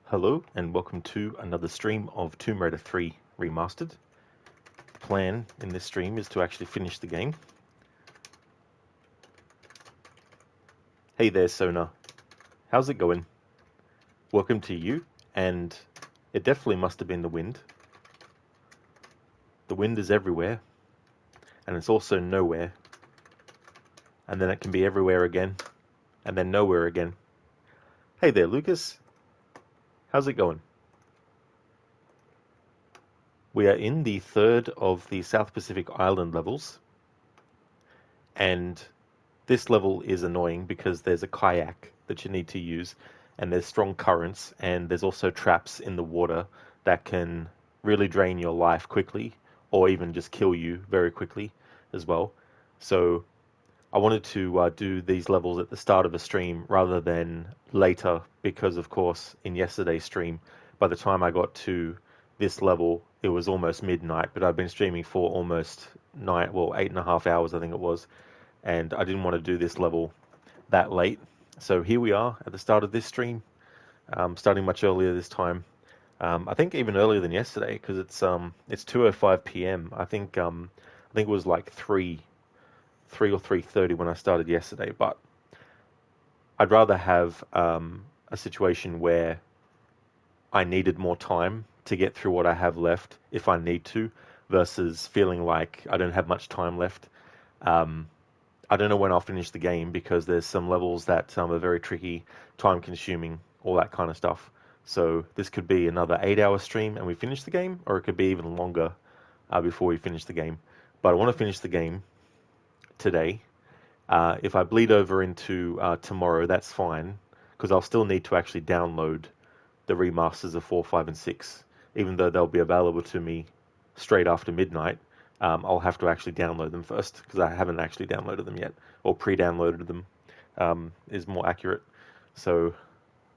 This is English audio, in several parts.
Hello and welcome to another stream of Tomb Raider 3 Remastered. The plan in this stream is to actually finish the game. Hey there, Sona. How's it going? Welcome to you, and it definitely must have been the wind. The wind is everywhere, and it's also nowhere. And then it can be everywhere again, and then nowhere again. Hey there, Lucas. How's it going? We are in the third of the South Pacific Island levels, and this level is annoying because there's a kayak that you need to use, and there's strong currents, and there's also traps in the water that can really drain your life quickly, or even just kill you very quickly as well. So I wanted to do these levels at the start of a stream rather than later, because of course in yesterday's stream, by the time I got to this level, it was almost midnight, but I've been streaming for almost 8.5 hours, I think it was, and I didn't want to do this level that late. So here we are at the start of this stream, starting much earlier this time. I think even earlier than yesterday, because it's 2:05 p.m. I think it was like 3 or 3:30 when I started yesterday. But I'd rather have a situation where I needed more time to get through what I have left if I need to, versus feeling like I don't have much time left. I don't know when I'll finish the game because there's some levels that are very tricky, time consuming, all that kind of stuff. So this could be another 8-hour stream and we finish the game, or it could be even longer before we finish the game. But I want to finish the game today. If I bleed over into tomorrow, that's fine, because I'll still need to actually download the remasters of 4, 5, and 6, even though they'll be available to me straight after midnight. I'll have to actually download them first, because I haven't actually downloaded them yet, or pre-downloaded them, is more accurate. So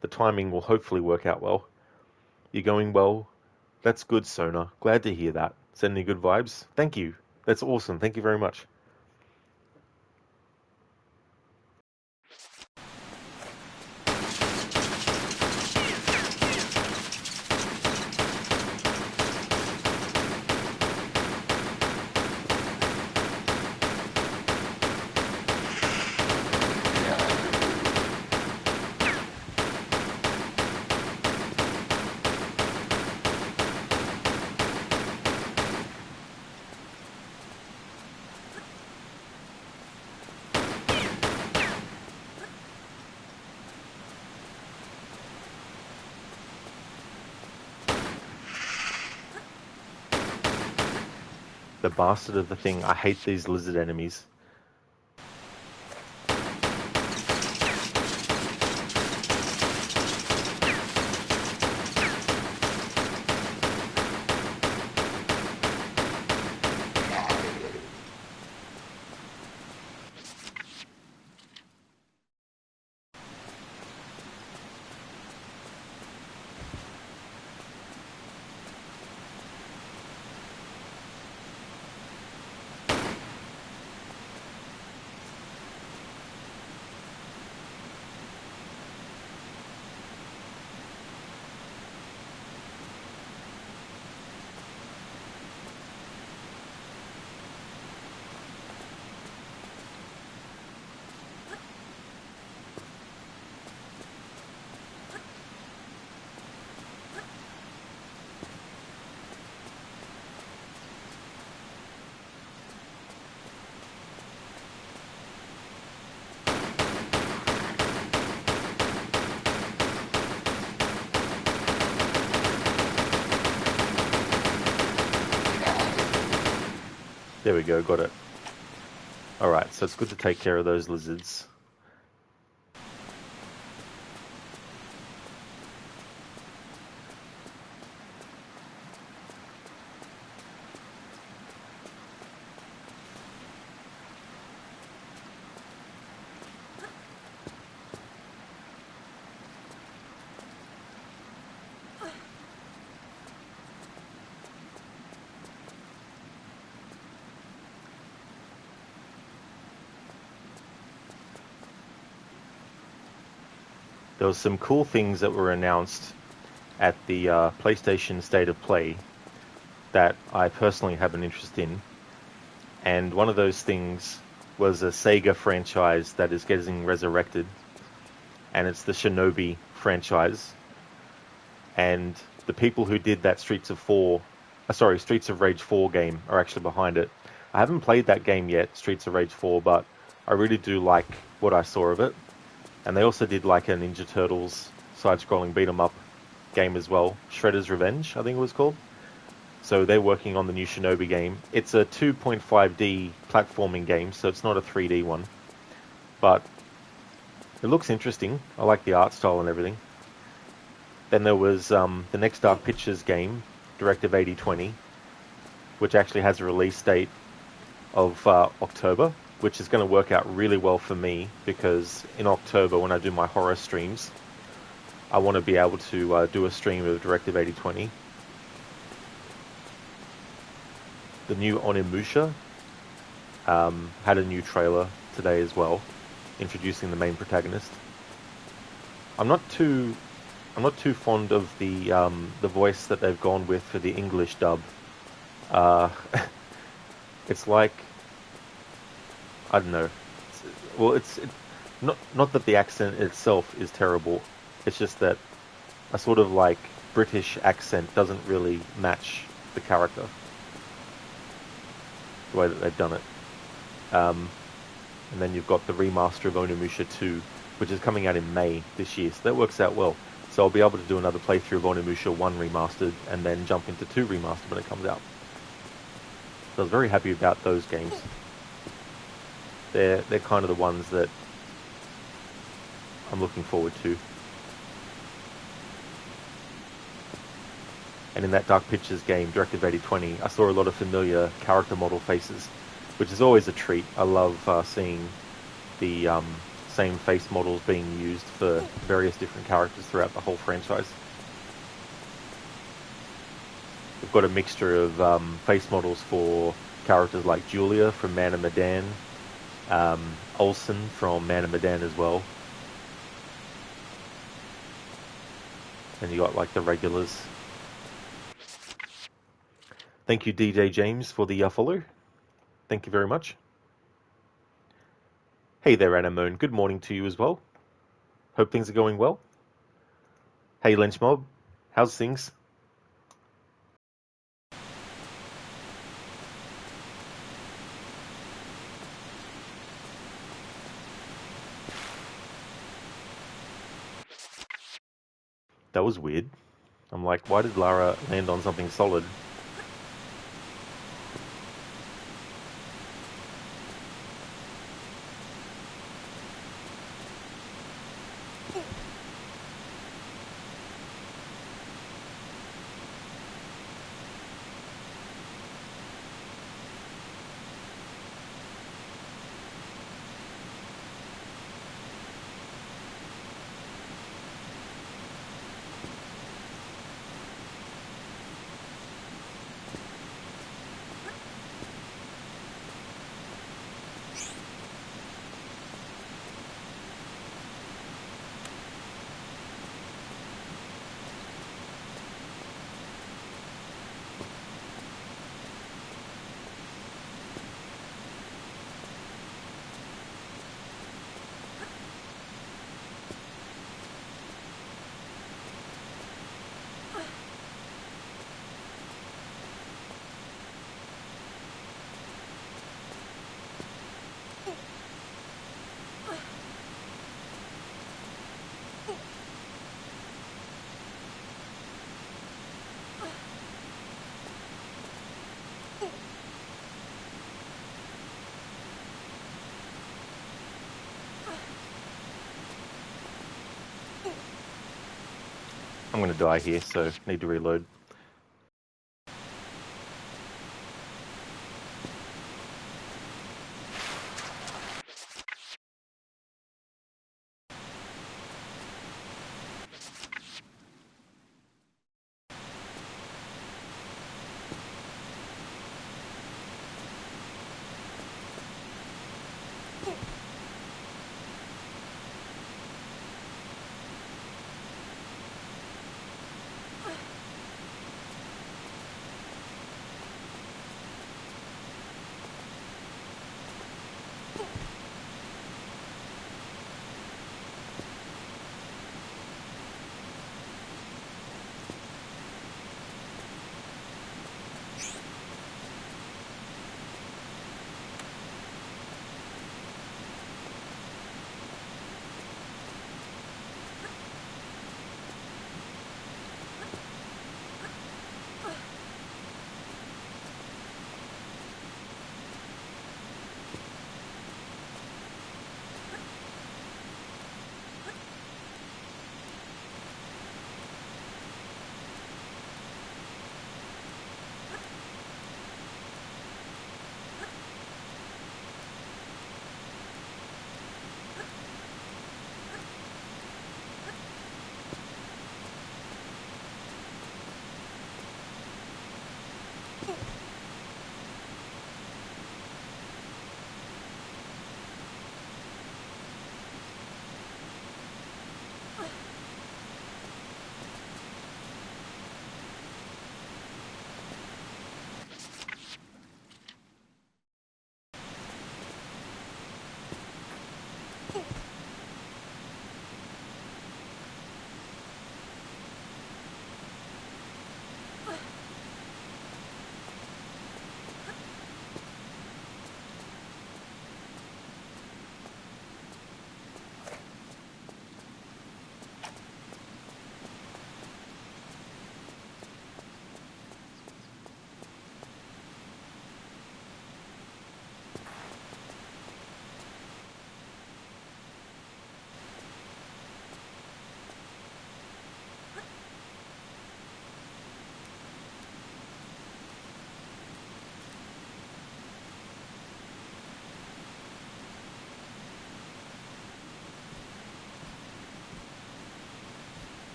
the timing will hopefully work out well. You're going well. That's good, Sona. Glad to hear that. Sending good vibes. Thank you. That's awesome. Thank you very much. The bastard of the thing. I hate these lizard enemies. There we go, got it. Alright, so it's good to take care of those lizards. There was some cool things that were announced at the PlayStation State of Play that I personally have an interest in. And one of those things was a Sega franchise that is getting resurrected, and it's the Shinobi franchise. And the people who did that Streets of Rage 4 game are actually behind it. I haven't played that game yet, Streets of Rage 4, but I really do like what I saw of it. And they also did like a Ninja Turtles side-scrolling beat-em-up game as well, Shredder's Revenge, I think it was called. So they're working on the new Shinobi game. It's a 2.5D platforming game, so it's not a 3D one. But it looks interesting. I like the art style and everything. Then there was the next Dark Pictures game, Directive 8020, which actually has a release date of October, which is going to work out really well for me, because in October, when I do my horror streams, I want to be able to do a stream of Directive 8020. The new Onimusha had a new trailer today as well, introducing the main protagonist. I'm not too fond of the voice that they've gone with for the English dub. It's like, I don't know. It's not that the accent itself is terrible. It's just that a sort of like British accent doesn't really match the character, the way that they've done it. And then you've got the remaster of Onimusha 2, which is coming out in May this year, so that works out well. So I'll be able to do another playthrough of Onimusha 1 remastered, and then jump into 2 remastered when it comes out. So I was very happy about those games. They're kind of the ones that I'm looking forward to. And in that Dark Pictures game, Directive 8020, I saw a lot of familiar character model faces, which is always a treat. I love seeing the same face models being used for various different characters throughout the whole franchise. We've got a mixture of face models for characters like Julia from Man of Medan, Olsen from Man of Medan as well. And you got like the regulars. Thank you, DJ James, for the follow. Thank you very much. Hey there, Anamone. Good morning to you as well. Hope things are going well. Hey, Lynch Mob. How's things? That was weird. I'm like, why did Lara land on something solid? I'm going to die here, so need to reload.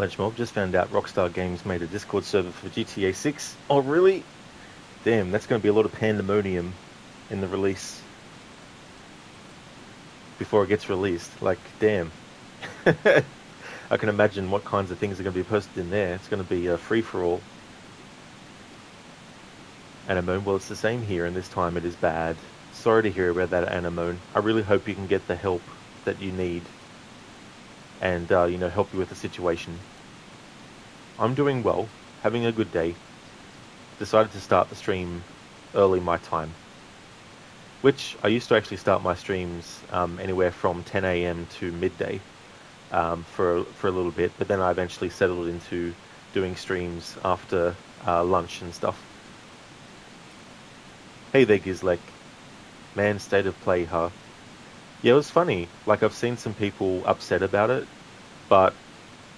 Flenchmob just found out Rockstar Games made a Discord server for GTA 6. Oh, really? Damn, that's going to be a lot of pandemonium in the release before it gets released. Like, damn. I can imagine what kinds of things are going to be posted in there. It's going to be a free-for-all. Anemone, well, it's the same here, and this time it is bad. Sorry to hear about that, Anemone. I really hope you can get the help that you need and, help you with the situation. I'm doing well, having a good day. Decided to start the stream early my time, which I used to actually start my streams anywhere from 10 a.m. to midday for a little bit, but then I eventually settled into doing streams after lunch and stuff. Hey there, Gizlek. Man, state of play, huh? Yeah, it was funny. Like, I've seen some people upset about it, but,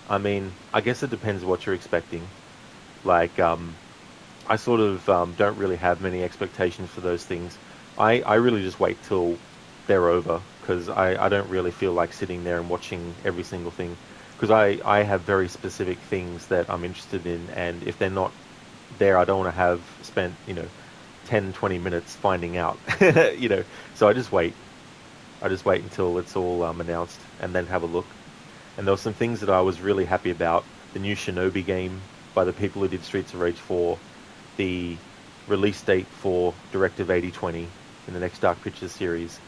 I mean, I guess it depends what you're expecting. Like, I sort of don't really have many expectations for those things. I really just wait till they're over, because I don't really feel like sitting there and watching every single thing. Because I have very specific things that I'm interested in, and if they're not there, I don't want to have spent, 10, 20 minutes finding out, So I just wait. I just wait until it's all announced and then have a look. And there were some things that I was really happy about. The new Shinobi game by the people who did Streets of Rage 4. The release date for Directive 8020 in the next Dark Pictures series.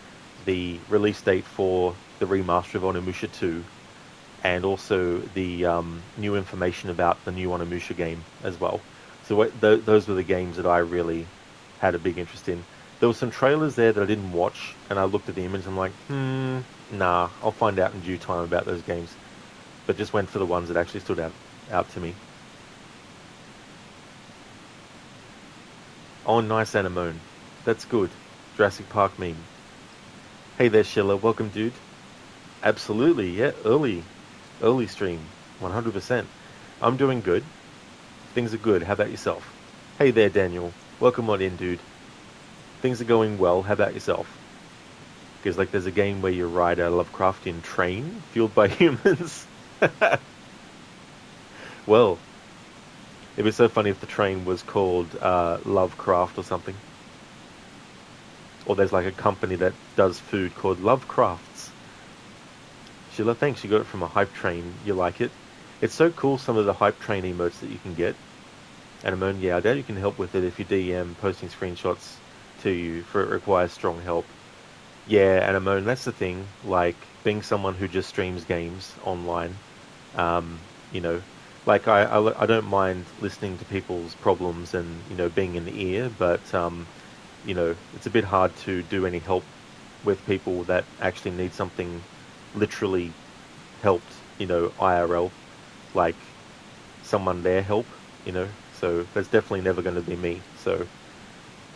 The release date for the remaster of Onimusha 2. And also the new information about the new Onimusha game as well. So those were the games that I really had a big interest in. There were some trailers there that I didn't watch, and I looked at the image and I'm like, nah, I'll find out in due time about those games. But just went for the ones that actually stood out to me. Oh, nice Anemone. That's good. Jurassic Park meme. Hey there, Sheila. Welcome, dude. Absolutely, yeah. Early stream. 100%. I'm doing good. Things are good. How about yourself? Hey there, Daniel. Welcome on in, dude. Things are going well. How about yourself? Because, like, there's a game where you ride a Lovecraftian train fueled by humans. Well, it'd be so funny if the train was called Lovecraft or something. Or there's like a company that does food called Lovecrafts. Sheila, thanks. You got it from a hype train. You like it? It's so cool, some of the hype train emotes that you can get. And Amon, yeah, I doubt you can help with it if you DM posting screenshots to you, for it requires strong help. Yeah, and Amon, that's the thing. Like, being someone who just streams games online, you know, like I don't mind listening to people's problems and, being in the ear, but, it's a bit hard to do any help with people that actually need something literally helped, IRL, like someone there help, so that's definitely never going to be me. So,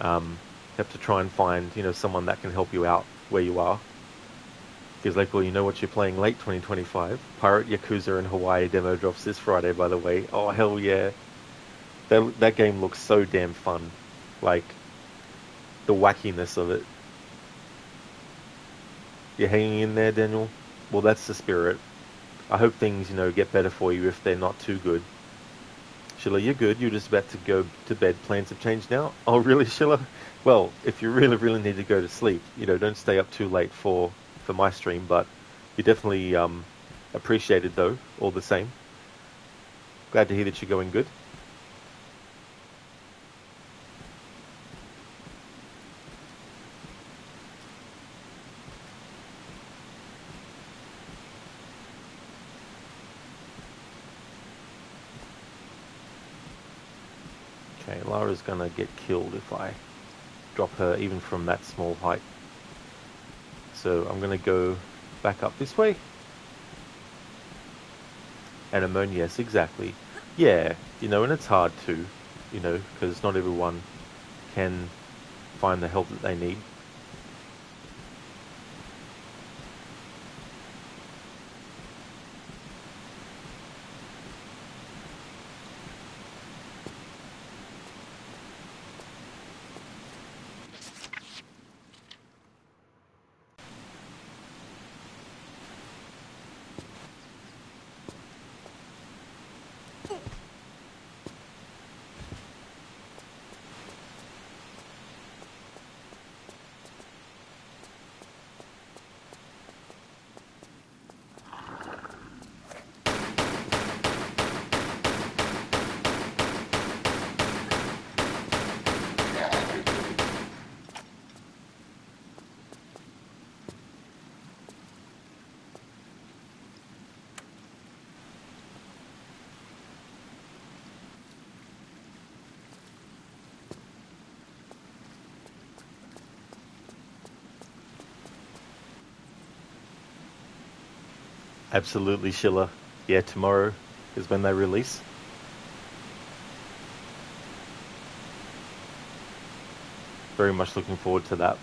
have to try and find, someone that can help you out where you are. Because, like, well, you know what you're playing late 2025? Pirate Yakuza in Hawaii demo drops this Friday, by the way. Oh, hell yeah. That game looks so damn fun. Like, the wackiness of it. You're hanging in there, Daniel? Well, that's the spirit. I hope things, get better for you if they're not too good. Sheila, you're good. You're just about to go to bed. Plans have changed now? Oh, really, Sheila? Well, if you really, really need to go to sleep, don't stay up too late for my stream, but you're definitely appreciated, though, all the same. Glad to hear that you're going good. Okay, Lara's gonna get killed if I drop her even from that small height. So I'm gonna go back up this way. And Amon, yes, exactly. Yeah, and it's hard too, because not everyone can find the help that they need. Absolutely, Schiller. Yeah, tomorrow is when they release. Very much looking forward to that.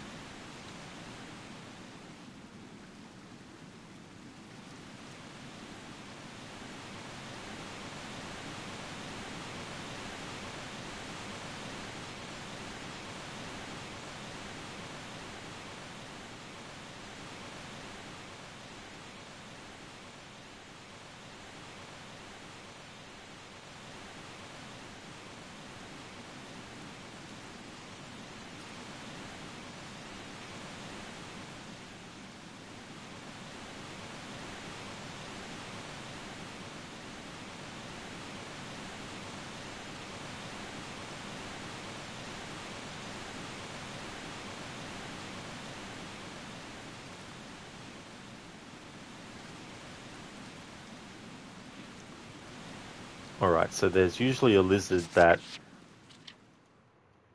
All right, so there's usually a lizard that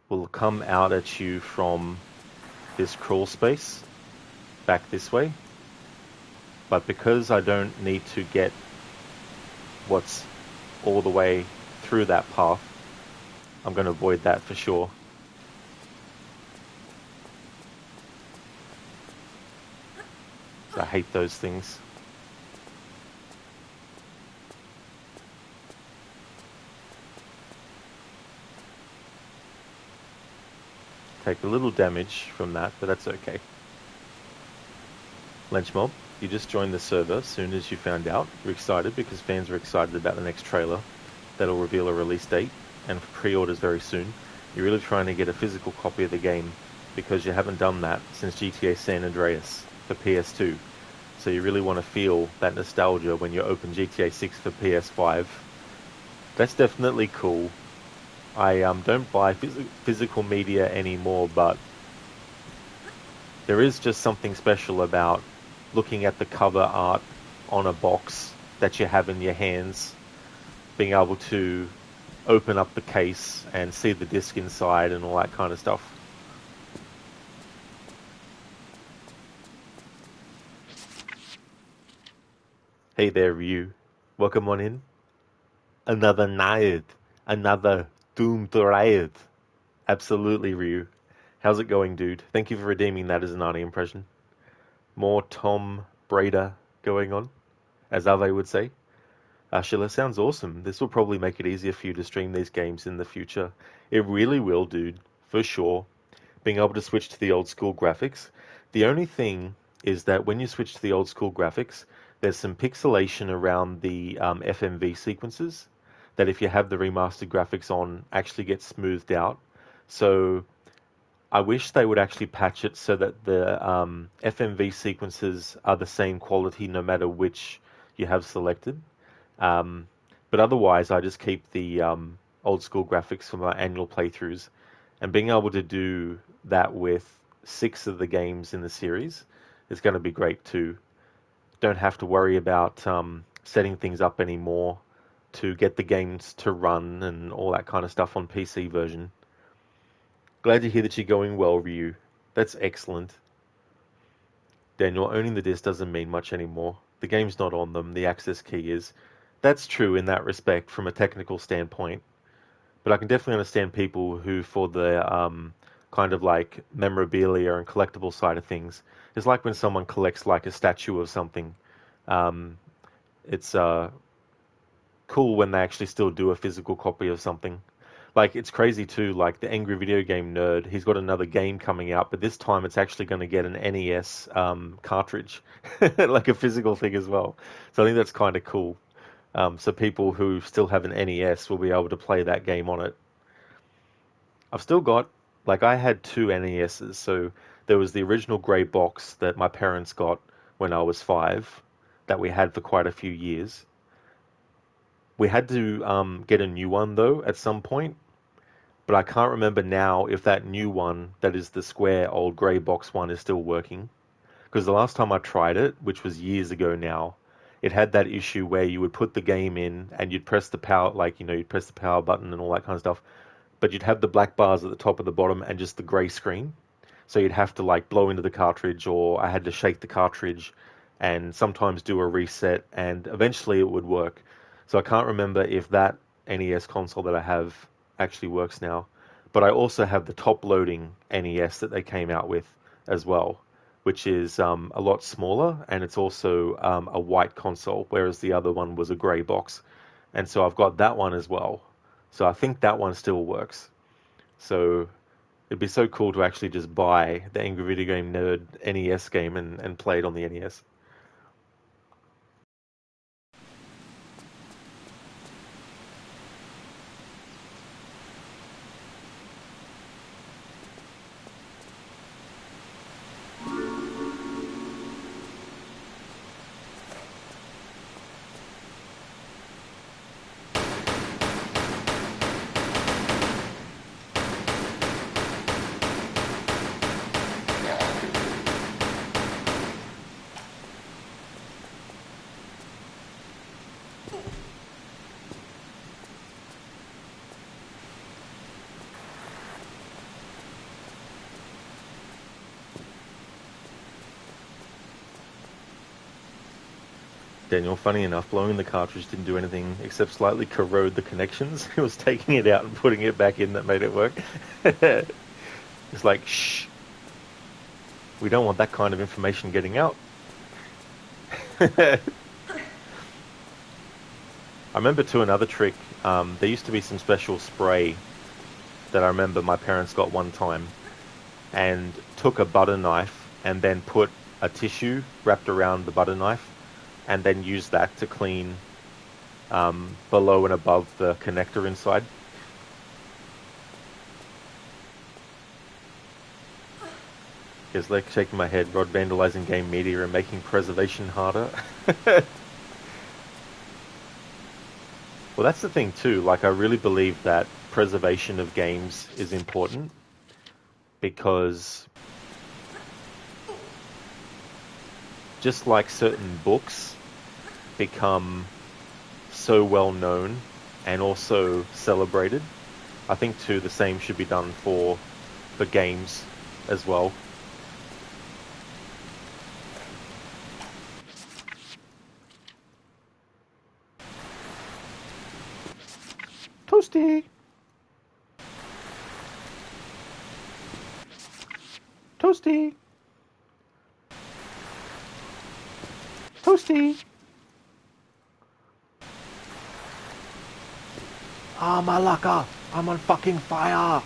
will come out at you from this crawl space back this way. But because I don't need to get what's all the way through that path, I'm going to avoid that for sure. I hate those things. Take a little damage from that, but that's okay. Lenchmob, you just joined the server soon as you found out. You're excited because fans are excited about the next trailer. That'll reveal a release date and pre-orders very soon. You're really trying to get a physical copy of the game because you haven't done that since GTA San Andreas for PS2. So you really want to feel that nostalgia when you open GTA 6 for PS5. That's definitely cool. I don't buy physical media anymore, but there is just something special about looking at the cover art on a box that you have in your hands, being able to open up the case and see the disc inside and all that kind of stuff. Hey there, Ryu. Welcome on in. Another night. Another doomed riot. Absolutely, Ryu. How's it going, dude? Thank you for redeeming that as an Arnie impression. More Tom Brady going on, as Ave would say. Sheila, sounds awesome. This will probably make it easier for you to stream these games in the future. It really will, dude, for sure. Being able to switch to the old school graphics. The only thing is that when you switch to the old school graphics, there's some pixelation around the FMV sequences that if you have the remastered graphics on, actually gets smoothed out. So I wish they would actually patch it so that the FMV sequences are the same quality no matter which you have selected. Um, but otherwise, I just keep the old school graphics for my annual playthroughs. And being able to do that with 6 of the games in the series is going to be great too. Don't have to worry about setting things up anymore to get the games to run and all that kind of stuff on PC version. Glad to hear that you're going well, Ryu. That's excellent. Daniel, owning the disc doesn't mean much anymore. The game's not on them, the access key is. That's true in that respect from a technical standpoint. But I can definitely understand people who, for the kind of like memorabilia and collectible side of things, it's like when someone collects like a statue of something. Um, it's cool when they actually still do a physical copy of something. Like, it's crazy too, like the Angry Video Game Nerd, he's got another game coming out, but this time it's actually going to get an NES cartridge, like a physical thing as well. So I think that's kind of cool. So people who still have an NES will be able to play that game on it. I've still got, like, I had 2 NESs, so there was the original grey box that my parents got when I was 5, that we had for quite a few years. We had to get a new one though at some point, but I can't remember now if that new one, that is the square old grey box one, is still working. Because the last time I tried it, which was years ago now, it had that issue where you would put the game in and you'd press the power, like, you'd press the power button and all that kind of stuff, but you'd have the black bars at the top of the bottom and just the grey screen. So you'd have to like blow into the cartridge, or I had to shake the cartridge and sometimes do a reset, and eventually it would work. So I can't remember if that NES console that I have actually works now. But I also have the top-loading NES that they came out with as well, which is a lot smaller, and it's also a white console, whereas the other one was a grey box. And so I've got that one as well. So I think that one still works. So it'd be so cool to actually just buy the Angry Video Game Nerd NES game and play it on the NES. Daniel, funny enough, blowing the cartridge didn't do anything except slightly corrode the connections. It was taking it out and putting it back in that made it work. It's like, shh, we don't want that kind of information getting out. I remember too another trick. There used to be some special spray that I remember my parents got one time and took a butter knife and then put a tissue wrapped around the butter knife and then used that to clean below and above the connector inside. Is like shaking my head, Rod vandalizing game media and making preservation harder. Well, that's the thing too. Like, I really believe that preservation of games is important because just like certain books become so well known and also celebrated, I think too the same should be done for games as well. Toasty! Toasty! Toasty! Ah, Malaka! I'm on fucking fire!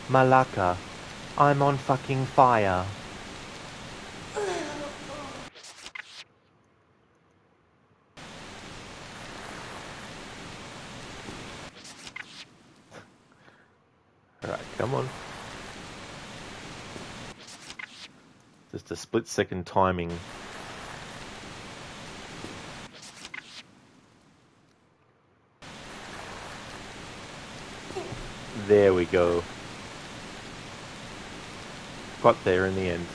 Malaka, I'm on fucking fire. Alright, come on. Just a split-second timing. There we go. Got there in the end.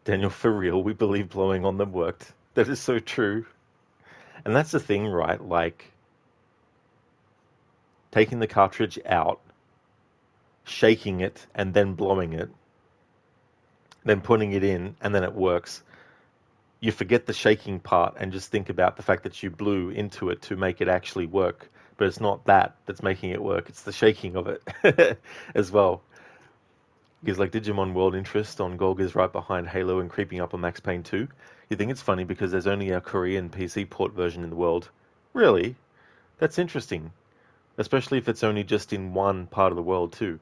Daniel, for real, we believe blowing on them worked. That is so true. And that's the thing, right? Like, taking the cartridge out, shaking it, and then blowing it, then putting it in, and then it works. You forget the shaking part and just think about the fact that you blew into it to make it actually work. But it's not that that's making it work, it's the shaking of it as well. Because like Digimon World interest on GOG is right behind Halo and creeping up on Max Payne 2. You think it's funny because there's only a Korean PC port version in the world. Really? That's interesting. Especially if it's only just in one part of the world too.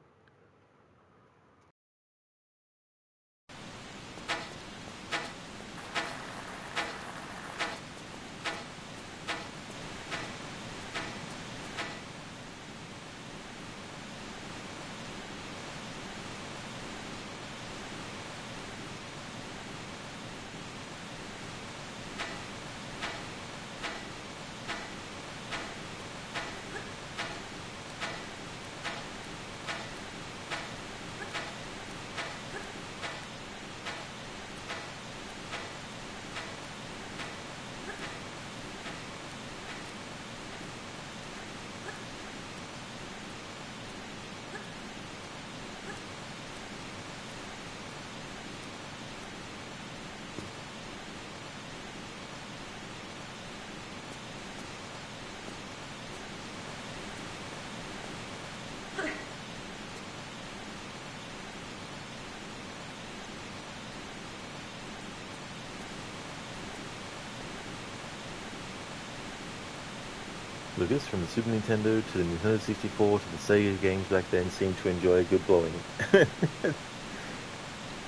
Lucas, from the Super Nintendo to the Nintendo 64 to the Sega games back then, seemed to enjoy a good blowing.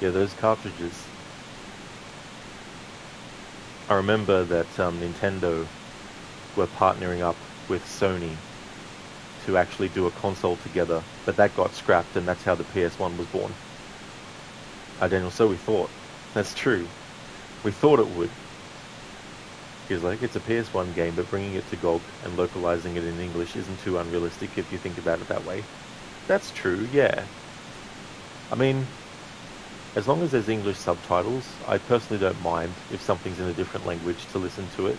Yeah, those cartridges. I remember that Nintendo were partnering up with Sony to actually do a console together, but that got scrapped, and that's how the PS1 was born. Daniel, so we thought. That's true. We thought it would. He's like, it's a PS1 game, but bringing it to GOG and localizing it in English isn't too unrealistic if you think about it that way. That's true, yeah. I mean, as long as there's English subtitles, I personally don't mind if something's in a different language to listen to it.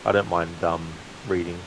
I don't mind reading.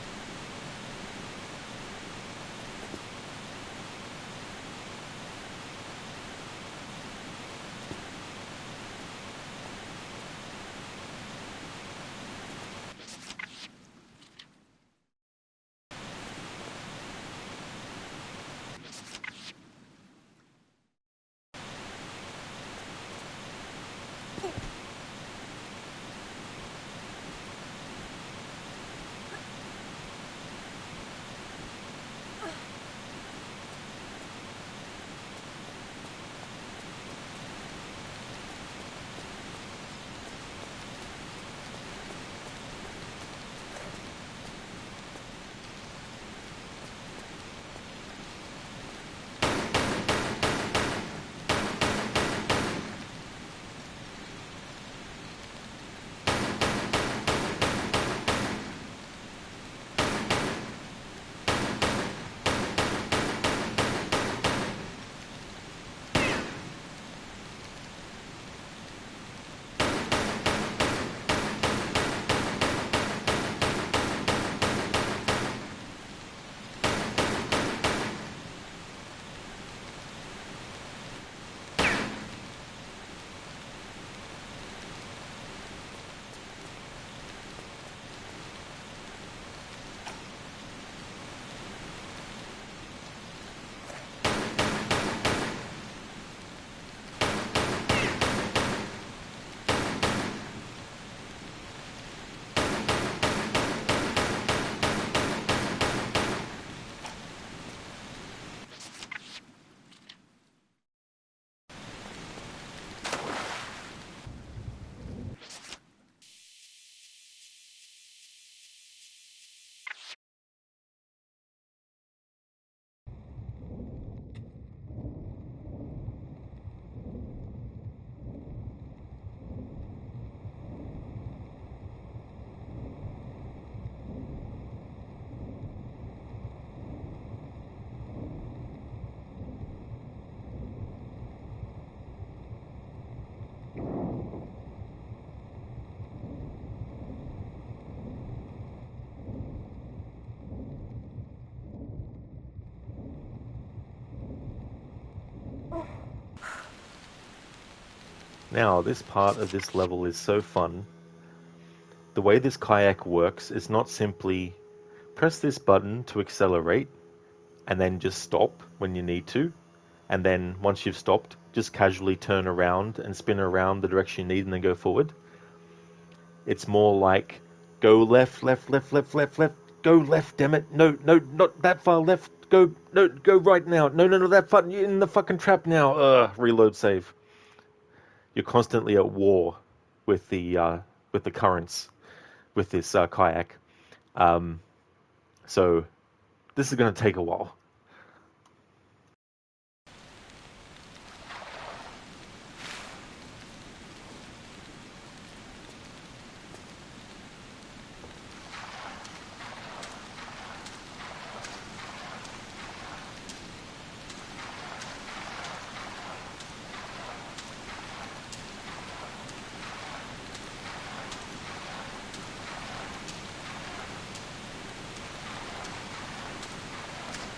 Now, this part of this level is so fun. The way this kayak works is not simply press this button to accelerate and then just stop when you need to. And then once you've stopped, just casually turn around and spin around the direction you need and then go forward. It's more like go left, left, left, left, left, left, go left, damn it. No, no, not that far left. Go, no, go right now. No, no, no, that button, you're in the fucking trap now. Reload save. You're constantly at war with the currents with this kayak. So this is going to take a while.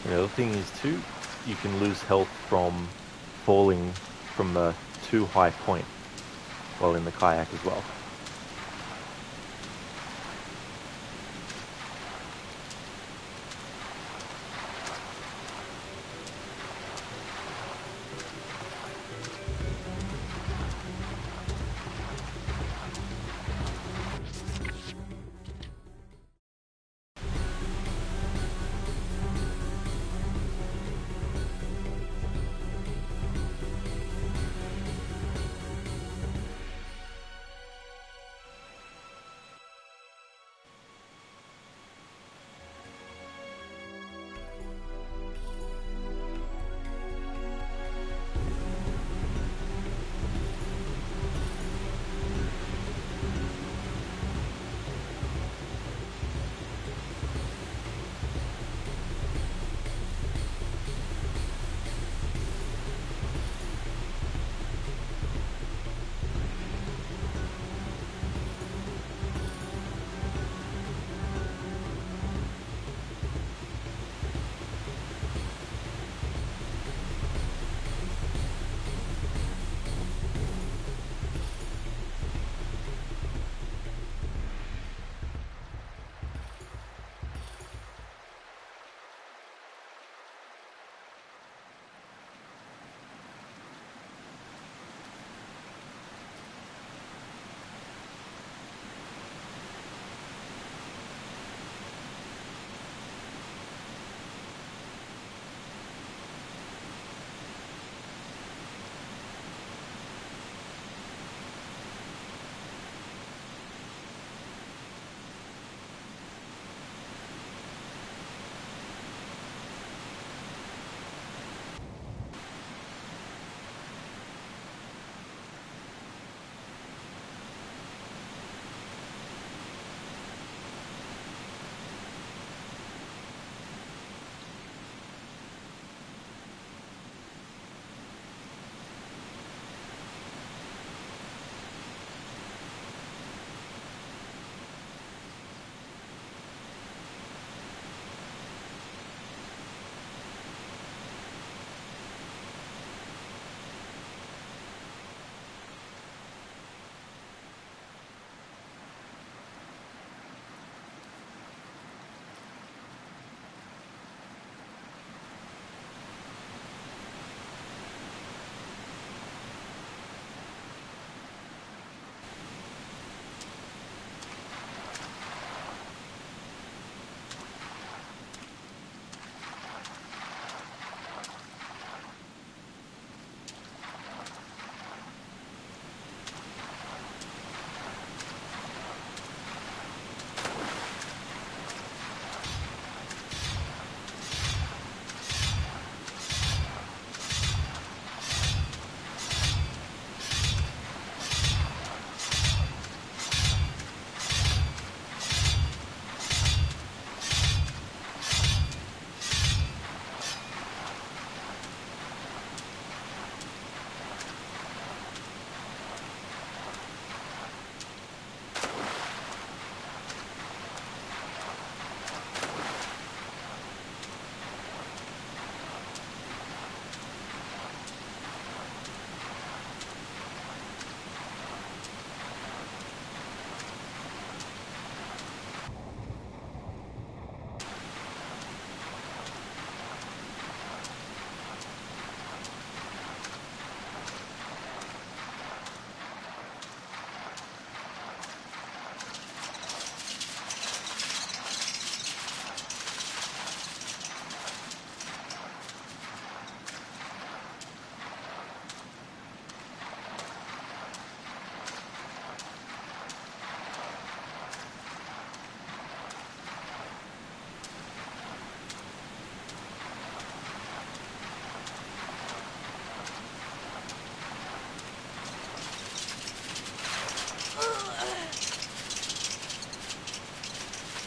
The other thing is too, you can lose health from falling from a too high point while in the kayak as well.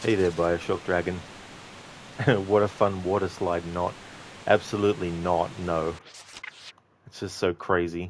Hey there, Bioshock Dragon. What a fun water slide, not. Absolutely not, no. It's just so crazy.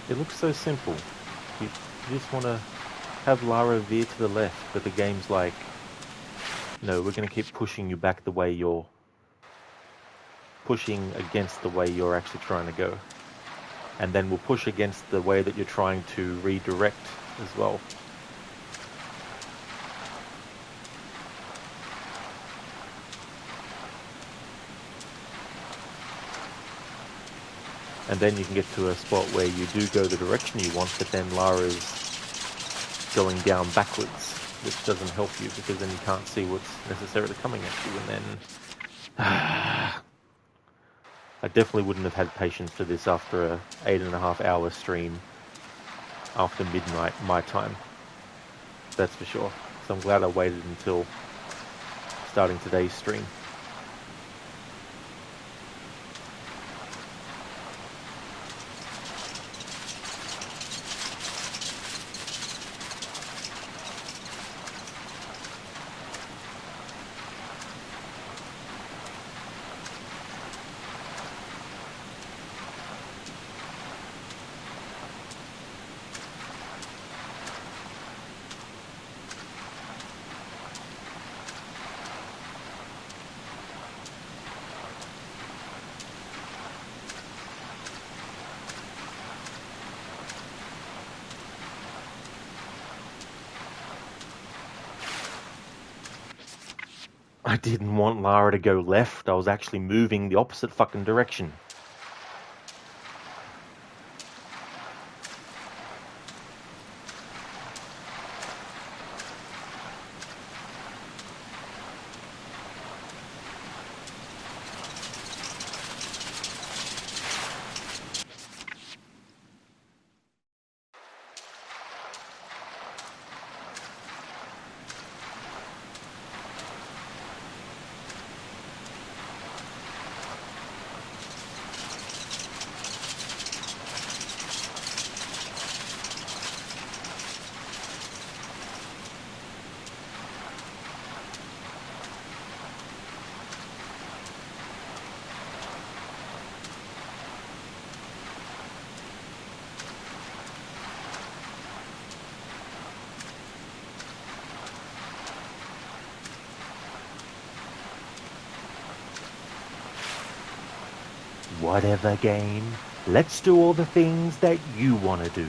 It looks so simple. You just want to have Lara veer to the left, but the game's like, no, we're going to keep pushing you back the way you're pushing against the way you're actually trying to go. And then we'll push against the way that you're trying to redirect as well. And then you can get to a spot where you do go the direction you want, but then Lara's going down backwards, which doesn't help you because then you can't see what's necessarily coming at you. And then I definitely wouldn't have had patience for this after a 8.5 hour stream after midnight my time. That's for sure. So I'm glad I waited until starting today's stream. I didn't want Lara to go left. I was actually moving the opposite fucking direction. Whatever game, let's do all the things that you want to do.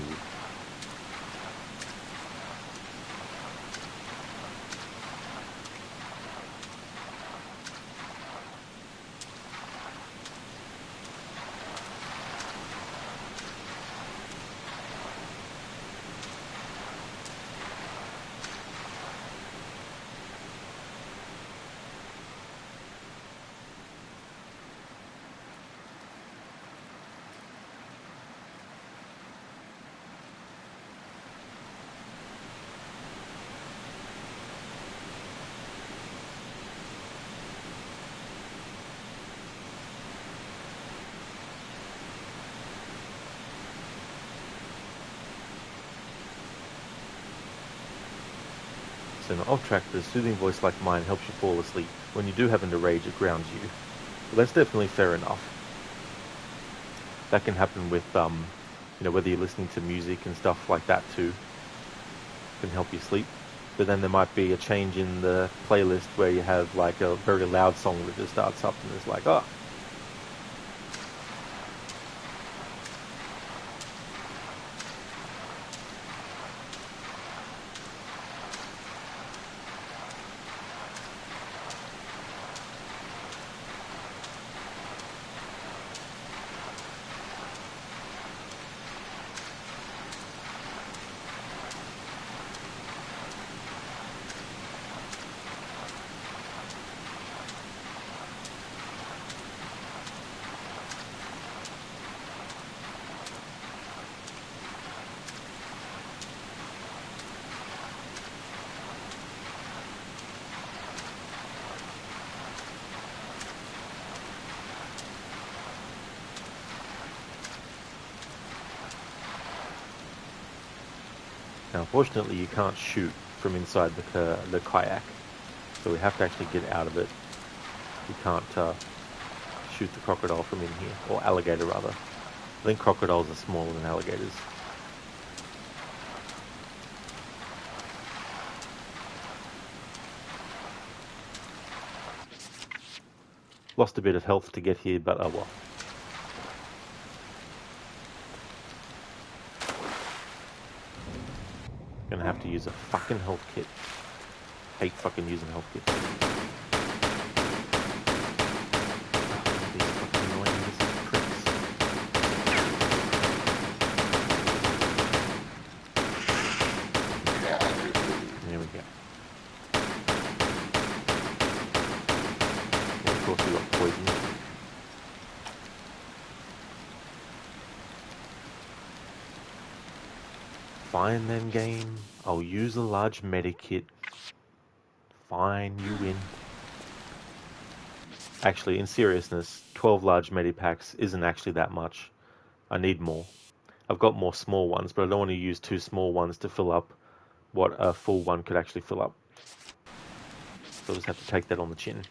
So in an off-track, the soothing voice like mine helps you fall asleep. When you do have a rage, it grounds you. Well, that's definitely fair enough. That can happen with, whether you're listening to music and stuff like that too. Can help you sleep. But then there might be a change in the playlist where you have like a very loud song that just starts up and it's like, oh, Now, unfortunately, you can't shoot from inside the kayak, so we have to actually get out of it. You can't shoot the crocodile from in here, or alligator rather. think crocodiles are smaller than alligators. Lost a bit of health to get here, but oh well. Gonna have to use a fucking health kit. Hate fucking using health kits. These fucking annoying little pricks. There we go. And of course we got poison. Fine then, game. I'll use a large medikit. Fine, you win. Actually, in seriousness, 12 large medipacks isn't actually that much. I need more. I've got more small ones, but I don't want to use 2 small ones to fill up what a full one could actually fill up. So I'll just have to take that on the chin.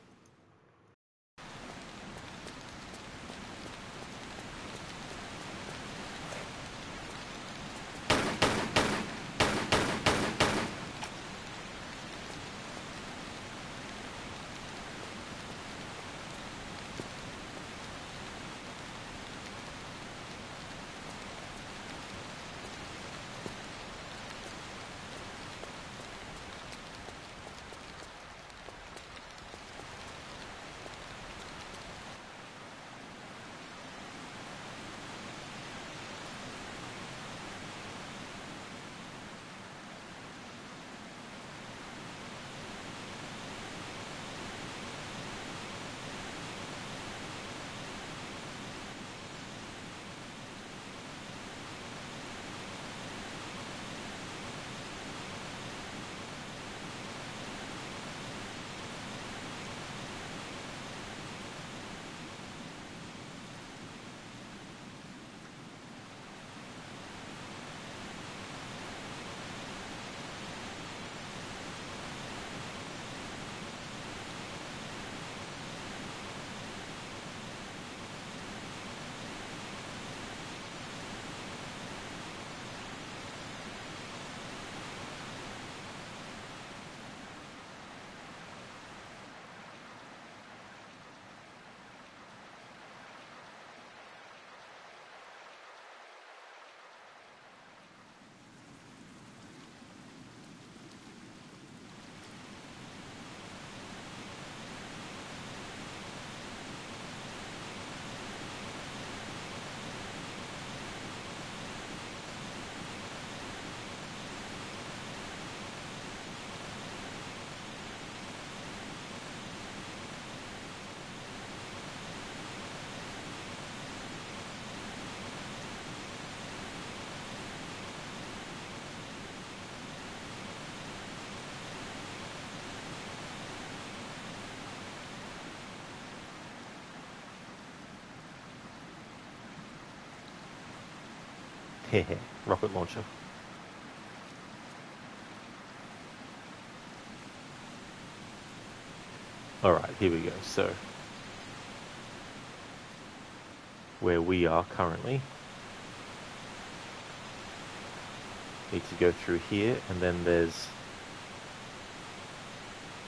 Hehe, rocket launcher. Alright, here we go. So, where we are currently, need to go through here, and then there's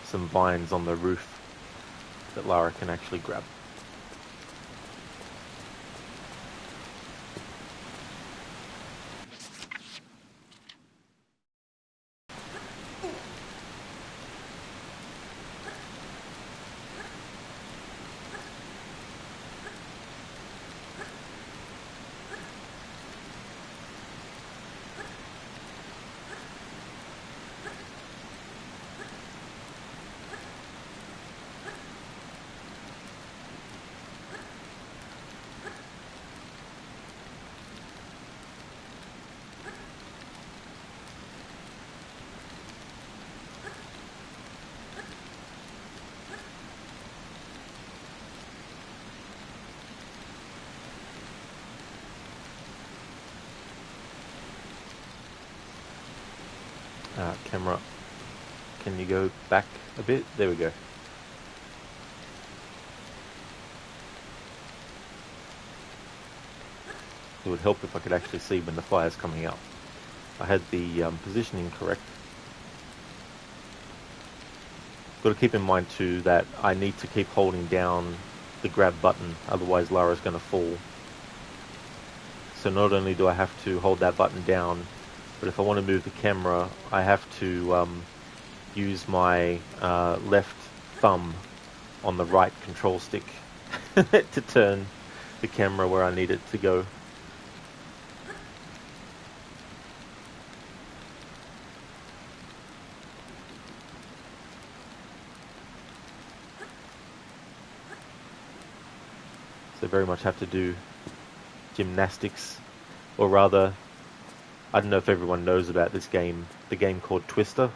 some vines on the roof that Lara can actually grab. Camera, can you go back a bit? There we go. It would help if I could actually see when the fire's coming out. I had the positioning correct. Got to keep in mind too that I need to keep holding down the grab button, otherwise Lara's going to fall. So not only do I have to hold that button down, but if I want to move the camera, I have to use my left thumb on the right control stick to turn the camera where I need it to go. So very much have to do gymnastics, or rather, I don't know if everyone knows about this game, the game called Twister,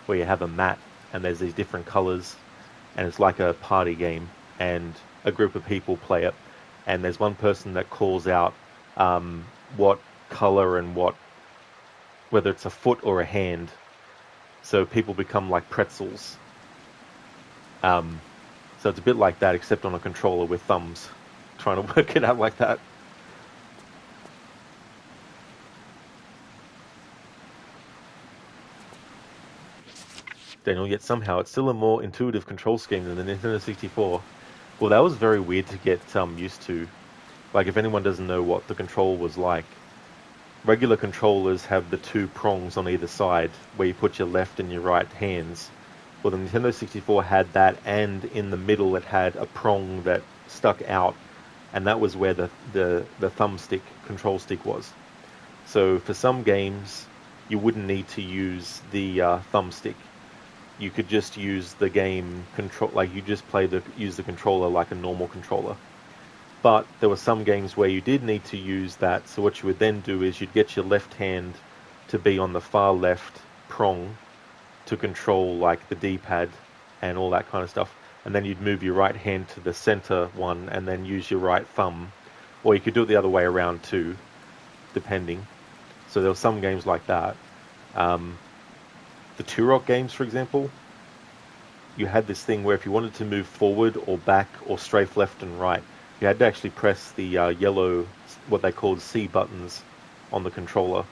where you have a mat and there's these different colors, and it's like a party game, and a group of people play it, and there's one person that calls out what color and whether it's a foot or a hand, so people become like pretzels. So it's a bit like that, except on a controller with thumbs, trying to work it out like that. Daniel, yet somehow it's still a more intuitive control scheme than the Nintendo 64. Well, that was very weird to get used to. Like, if anyone doesn't know what the control was like, regular controllers have the two prongs on either side, where you put your left and your right hands. Well, the Nintendo 64 had that, and in the middle it had a prong that stuck out, and that was where the thumbstick, control stick was. So for some games, you wouldn't need to use the thumbstick. You could just use the game control, like you just use the controller like a normal controller. But there were some games where you did need to use that, so what you would then do is you'd get your left hand to be on the far left prong to control like the D-pad and all that kind of stuff, and then you'd move your right hand to the center one and then use your right thumb, or you could do it the other way around too, depending. So there were some games like that. The Turok games, for example, you had this thing where if you wanted to move forward or back or strafe left and right, you had to actually press the yellow, what they called C buttons on the controller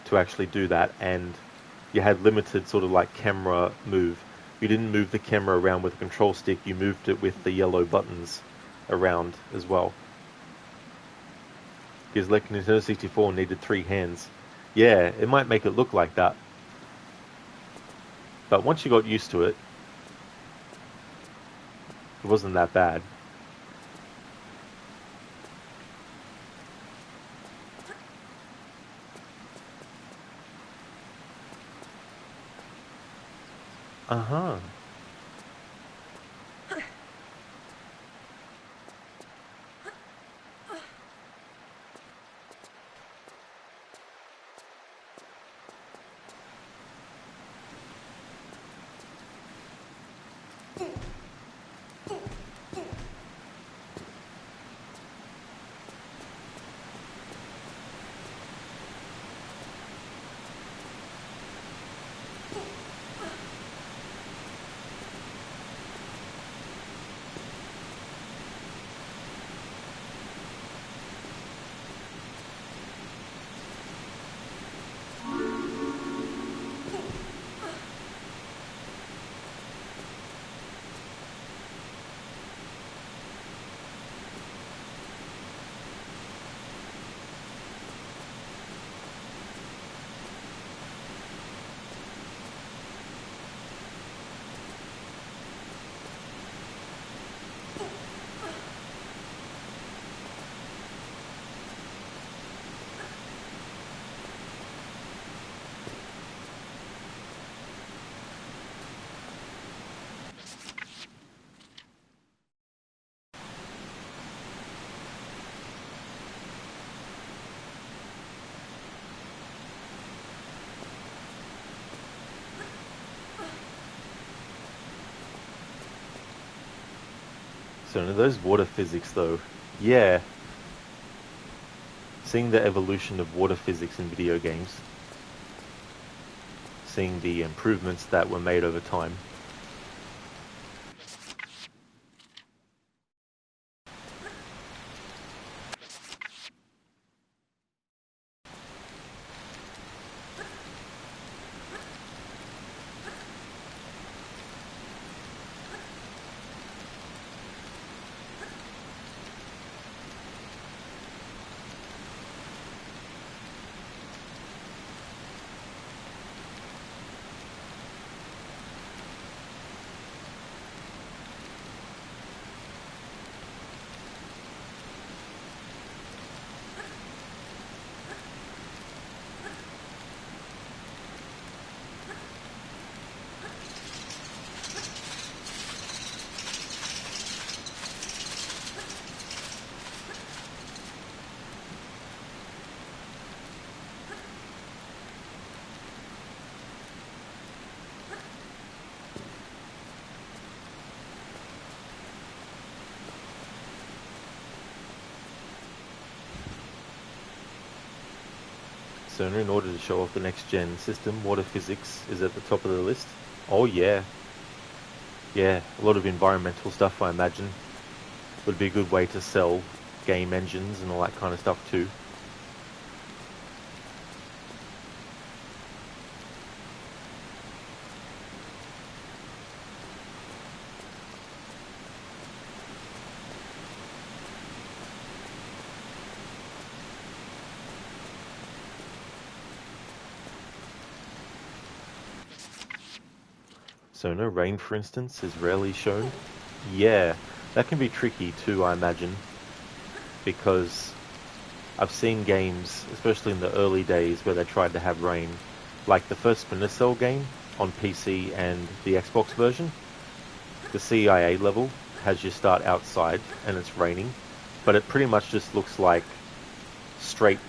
to actually do that, and you had limited sort of like camera move. You didn't move the camera around with the control stick, you moved it with the yellow buttons around as well. Because like Nintendo 64 needed 3 hands. Yeah, it might make it look like that. But once you got used to it, it wasn't that bad. Uh-huh. So those water physics though, yeah. Seeing the evolution of water physics in video games, seeing the improvements that were made over time. So in order to show off the next gen system, water physics is at the top of the list. Oh yeah. Yeah, a lot of environmental stuff, I imagine. Would be a good way to sell game engines and all that kind of stuff too. So no rain, for instance, is rarely shown. Yeah, that can be tricky too, I imagine, because I've seen games, especially in the early days, where they tried to have rain, like the first Splinter Cell game on PC and the Xbox version. The CIA level has you start outside and it's raining, but it pretty much just looks like straight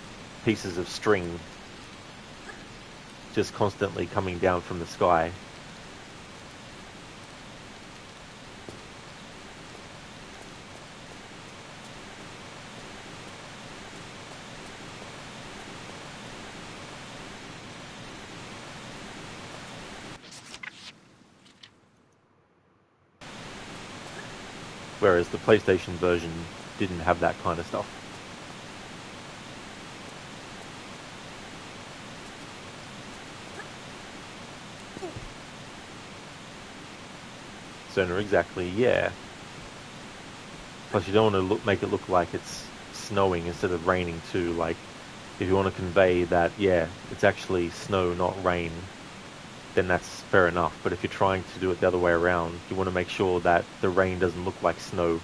pieces of string just constantly coming down from the sky. Whereas the PlayStation version didn't have that kind of stuff. So no, exactly, yeah. Plus, you don't want to make it look like it's snowing instead of raining too. Like, if you want to convey that, yeah, it's actually snow, not rain, then that's fair enough. But if you're trying to do it the other way around, you want to make sure that the rain doesn't look like snow,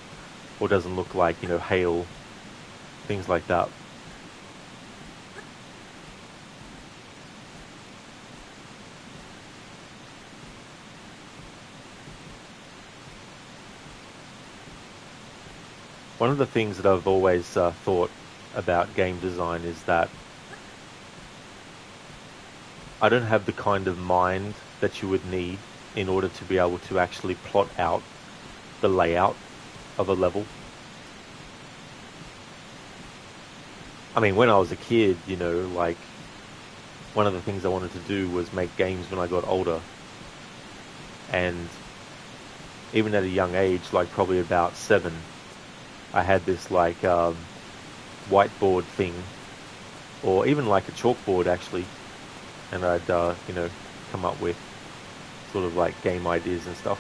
or doesn't look like, hail, things like that. One of the things that I've always thought about game design is that I don't have the kind of mind that you would need in order to be able to actually plot out the layout of a level. I mean, when I was a kid, like, one of the things I wanted to do was make games when I got older. And even at a young age, like probably about 7, I had this like whiteboard thing, or even like a chalkboard actually, and I'd come up with sort of like game ideas and stuff.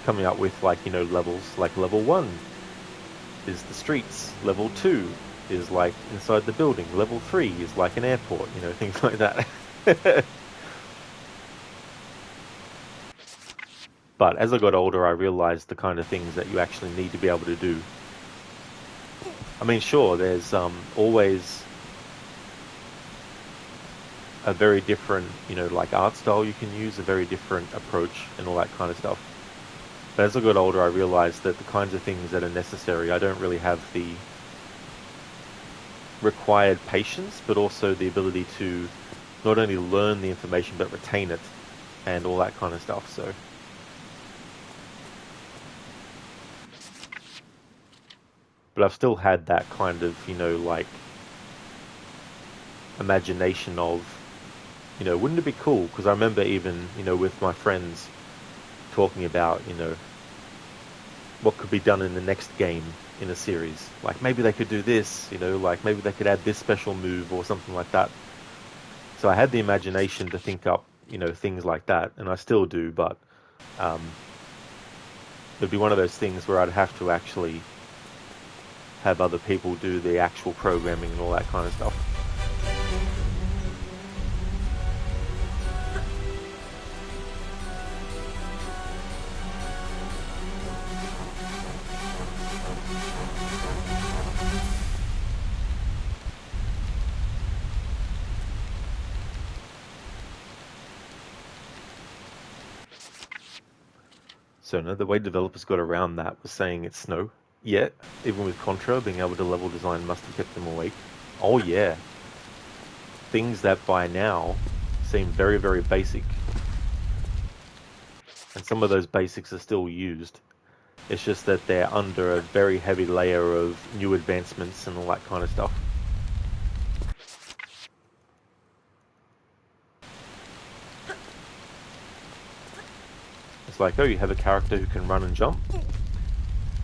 Coming up with like levels, like level 1 is the streets, level 2 is like inside the building, level 3 is like an airport, things like that. But as I got older, I realized the kind of things that you actually need to be able to do. I mean, sure, there's always a very different, like art style you can use, a very different approach and all that kind of stuff. But as I got older, I realized that the kinds of things that are necessary, I don't really have the required patience, but also the ability to not only learn the information, but retain it and all that kind of stuff, so... But I've still had that kind of, like, imagination of, wouldn't it be cool? Because I remember even, with my friends talking about, what could be done in the next game in a series. Like, maybe they could do this, like, maybe they could add this special move or something like that. So I had the imagination to think up, things like that, and I still do, but it'd be one of those things where I'd have to actually have other people do the actual programming and all that kind of stuff. So no, the way developers got around that was saying it's snow. Yet, even with Contra, being able to level design must have kept them awake. Oh yeah. Things that by now seem very, very basic. And some of those basics are still used. It's just that they're under a very heavy layer of new advancements and all that kind of stuff. It's like, oh, you have a character who can run and jump?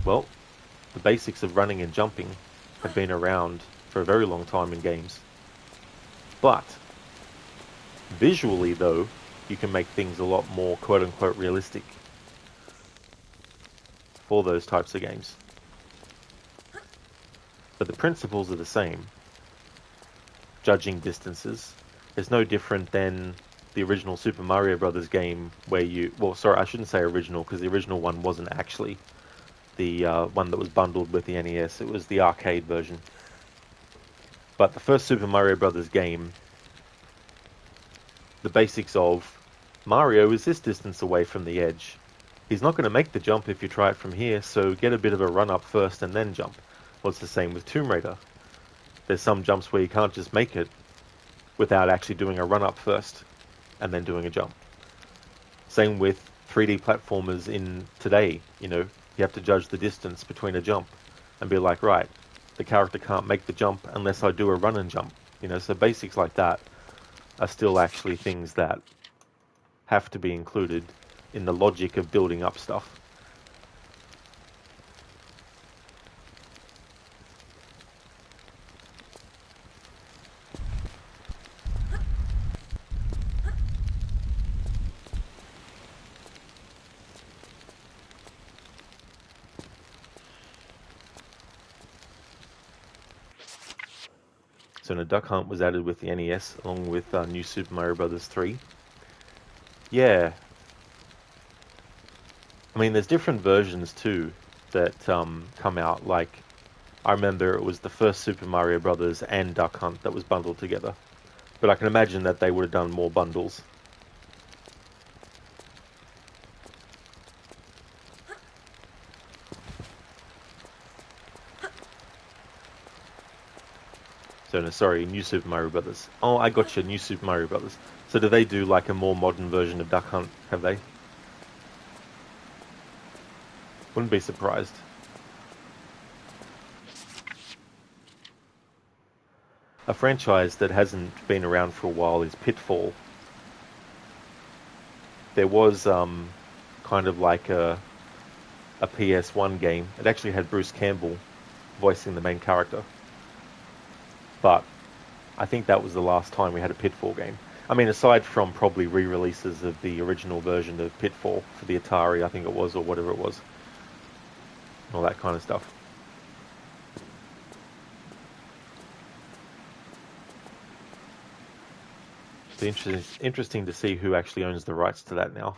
Well, the basics of running and jumping have been around for a very long time in games. But visually, though, you can make things a lot more quote-unquote realistic for those types of games. But the principles are the same. Judging distances is no different than the original Super Mario Brothers game where you... Well, sorry, I shouldn't say original, because the original one wasn't actually the one that was bundled with the NES. It was the arcade version. But the first Super Mario Brothers game, the basics of Mario is this distance away from the edge. He's not going to make the jump if you try it from here, so get a bit of a run up first and then jump. Well, it's the same with Tomb Raider. There's some jumps where you can't just make it without actually doing a run up first and then doing a jump. Same with 3D platformers in today. You know, you have to judge the distance between a jump and be like, right, the character can't make the jump unless I do a run and jump. You know, so basics like that are still actually things that have to be included in the logic of building up stuff. So a Duck Hunt was added with the NES along with New Super Mario Bros. 3. Yeah, I mean, there's different versions too that come out. Like, I remember it was the first Super Mario Brothers and Duck Hunt that was bundled together. But I can imagine that they would have done more bundles. So, no, sorry, New Super Mario Brothers. Oh, I got you, New Super Mario Brothers. So do they do like a more modern version of Duck Hunt, have they? Wouldn't be surprised. A franchise that hasn't been around for a while is Pitfall. There was kind of like a PS1 game. It actually had Bruce Campbell voicing the main character. But I think that was the last time we had a Pitfall game. I mean, aside from probably re-releases of the original version of Pitfall for the Atari, I think it was, or whatever it was. All that kind of stuff. It's interesting to see who actually owns the rights to that now.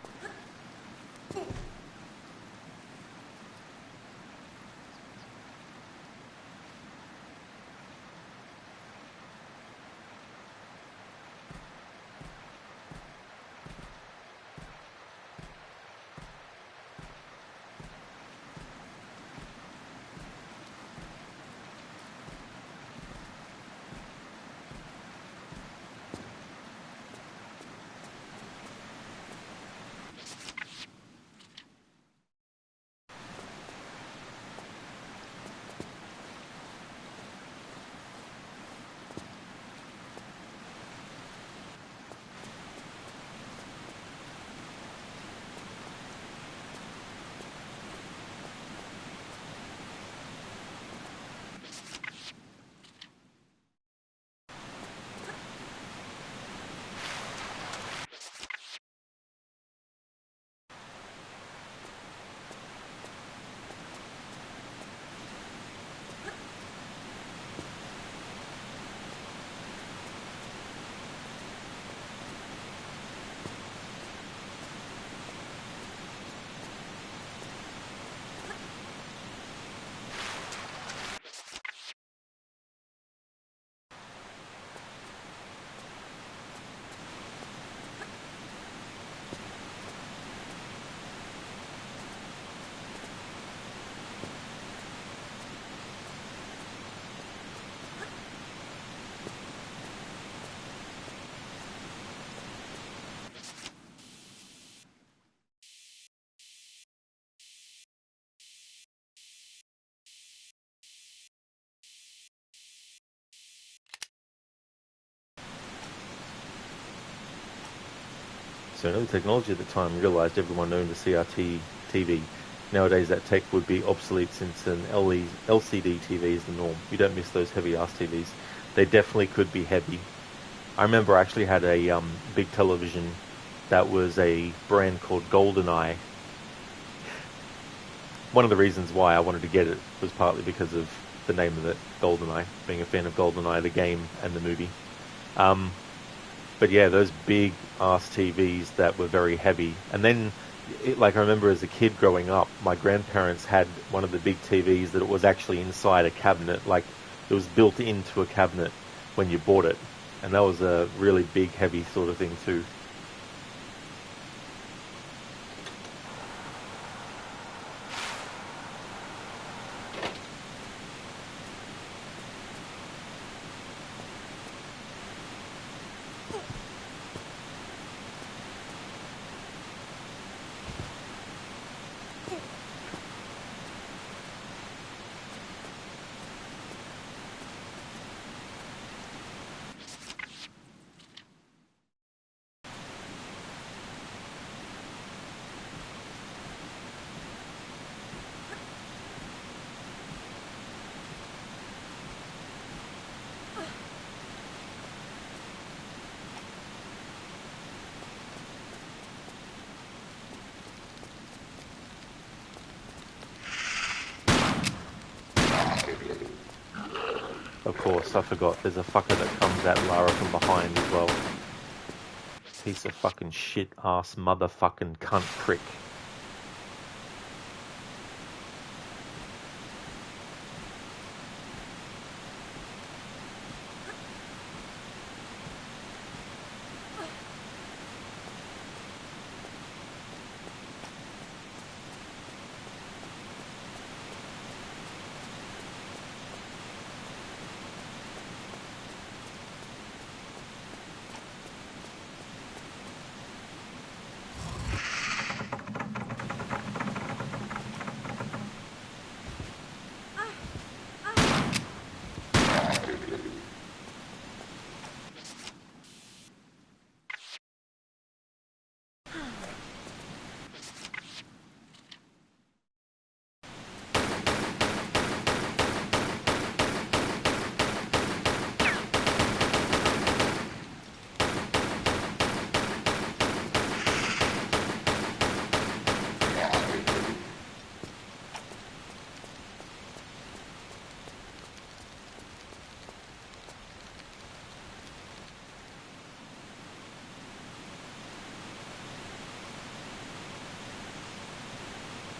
So the technology at the time realized everyone owned a CRT TV. Nowadays that tech would be obsolete since an LCD TV is the norm. You don't miss those heavy-ass TVs. They definitely could be heavy. I remember I actually had a big television that was a brand called GoldenEye. One of the reasons why I wanted to get it was partly because of the name of it, GoldenEye, being a fan of GoldenEye, the game and the movie. But yeah, those big ass TVs that were very heavy. And then, like I remember as a kid growing up, my grandparents had one of the big TVs that it was actually inside a cabinet, like it was built into a cabinet when you bought it. And that was a really big, heavy sort of thing too. Of course, I forgot. There's a fucker that comes at Lara from behind as well. Piece of fucking shit ass motherfucking cunt prick.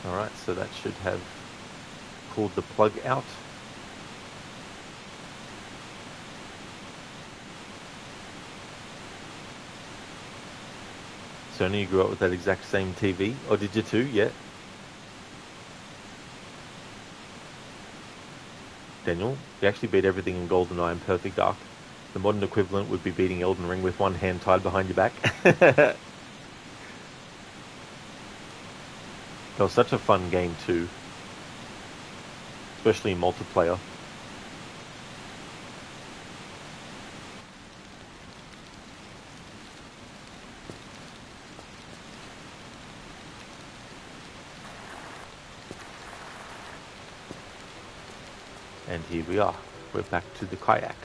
Alright, so that should have pulled the plug out. Sony, you grew up with that exact same TV? Or did you too? Yeah. Daniel, you actually beat everything in GoldenEye and Perfect Dark. The modern equivalent would be beating Elden Ring with one hand tied behind your back. That was such a fun game too, especially in multiplayer. And here we are. We're back to the kayak.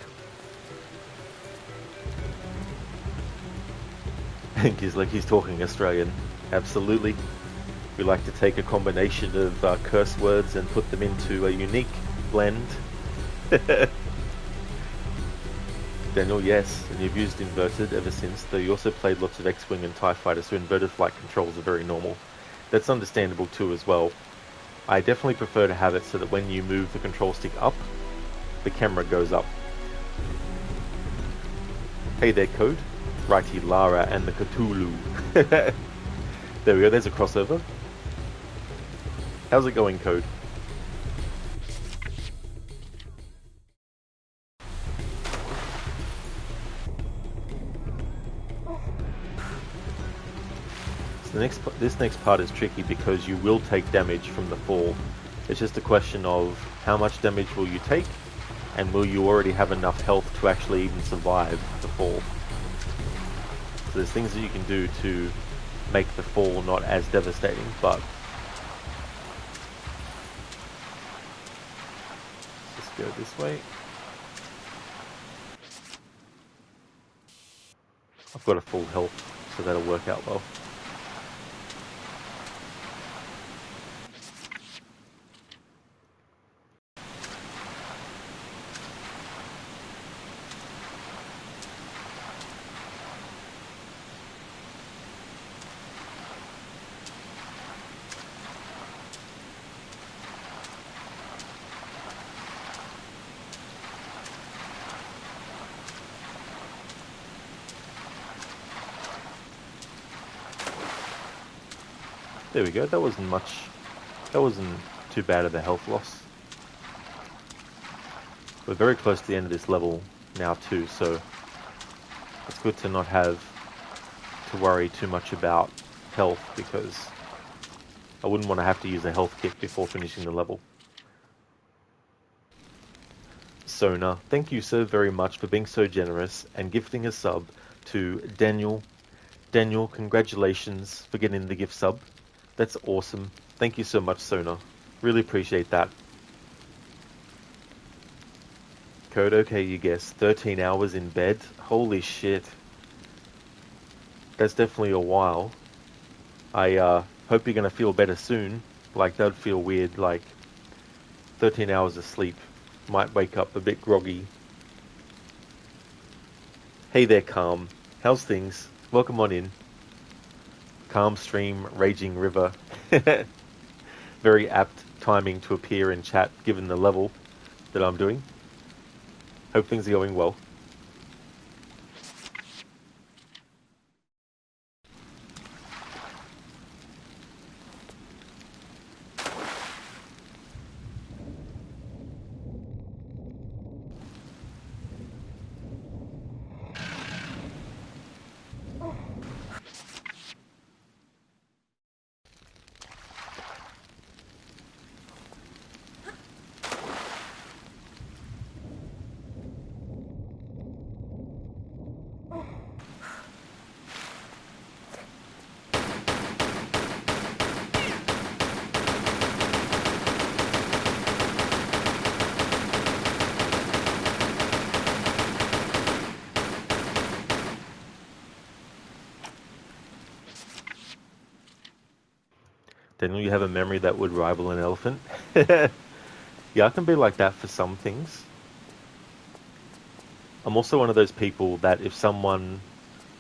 He's like he's talking Australian. Absolutely. We like to take a combination of curse words and put them into a unique blend. Daniel, yes, and you've used inverted ever since, though you also played lots of X-Wing and TIE Fighter, so inverted flight controls are very normal. That's understandable too as well. I definitely prefer to have it so that when you move the control stick up, the camera goes up. Hey there, Code. Righty Lara and the Cthulhu. There we go, there's a crossover. How's it going, Code? So this next part is tricky because you will take damage from the fall. It's just a question of how much damage will you take, and will you already have enough health to actually even survive the fall. So there's things that you can do to make the fall not as devastating, but let's just go this way. I've got a full health, so that'll work out well. There we go, that wasn't too bad of a health loss. We're very close to the end of this level now too, so it's good to not have to worry too much about health, because I wouldn't want to have to use a health kit before finishing the level. Sona, thank you so very much for being so generous and gifting a sub to Daniel. Daniel, congratulations for getting the gift sub. That's awesome. Thank you so much, Sona. Really appreciate that. Code, okay, you guess. 13 hours in bed? Holy shit. That's definitely a while. I hope you're going to feel better soon. Like, that would feel weird. Like, 13 hours of sleep. Might wake up a bit groggy. Hey there, Calm. How's things? Welcome on in. Calm stream, raging river. Very apt timing to appear in chat given the level that I'm doing. Hope things are going well. Daniel, you have a memory that would rival an elephant. Yeah, I can be like that for some things. I'm also one of those people that if someone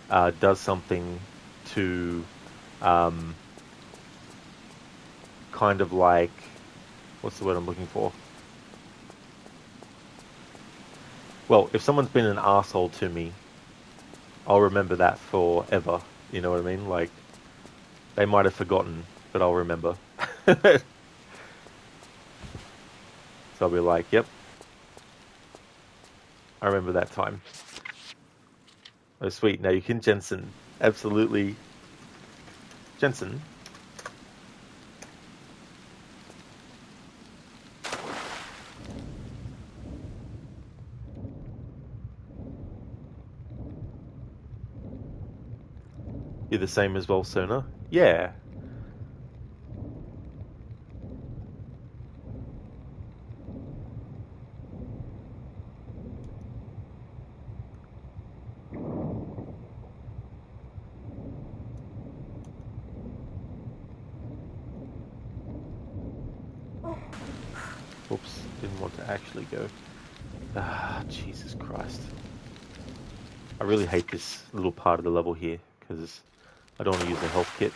does something to kind of like, what's the word I'm looking for? Well, if someone's been an asshole to me, I'll remember that forever. You know what I mean? Like, they might have forgotten, but I'll remember. So I'll be like, yep, I remember that time. Oh, sweet. Now you can Jensen. Absolutely. Jensen. You're the same as well, Sona? Yeah. Oops, didn't want to actually go. Ah, Jesus Christ. I really hate this little part of the level here, because I don't want to use a health kit.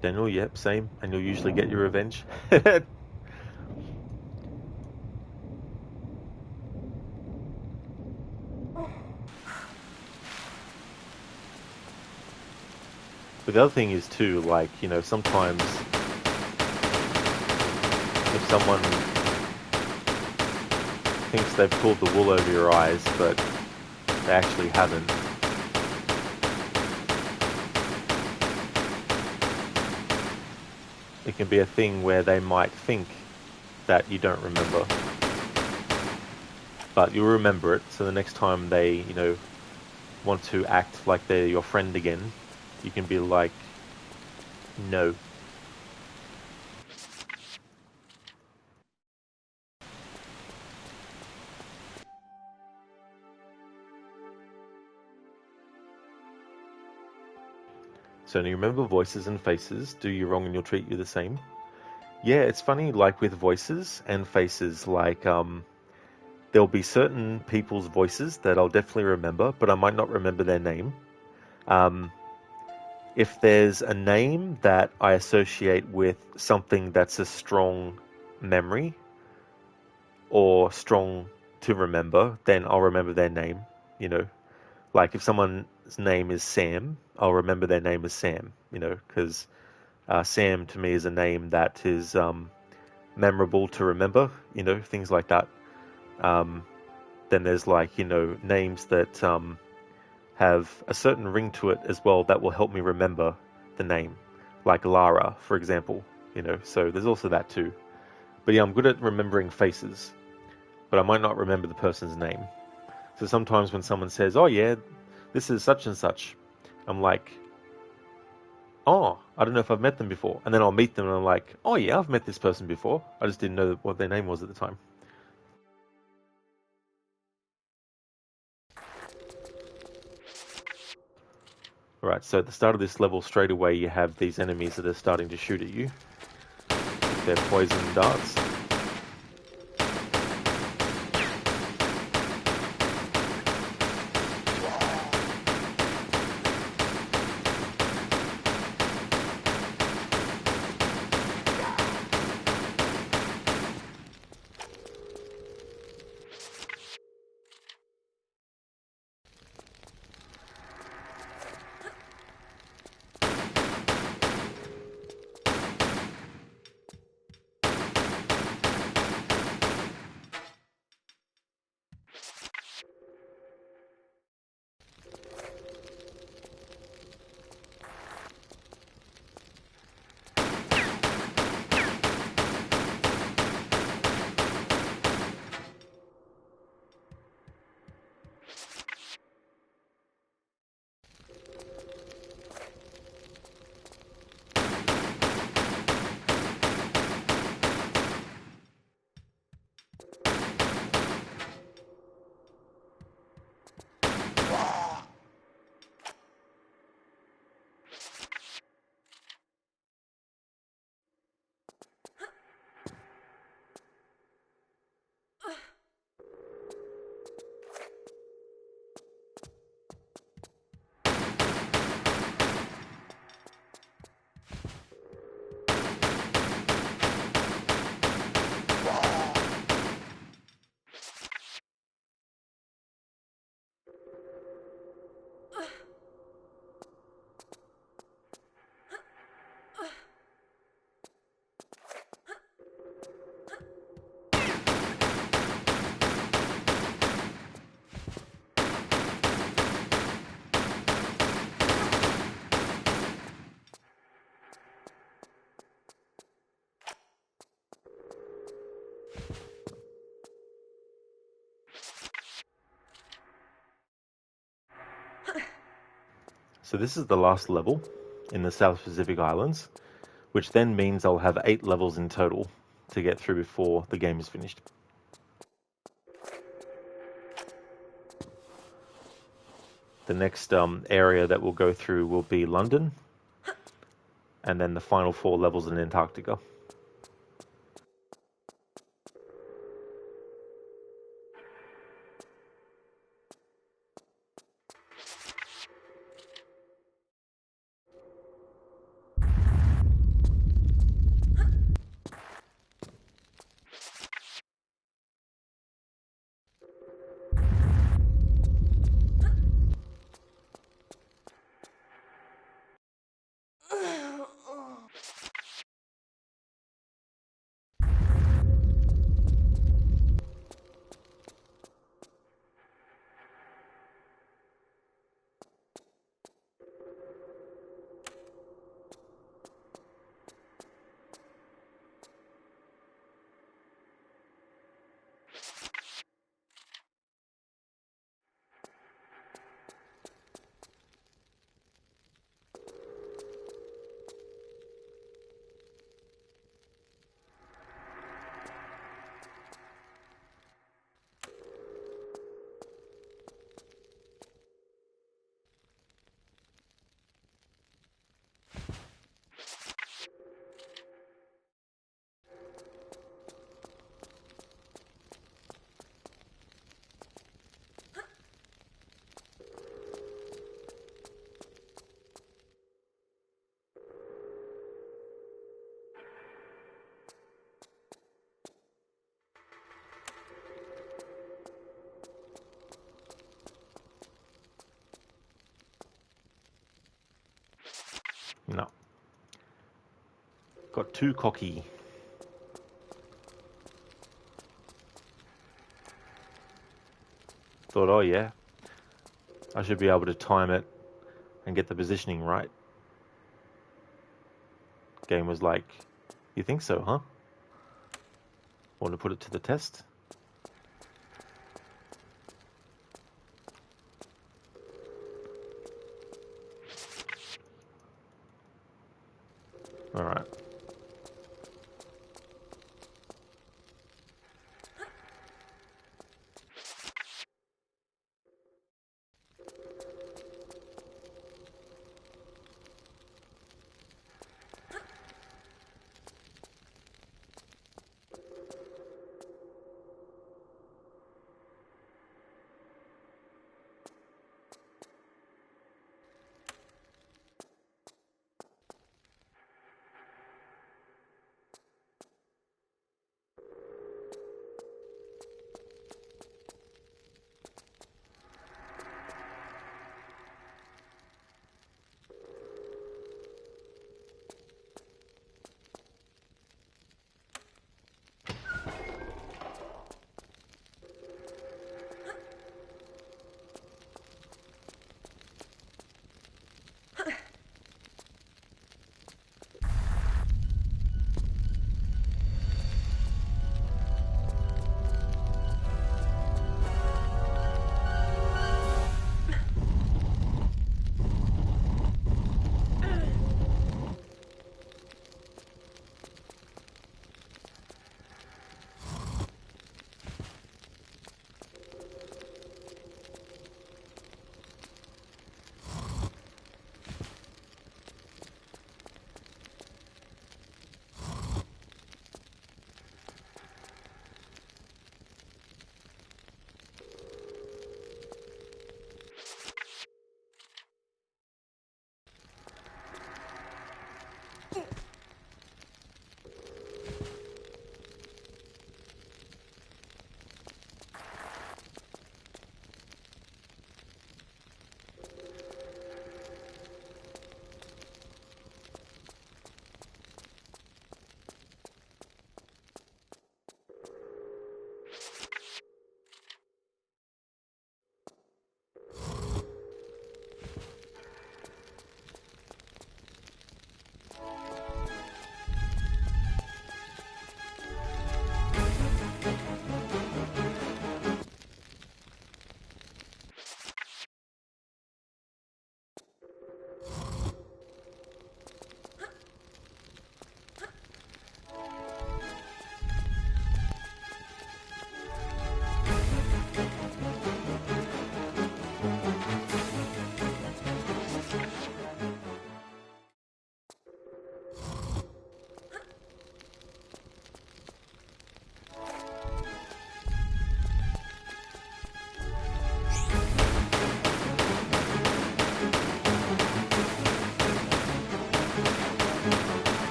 Daniel, yep, same. And you'll usually get your revenge. But the other thing is too, like, you know, sometimes if someone thinks they've pulled the wool over your eyes, but they actually haven't, it can be a thing where they might think that you don't remember, but you'll remember it. So the next time they, want to act like they're your friend again, you can be like, no. So you remember voices and faces. Do you wrong and you'll treat you the same. Yeah, it's funny, like with voices and faces, like there'll be certain people's voices that I'll definitely remember, but I might not remember their name. Um, if there's a name that I associate with something that's a strong memory or strong to remember, then I'll remember their name. You know, like if someone's name is Sam, I'll remember their name as Sam. Because Sam to me is a name that is memorable to remember. Things like that. Um, then there's like names that have a certain ring to it as well that will help me remember the name, like Lara, for example. So there's also that too. But yeah, I'm good at remembering faces, but I might not remember the person's name. So sometimes when someone says, "Oh yeah, this is such and such," I'm like, "Oh, I don't know if I've met them before." And then I'll meet them and I'm like, "Oh yeah, I've met this person before. I just didn't know what their name was at the time." Alright, so at the start of this level, straight away you have these enemies that are starting to shoot at you with their poison darts. So this is the last level in the South Pacific Islands, which then means I'll have 8 levels in total to get through before the game is finished. The next area that we'll go through will be London, and then the final 4 levels in Antarctica. too cocky. Thought, oh yeah, I should be able to time it and get the positioning right. Game was like, you think so, huh? Want to put it to the test? Alright.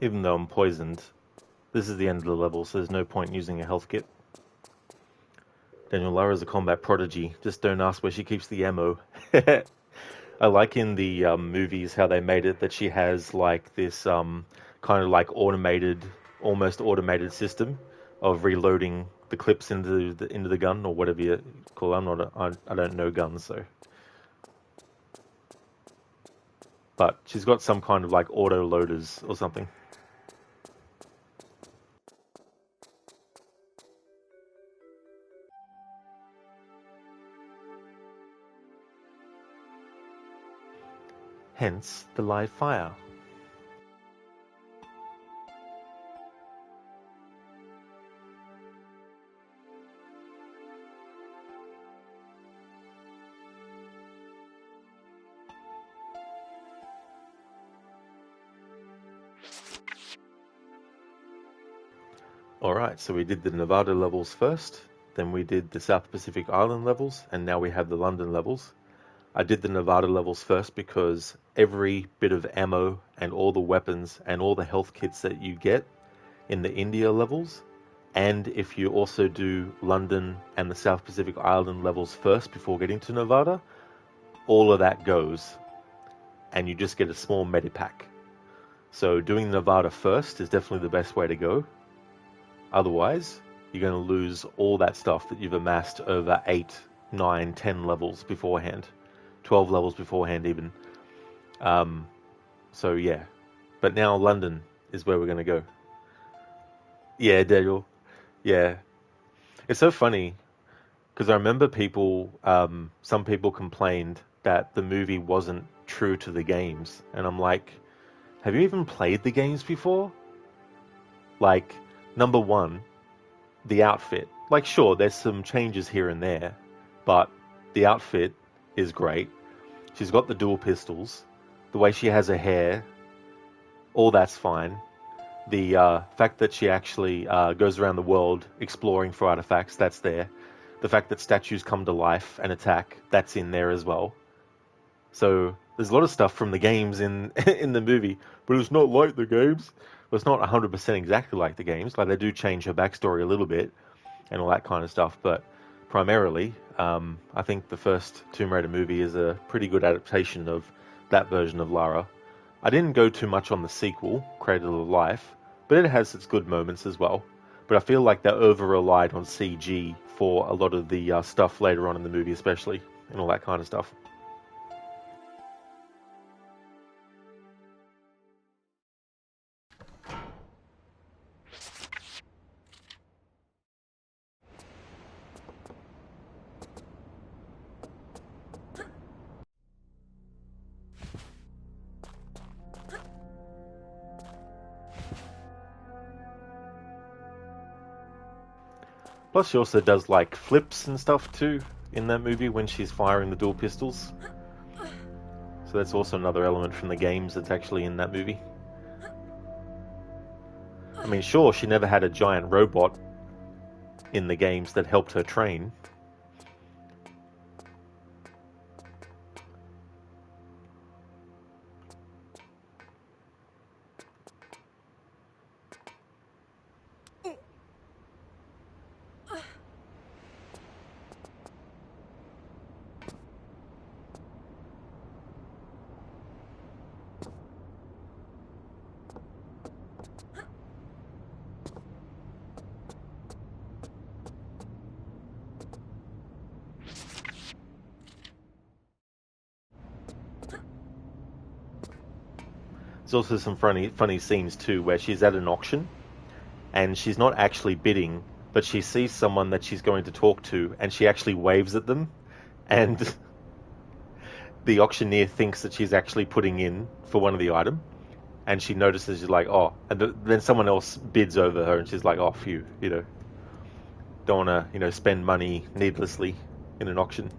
Even though I'm poisoned, this is the end of the level, so there's no point using a health kit. Daniel, Lara's a combat prodigy. Just don't ask where she keeps the ammo. I like in the movies how they made it that she has like this kind of like almost automated system of reloading the clips into the gun or whatever you call it. I don't know guns, so. But she's got some kind of like auto loaders or something. Hence the live fire. Alright, so we did the Nevada levels first, then we did the South Pacific Island levels, and now we have the London levels. I did the Nevada levels first because every bit of ammo and all the weapons and all the health kits that you get in the India levels, and if you also do London and the South Pacific Island levels first before getting to Nevada, all of that goes, and you just get a small medipack. So doing Nevada first is definitely the best way to go. Otherwise, you're going to lose all that stuff that you've amassed over 8, 9, 10 levels beforehand. 12 levels beforehand even. So yeah. But now London is where we're going to go. Yeah, Daniel. Yeah. It's so funny because I remember some people complained that the movie wasn't true to the games. And I'm like, have you even played the games before? Like, number one, the outfit. Like, sure, there's some changes here and there, but the outfit is great. She's got the dual pistols. The way she has her hair, all that's fine. The fact that she actually goes around the world exploring for artifacts, that's there. The fact that statues come to life and attack, that's in there as well. So there's a lot of stuff from the games in in the movie, but it's not like the games. Well, it's not 100% exactly like the games. Like, they do change her backstory a little bit and all that kind of stuff, but primarily, I think the first Tomb Raider movie is a pretty good adaptation of that version of Lara. I didn't go too much on the sequel, Cradle of Life, but it has its good moments as well. But I feel like they over-relied on CG for a lot of the stuff later on in the movie, especially, and all that kind of stuff. Plus, she also does like flips and stuff too in that movie when she's firing the dual pistols. So that's also another element from the games that's actually in that movie. I mean, sure, she never had a giant robot in the games that helped her train. There's also some funny scenes too where she's at an auction and she's not actually bidding, but she sees someone that she's going to talk to and she actually waves at them, and the auctioneer thinks that she's actually putting in for one of the item, and she notices, she's like, oh, and then someone else bids over her and she's like, oh, phew, don't want to, spend money needlessly in an auction.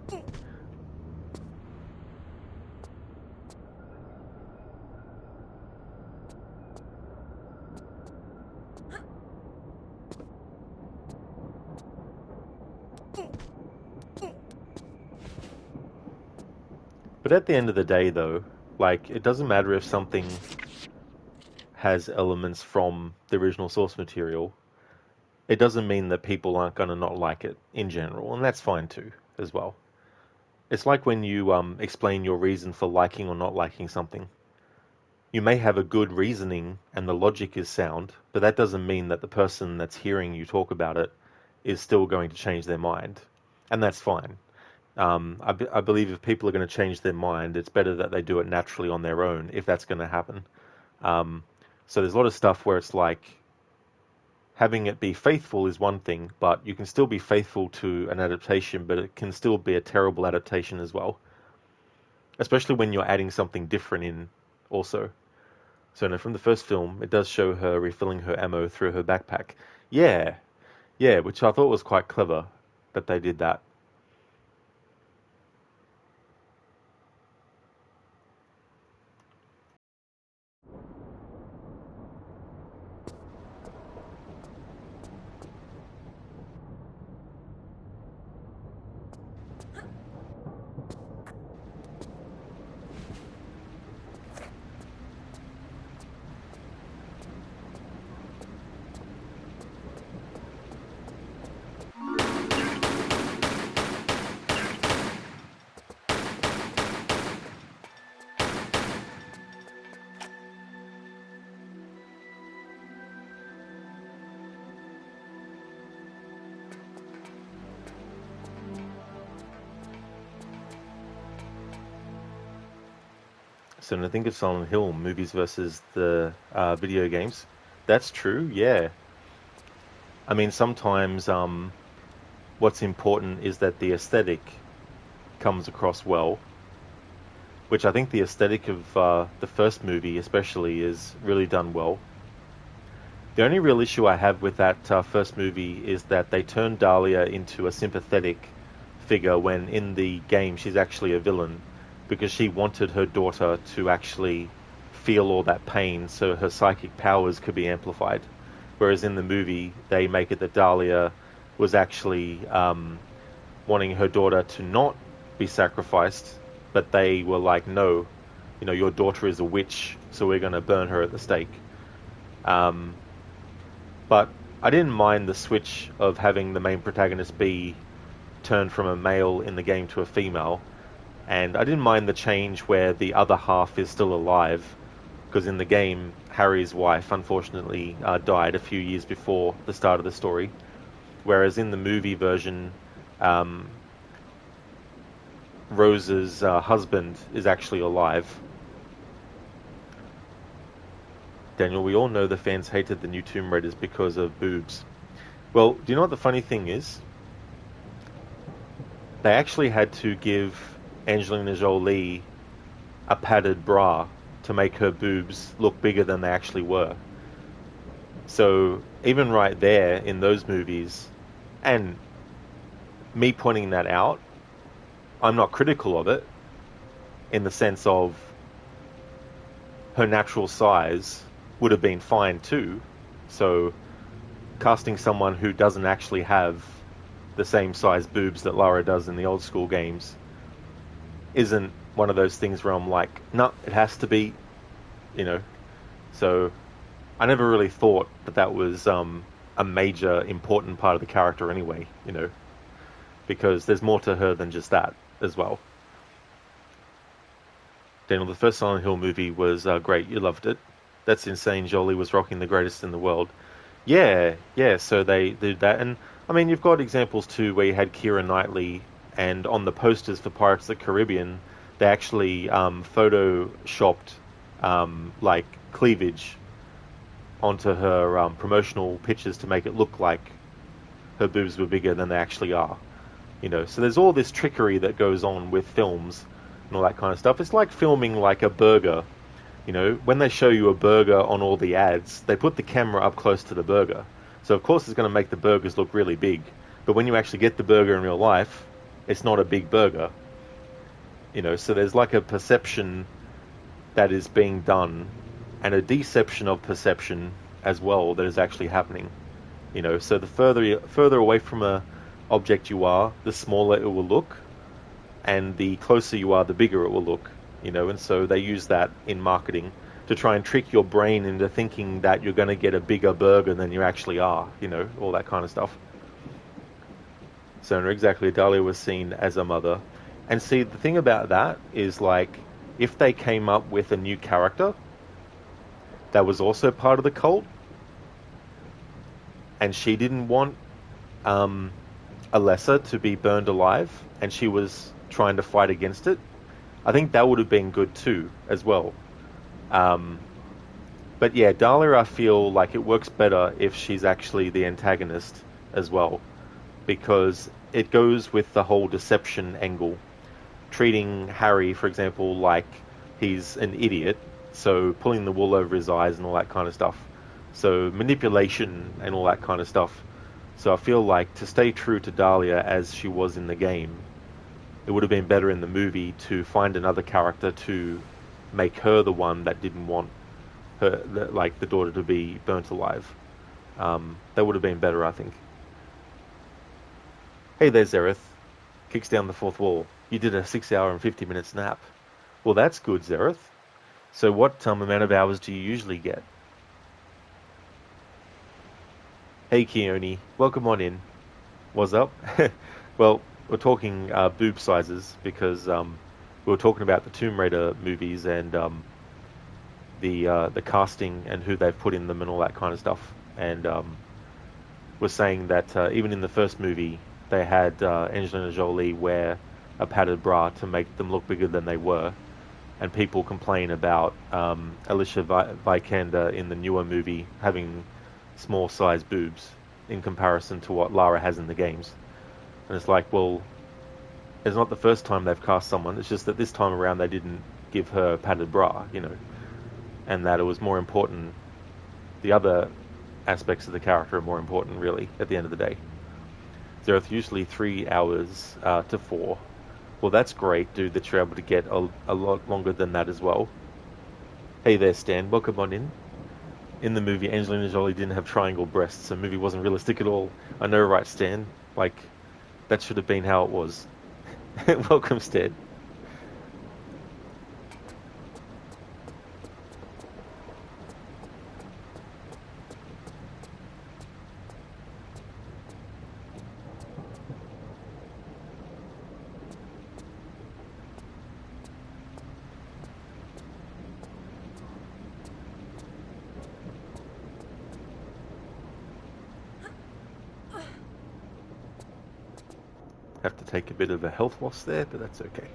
But at the end of the day, though, like, it doesn't matter if something has elements from the original source material, it doesn't mean that people aren't going to not like it in general, and that's fine too, as well. It's like when you explain your reason for liking or not liking something. You may have a good reasoning and the logic is sound, but that doesn't mean that the person that's hearing you talk about it is still going to change their mind. And that's fine. I believe if people are going to change their mind, it's better that they do it naturally on their own, if that's going to happen. So there's a lot of stuff where it's like, having it be faithful is one thing, but you can still be faithful to an adaptation, but it can still be a terrible adaptation as well. Especially when you're adding something different in also. So no, from the first film, it does show her refilling her ammo through her backpack. Yeah, yeah, which I thought was quite clever that they did that. So when I think of Silent Hill movies versus the video games, that's true, yeah. I mean, sometimes what's important is that the aesthetic comes across well, which I think the aesthetic of the first movie especially is really done well. The only real issue I have with that first movie is that they turned Dahlia into a sympathetic figure when in the game she's actually a villain, because she wanted her daughter to actually feel all that pain so her psychic powers could be amplified. Whereas in the movie, they make it that Dahlia was actually wanting her daughter to not be sacrificed, but they were like, no, you know, your daughter is a witch, so we're going to burn her at the stake. But I didn't mind the switch of having the main protagonist be turned from a male in the game to a female. And I didn't mind the change where the other half is still alive, because in the game, Harry's wife unfortunately died a few years before the start of the story. Whereas in the movie version, Rose's husband is actually alive. Daniel, we all know the fans hated the new Tomb Raiders because of boobs. Well, do you know what the funny thing is? They actually had to give Angelina Jolie a padded bra to make her boobs look bigger than they actually were. So even right there in those movies, and me pointing that out, I'm not critical of it in the sense of her natural size would have been fine too. So casting someone who doesn't actually have the same size boobs that Lara does in the old school games isn't one of those things where I'm like, no, it has to be, you know. So I never really thought that that was a major important part of the character anyway, you know, because there's more to her than just that as well. Daniel, the first Silent Hill movie was great. You loved it. That's insane. Jolie was rocking the greatest in the world. Yeah, yeah. So they did that, and I mean, you've got examples too where you had Keira Knightley, and on the posters for Pirates of the Caribbean, they actually photoshopped like cleavage onto her promotional pictures to make it look like her boobs were bigger than they actually are. You know, so there's all this trickery that goes on with films and all that kind of stuff. It's like filming like a burger. You know, when they show you a burger on all the ads, they put the camera up close to the burger. So of course it's going to make the burgers look really big. But when you actually get the burger in real life, it's not a big burger. You know, so there's like a perception that is being done and a deception of perception as well that is actually happening. You know, so the further away from a object you are, the smaller it will look, and the closer you are, the bigger it will look. You know, and so they use that in marketing. to try and trick your brain into thinking that you're going to get a bigger burger than you actually are, all that kind of stuff. So exactly, Dahlia was seen as a mother. And see, the thing about that is like, if they came up with a new character that was also part of the cult, and she didn't want um, Alessa to be burned alive, and she was trying to fight against it, I think that would have been good too, as well. Um, but yeah, Dahlia, I feel like it works better if she's actually the antagonist as well, because it goes with the whole deception angle. Treating Harry, for example, like he's an idiot, so pulling the wool over his eyes and all that kind of stuff. So manipulation and all that kind of stuff. So I feel like to stay true to Dahlia as she was in the game, it would have been better in the movie to find another character to make her the one that didn't want her, the daughter, to be burnt alive. That would have been better, I think. Hey there, Zereth. Kicks down the fourth wall. You did a 6 hour and 50-minute nap. Well, that's good, Zereth. So what amount of hours do you usually get? Hey, Keone. Welcome on in. What's up? Well, we're talking boob sizes because we were talking about the Tomb Raider movies and the casting and who they've put in them and all that kind of stuff. And we're saying that even in the first movie, they had Angelina Jolie wear a padded bra to make them look bigger than they were. And people complain about Alicia Vikander in the newer movie having small sized boobs in comparison to what Lara has in the games. And it's like, well, it's not the first time they've cast someone. It's just that this time around they didn't give her a padded bra, and that it was more important. The other aspects of the character are more important, really, at the end of the day. There are usually 3 hours to 4. Well, that's great, dude, that you're able to get a lot longer than that as well. Hey there, Stan. Welcome on in. In the movie, Angelina Jolie didn't have triangle breasts, so the movie wasn't realistic at all. I know, right, Stan? Like, that should have been how it was. Welcome, Stan. Have to take a bit of a health loss there, but that's okay.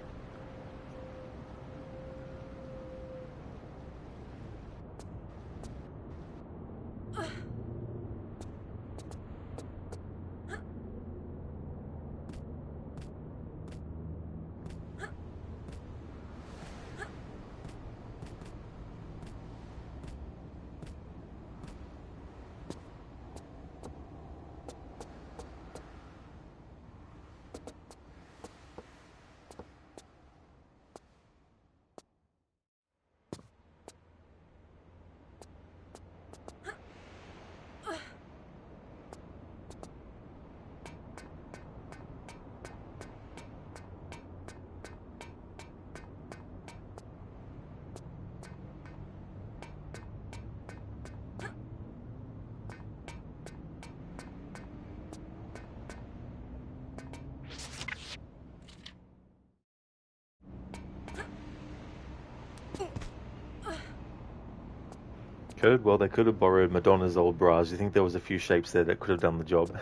Code? Well, they could have borrowed Madonna's old bras. You think there was a few shapes there that could have done the job?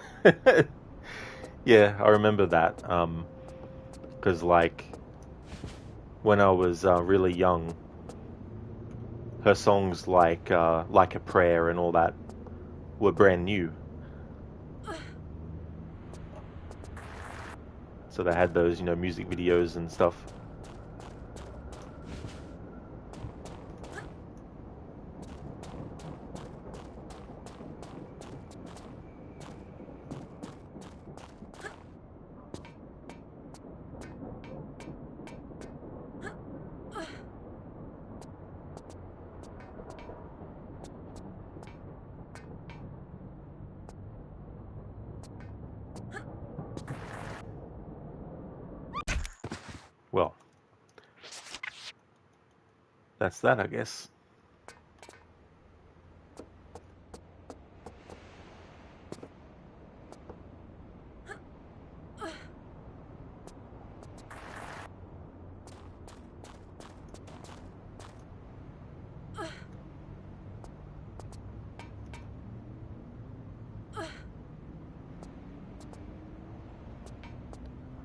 Yeah, I remember that. Because, when I was really young, her songs like a Prayer and all that were brand new. So they had those, music videos and stuff. Well, that's that, I guess.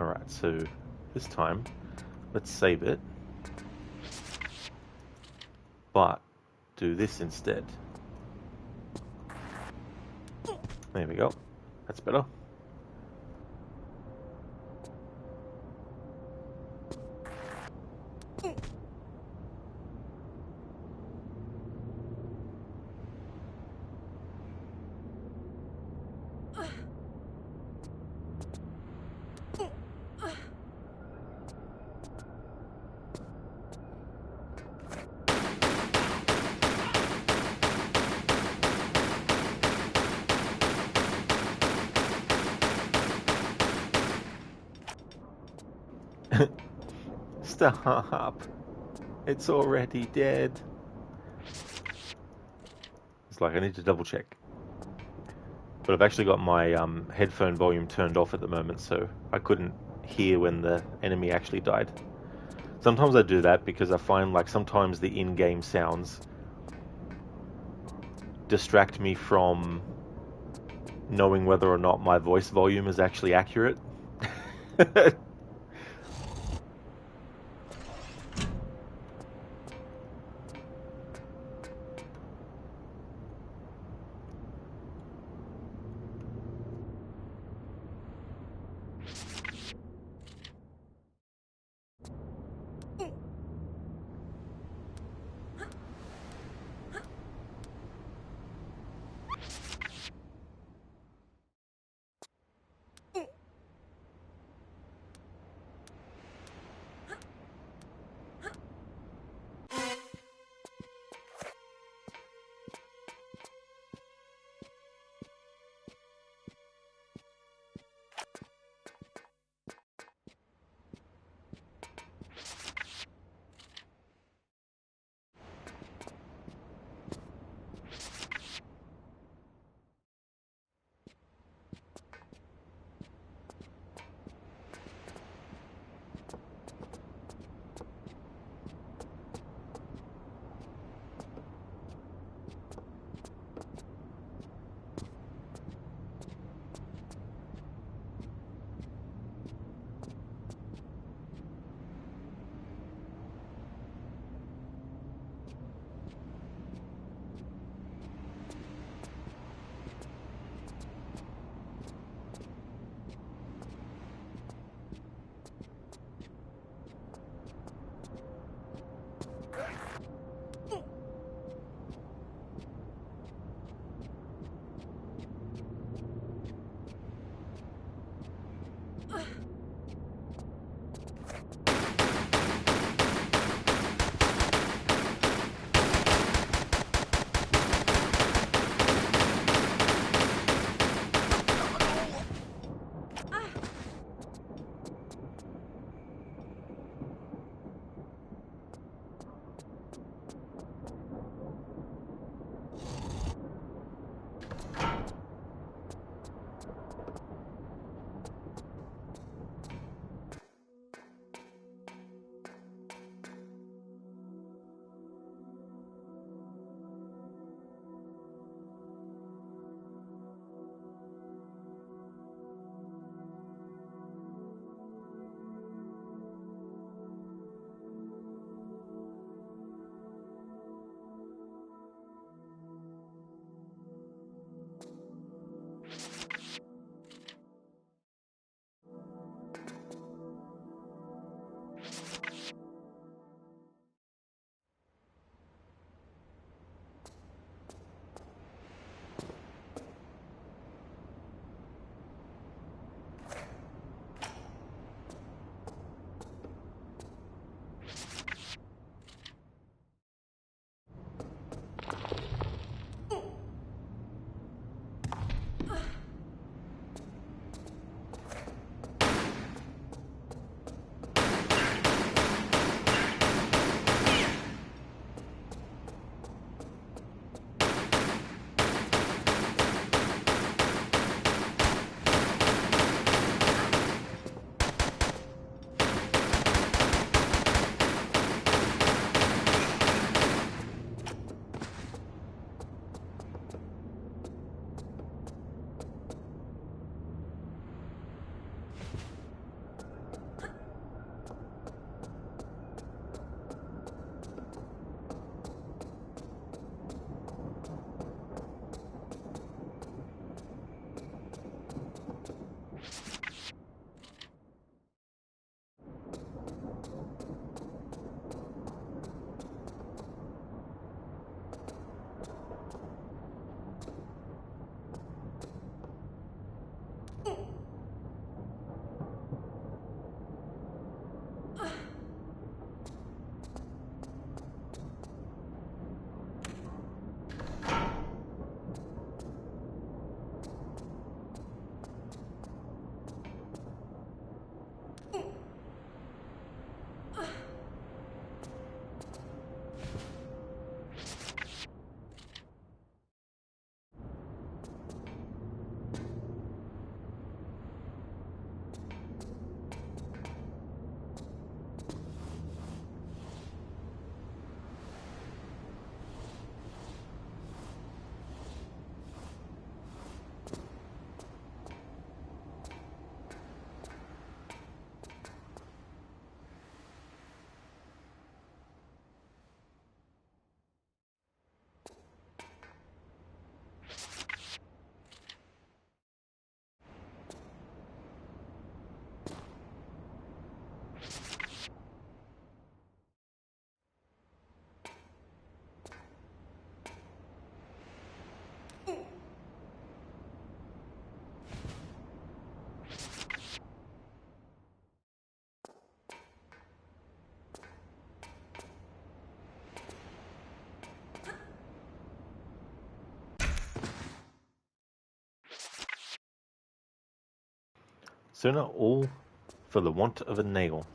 Alright, so this time, let's save it, but do this instead. There we go. That's better. Stop. It's already dead. It's like I need to double check. But I've actually got my headphone volume turned off at the moment, so I couldn't hear when the enemy actually died. Sometimes I do that because I find like sometimes the in-game sounds distract me from knowing whether or not my voice volume is actually accurate. Sooner all for the want of a nail.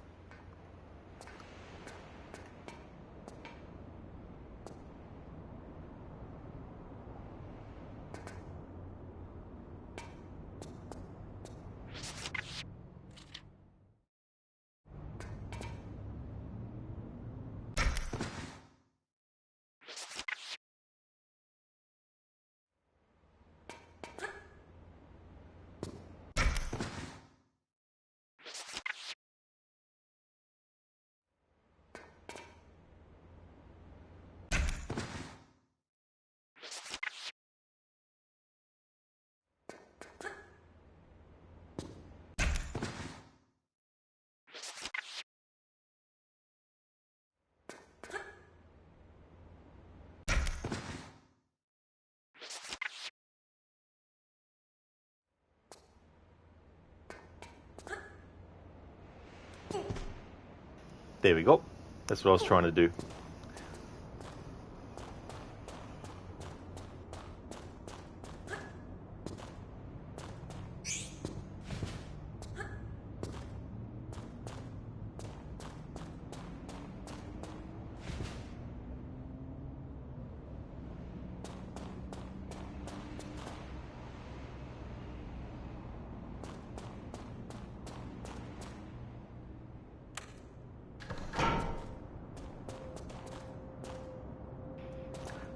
There we go. That's what I was trying to do.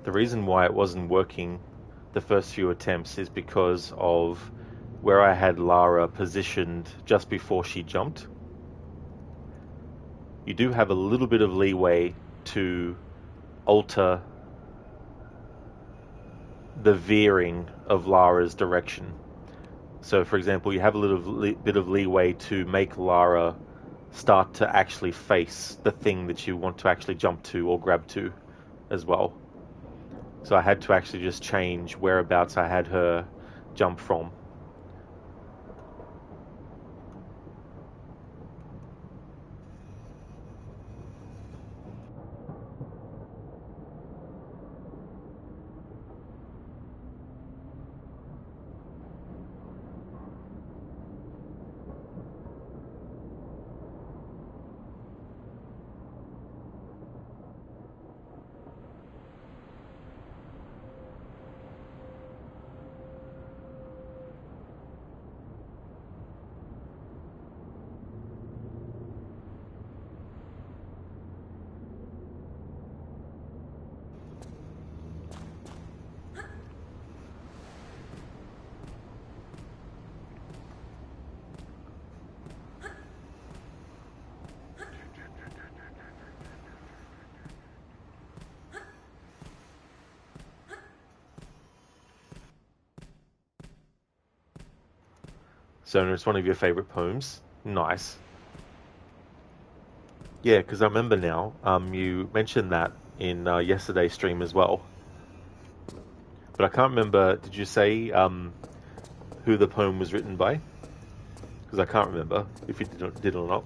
The reason why it wasn't working the first few attempts is because of where I had Lara positioned just before she jumped. You do have a little bit of leeway to alter the veering of Lara's direction. So, for example, you have a little bit of leeway to make Lara start to actually face the thing that you want to actually jump to or grab to as well. So I had to actually just change whereabouts I had her jump from. So it's one of your favorite poems. Nice. Yeah, because I remember now, you mentioned that in yesterday's stream as well. But I can't remember, did you say who the poem was written by? Because I can't remember if you did or not.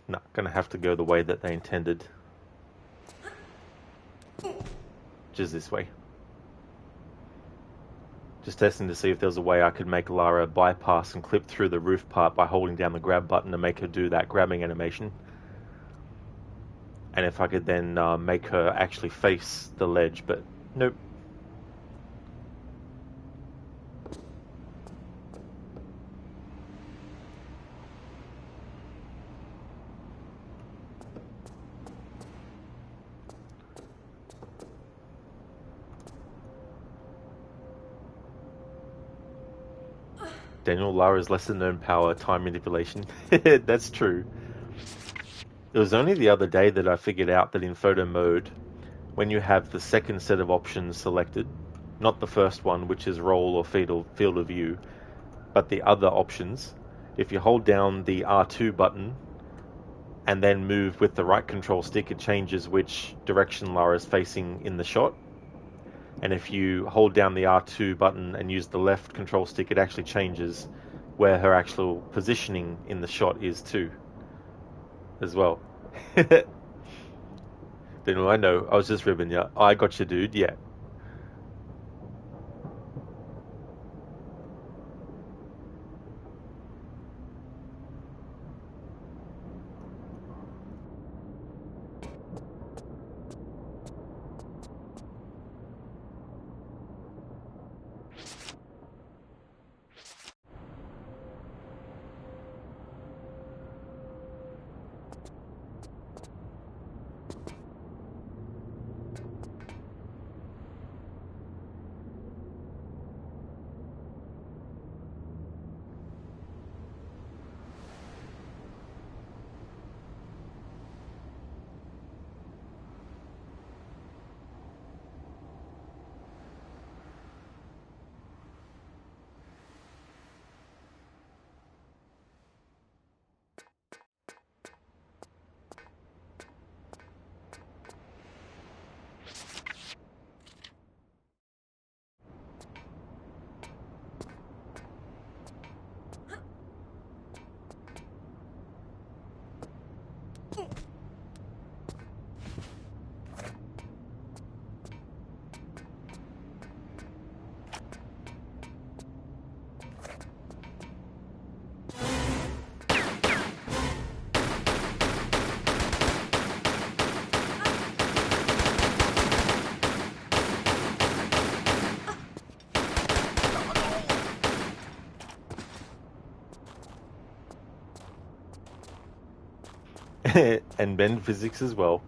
No, gonna have to go the way that they intended. Which is this way. Just testing to see if there was a way I could make Lara bypass and clip through the roof part by holding down the grab button to make her do that grabbing animation. And if I could then make her actually face the ledge, but nope. Daniel, Lara's lesser known power, time manipulation. That's true. It was only the other day that I figured out that in photo mode, when you have the second set of options selected, not the first one, which is roll or field of view, but the other options, if you hold down the R2 button and then move with the right control stick, it changes which direction Lara is facing in the shot. And if you hold down the R2 button and use the left control stick, it actually changes where her actual positioning in the shot is too, as well. Then I know, I was just ribbing you. I got you, dude. Yeah. And bend physics as well.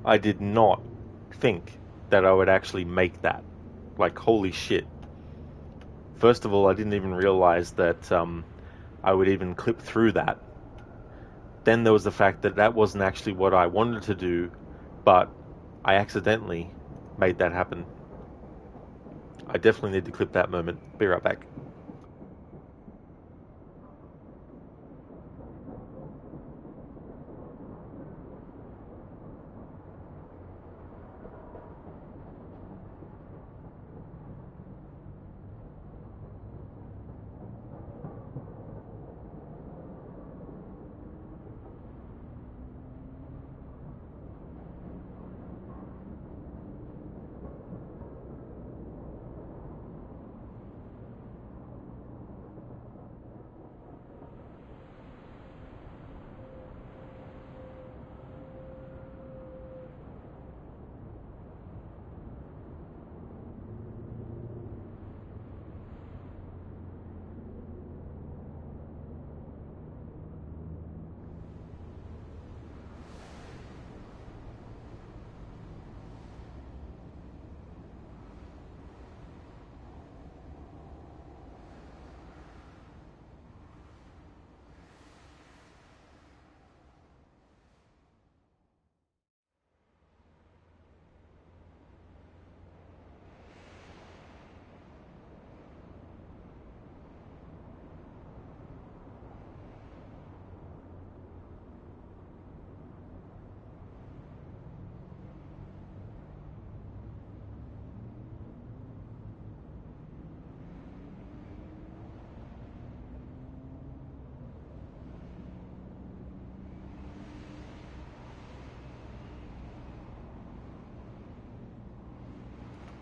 I did not think that I would actually make that. Like, holy shit. First of all, I didn't even realize that I would even clip through that. Then there was the fact that that wasn't actually what I wanted to do, but I accidentally made that happen. I definitely need to clip that moment. Be right back.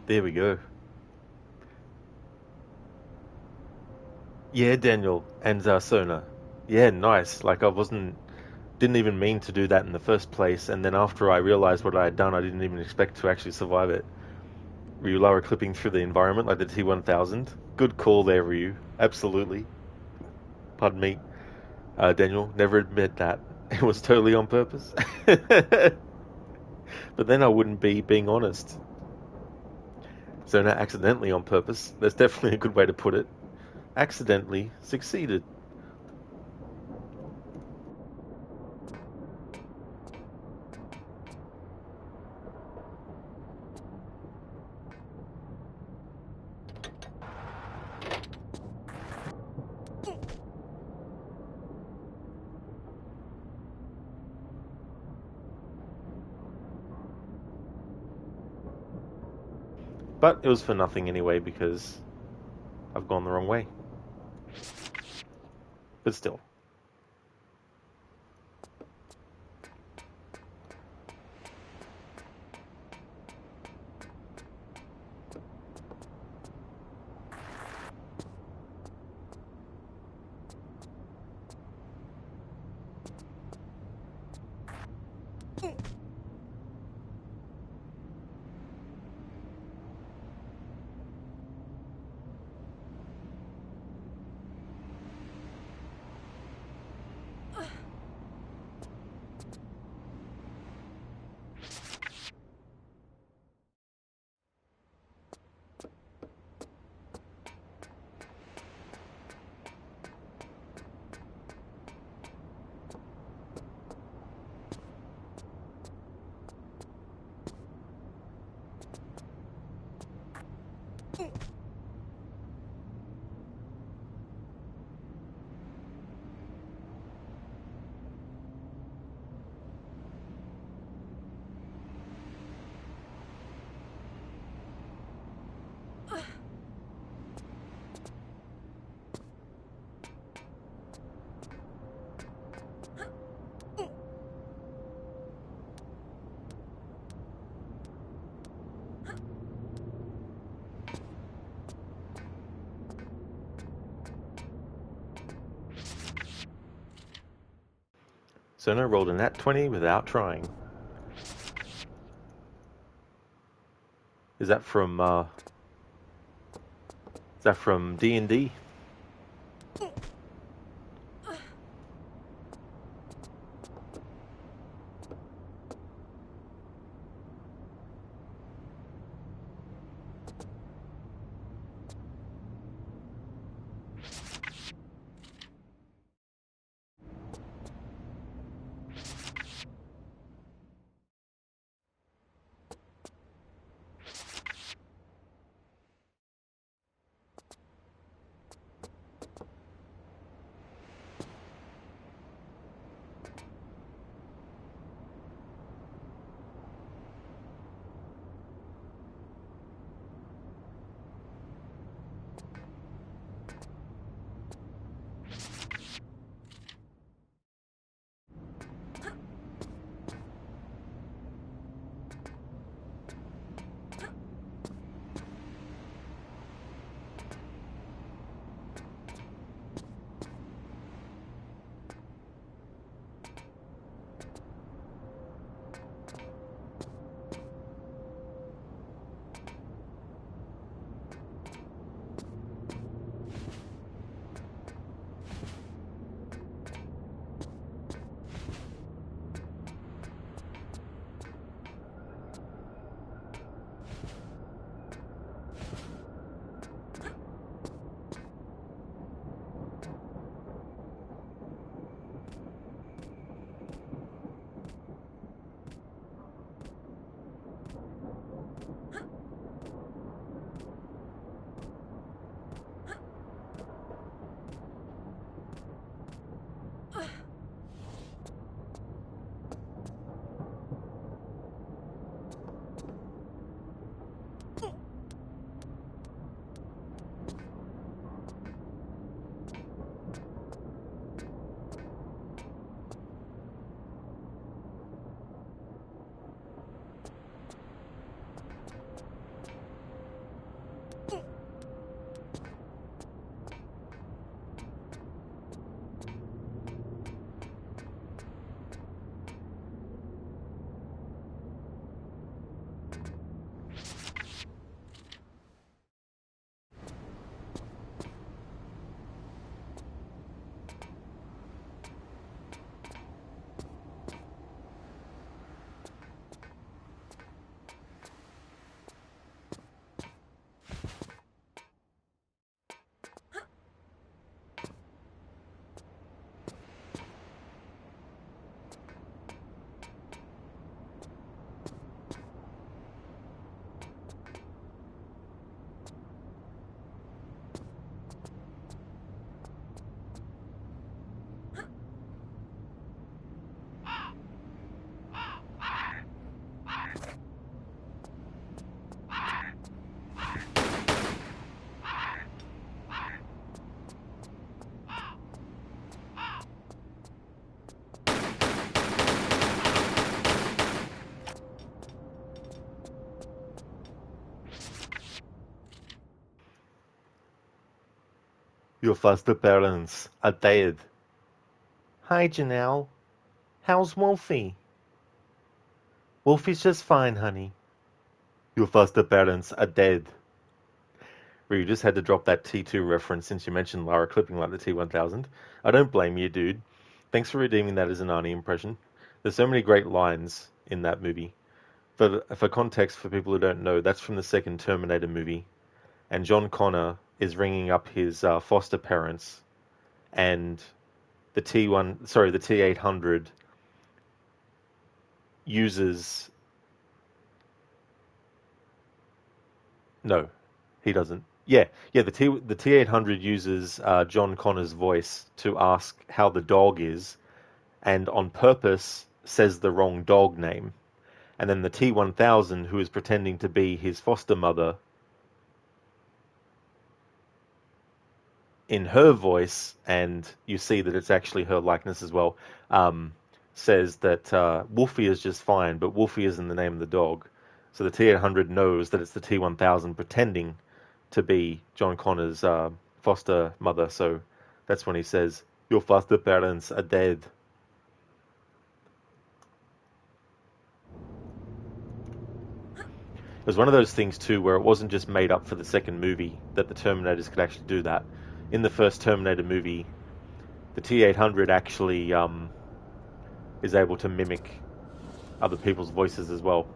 There we go. Yeah, Daniel and Sona. Yeah, nice. Like, didn't even mean to do that in the first place, and then after I realized what I had done, I didn't even expect to actually survive it. Ryu Lara clipping through the environment like the T1000. Good call there, Ryu. Absolutely. Pardon me, Daniel. Never admit that. It was totally on purpose. But then I wouldn't be being honest. So not accidentally on purpose. That's definitely a good way to put it. Accidentally succeeded. But it was for nothing anyway because I've gone the wrong way. But still. Sona rolled a nat 20 without trying. Is that from D&D? Your foster parents are dead. Hi, Janelle. How's Wolfie? Wolfie's just fine, honey. Your foster parents are dead. Where you just had to drop that T2 reference since you mentioned Lara clipping like the T1000. I don't blame you, dude. Thanks for redeeming that as an Arnie impression. There's so many great lines in that movie. For context, for people who don't know, that's from the second Terminator movie. And John Connor is ringing up his foster parents, and the T800 uses. No, he doesn't. Yeah. The T800 uses John Connor's voice to ask how the dog is, and on purpose says the wrong dog name. And then the T1000, who is pretending to be his foster mother, in her voice, and you see that it's actually her likeness as well, says that Wolfie is just fine, but Wolfie isn't the name of the dog. So the T800 knows that it's the T1000 pretending to be John Connor's foster mother. So that's when he says, "Your foster parents are dead." It was one of those things too where it wasn't just made up for the second movie that the Terminators could actually do that. In the first Terminator movie, the T800 actually is able to mimic other people's voices as well.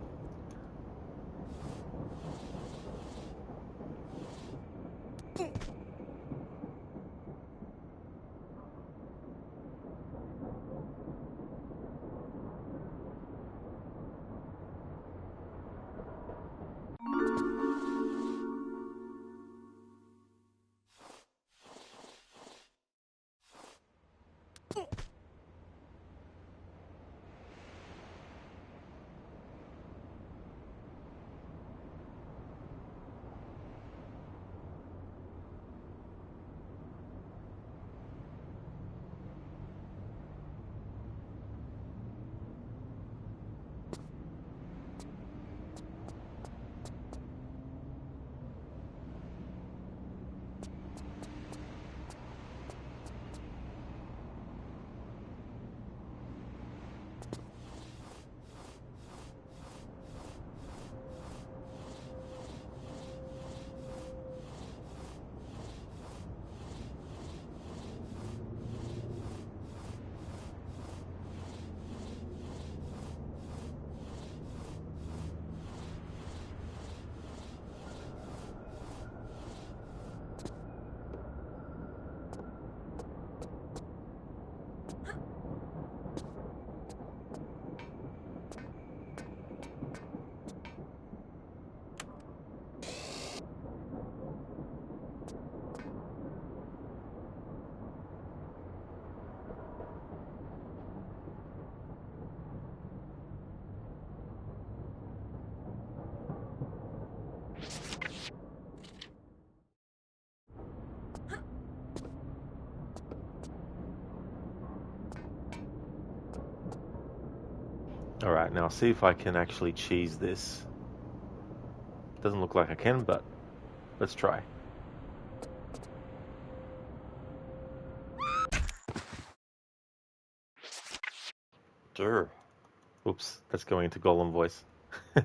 Alright, now see if I can actually cheese this. Doesn't look like I can, but let's try. Durr. Oops, that's going into Golem voice. I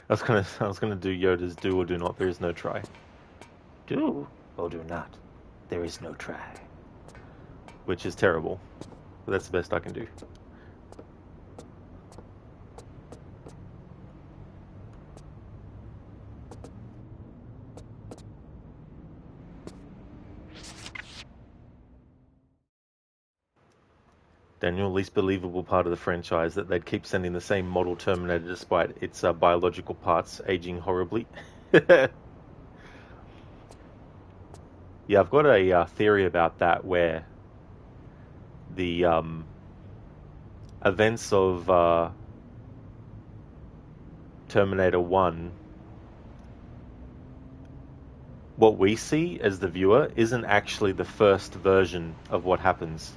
was gonna do Yoda's do or do not, there is no try. Do or do not. There is no try. Which is terrible. But that's the best I can do. Daniel, least believable part of the franchise that they'd keep sending the same model Terminator despite its biological parts aging horribly. Yeah, I've got a theory about that where the events of Terminator 1, what we see as the viewer isn't actually the first version of what happens.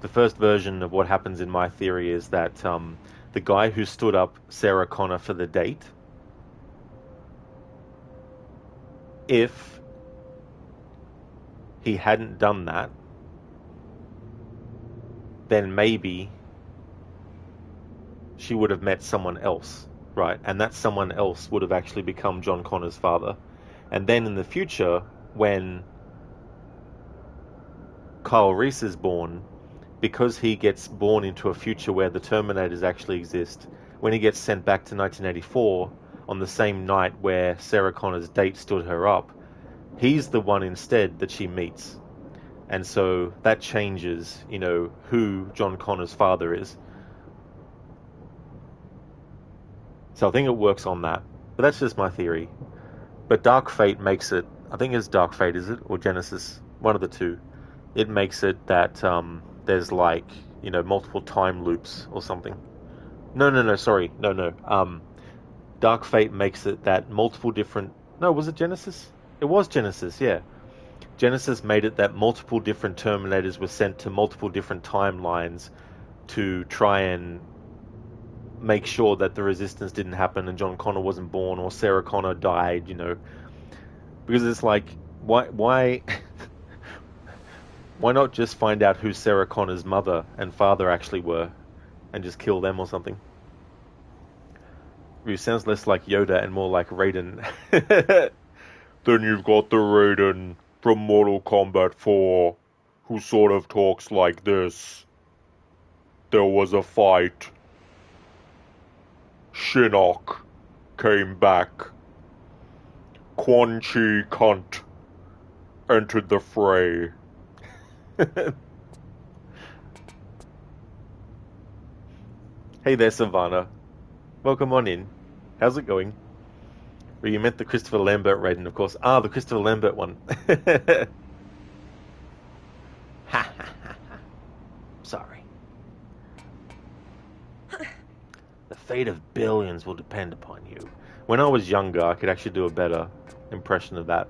The first version of what happens in my theory is that the guy who stood up Sarah Connor for the date, if he hadn't done that, then maybe she would have met someone else, right? And that someone else would have actually become John Connor's father. And then in the future, when Kyle Reese is born, because he gets born into a future where the Terminators actually exist, when he gets sent back to 1984, on the same night where Sarah Connor's date stood her up, he's the one instead that she meets. And so that changes, who John Connor's father is. So I think it works on that. But that's just my theory. But Dark Fate makes it, I think it's Dark Fate, is it? Or Genesis? One of the two. It makes it that there's multiple time loops or something. No, sorry. No. Dark Fate makes it that multiple different... No, was it Genesis? It was Genesis, yeah. Genesis made it that multiple different Terminators were sent to multiple different timelines to try and make sure that the Resistance didn't happen and John Connor wasn't born or Sarah Connor died, Because it's like, why why not just find out who Sarah Connor's mother and father actually were and just kill them or something? Who sounds less like Yoda and more like Raiden. Then you've got the Raiden from Mortal Kombat 4, who sort of talks like this. There was a fight. Shinnok came back. Quan Chi cunt entered the fray. Hey there, Savannah. Welcome on in. How's it going? Well, you meant the Christopher Lambert Raiden, of course. Ah, the Christopher Lambert one. Ha ha ha. Sorry. The fate of billions will depend upon you. When I was younger, I could actually do a better impression of that.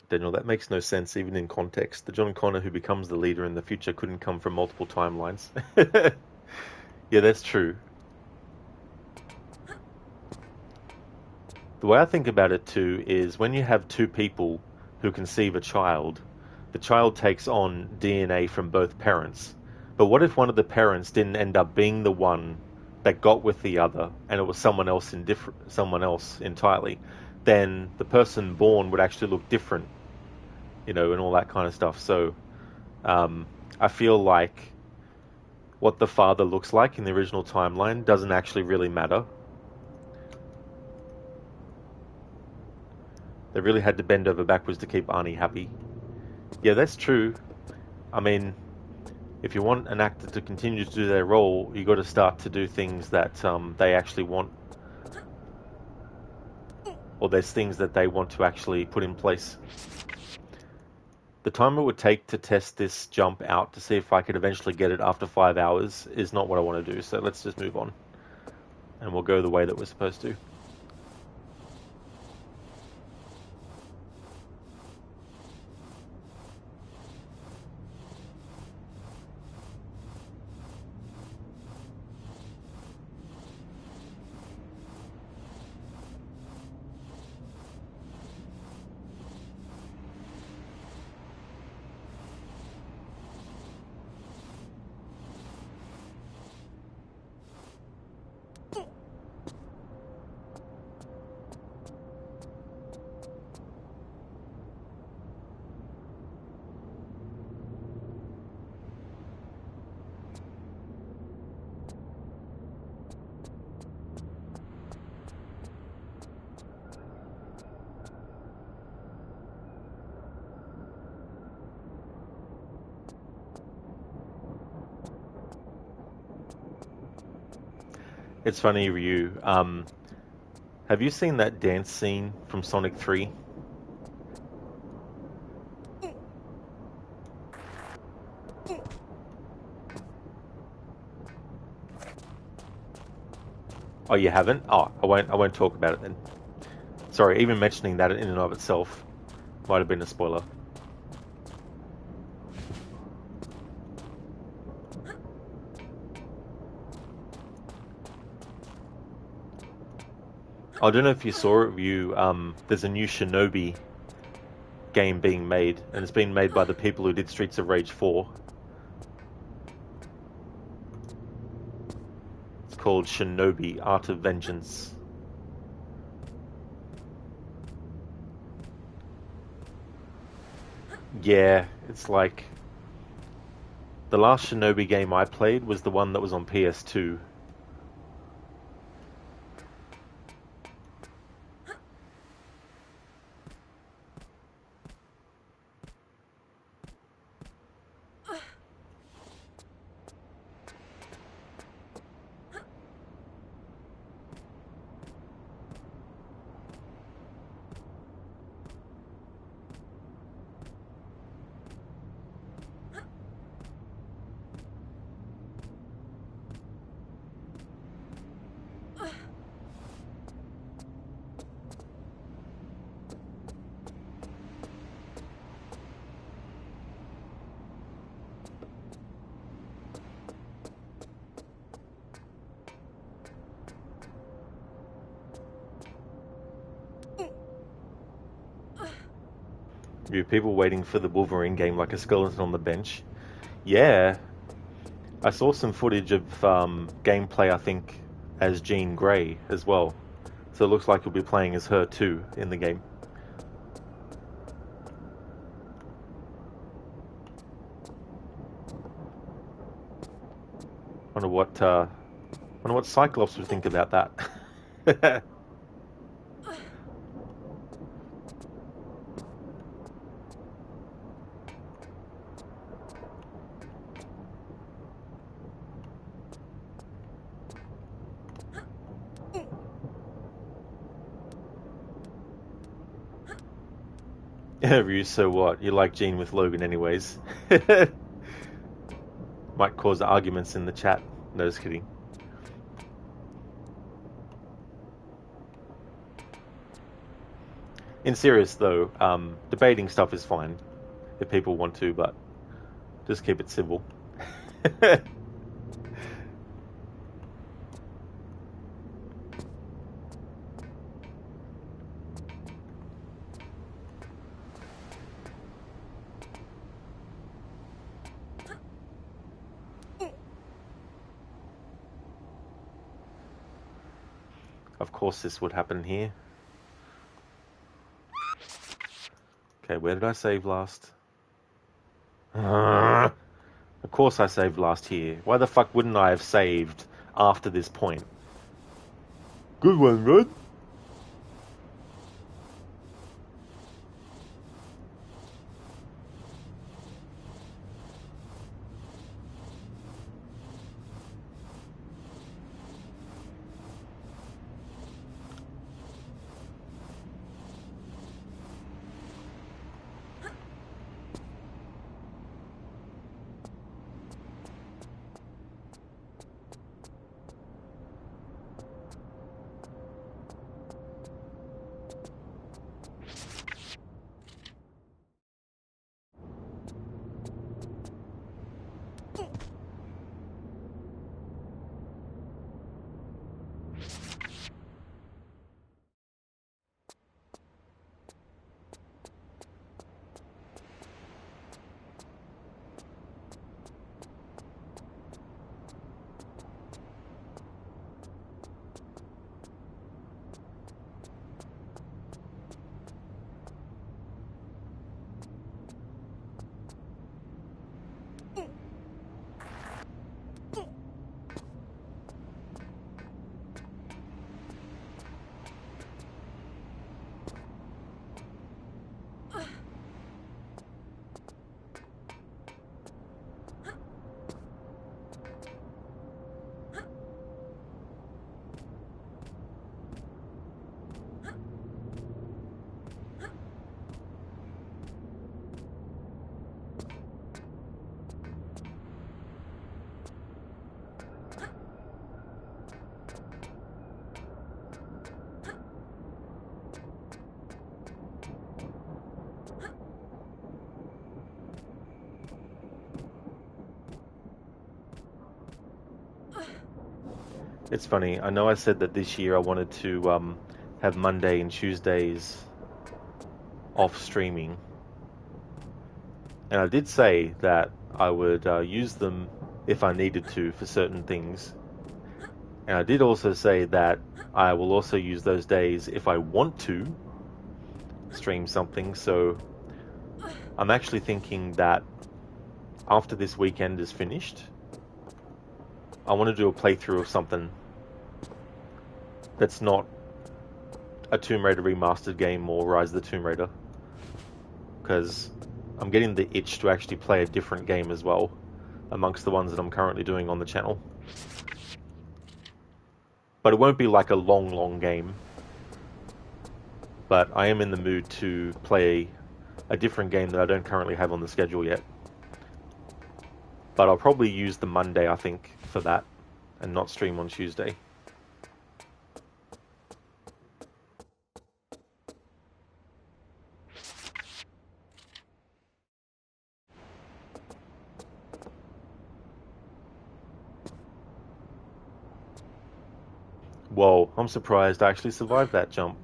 Daniel, that makes no sense even in context. The John Connor who becomes the leader in the future couldn't come from multiple timelines. Yeah, that's true. The way I think about it too is when you have two people who conceive a child, the child takes on DNA from both parents. But what if one of the parents didn't end up being the one that got with the other and it was someone else entirely? Then the person born would actually look different, and all that kind of stuff. So I feel like what the father looks like in the original timeline doesn't actually really matter. They really had to bend over backwards to keep Arnie happy. Yeah, that's true. I mean, if you want an actor to continue to do their role, you got to start to do things that they actually want, or there's things that they want to actually put in place. The time it would take to test this jump out to see if I could eventually get it after 5 hours is not what I want to do, so let's just move on. And we'll go the way that we're supposed to. It's funny, Ryu. Have you seen that dance scene from Sonic 3? Oh, you haven't? Oh, I won't talk about it then. Sorry, even mentioning that in and of itself might have been a spoiler. I don't know if you saw it, there's a new Shinobi game being made, and it's been made by the people who did Streets of Rage 4. It's called Shinobi Art of Vengeance. Yeah, it's like the last Shinobi game I played was the one that was on PS2. You people waiting for the Wolverine game like a skeleton on the bench. Yeah, I saw some footage of gameplay, I think, as Jean Grey as well. So it looks like you'll be playing as her too in the game. Wonder what Cyclops would think about that. Ryu, so what? You like Jean with Logan anyways. Might cause arguments in the chat. No, just kidding. In serious though, debating stuff is fine if people want to, but just keep it civil. Of course this would happen here. Okay, where did I save last? Of course I saved last here. Why the fuck wouldn't I have saved after this point? Good one, Rod. It's funny. I know I said that this year I wanted to have Monday and Tuesdays off streaming, and I did say that I would use them if I needed to for certain things. And I did also say that I will also use those days if I want to stream something. So I'm actually thinking that after this weekend is finished, I want to do a playthrough of something that's not a Tomb Raider remastered game or Rise of the Tomb Raider, because I'm getting the itch to actually play a different game as well amongst the ones that I'm currently doing on the channel. But it won't be like a long game. But I am in the mood to play a different game that I don't currently have on the schedule yet. But I'll probably use the Monday, I think, for that, and not stream on Tuesday. Whoa, I'm surprised I actually survived that jump.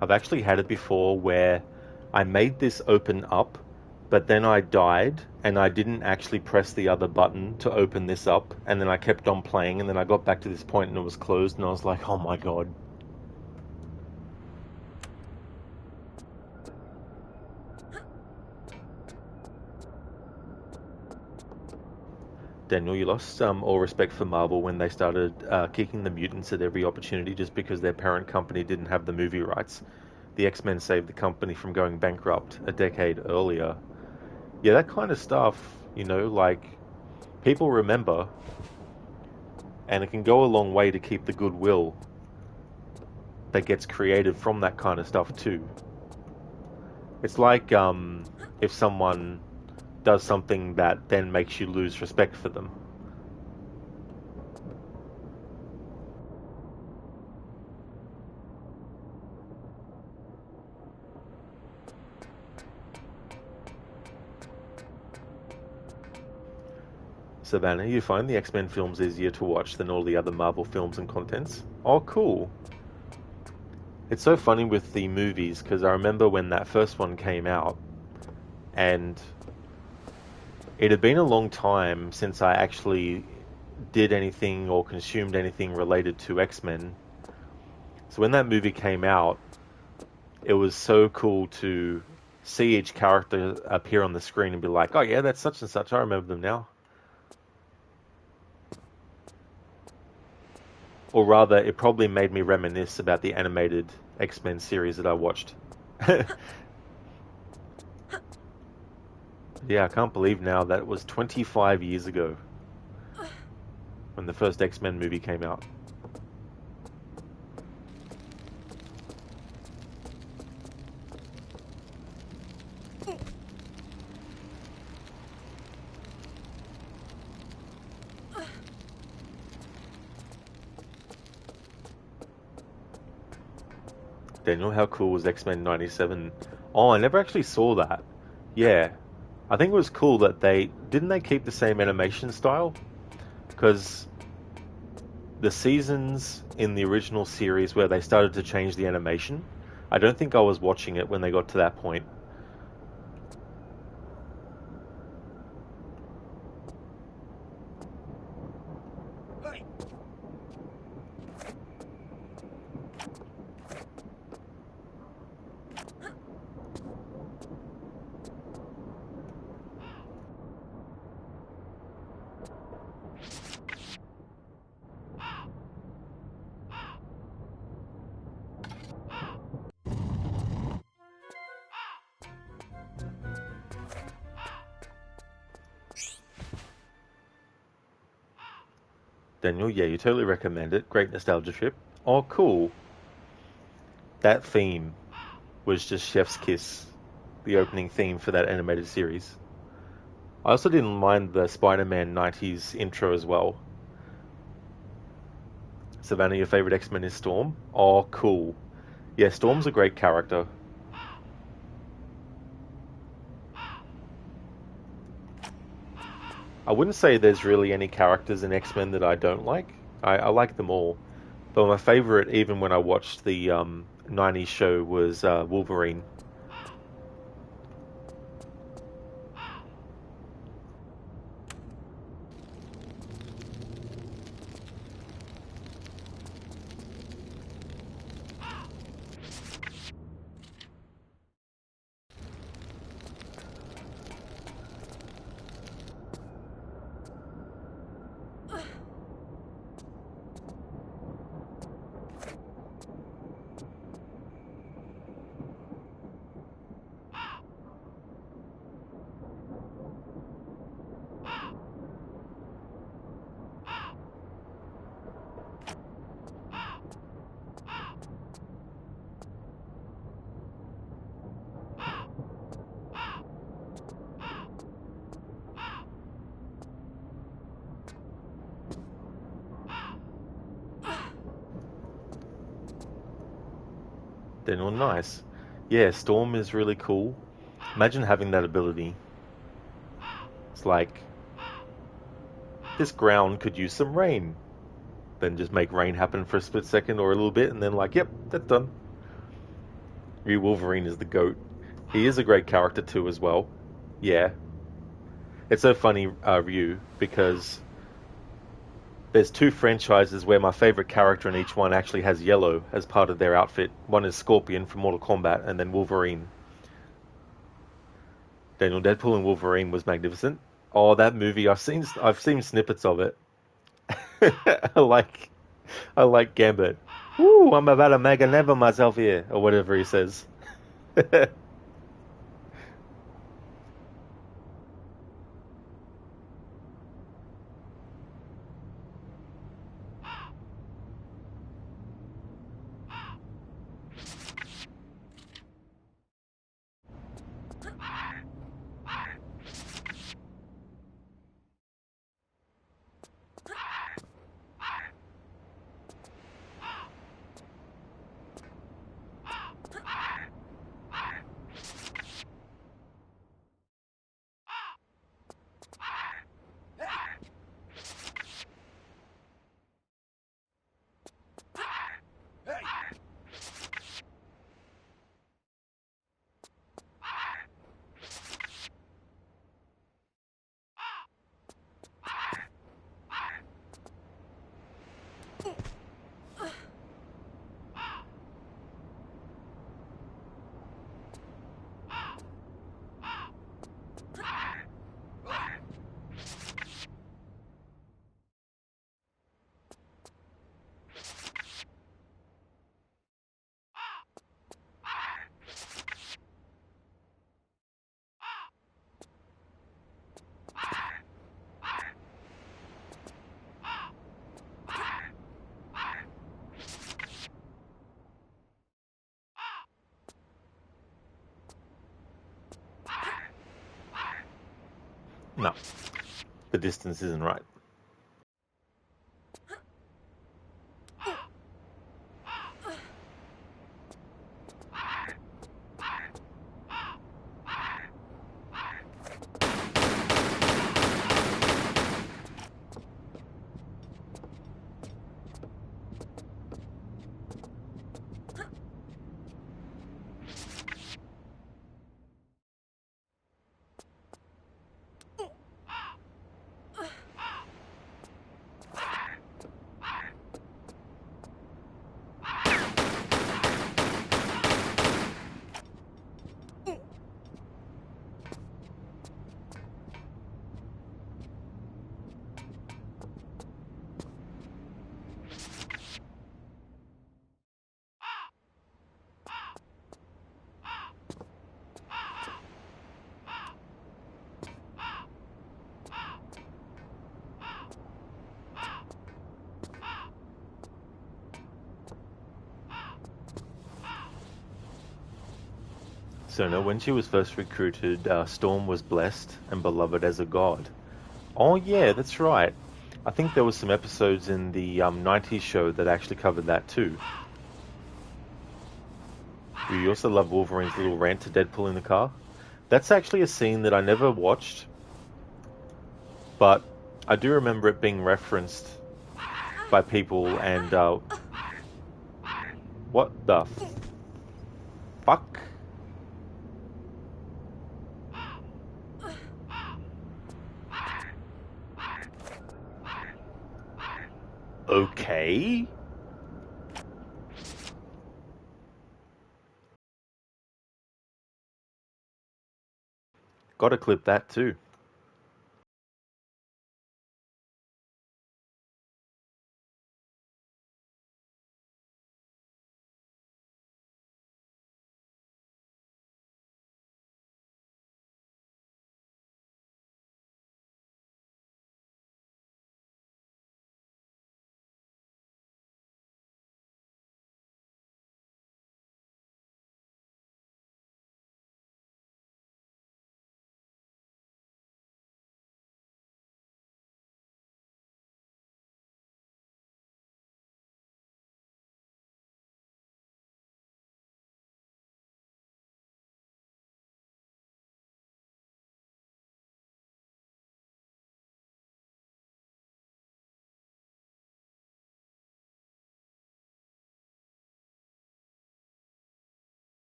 I've actually had it before where I made this open up, but then I died and I didn't actually press the other button to open this up, and then I kept on playing, and then I got back to this point and it was closed, and I was like, oh my god. Daniel, you lost all respect for Marvel when they started kicking the mutants at every opportunity just because their parent company didn't have the movie rights. The X-Men saved the company from going bankrupt a decade earlier. Yeah, that kind of stuff, like, people remember, and it can go a long way to keep the goodwill that gets created from that kind of stuff too. It's like if someone does something that then makes you lose respect for them. Savannah, you find the X-Men films easier to watch than all the other Marvel films and contents? Oh, cool. It's so funny with the movies, because I remember when that first one came out, and it had been a long time since I actually did anything or consumed anything related to X-Men. So when that movie came out, it was so cool to see each character appear on the screen and be like, oh yeah, that's such and such, I remember them now. Or rather, it probably made me reminisce about the animated X-Men series that I watched. Yeah, I can't believe now that it was 25 years ago when the first X-Men movie came out. Daniel, how cool was X-Men 97? Oh, I never actually saw that. Yeah, I think it was cool that they keep the same animation style? Because the seasons in the original series where they started to change the animation, I don't think I was watching it when they got to that point. Daniel, yeah, you totally recommend it. Great nostalgia trip. Oh, cool. That theme was just chef's kiss. the opening theme for that animated series. I also didn't mind the Spider-Man 90s intro as well. Savannah, your favorite X-Men is Storm? Oh, cool. Yeah, Storm's a great character. I wouldn't say there's really any characters in X-Men that I don't like. I like them all. But my favorite, even when I watched the 90s show, was Wolverine. They're all nice. Yeah, Storm is really cool. Imagine having that ability. It's like, this ground could use some rain. Then just make rain happen for a split second or a little bit, and then like, yep, that's done. Wolverine is the GOAT. He is a great character too as well. Yeah. It's so funny, Ryu, because there's two franchises where my favorite character in each one actually has yellow as part of their outfit. One is Scorpion from Mortal Kombat, and then Wolverine. Daniel, Deadpool and Wolverine was magnificent. Oh, that movie! I've seen snippets of it. I like I like Gambit. Ooh, I'm about to make a name of myself here, or whatever he says. No, the distance isn't right. So no, when she was first recruited, Storm was blessed and beloved as a god. Oh yeah, that's right. I think there was some episodes in the 90s show that actually covered that too. You also love Wolverine's little rant to Deadpool in the car. That's actually a scene that I never watched, but I do remember it being referenced by people. And what the fuck? Okay. Gotta clip that too.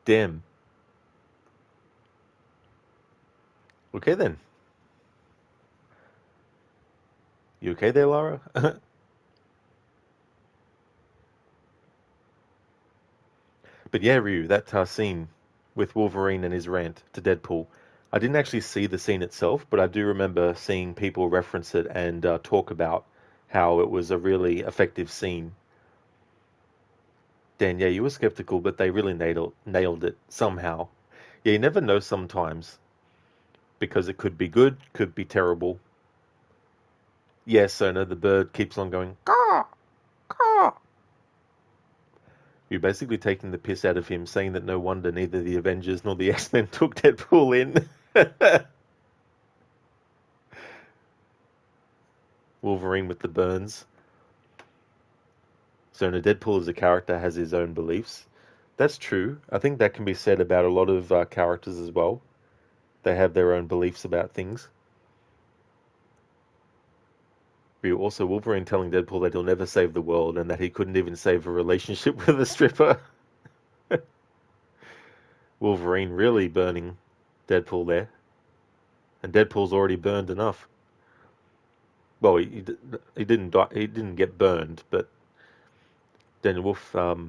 Damn. Okay then. You okay there, Lara? But yeah, Ryu, that scene with Wolverine and his rant to Deadpool. I didn't actually see the scene itself, but I do remember seeing people reference it and talk about how it was a really effective scene. Dan, yeah, you were skeptical, but they really nailed it somehow. Yeah, you never know sometimes because it could be good, could be terrible. Yes, so no, the bird keeps on going, caw, caw. You're basically taking the piss out of him, saying that no wonder neither the Avengers nor the X-Men took Deadpool in. Wolverine with the burns. So no, Deadpool as a character has his own beliefs. That's true. I think that can be said about a lot of characters as well. They have their own beliefs about things. But also Wolverine telling Deadpool that he'll never save the world and that he couldn't even save a relationship with a stripper. Wolverine really burning Deadpool there. And Deadpool's already burned enough. Well, he didn't die, he didn't get burned, but then Wolf, the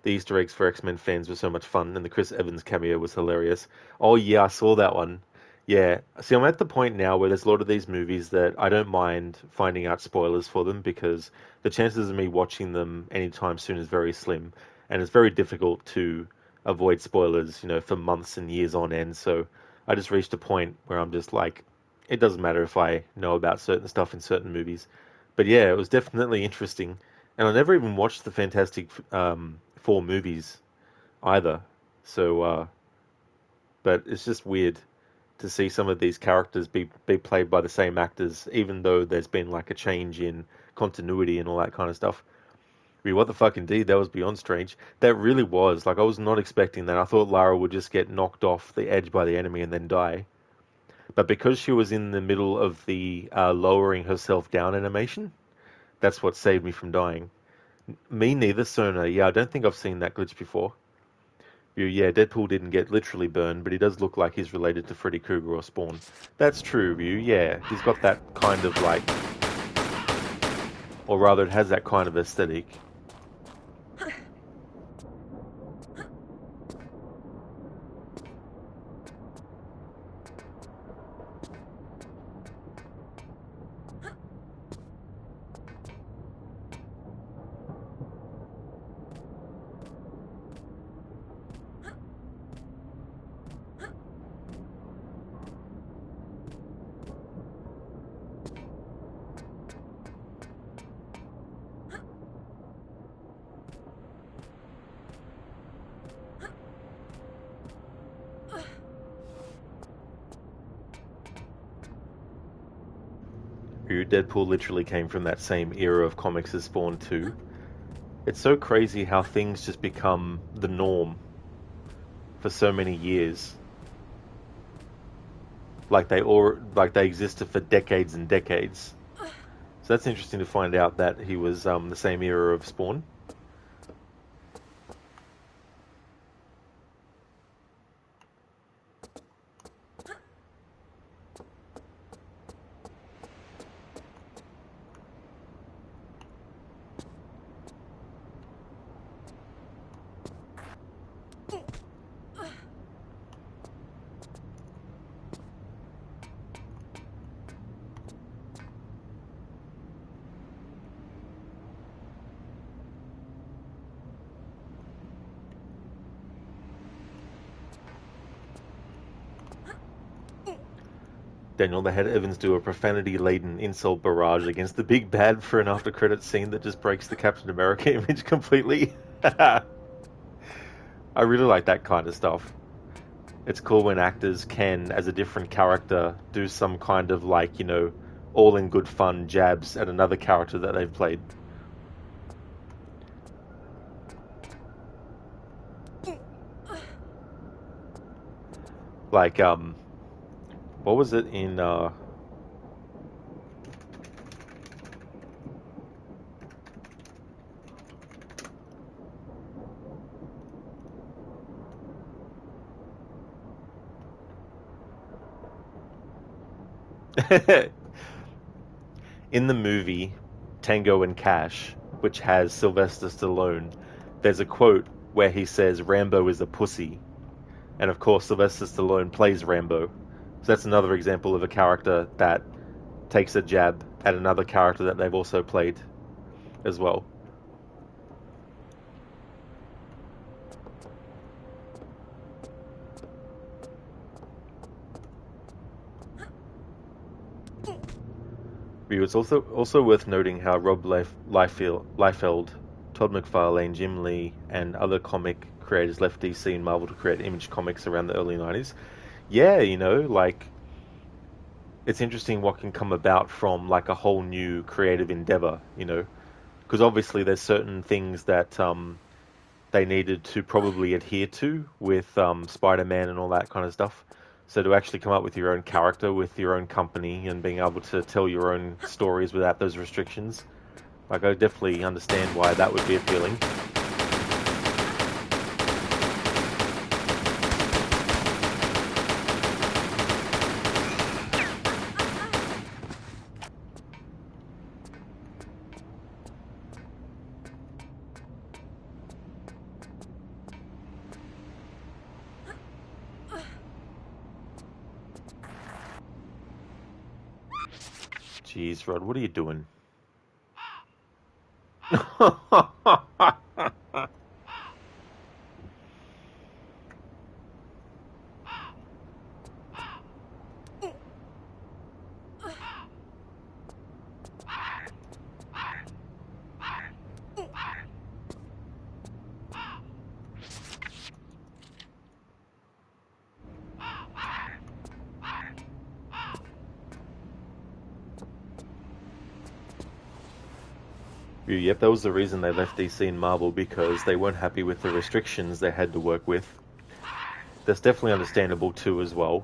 Easter eggs for X-Men fans were so much fun, and the Chris Evans cameo was hilarious. Oh yeah, I saw that one. Yeah, see, I'm at the point now where there's a lot of these movies that I don't mind finding out spoilers for them because the chances of me watching them anytime soon is very slim, and it's very difficult to avoid spoilers, for months and years on end. So I just reached a point where I'm just like, it doesn't matter if I know about certain stuff in certain movies. But yeah, it was definitely interesting. And I never even watched the Fantastic Four movies either. So, but it's just weird to see some of these characters be played by the same actors, even though there's been like a change in continuity and all that kind of stuff. I mean, what the fuck, indeed, that was beyond strange. That really was. Like, I was not expecting that. I thought Lara would just get knocked off the edge by the enemy and then die. But because she was in the middle of the lowering herself down animation, that's what saved me from dying. Me neither, Sona. Yeah, I don't think I've seen that glitch before. Yeah, Deadpool didn't get literally burned, but he does look like he's related to Freddy Krueger or Spawn. That's true, Ryu. Yeah, he's got that kind of like, or rather, it has that kind of aesthetic. Deadpool literally came from that same era of comics as Spawn 2. It's so crazy how things just become the norm for so many years. Like they existed for decades and decades. So that's interesting to find out that he was the same era of Spawn. Daniel, they had Evans do a profanity-laden insult barrage against the big bad for an after-credits scene that just breaks the Captain America image completely. I really like that kind of stuff. It's cool when actors can, as a different character, do some kind of like, all in good fun jabs at another character that they've played. Like, what was it in, in the movie Tango and Cash, which has Sylvester Stallone, there's a quote where he says Rambo is a pussy. And of course, Sylvester Stallone plays Rambo. So that's another example of a character that takes a jab at another character that they've also played as well. It's also worth noting how Rob Liefeld, Todd McFarlane, Jim Lee, and other comic creators left DC and Marvel to create Image Comics around the early 90s. Yeah, like it's interesting what can come about from like a whole new creative endeavor, because obviously there's certain things that they needed to probably adhere to with Spider-Man and all that kind of stuff. So to actually come up with your own character, with your own company, and being able to tell your own stories without those restrictions, like I definitely understand why that would be appealing. Jeez, Rod, what are you doing? Yep, that was the reason they left DC and Marvel, because they weren't happy with the restrictions they had to work with. That's definitely understandable too as well.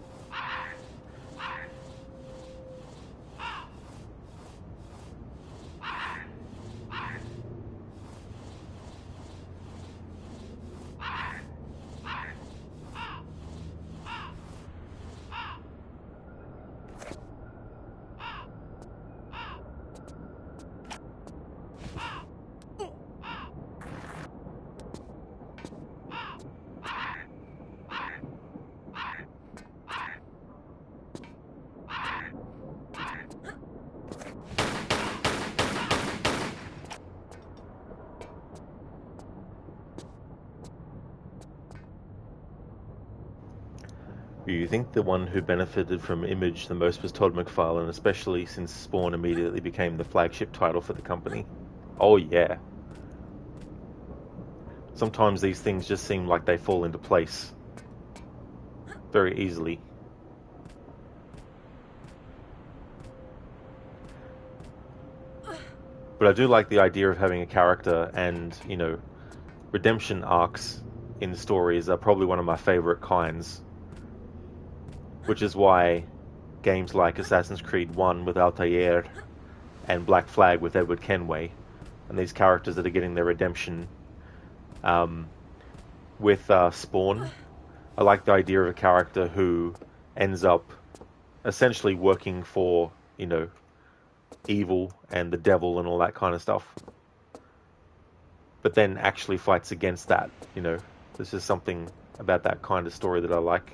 You think the one who benefited from Image the most was Todd McFarlane, especially since Spawn immediately became the flagship title for the company? Oh yeah. Sometimes these things just seem like they fall into place very easily. But I do like the idea of having a character and, redemption arcs in stories are probably one of my favorite kinds. Which is why games like Assassin's Creed 1 with Altair and Black Flag with Edward Kenway and these characters that are getting their redemption with Spawn. I like the idea of a character who ends up essentially working for, evil and the devil and all that kind of stuff. But then actually fights against that. This is something about that kind of story that I like.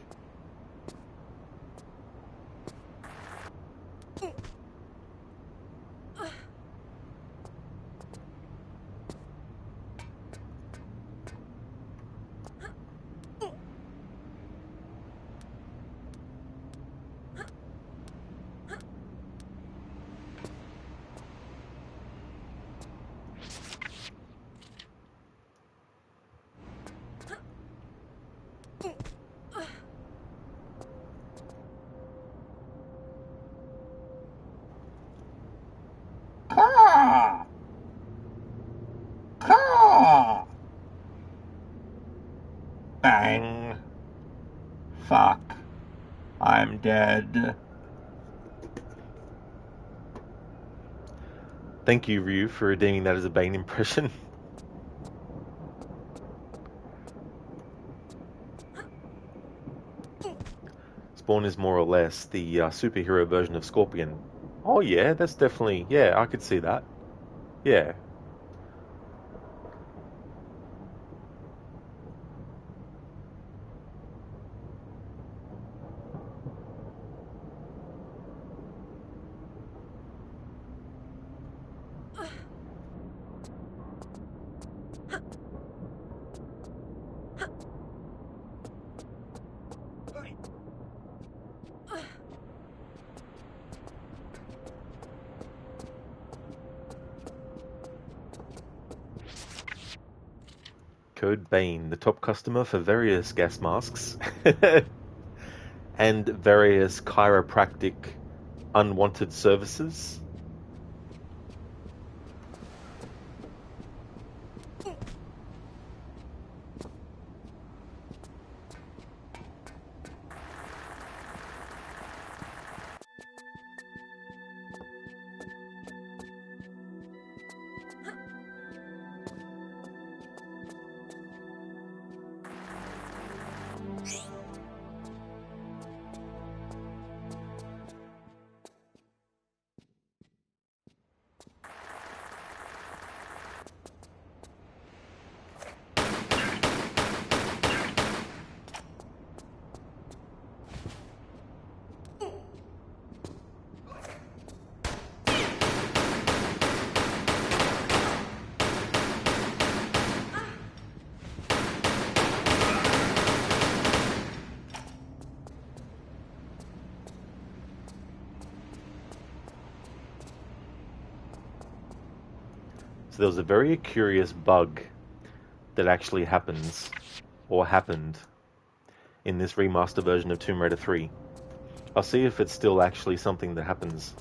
Bang. Fuck. I'm dead. Thank you, Ryu, for redeeming that as a Bane impression. Spawn is more or less the superhero version of Scorpion. Oh yeah, that's definitely... Yeah, I could see that. Yeah. Code Bane, the top customer for various gas masks and various chiropractic unwanted services. So there was a very curious bug that actually happens, or happened, in this remaster version of Tomb Raider 3. I'll see if it's still actually something that happens.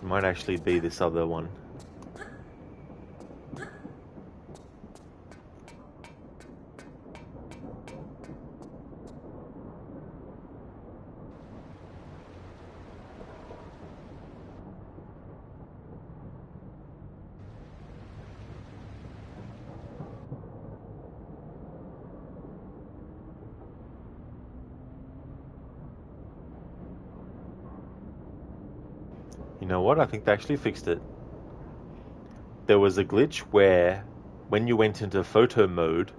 It might actually be this other one. You know what? I think they actually fixed it. There was a glitch where when you went into photo mode,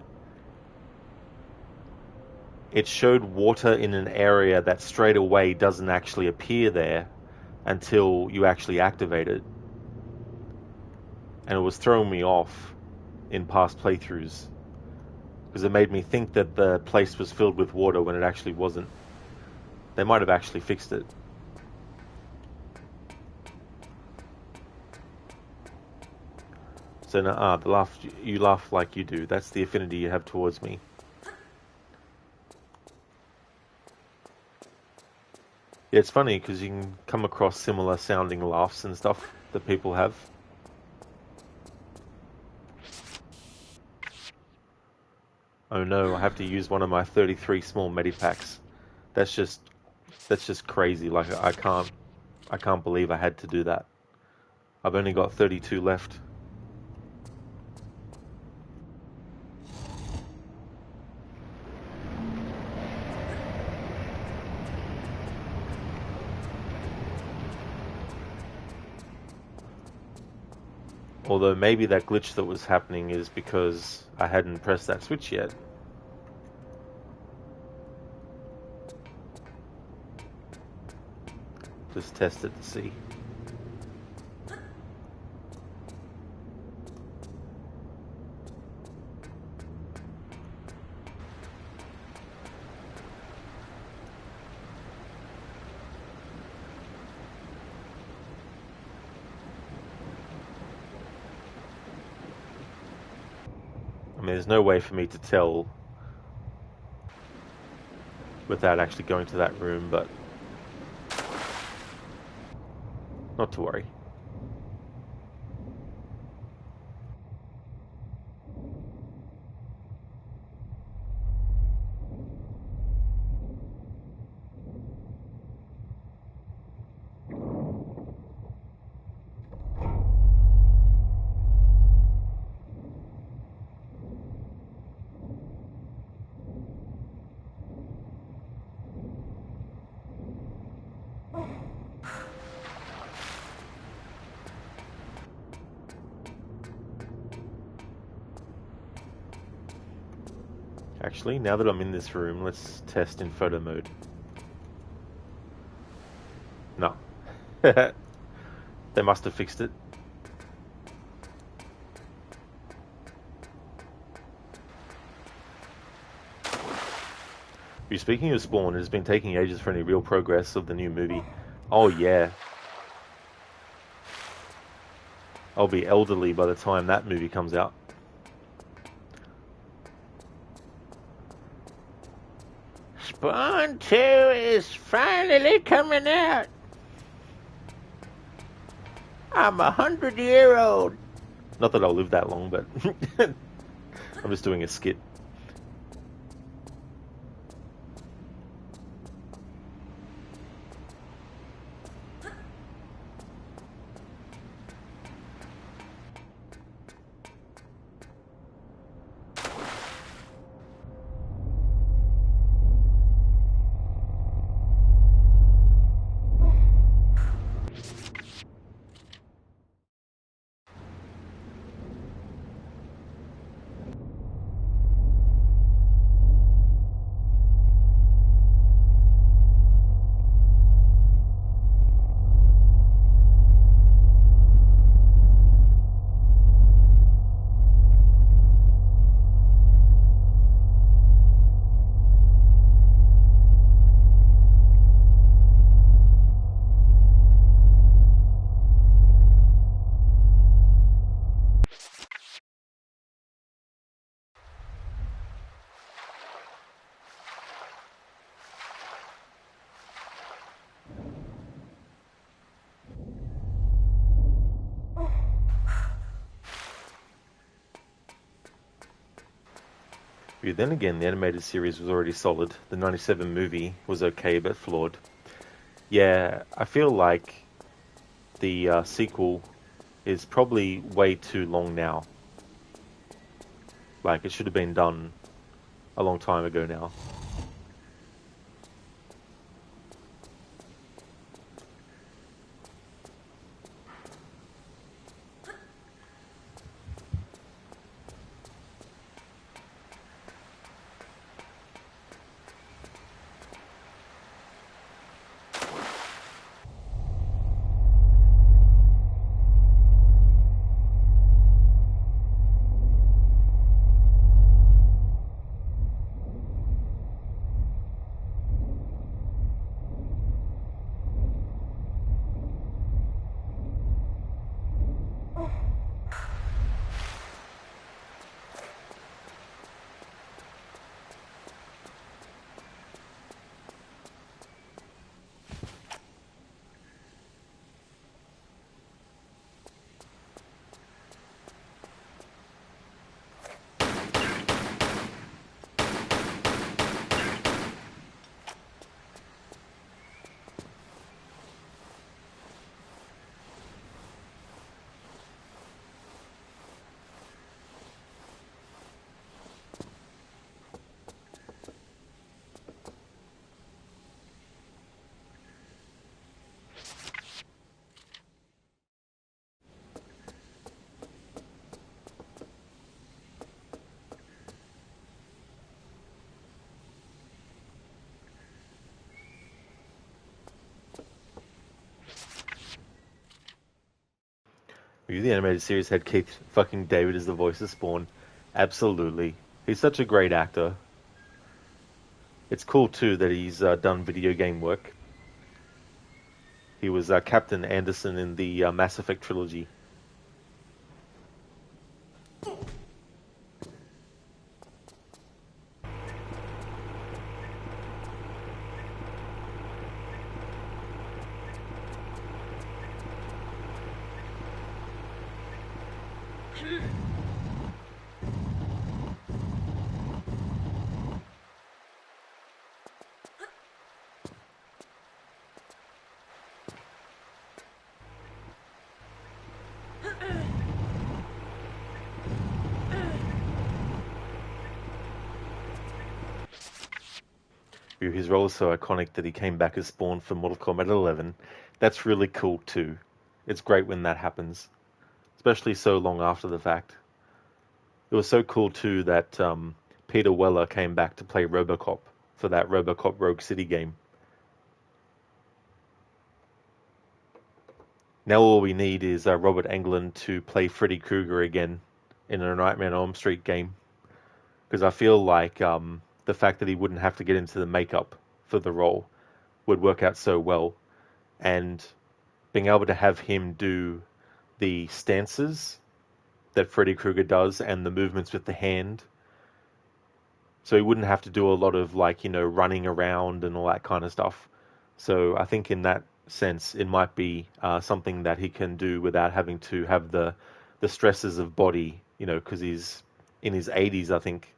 it showed water in an area that straight away doesn't actually appear there until you actually activate it. And it was throwing me off in past playthroughs because it made me think that the place was filled with water when it actually wasn't. They might have actually fixed it. So now, you laugh like you do. That's the affinity you have towards me. Yeah, it's funny because you can come across similar sounding laughs and stuff that people have. Oh no, I have to use one of my 33 small medipacks. That's just crazy. Like I can't believe I had to do that. I've only got 32 left. Although maybe that glitch that was happening is because I hadn't pressed that switch yet. Just test it to see. I mean, there's no way for me to tell without actually going to that room, but not to worry. Actually, now that I'm in this room, let's test in photo mode. No. They must have fixed it. Speaking of Spawn, it has been taking ages for any real progress of the new movie. Oh yeah. I'll be elderly by the time that movie comes out. Spawn 2 is finally coming out. I'm 100-year-old. Not that I'll live that long, but I'm just doing a skit. But then again, the animated series was already solid. The 97 movie was okay, but flawed. Yeah, I feel like the sequel is probably way too long now. Like, it should have been done a long time ago now. The animated series had Keith fucking David as the voice of Spawn. Absolutely. He's such a great actor. It's cool too that he's done video game work. He was Captain Anderson in the Mass Effect trilogy. His role is so iconic that he came back as Spawn for Mortal Kombat 11. That's really cool too. It's great when that happens, especially so long after the fact. It was so cool too that Peter Weller came back to play RoboCop for that RoboCop Rogue City game. Now all we need is Robert Englund to play Freddy Krueger again in a Nightmare on Elm Street game. Because I feel like the fact that he wouldn't have to get into the makeup for the role would work out so well. And being able to have him do the stances that Freddy Krueger does and the movements with the hand. So he wouldn't have to do a lot of running around and all that kind of stuff. So I think in that sense, it might be something that he can do without having to have the stresses of body, because he's in his 80s, I think,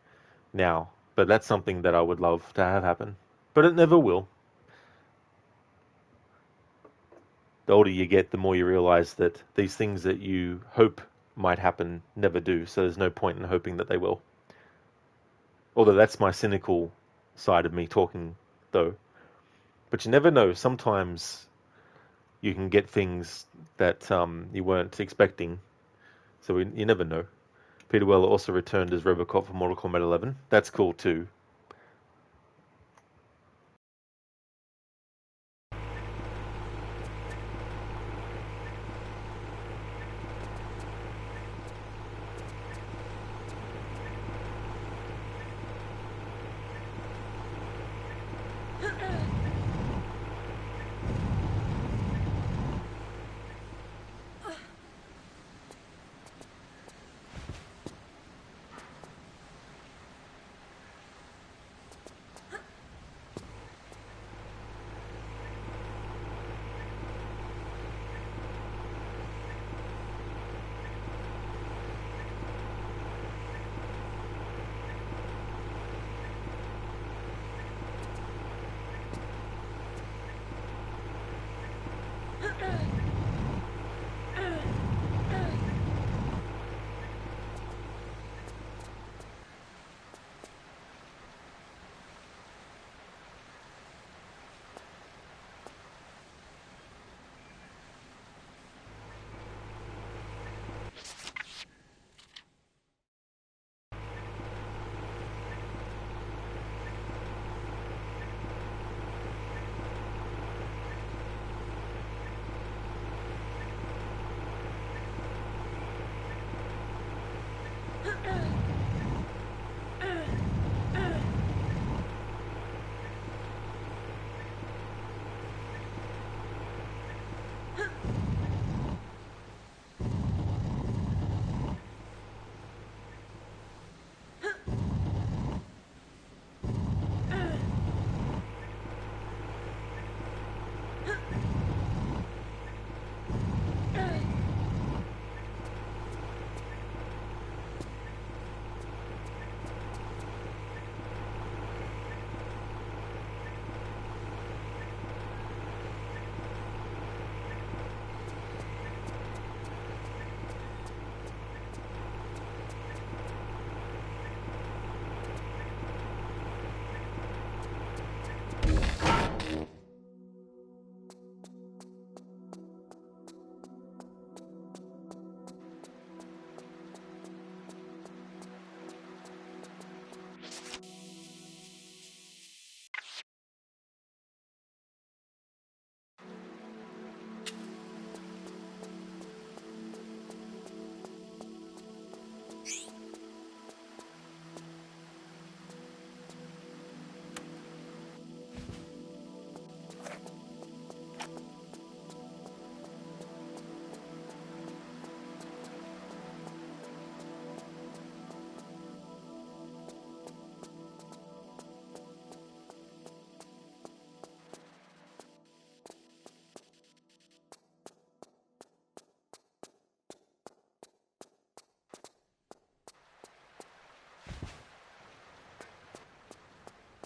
now. But that's something that I would love to have happen. But it never will. The older you get, the more you realize that these things that you hope might happen never do. So there's no point in hoping that they will. Although that's my cynical side of me talking, though. But you never know. Sometimes you can get things that you weren't expecting. So you never know. Peter Weller also returned as Robocop for Mortal Kombat 11. That's cool too.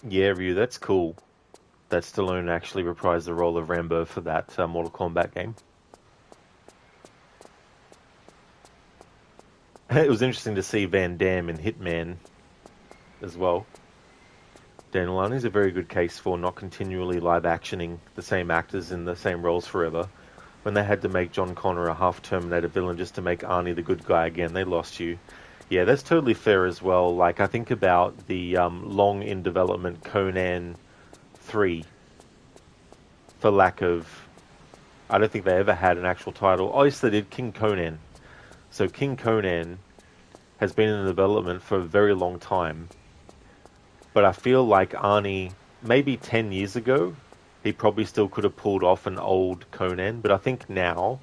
Yeah, Ryu, that's cool. That Stallone actually reprised the role of Rambo for that Mortal Kombat game. It was interesting to see Van Damme in Hitman as well. Dan Lani's a very good case for not continually live actioning the same actors in the same roles forever. When they had to make John Connor a half Terminator villain just to make Arnie the good guy again, they lost you. Yeah, that's totally fair as well. Like, I think about the long in development Conan 3 for lack of. I don't think they ever had an actual title. Oh, yes, they did King Conan. So King Conan has been in development for a very long time. But I feel like Arnie, maybe 10 years ago, he probably still could have pulled off an old Conan. But I think now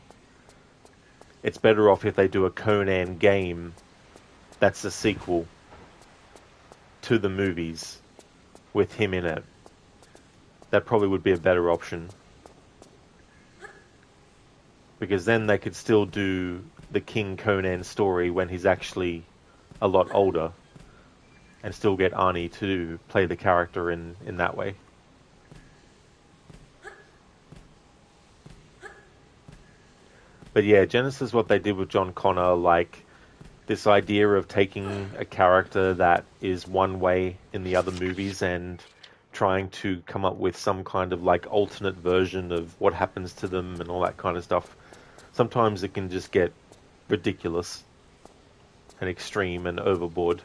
it's better off if they do a Conan game that's a sequel to the movies with him in it. That probably would be a better option. Because then they could still do the King Conan story when he's actually a lot older and still get Arnie to play the character in that way. But yeah, Genesis, what they did with John Connor, like this idea of taking a character that is one way in the other movies and trying to come up with some kind of like alternate version of what happens to them and all that kind of stuff. Sometimes it can just get ridiculous and extreme and overboard.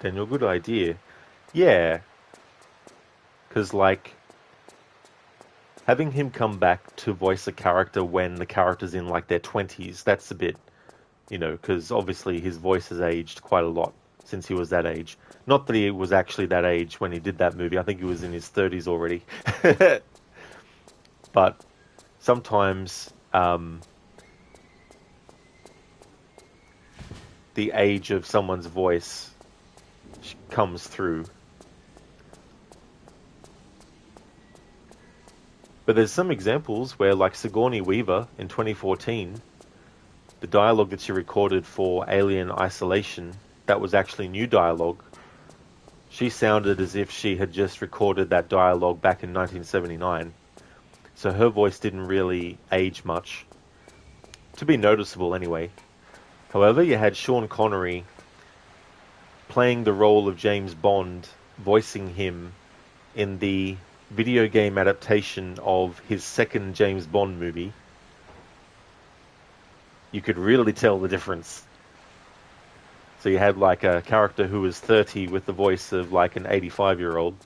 Daniel, good idea. Yeah, because like having him come back to voice a character when the character's in like their 20s, that's a bit, because obviously his voice has aged quite a lot since he was that age. Not that he was actually that age when he did that movie. I think he was in his 30s already. But sometimes the age of someone's voice comes through. But there's some examples where, like Sigourney Weaver in 2014, the dialogue that she recorded for Alien Isolation, that was actually new dialogue. She sounded as if she had just recorded that dialogue back in 1979. So her voice didn't really age much. To be noticeable, anyway. However, you had Sean Connery playing the role of James Bond, voicing him in the video game adaptation of his second James Bond movie. You could really tell the difference. So you had like a character who was 30 with the voice of like an 85-year-old.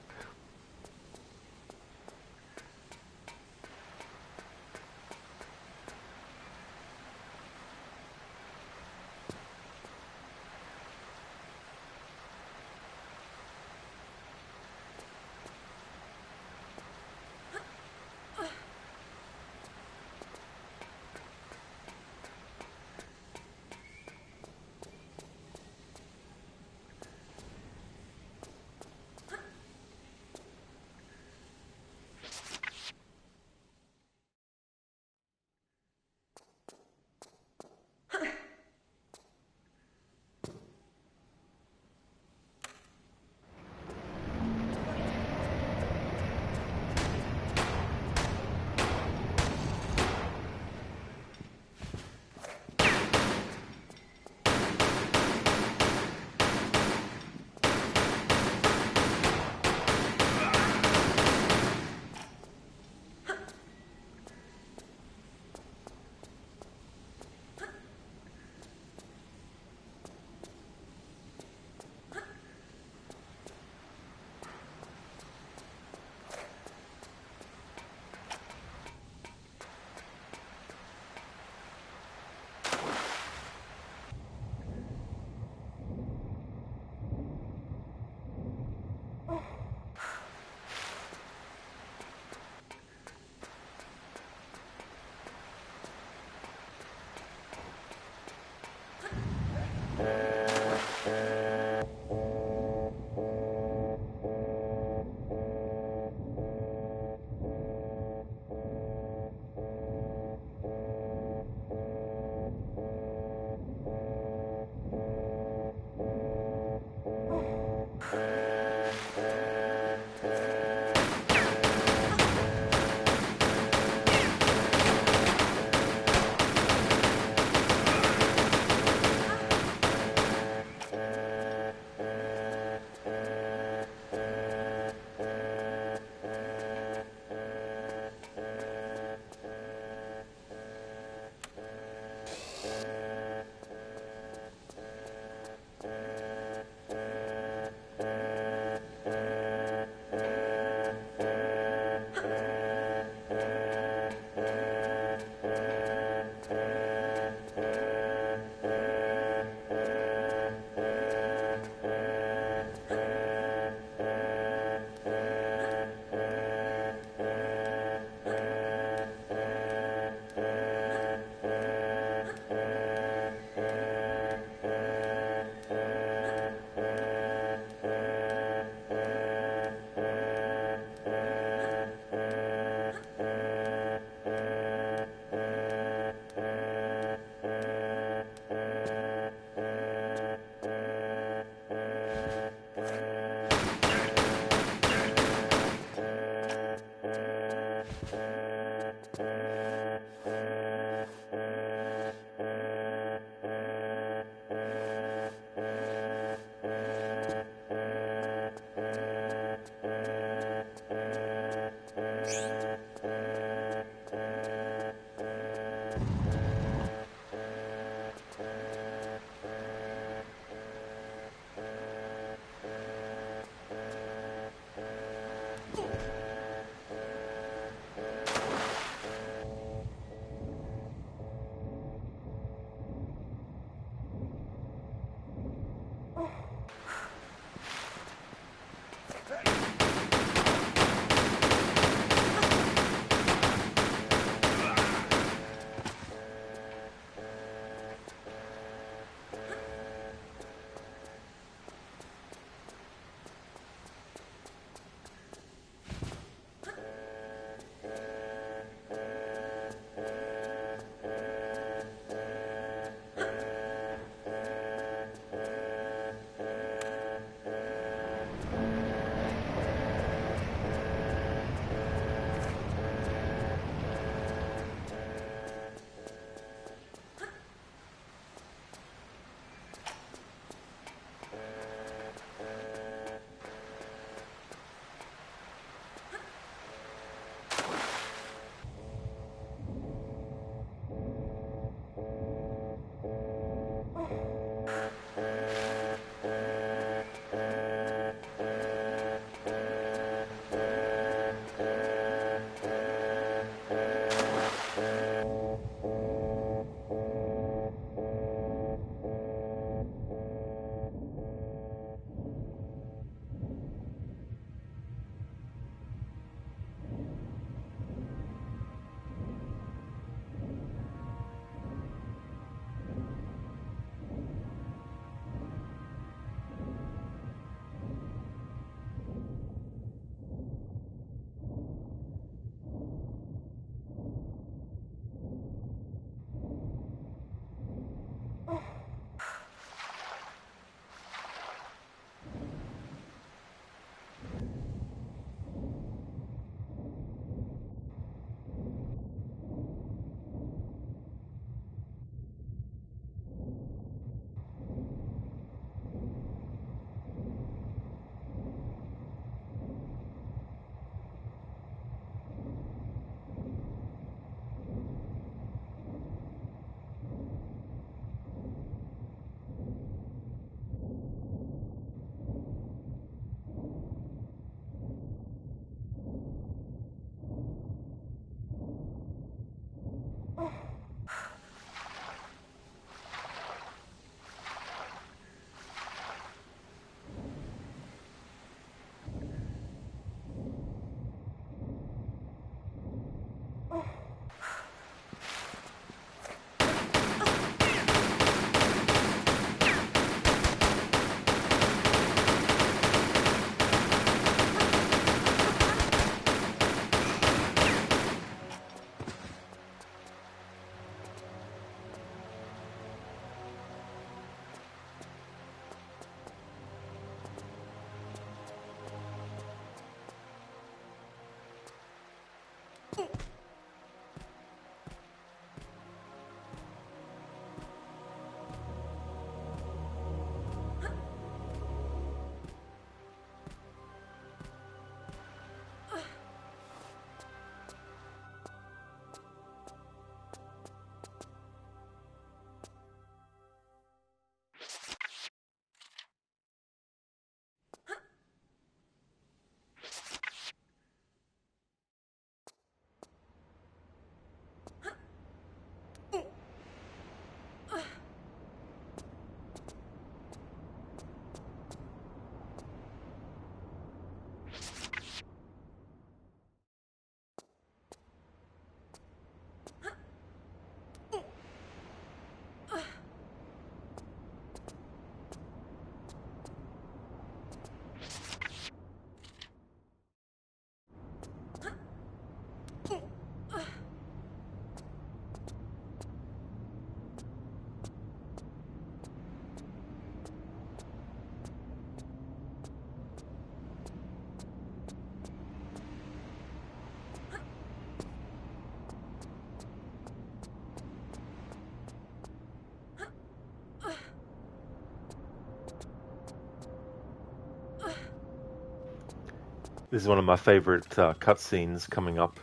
This is one of my favorite cutscenes coming up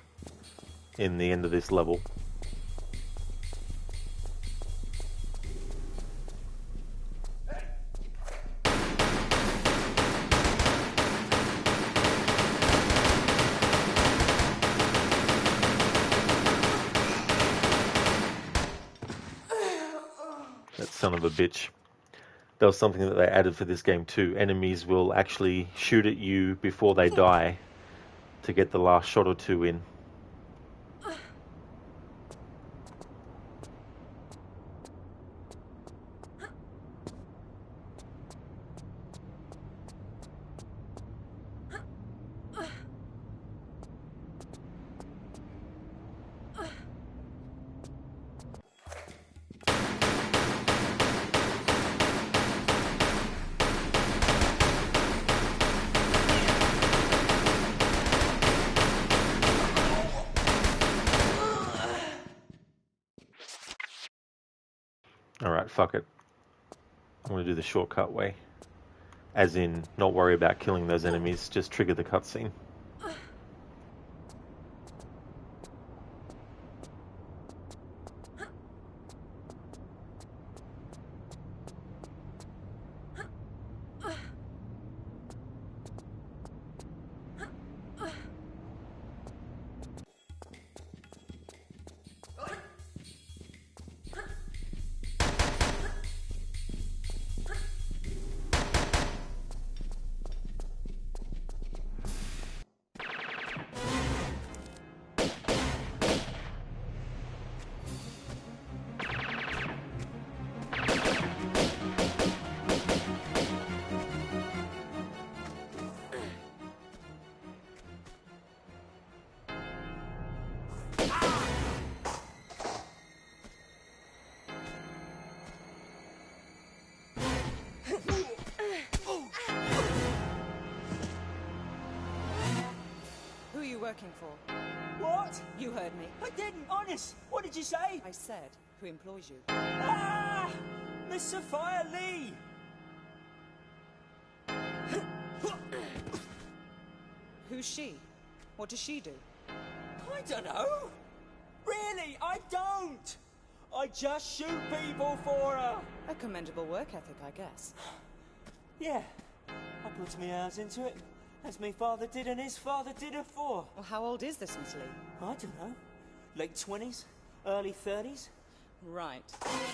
in the end of this level. That son of a bitch. That was something that they added for this game too. Enemies will actually shoot at you before they die to get the last shot or two in. Alright, fuck it. I'm going to do the shortcut way. As in, not worry about killing those enemies, just trigger the cutscene. Working for? What? You heard me. I didn't, honest. What did you say? I said, who employs you? Ah! Miss Sophia Lee! Who's she? What does she do? I don't know. Really, I don't. I just shoot people for her. A commendable work ethic, I guess. Yeah, I put my hours into it. As my father did and his father did afore. Well, how old is this Miss Lee? I don't know. Late 20s? Early 30s? Right.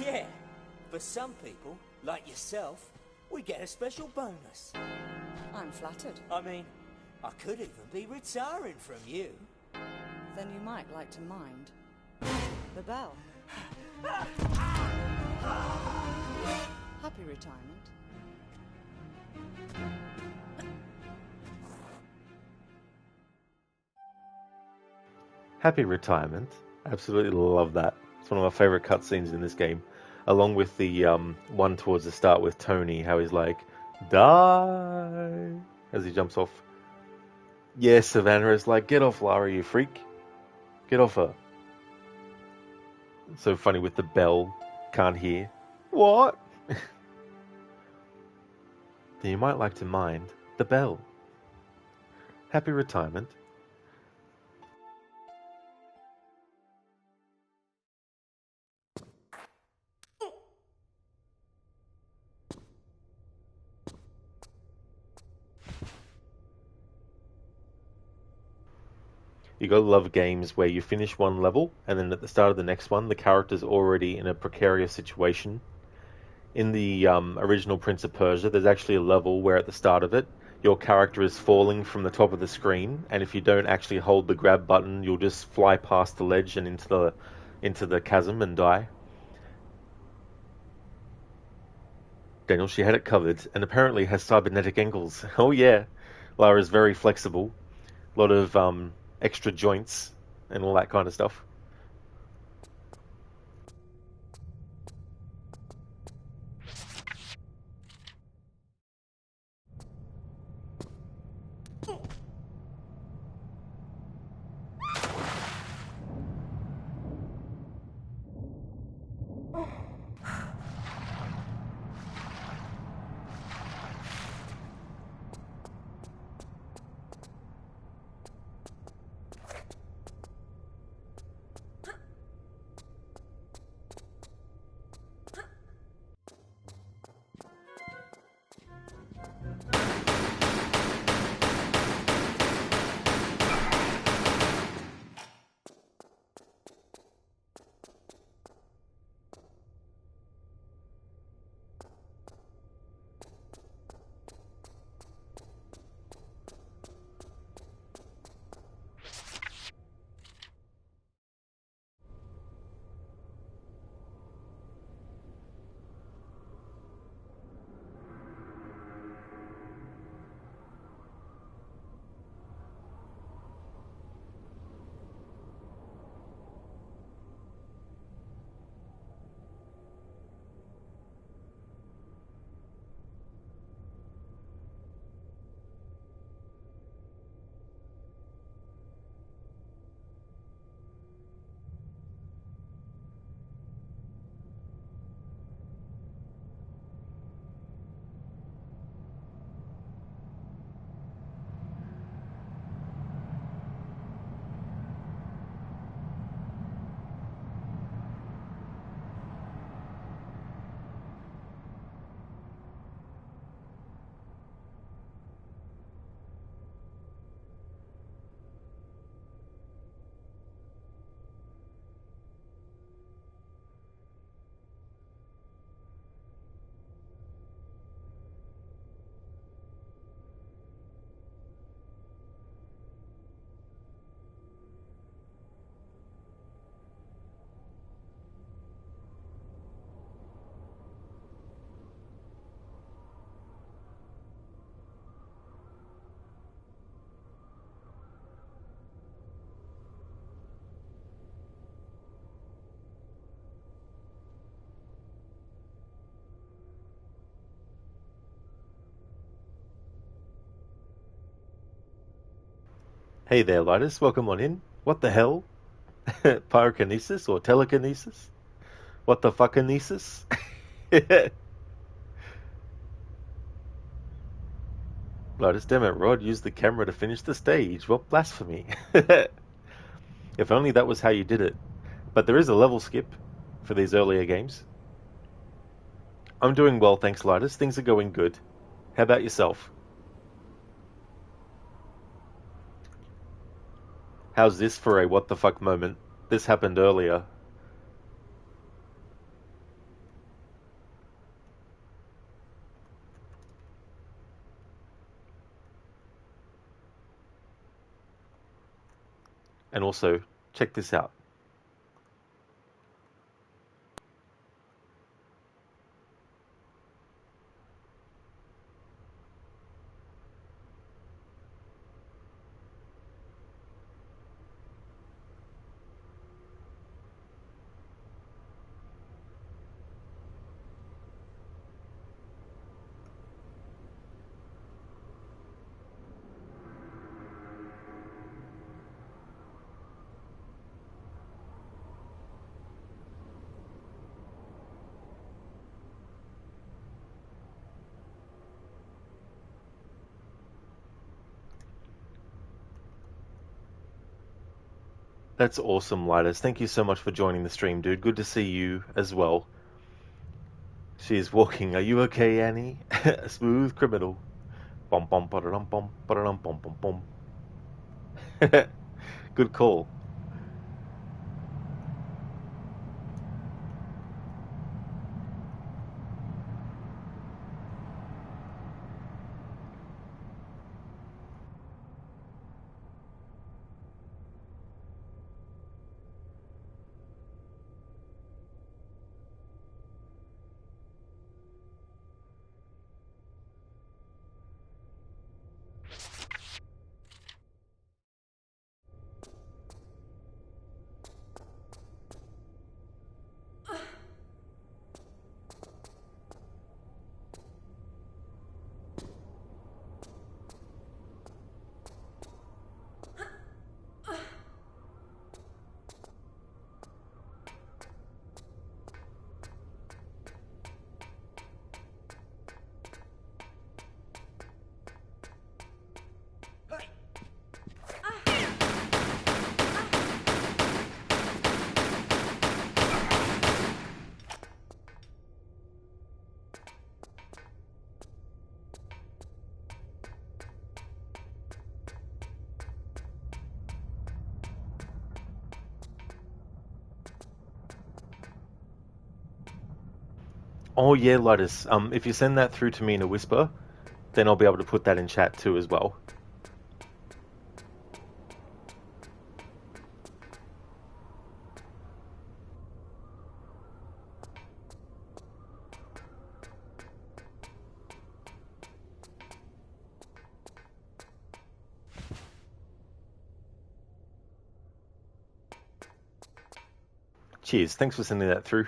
Yeah. For some people, like yourself, we get a special bonus. I'm flattered. I mean, I could even be retiring from you. Then you might like to mind. The bell. Happy retirement. Happy retirement. Absolutely love that. It's one of my favorite cutscenes in this game. Along with the one towards the start with Tony, how he's like, die, as he jumps off. Yeah, Savannah is like, get off, Lara, you freak. Get off her. It's so funny with the bell. Can't hear. What? Then you might like to mind the bell. Happy retirement. You gotta love games where you finish one level and then at the start of the next one, the character's already in a precarious situation. In the original Prince of Persia, there's actually a level where at the start of it, your character is falling from the top of the screen, and if you don't actually hold the grab button, you'll just fly past the ledge and into the chasm and die. Daniel, she had it covered, and apparently has cybernetic ankles. Oh yeah, Lara's very flexible. A lot of extra joints and all that kind of stuff. Hey there, Lidus. Welcome on in. What the hell? Pyrokinesis or telekinesis? What the fuckinesis? Lidus, damn it, Rod, use the camera to finish the stage. What blasphemy. If only that was how you did it. But there is a level skip for these earlier games. I'm doing well, thanks, Lidus. Things are going good. How about yourself? How's this for a what the fuck moment? This happened earlier. And also, check this out. That's awesome, Lidas. Thank you so much for joining the stream, dude. Good to see you as well. She is walking. Are you okay, Annie? A smooth criminal. Bom bom ba-da-dum bom ba-da-dum bom bom bom. Good call. Oh yeah, Lotus. If you send that through to me in a whisper, then I'll be able to put that in chat too as well. Cheers. Thanks for sending that through.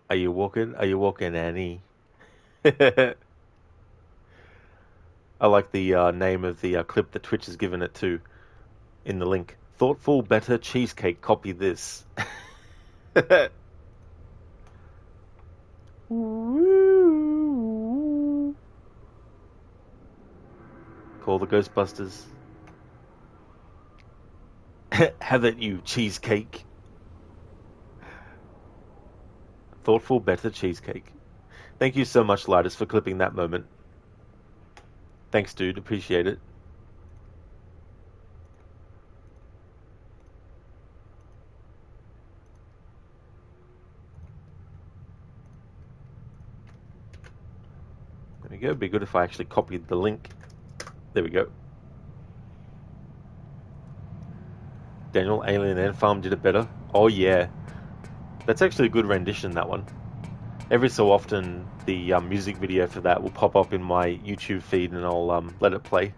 Are you walking? Are you walking, Annie? I like the name of the clip that Twitch has given it to in the link. Thoughtful, better cheesecake. Copy this. Call the Ghostbusters. Have it, you cheesecake. Thoughtful, better cheesecake. Thank you so much, Lidas, for clipping that moment. Thanks, dude. Appreciate it. There we go. It'd be good if I actually copied the link. There we go. Daniel, Alien Ant Farm did it better. Oh yeah. That's actually a good rendition, that one. Every so often, the music video for that will pop up in my YouTube feed and I'll let it play.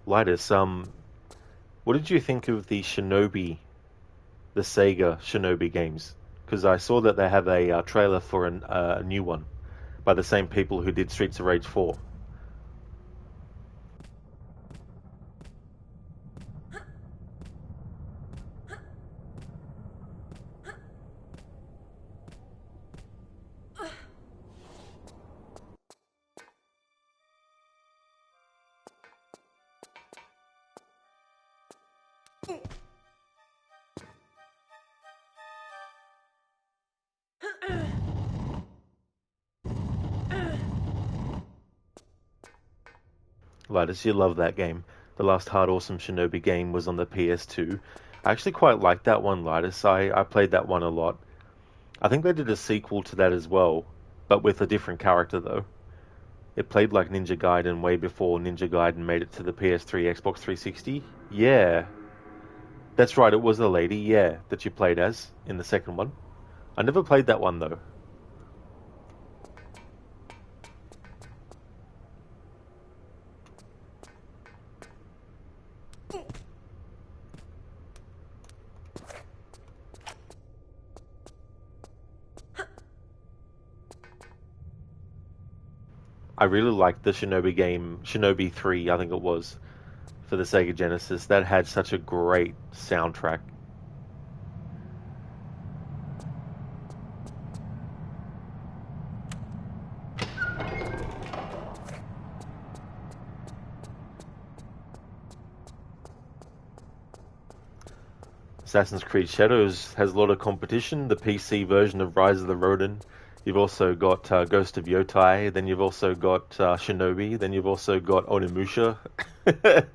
Lidas, what did you think of the Shinobi, the Sega Shinobi games? Because I saw that they have a trailer for a new one by the same people who did Streets of Rage 4. Lidas, you love that game. The last Hard Awesome Shinobi game was on the PS2. I actually quite liked that one, Lidas. I played that one a lot. I think they did a sequel to that as well, but with a different character though. It played like Ninja Gaiden way before Ninja Gaiden made it to the PS3, Xbox 360. Yeah, that's right, it was a lady, yeah, that you played as in the second one. I never played that one though. I really liked the Shinobi game, Shinobi 3, I think it was, for the Sega Genesis. That had such a great soundtrack. Assassin's Creed Shadows has a lot of competition. The PC version of Rise of the Ronin. You've also got Ghost of Yotai. Then you've also got Shinobi. Then you've also got Onimusha. A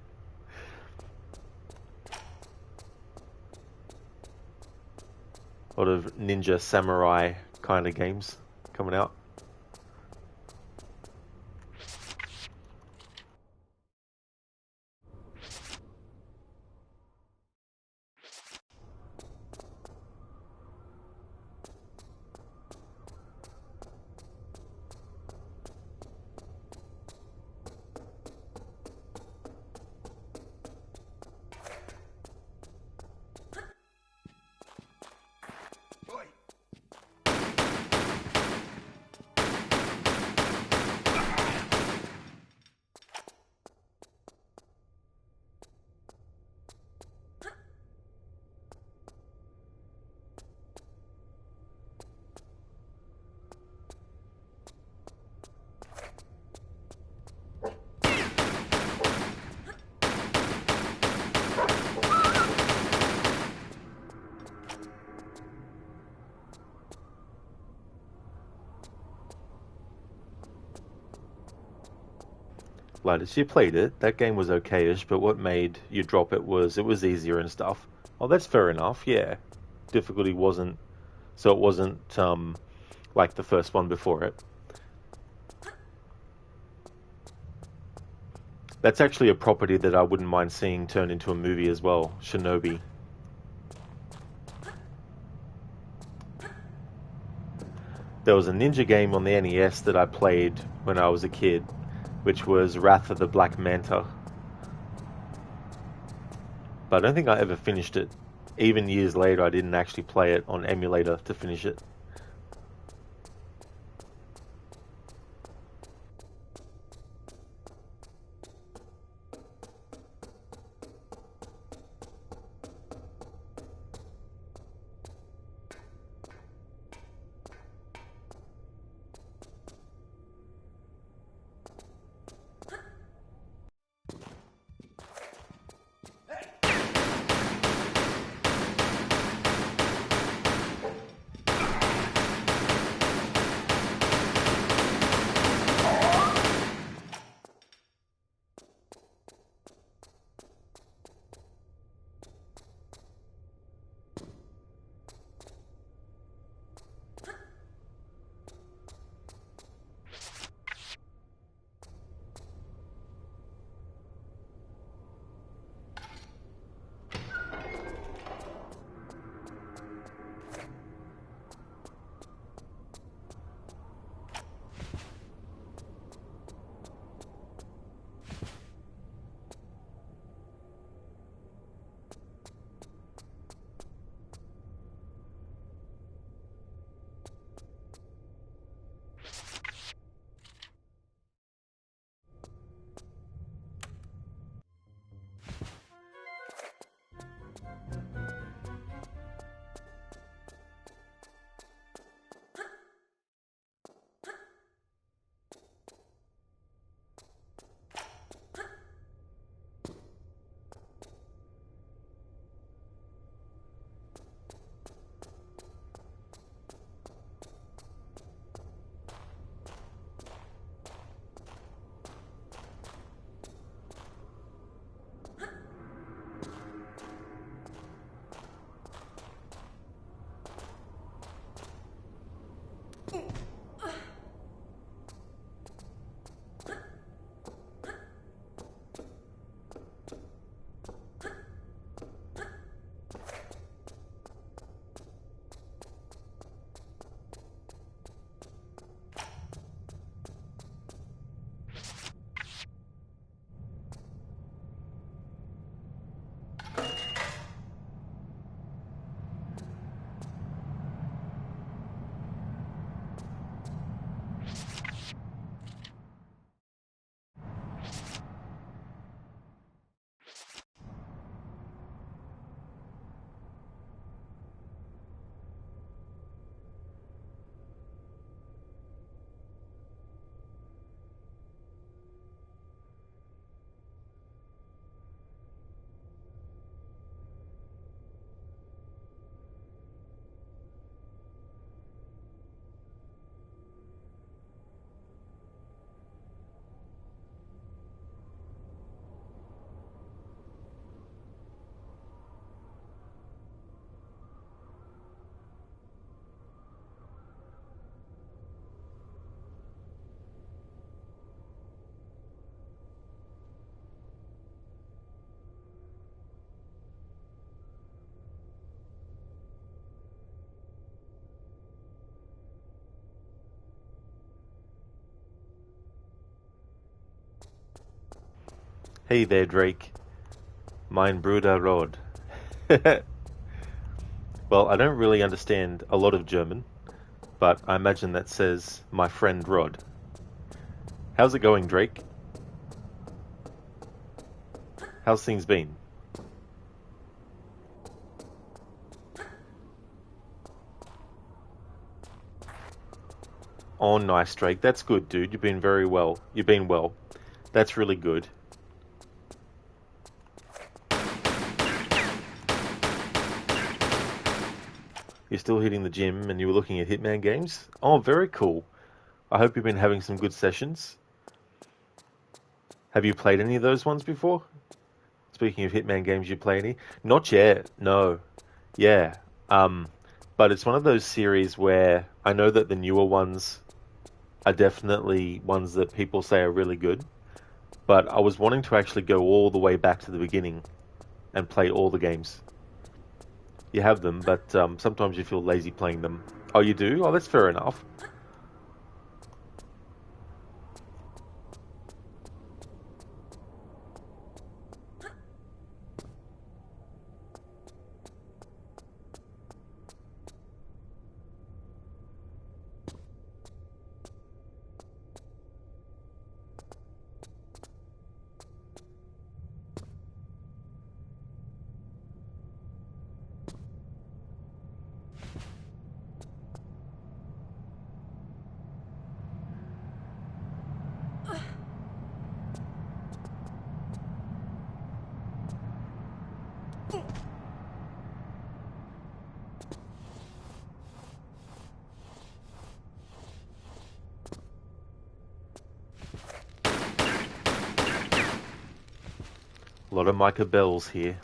lot of ninja samurai kind of games coming out. Linus, you played it. That game was okay-ish, but what made you drop it was easier and stuff. Oh, that's fair enough. Yeah, difficulty wasn't so it wasn't like the first one before it. That's actually a property that I wouldn't mind seeing turned into a movie as well. Shinobi. There was a ninja game on the NES that I played when I was a kid, which was Wrath of the Black Manta. But I don't think I ever finished it. Even years later, I didn't actually play it on emulator to finish it. Hey there, Drake. Mein Bruder Rod. Well, I don't really understand a lot of German, but I imagine that says my friend Rod. How's it going, Drake? How's things been? Oh, nice, Drake. That's good, dude. You've been very well. You've been well. That's really good. You're still hitting the gym and you were looking at Hitman games? Oh, very cool. I hope you've been having some good sessions. Have you played any of those ones before? Speaking of Hitman games, you play any? Not yet, no. Yeah. But it's one of those series where I know that the newer ones are definitely ones that people say are really good. But I was wanting to actually go all the way back to the beginning and play all the games. You have them, but sometimes you feel lazy playing them. Oh, you do? Oh, that's fair enough. A lot of Micah Bells here.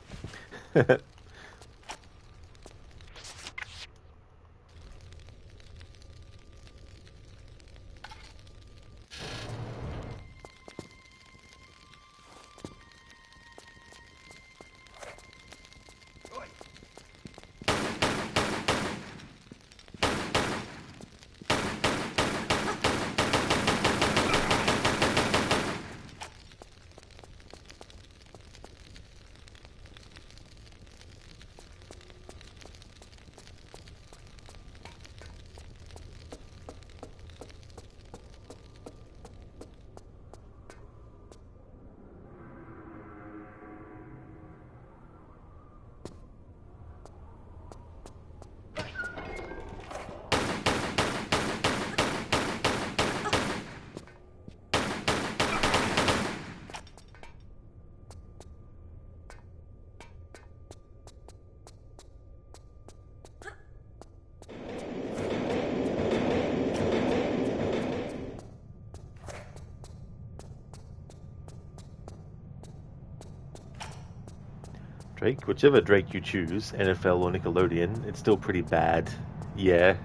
Drake, whichever Drake you choose, NFL or Nickelodeon, it's still pretty bad. Yeah.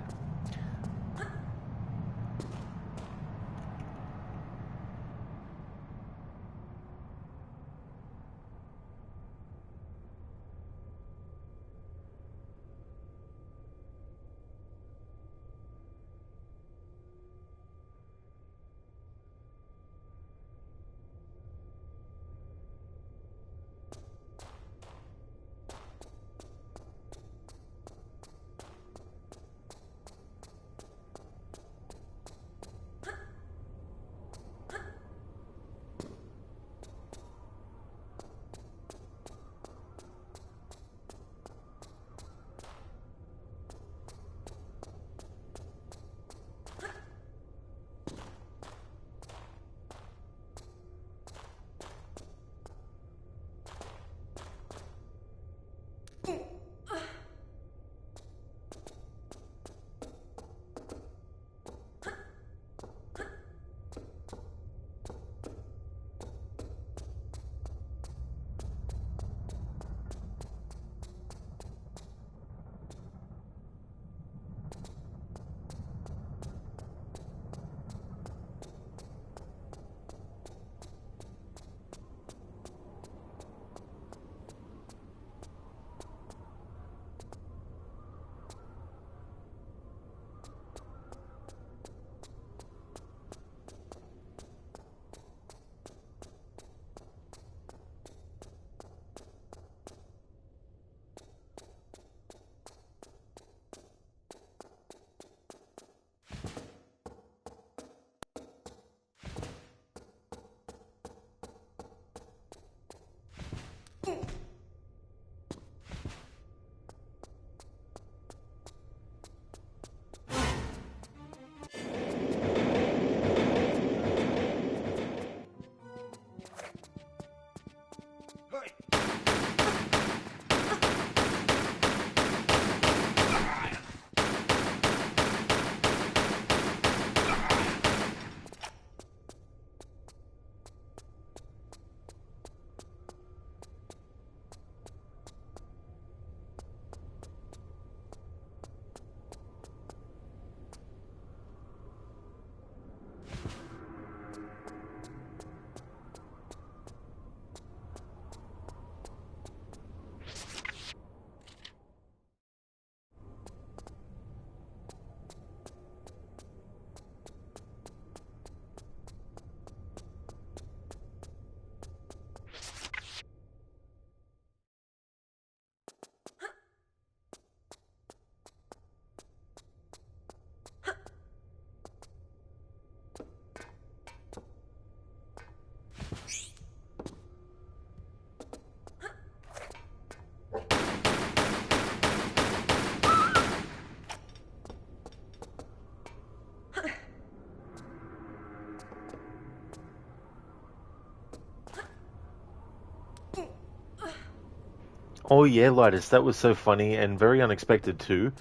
Oh yeah, Lidus, that was so funny and very unexpected too.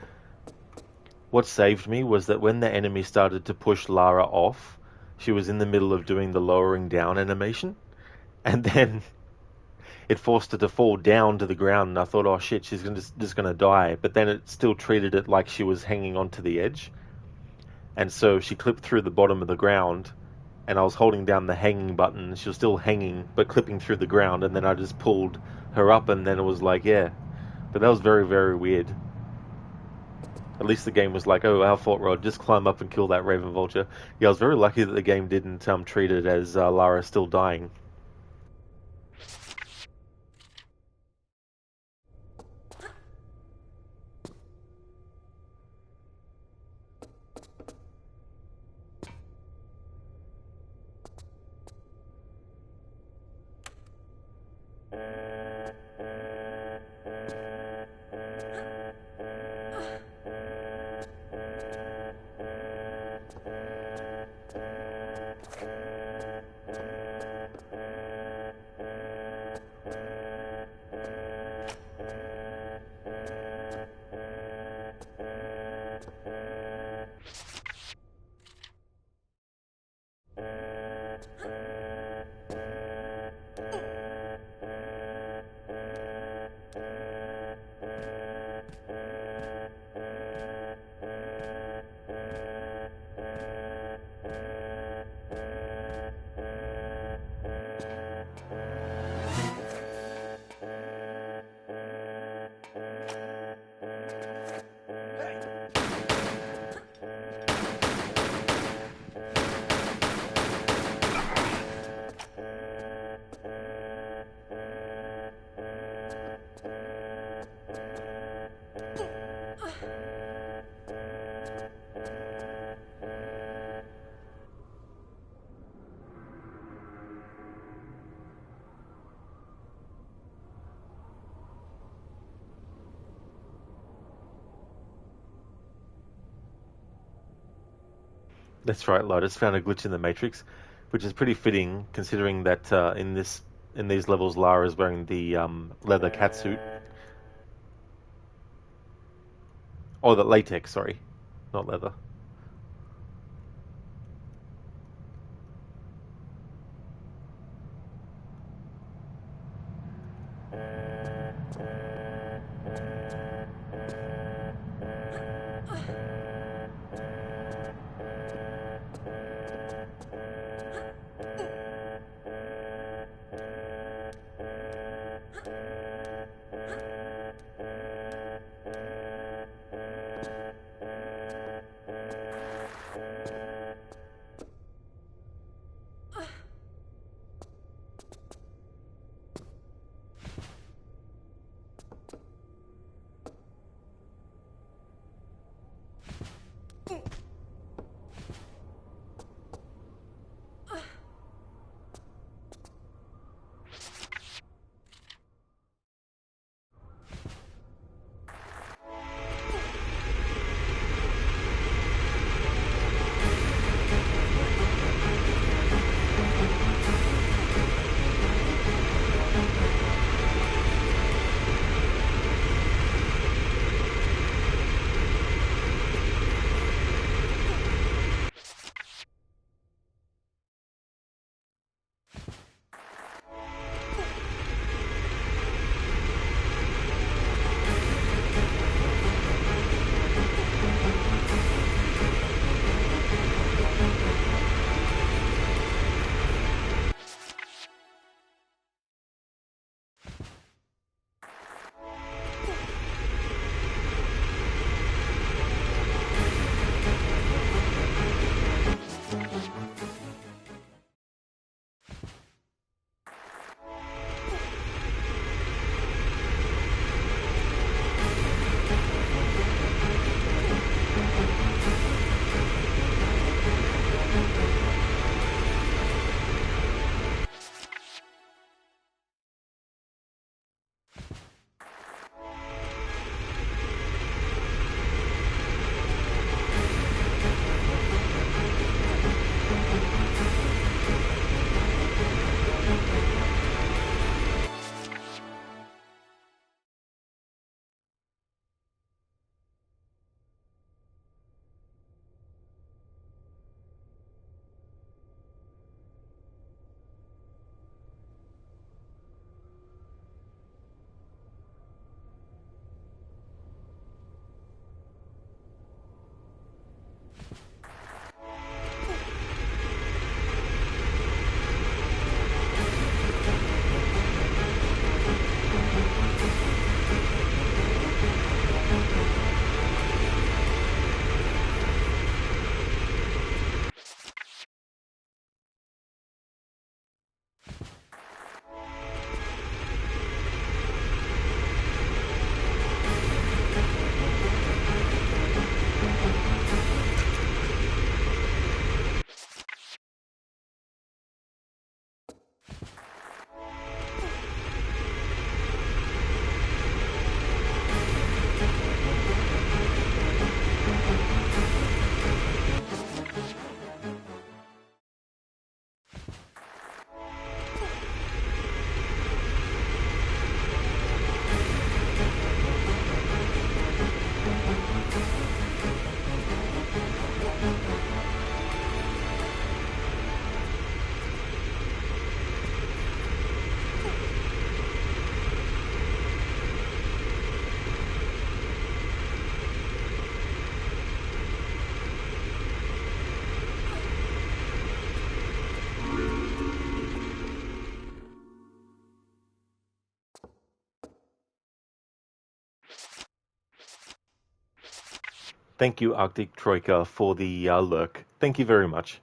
What saved me was that when the enemy started to push Lara off, she was in the middle of doing the lowering down animation, and then it forced her to fall down to the ground, and I thought, oh shit, she's just gonna die. But then it still treated it like she was hanging onto the edge, and so she clipped through the bottom of the ground, and I was holding down the hanging button. She was still hanging, but clipping through the ground, and then I just pulled her up, and then it was like, yeah. But that was very, very weird. At least the game was like, oh, our fault, Rod, just climb up and kill that Raven Vulture. Yeah, I was very lucky that the game didn't treat it as Lara still dying. That's right, Lotus found a glitch in the Matrix, which is pretty fitting considering that in these levels Lara is wearing the leather catsuit. Oh, the latex, sorry, not leather. Thank you, Arctic Troika, for the lurk. Thank you very much.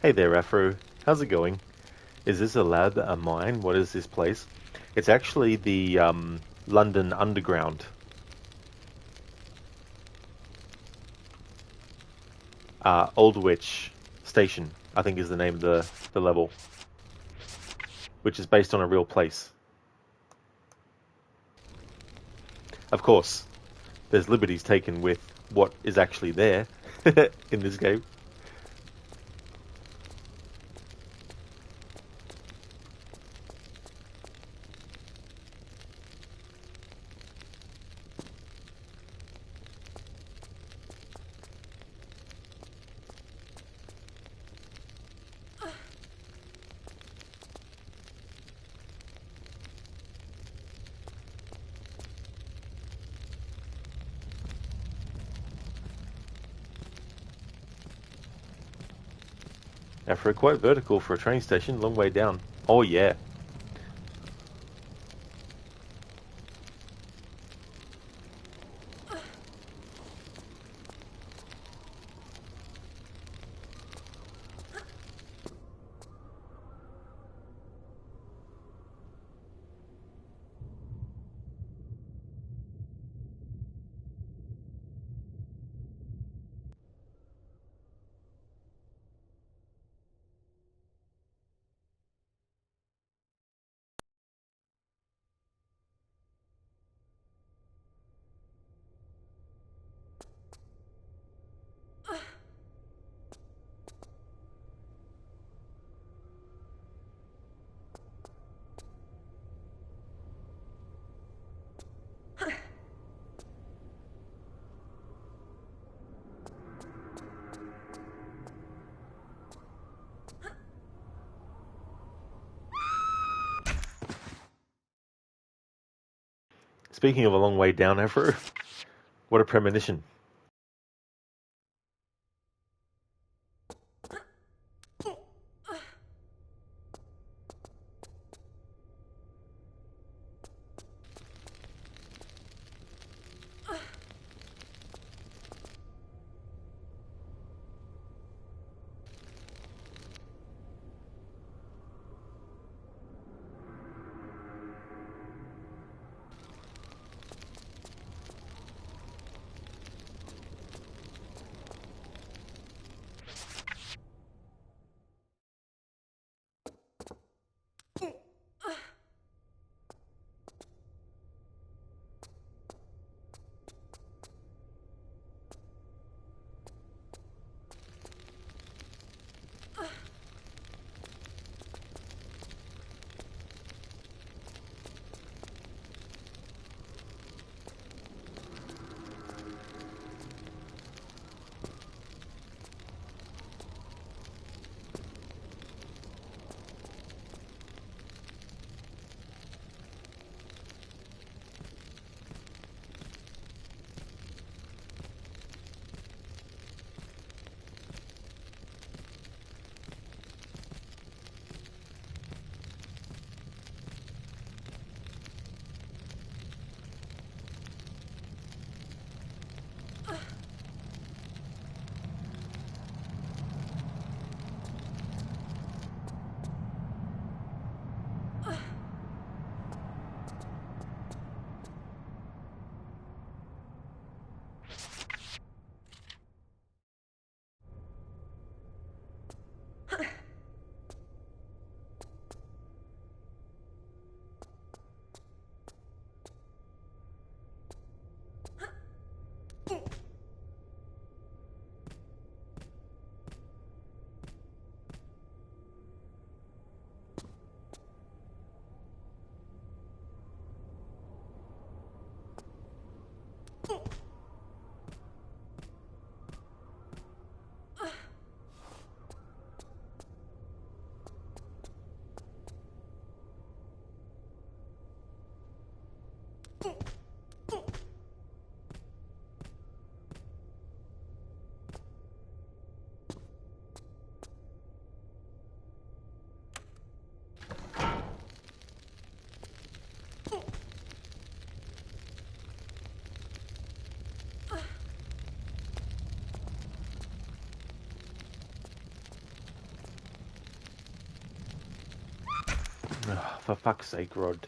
Hey there, Afro. How's it going? Is this a lab, a mine? What is this place? It's actually the London Underground. Aldwych Station, I think is the name of the level, which is based on a real place. Of course, there's liberties taken with what is actually there in this game. Afro, quite vertical for a train station, long way down. Oh yeah. Speaking of a long way down, Afro, what a premonition. for fuck's sake, Rod.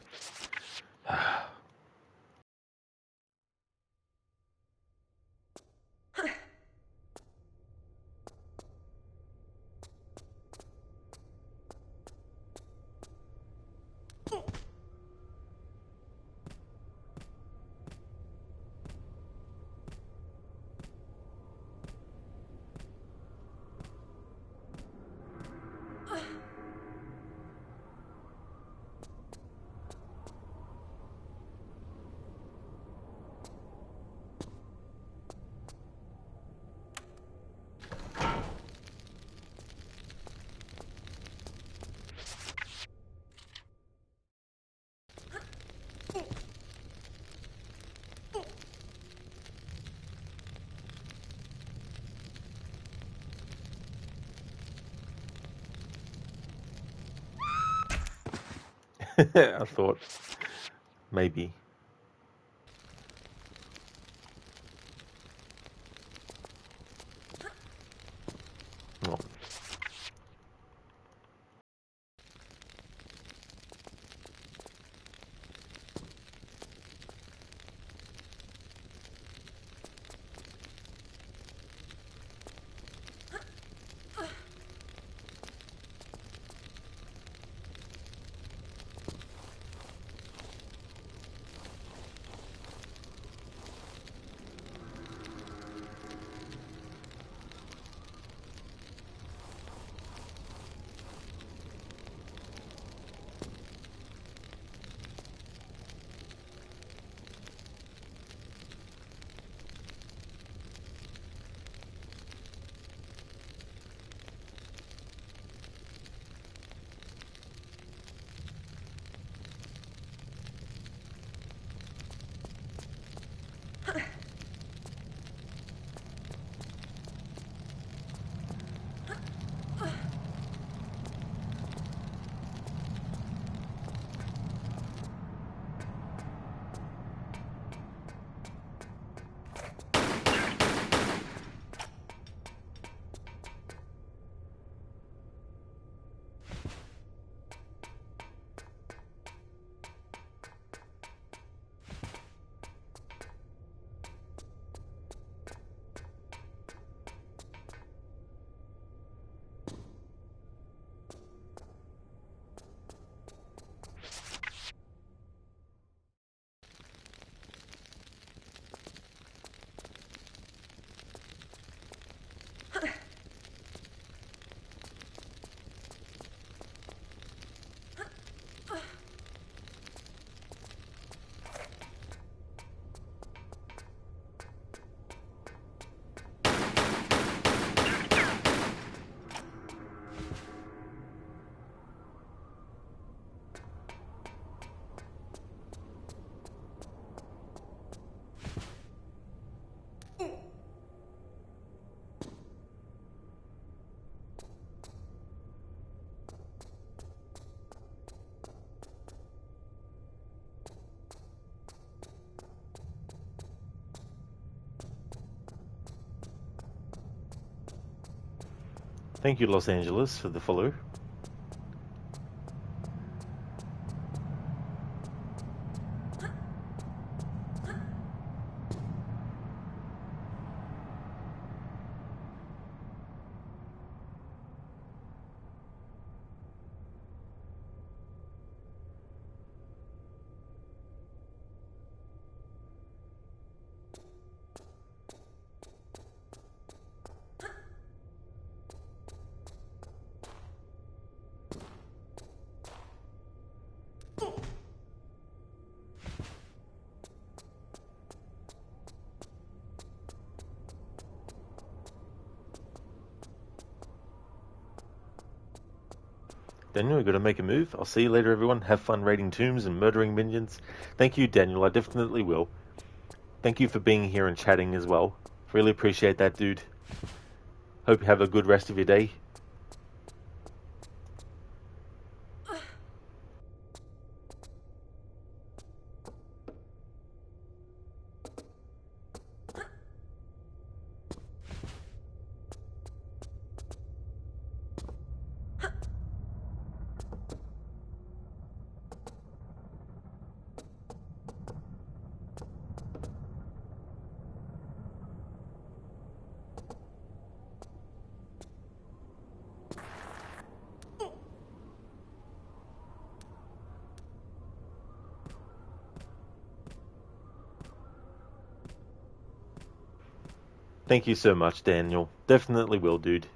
I thought maybe. Oh. Thank you, Los Angeles, for the follow. Daniel, we've got to make a move. I'll see you later, everyone. Have fun raiding tombs and murdering minions. Thank you, Daniel. I definitely will. Thank you for being here and chatting as well. Really appreciate that, dude. Hope you have a good rest of your day. Thank you so much, Daniel. Definitely will, dude.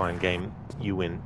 Fine game. You win.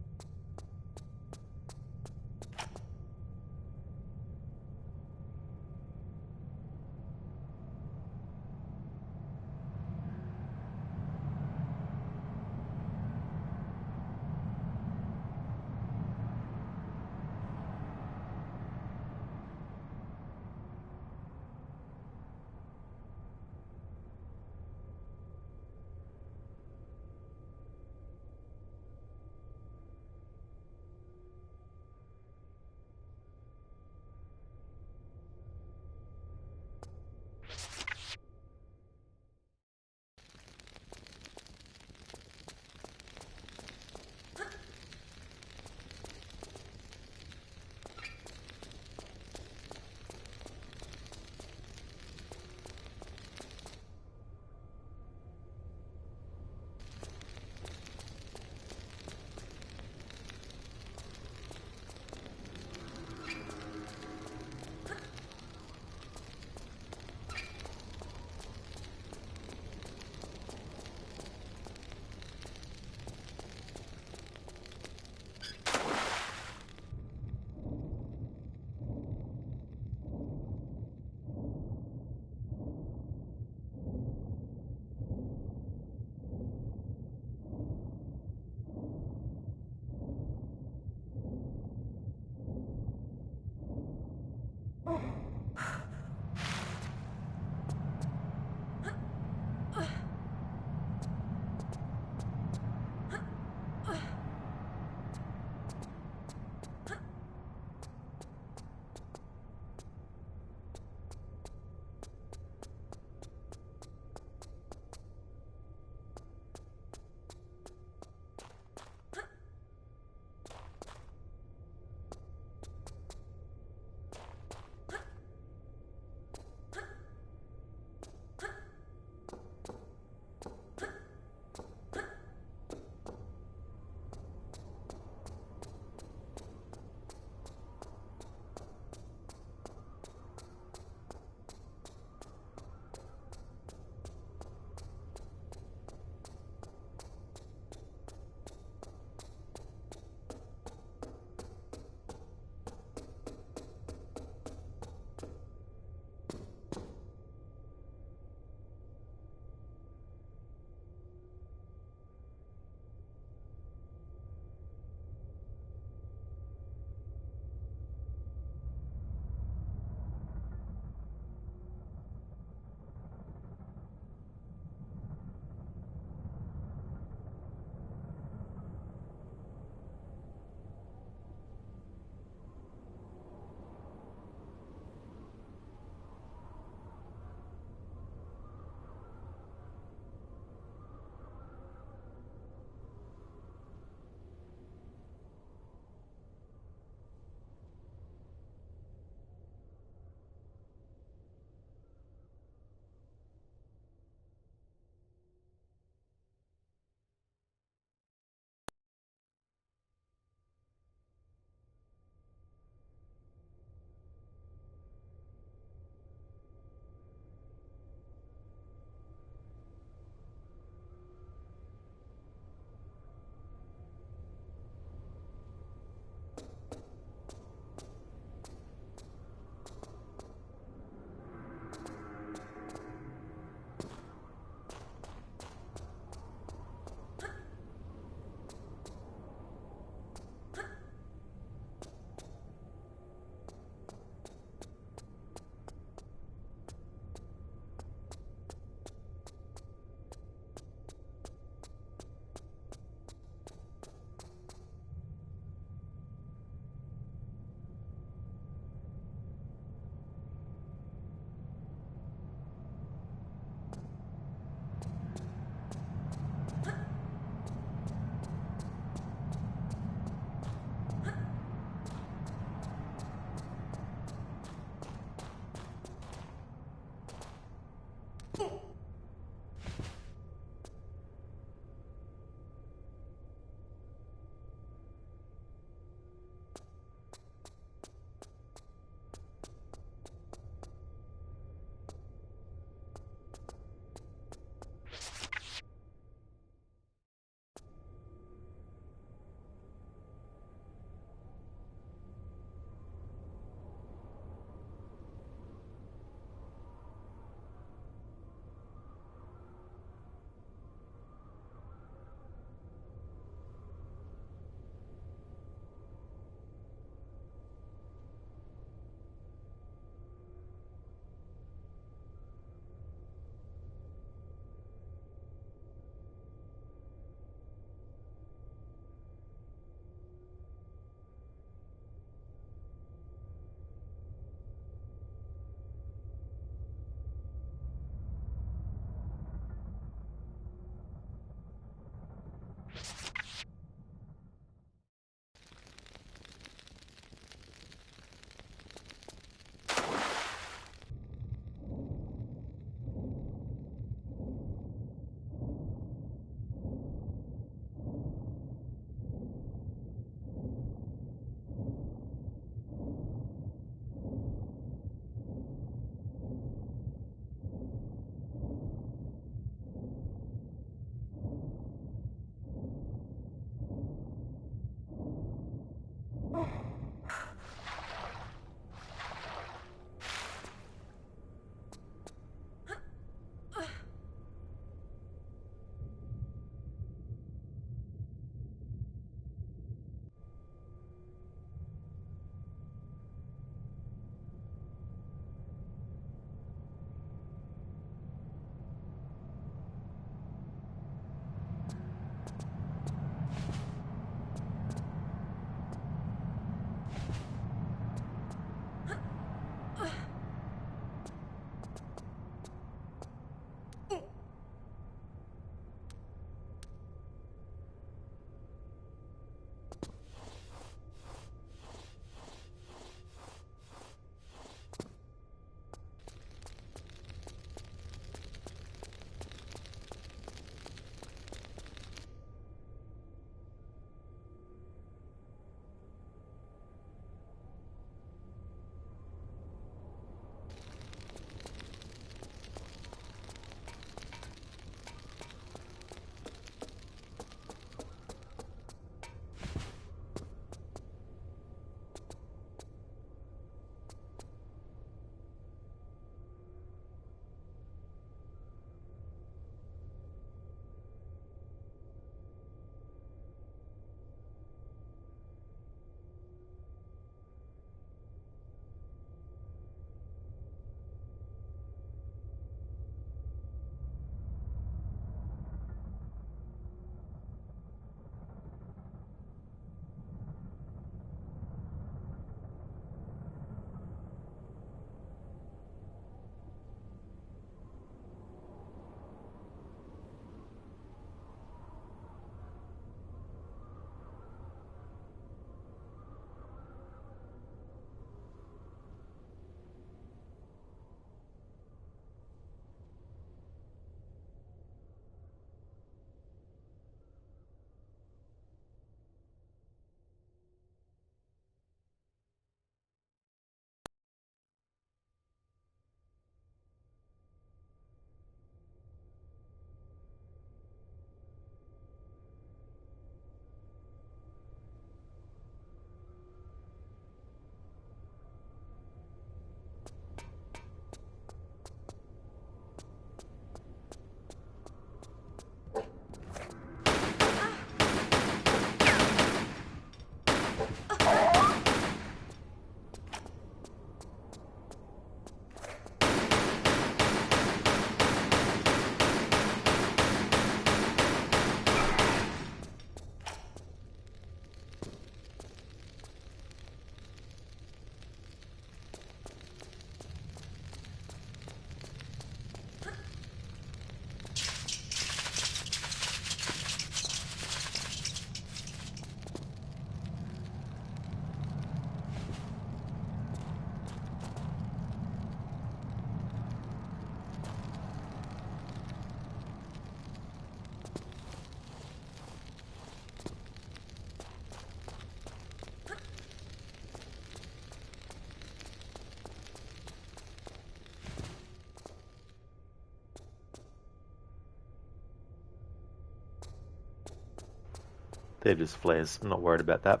They're just flares. I'm not worried about that.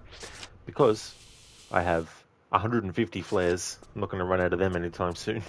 Because I have 150 flares. I'm not going to run out of them anytime soon.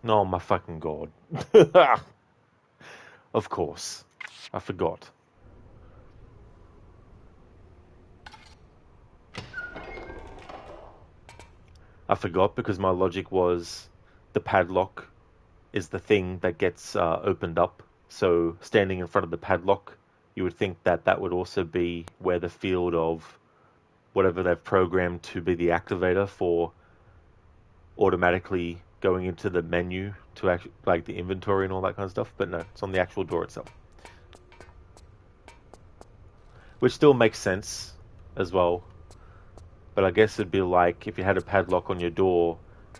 Oh my fucking god. Of course. I forgot. I forgot because my logic was the padlock is the thing that gets opened up. So standing in front of the padlock, you would think that that would also be where the field of whatever they've programmed to be the activator for automatically going into the menu to actually like the inventory and all that kind of stuff. But no, it's on the actual door itself. Which still makes sense as well. But I guess it'd be like if you had a padlock on your door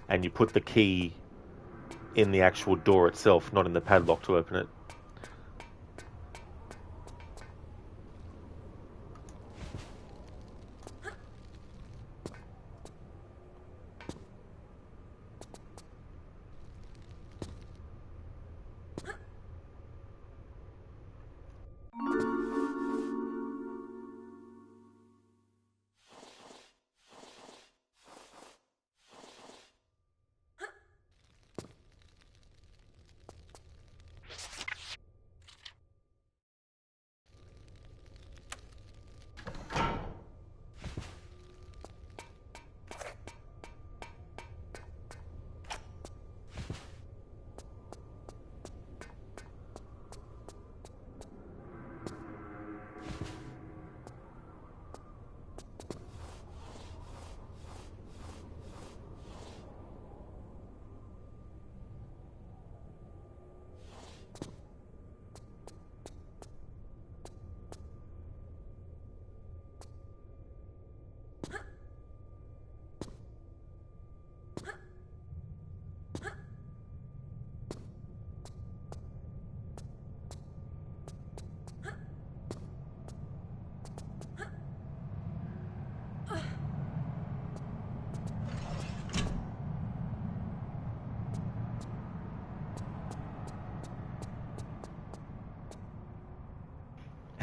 and you put the key in the actual door itself, not in the padlock to open it.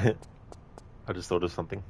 I just thought of something.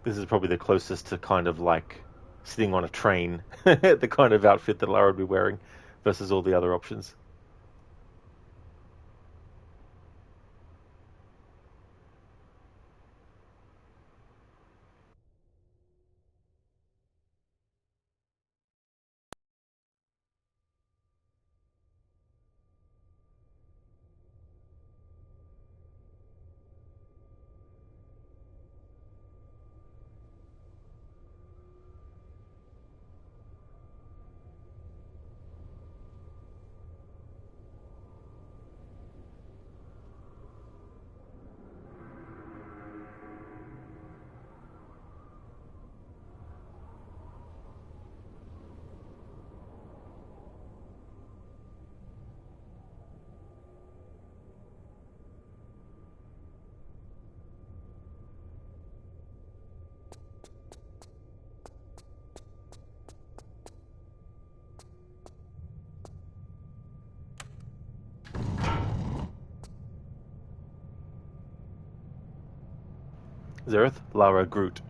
This is probably the closest to kind of like sitting on a train, the kind of outfit that Lara would be wearing versus all the other options. Zereth, Lara, Groot.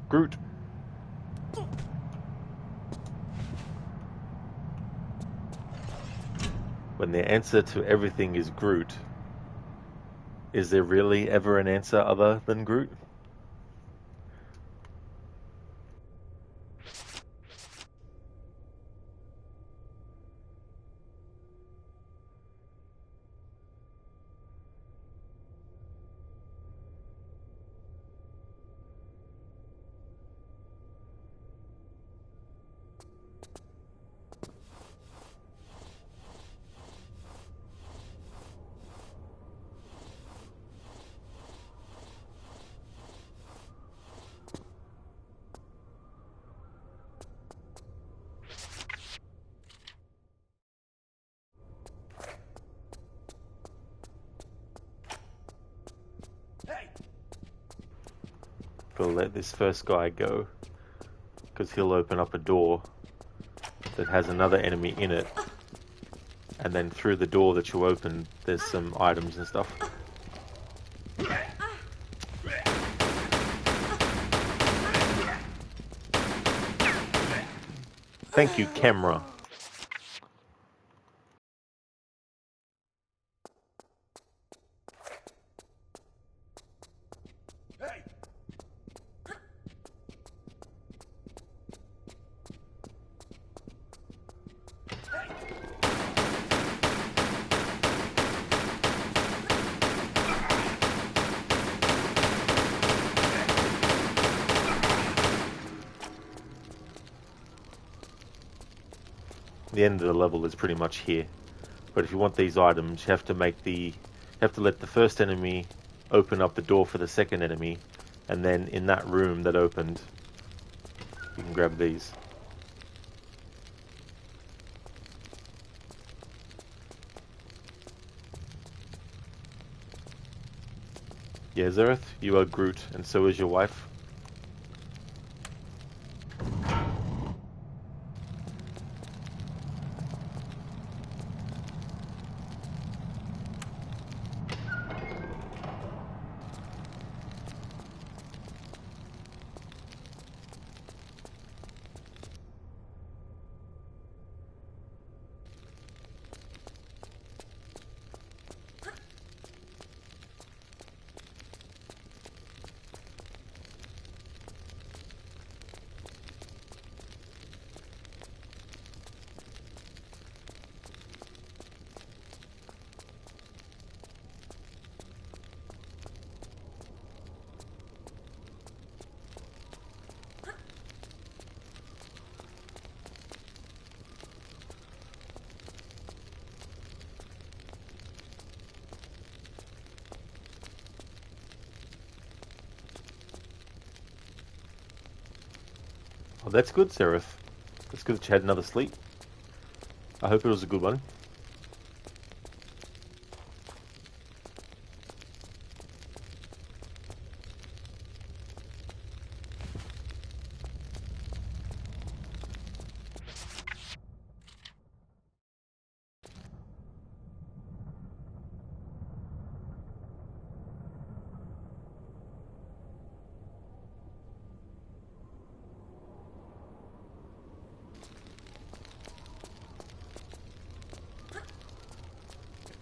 Groot! When the answer to everything is Groot, is there really ever an answer other than Groot? Gotta let this first guy go, because he'll open up a door that has another enemy in it, and then through the door that you open, there's some items and stuff. Thank you, camera. The end of the level is pretty much here, but if you want these items, you have to let the first enemy open up the door for the second enemy, and then in that room that opened, you can grab these. Yeah, Zereth, you are Groot, and so is your wife. Well, that's good, Seraph. That's good that you had another sleep. I hope it was a good one.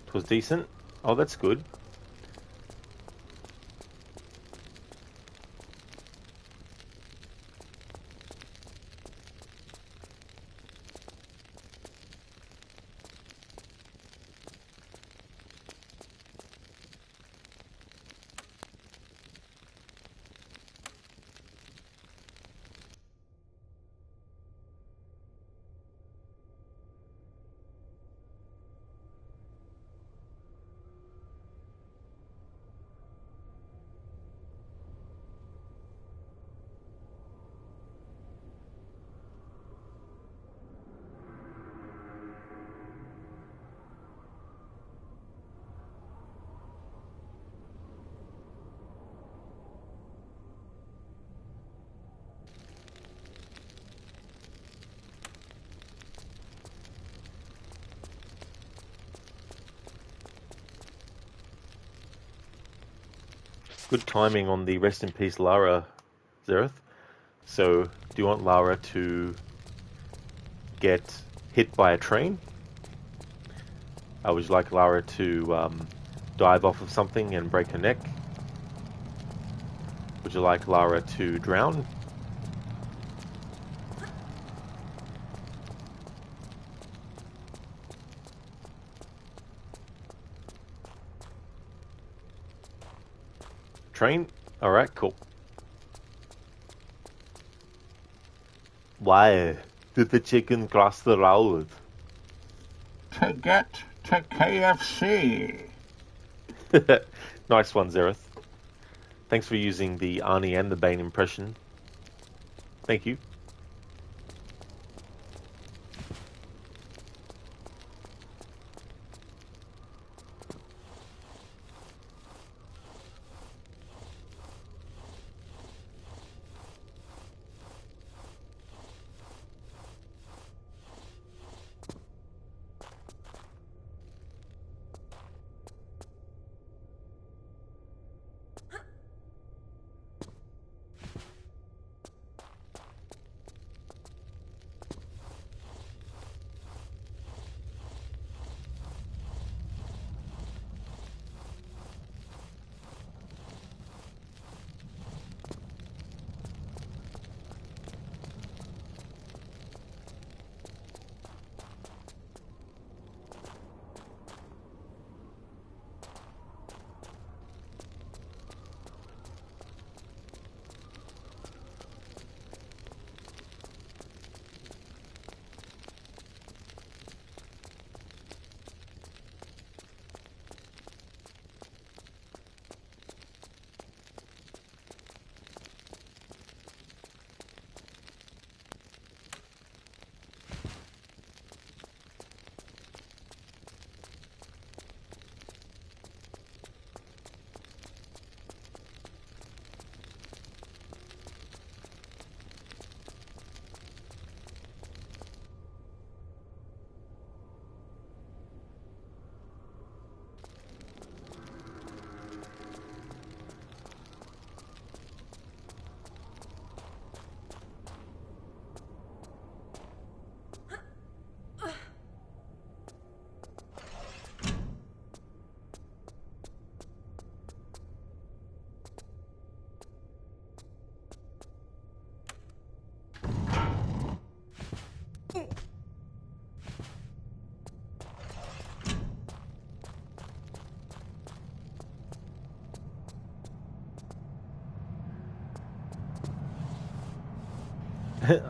It was decent. Oh, that's good. Good timing on the rest in peace Lara, Zereth. So, do you want Lara to get hit by a train? Would you like Lara to dive off of something and break her neck? Would you like Lara to drown? Train? Alright, cool. Why did the chicken cross the road? To get to KFC. Nice one, Zereth. Thanks for using the Arnie and the Bane impression. Thank you.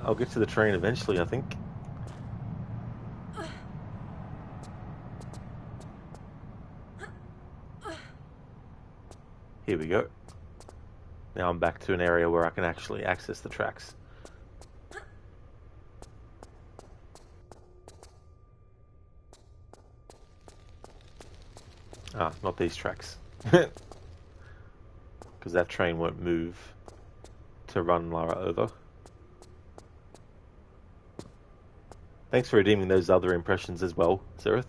I'll get to the train eventually, I think. Here we go. Now I'm back to an area where I can actually access the tracks. Ah, not these tracks. Because that train won't move to run Lara over. Thanks for redeeming those other impressions as well, Zereth.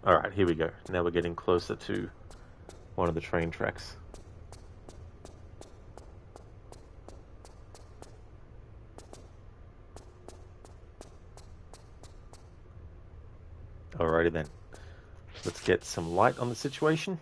Alright, here we go. Now we're getting closer to one of the train tracks. Alrighty then. Let's get some light on the situation.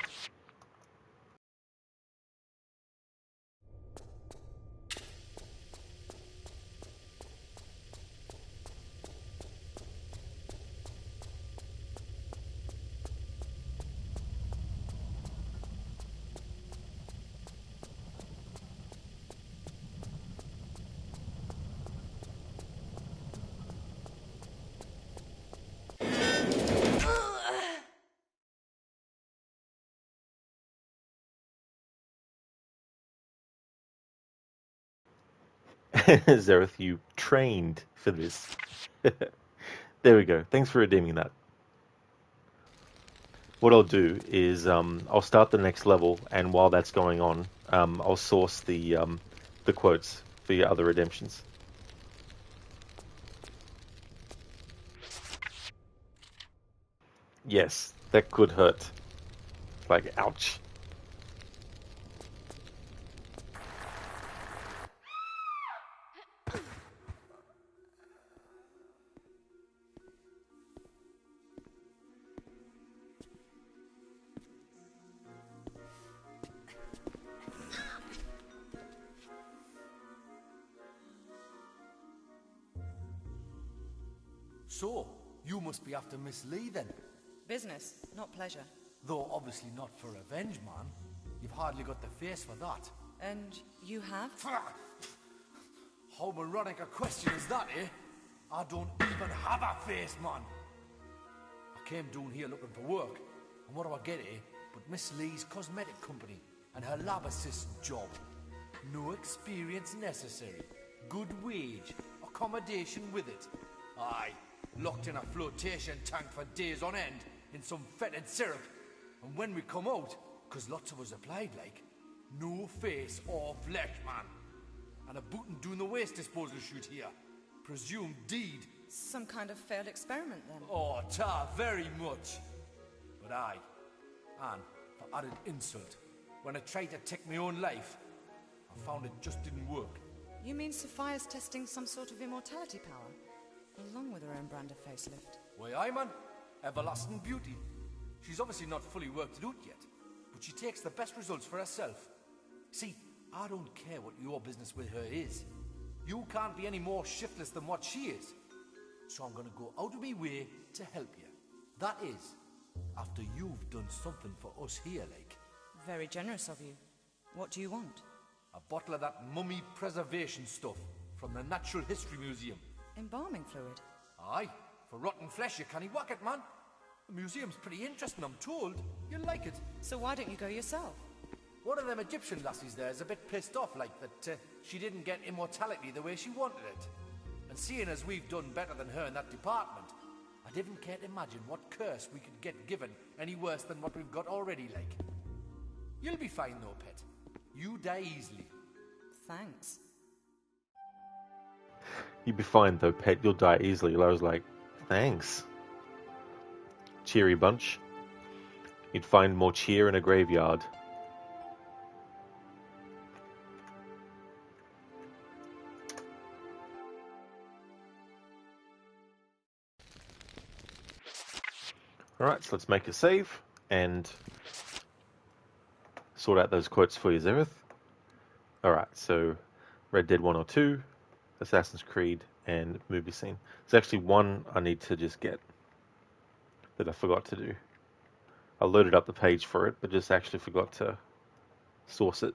Zereth, you trained for this. There we go. Thanks for redeeming that. What I'll do is I'll start the next level, and while that's going on, I'll source the quotes for your other redemptions. Yes, that could hurt. Like, ouch. So, you must be after Miss Lee then. Business, not pleasure. Though obviously not for revenge, man. You've hardly got the face for that. And you have? How moronic a question is that, eh? I don't even have a face, man. I came down here looking for work, and what do I get, eh? But Miss Lee's cosmetic company and her lab assistant job. No experience necessary. Good wage. Accommodation with it. Aye. Locked in a flotation tank for days on end in some fetid syrup. And when we come out, 'cause lots of us applied like, no face or flesh, man. And a bootin' doing the waste disposal shoot here. Presumed deed. Some kind of failed experiment then. Oh, ta, very much. But aye, and for added insult, when I tried to take my own life, I found it just didn't work. You mean Sophia's testing some sort of immortality power? Along with her own brand of facelift. Why, aye, man. Everlasting beauty. She's obviously not fully worked it out yet, but she takes the best results for herself. See, I don't care what your business with her is. You can't be any more shiftless than what she is. So I'm gonna go out of my way to help you. That is, after you've done something for us here, like. Very generous of you. What do you want? A bottle of that mummy preservation stuff from the Natural History Museum. Embalming fluid? Aye, for rotten flesh you can't whack it, man. The museum's pretty interesting, I'm told. You'll like it. So why don't you go yourself? One of them Egyptian lassies there is a bit pissed off, like, that she didn't get immortality the way she wanted it. And seeing as we've done better than her in that department, I didn't care to imagine what curse we could get given any worse than what we've got already, like. You'll be fine though, pet. You die easily. Thanks. You'd be fine though, pet. You'll die easily. Lara's like, thanks. Cheery bunch. You'd find more cheer in a graveyard. Alright, so let's make a save and sort out those quotes for you, Zereth. Alright, so Red Dead 1 or 2, Assassin's Creed, and movie scene. There's actually one I need to just get that I forgot to do. I loaded up the page for it, but just actually forgot to source it.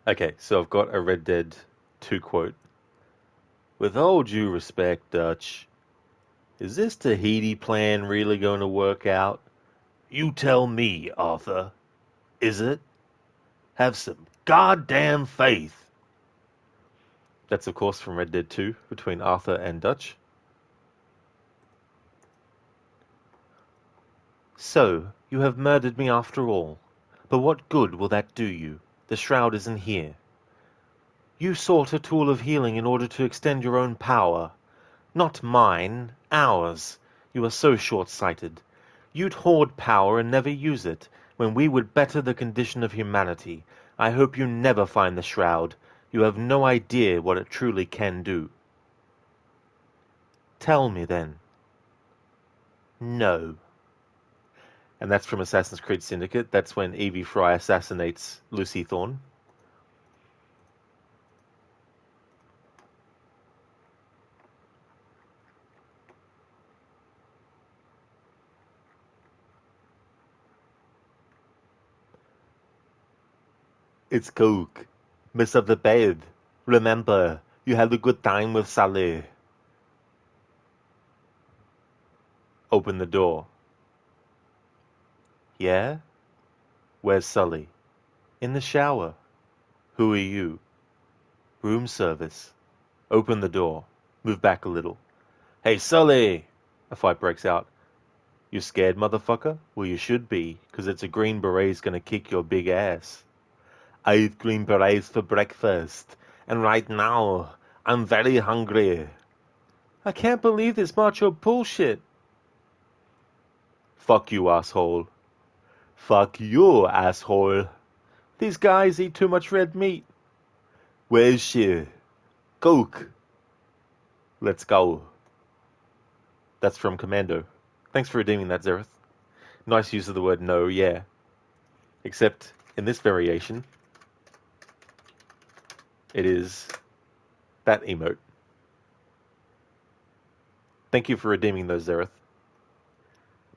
Okay, so I've got a Red Dead 2 quote. With all due respect, Dutch, is this Tahiti plan really going to work out? You tell me, Arthur. Is it? Have some goddamn faith. That's, of course, from Red Dead 2, between Arthur and Dutch. So, you have murdered me after all. But what good will that do you? The shroud isn't here. You sought a tool of healing in order to extend your own power. Not mine, ours. You are so short-sighted. You'd hoard power and never use it, when we would better the condition of humanity. I hope you never find the shroud. You have no idea what it truly can do. Tell me, then. No. And that's from Assassin's Creed Syndicate. That's when Evie Fry assassinates Lucy Thorne. It's Coke. Miss of the bed. Remember, you had a good time with Saleh. Open the door. Yeah? Where's Sully? In the shower. Who are you? Room service. Open the door. Move back a little. Hey, Sully! A fight breaks out. You scared, motherfucker? Well, you should be, 'cause it's a Green Beret's gonna kick your big ass. I eat Green Berets for breakfast, and right now, I'm very hungry. I can't believe this macho bullshit. Fuck you, asshole. Fuck you, asshole. These guys eat too much red meat. Where's she? Coke. Let's go. That's from Commando. Thanks for redeeming that, Zereth. Nice use of the word no, yeah. Except, in this variation, it is that emote. Thank you for redeeming those, Zereth.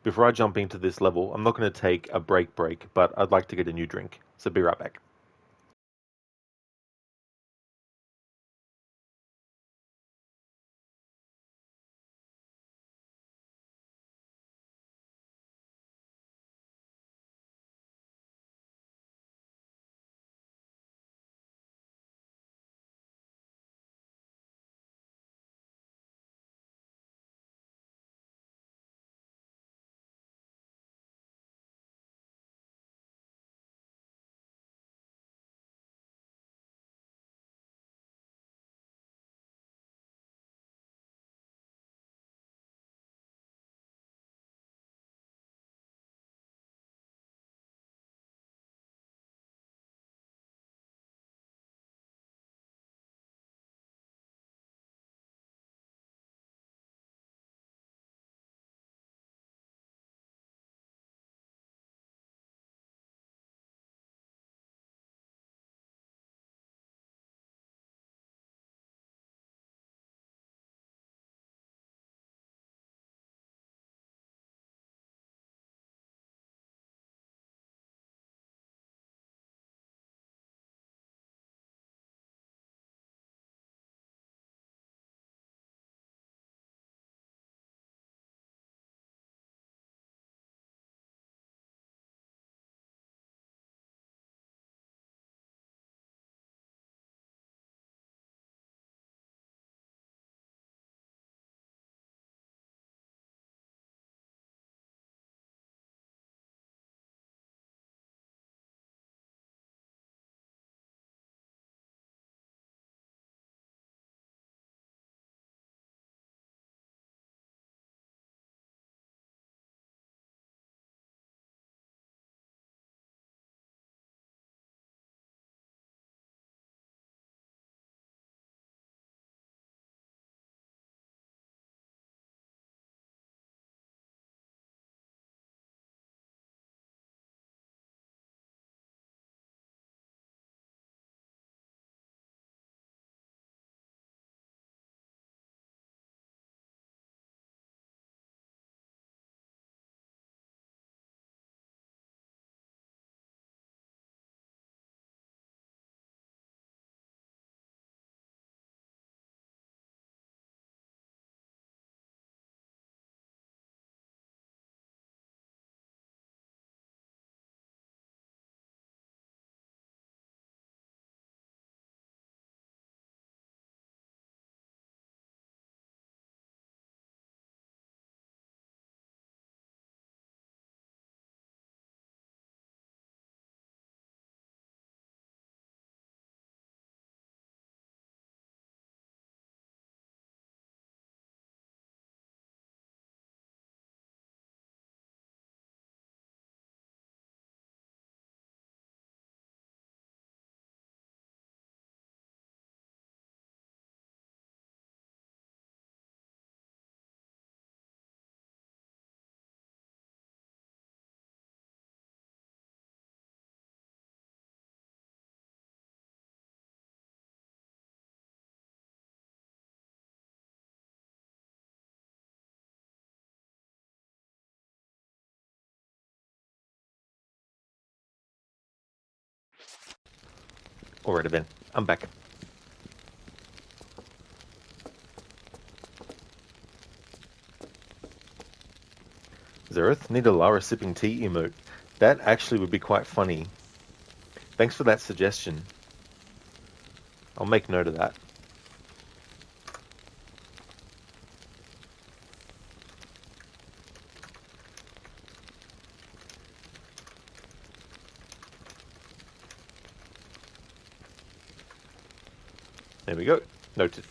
Before I jump into this level, I'm not going to take a break, but I'd like to get a new drink. So be right back. Alrighty then, I'm back. Zereth, need a Lara sipping tea emote. That actually would be quite funny. Thanks for that suggestion. I'll make note of that. There we go. Noted.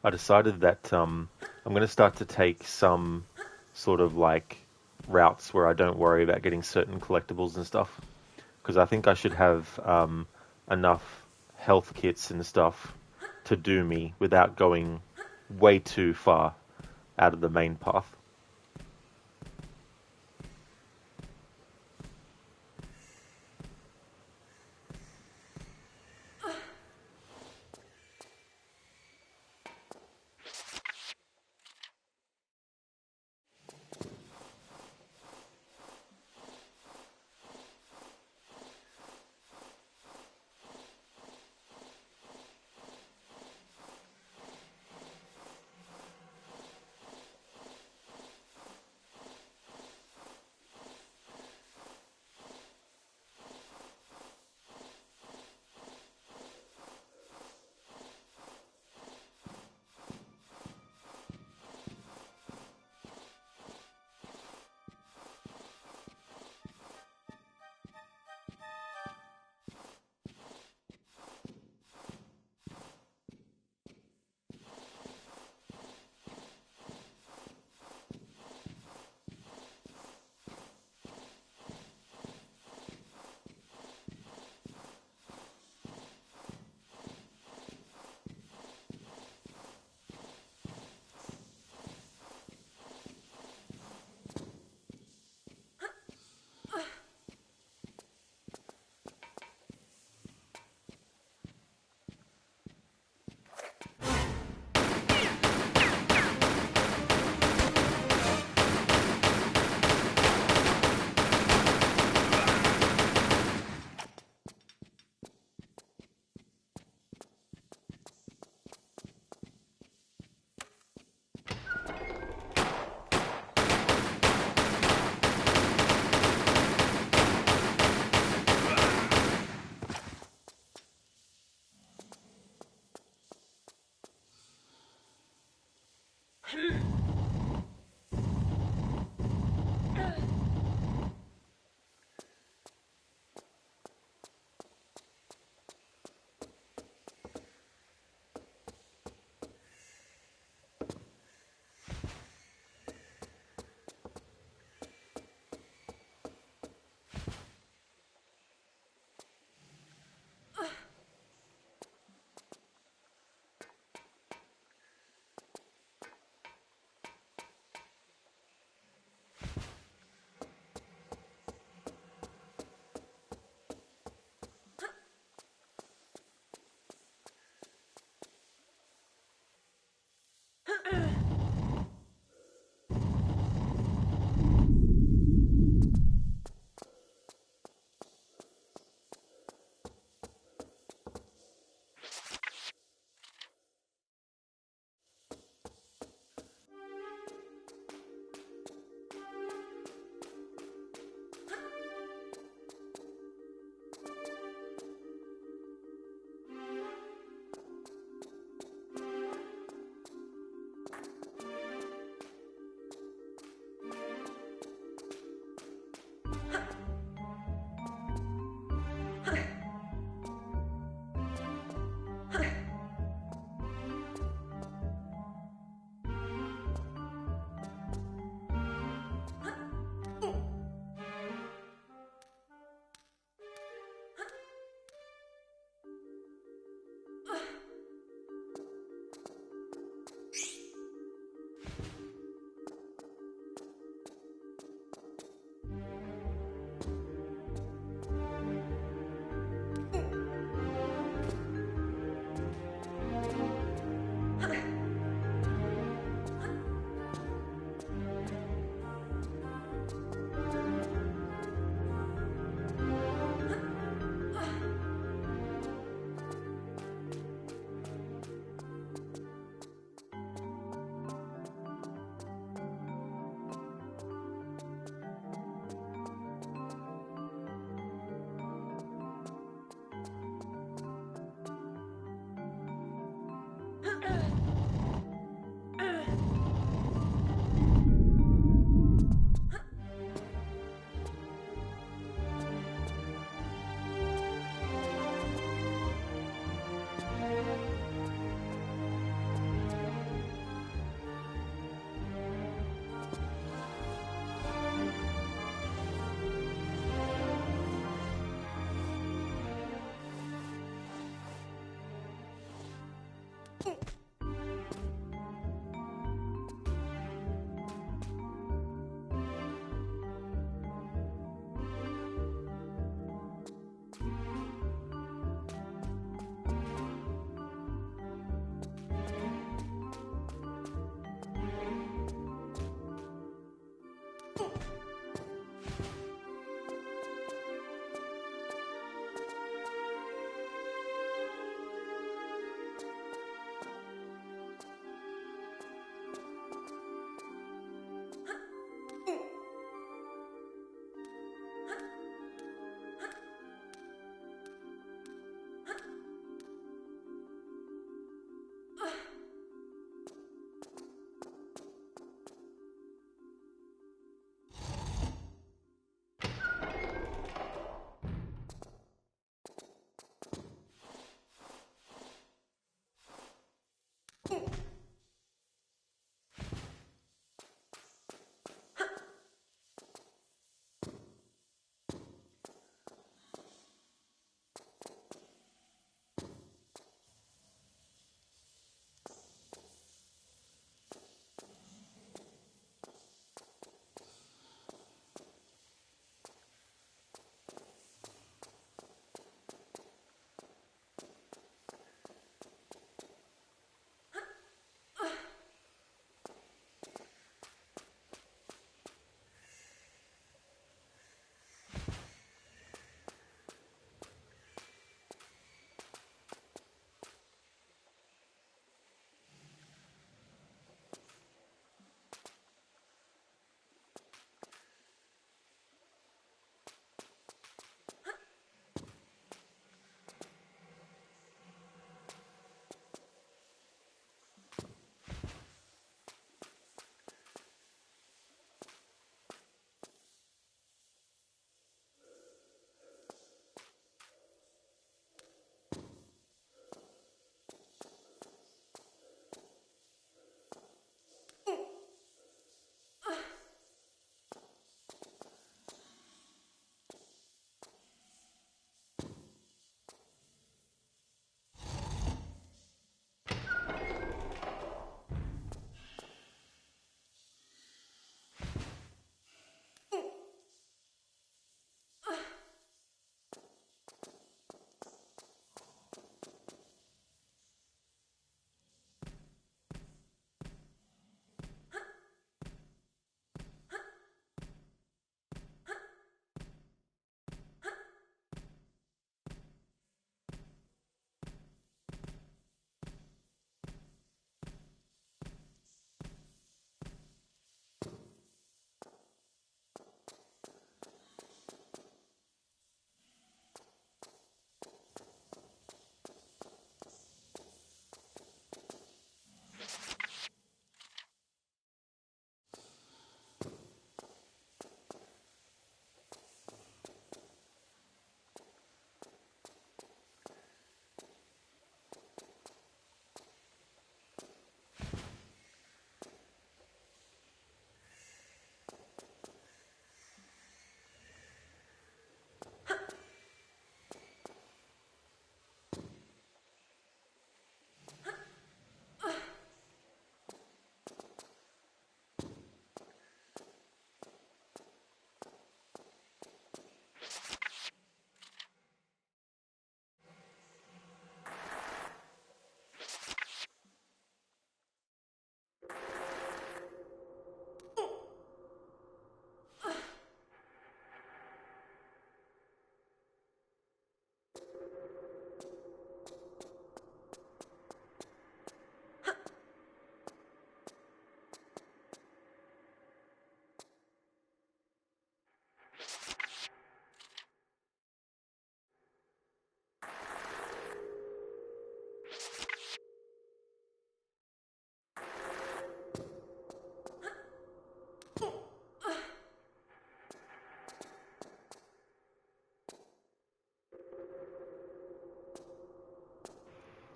I decided that I'm going to start to take some sort of like routes where I don't worry about getting certain collectibles and stuff. Because I think I should have enough health kits and stuff to do me without going way too far out of the main path.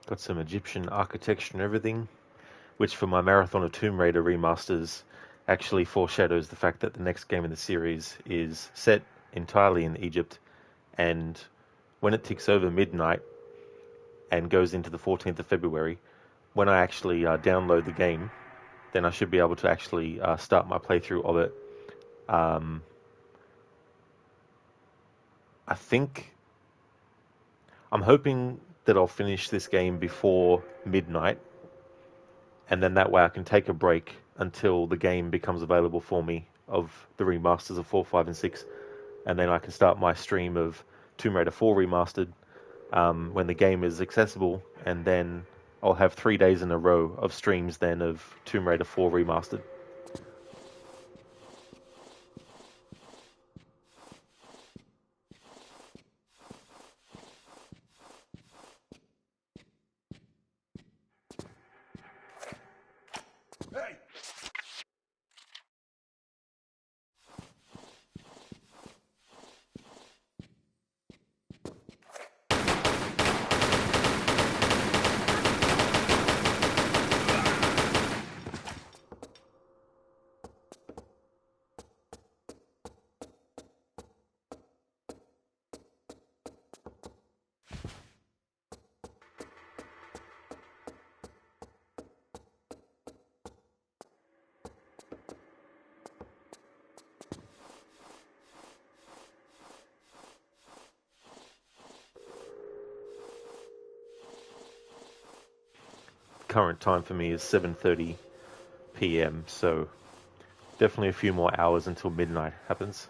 Got some Egyptian architecture and everything, which for my marathon of Tomb Raider remasters actually foreshadows the fact that the next game in the series is set entirely in Egypt, and when it ticks over midnight and goes into the 14th of February, when I actually download the game, then I should be able to actually start my playthrough of it. I think I'm hoping that I'll finish this game before midnight, and then that way I can take a break until the game becomes available for me of the remasters of 4, 5, and 6, and then I can start my stream of Tomb Raider 4 Remastered when the game is accessible, and then I'll have 3 days in a row of streams then of Tomb Raider 4 Remastered. Current time for me is 7:30 p.m., so definitely a few more hours until midnight happens.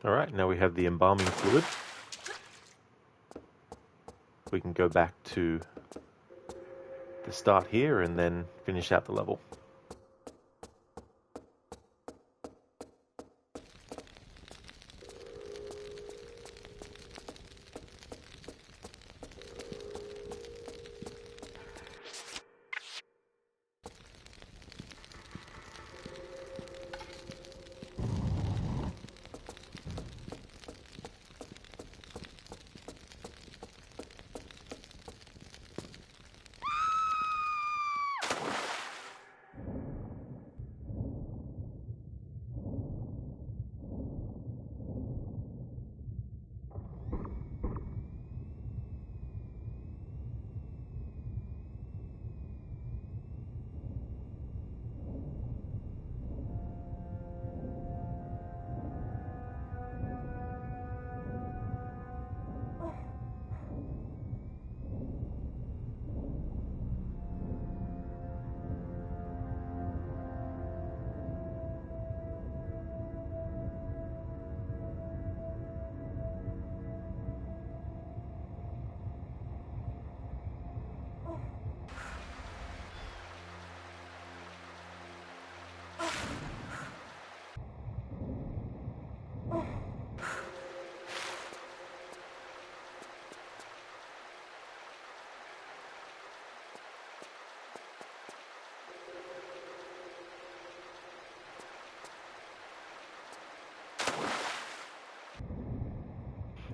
Alright, now we have the embalming fluid. We can go back to the start here and then finish out the level.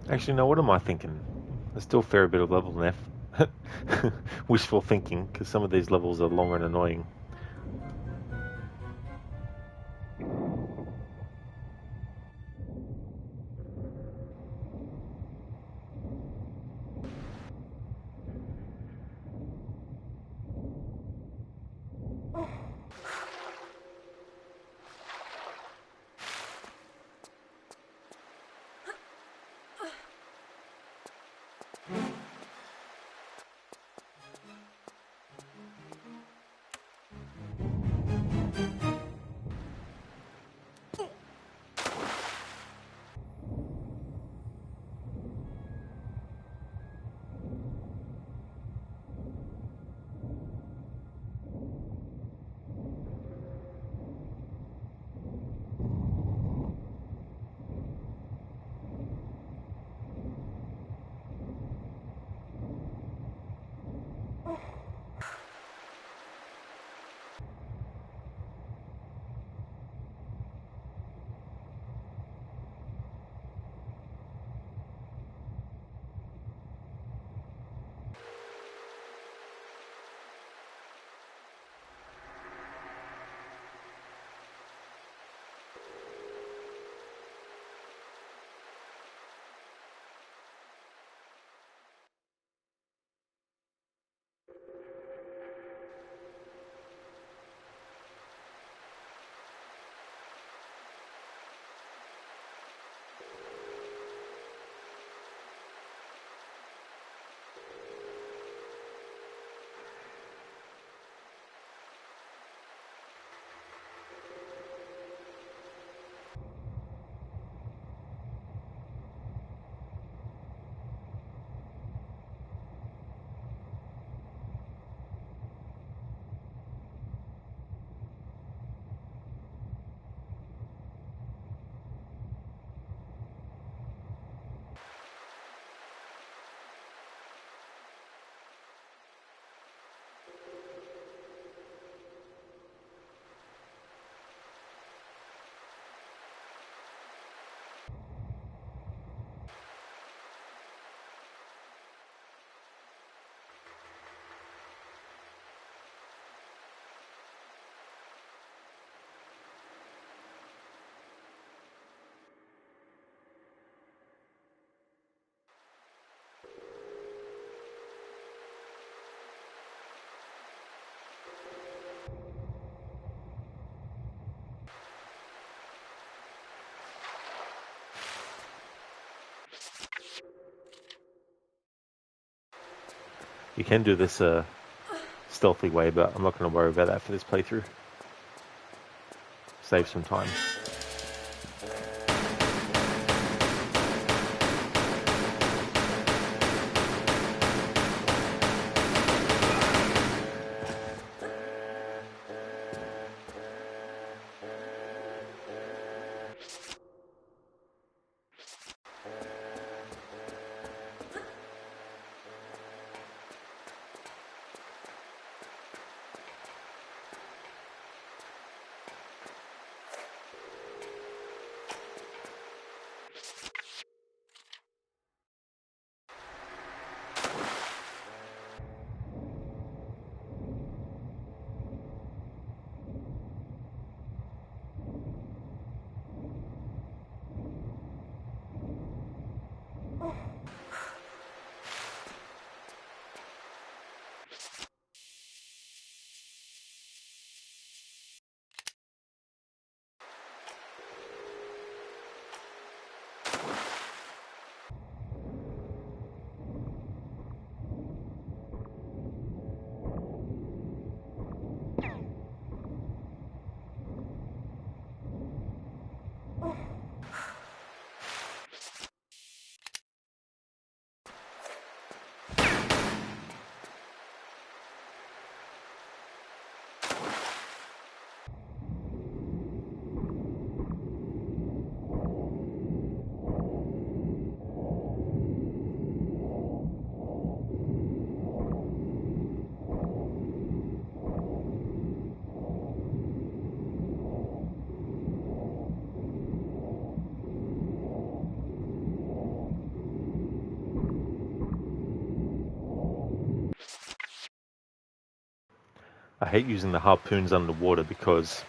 Actually, no, what am I thinking? There's still a fair bit of level left. Wishful thinking, because some of these levels are long and annoying. You can do this stealthy way, but I'm not going to worry about that for this playthrough. Save some time. I hate using the harpoons underwater because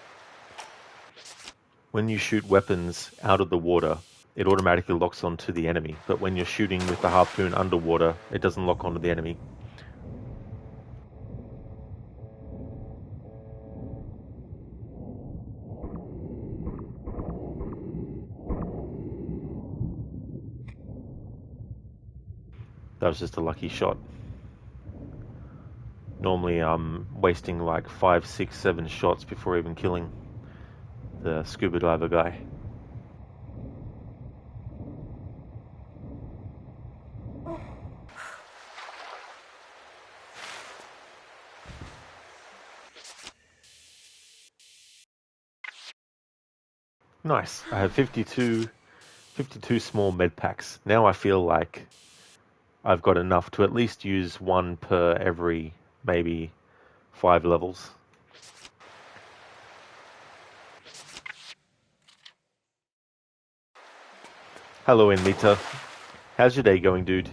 when you shoot weapons out of the water, it automatically locks onto the enemy. But when you're shooting with the harpoon underwater, it doesn't lock onto the enemy. That was just a lucky shot. Normally I'm wasting like 5, 6, 7 shots before even killing the scuba diver guy. Nice. I have 52 small med packs. Now I feel like I've got enough to at least use one per every maybe 5 levels. Hello, Enmita. How's your day going, dude?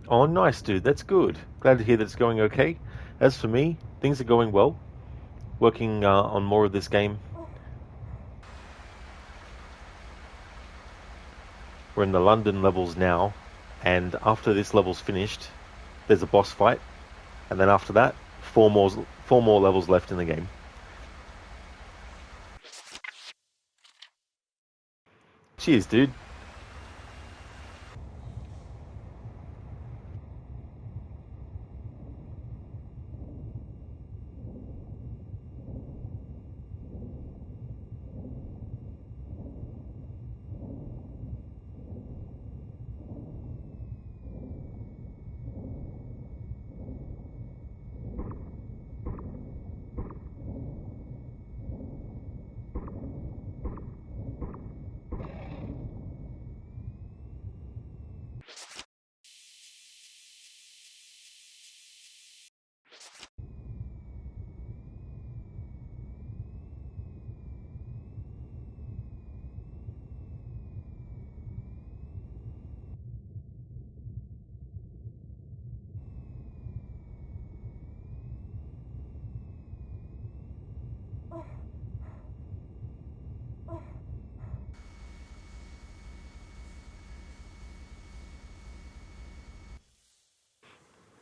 Oh, nice, dude. That's good. Glad to hear that it's going okay. As for me, things are going well. Working on more of this game. We're in the London levels now, and after this level's finished, there's a boss fight, and then after that, four more levels left in the game. Cheers, dude.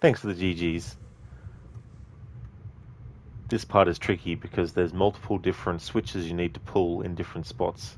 Thanks for the GGs. This part is tricky because there's multiple different switches you need to pull in different spots.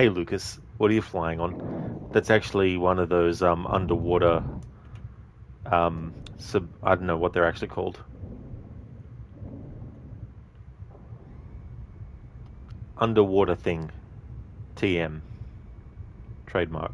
Hey Lucas, what are you flying on? That's actually one of those underwater I don't know what they're actually called. Underwater thing. TM. Trademark.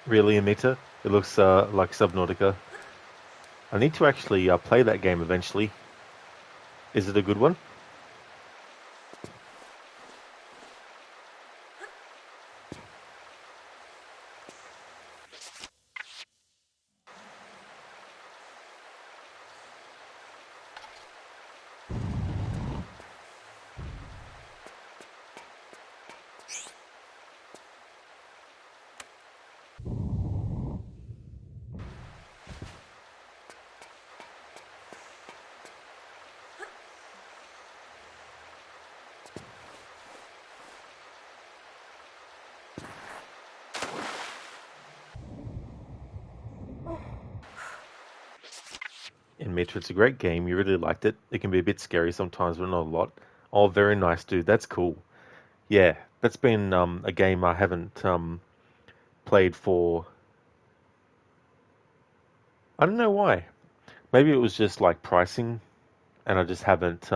Really, Amita? It looks like Subnautica. I need to actually play that game eventually. Is it a good one? In Mitra, it's a great game. You really liked it. It can be a bit scary sometimes, but not a lot. Oh, very nice, dude. That's cool. Yeah, that's been a game I haven't played for. I don't know why. Maybe it was just like pricing, and I just haven't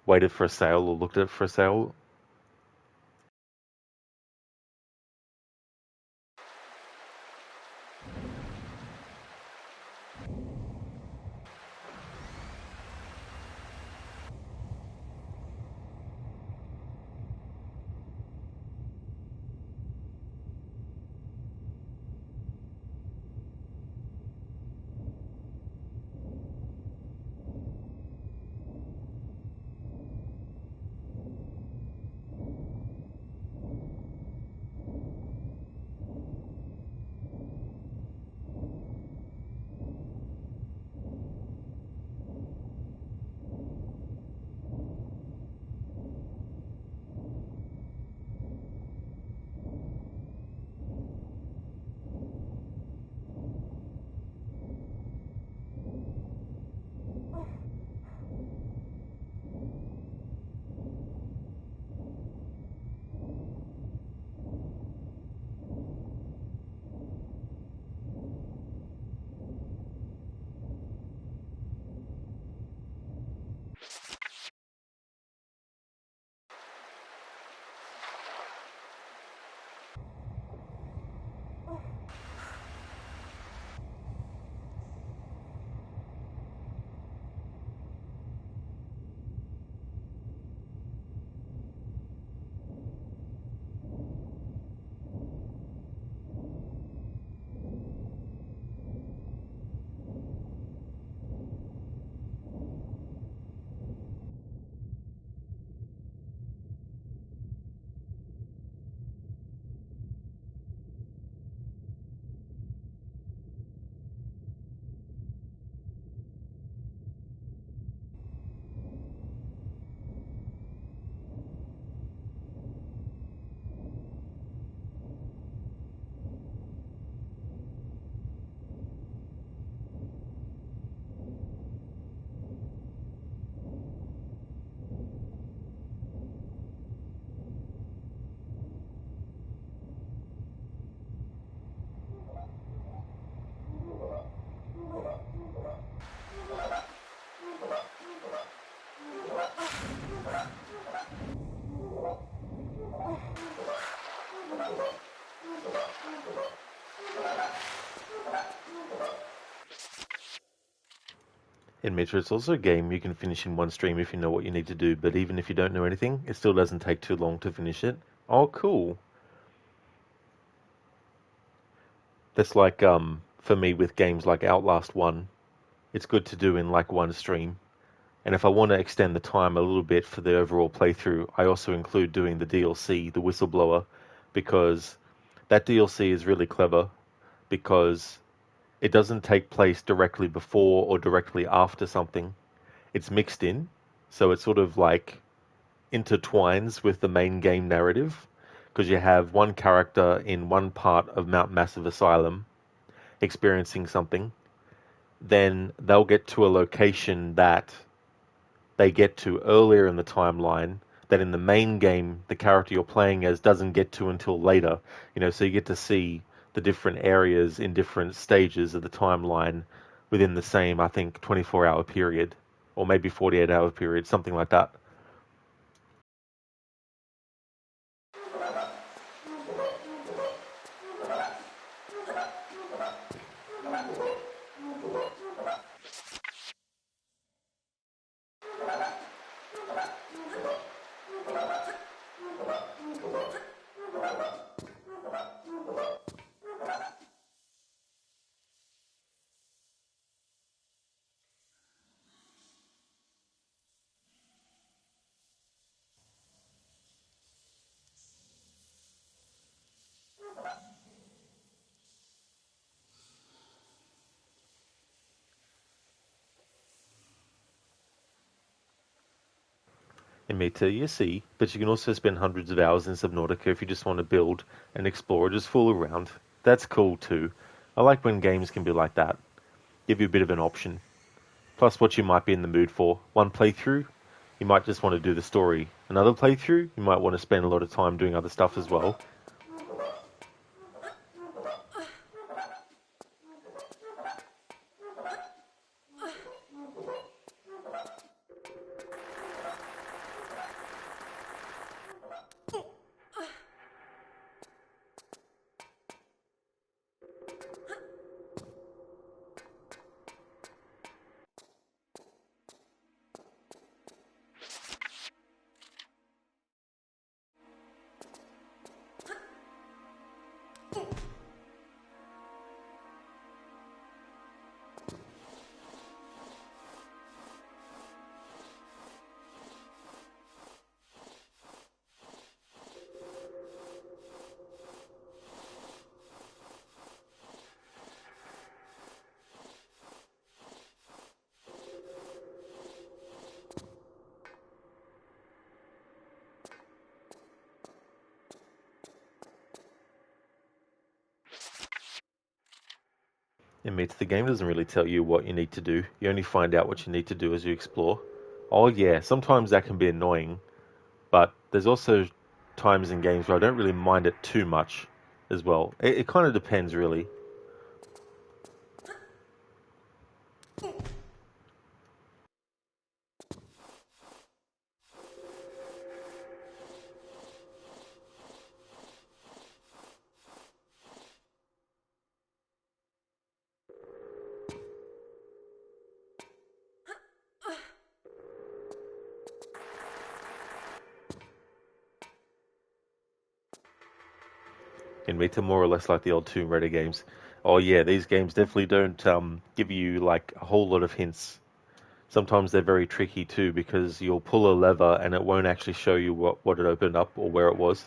waited for a sale or looked at it for a sale. In Mitra, it's also a game you can finish in one stream if you know what you need to do, but even if you don't know anything, it still doesn't take too long to finish it. Oh, cool. That's like, for me with games like Outlast 1, it's good to do in like one stream. And if I want to extend the time a little bit for the overall playthrough, I also include doing the DLC, the Whistleblower, because that DLC is really clever because it doesn't take place directly before or directly after something. It's mixed in, so it sort of like intertwines with the main game narrative because you have one character in one part of Mount Massive Asylum experiencing something, then they'll get to a location that they get to earlier in the timeline that in the main game the character you're playing as doesn't get to until later. So you get to see the different areas in different stages of the timeline within the same, I think, 24-hour period or maybe 48-hour period, something like that. In Meta, you see, but you can also spend hundreds of hours in Subnautica if you just want to build and explore or just fool around. That's cool too. I like when games can be like that. Give you a bit of an option. Plus what you might be in the mood for. One playthrough, you might just want to do the story. Another playthrough, you might want to spend a lot of time doing other stuff as well. Admits the game doesn't really tell you what you need to do. You only find out what you need to do as you explore. Oh yeah, sometimes that can be annoying, but there's also times in games where I don't really mind it too much as well. It kind of depends, really. In Meta, more or less like the old Tomb Raider games. Oh yeah, these games definitely don't give you like a whole lot of hints. Sometimes they're very tricky too because you'll pull a lever and it won't actually show you what it opened up or where it was.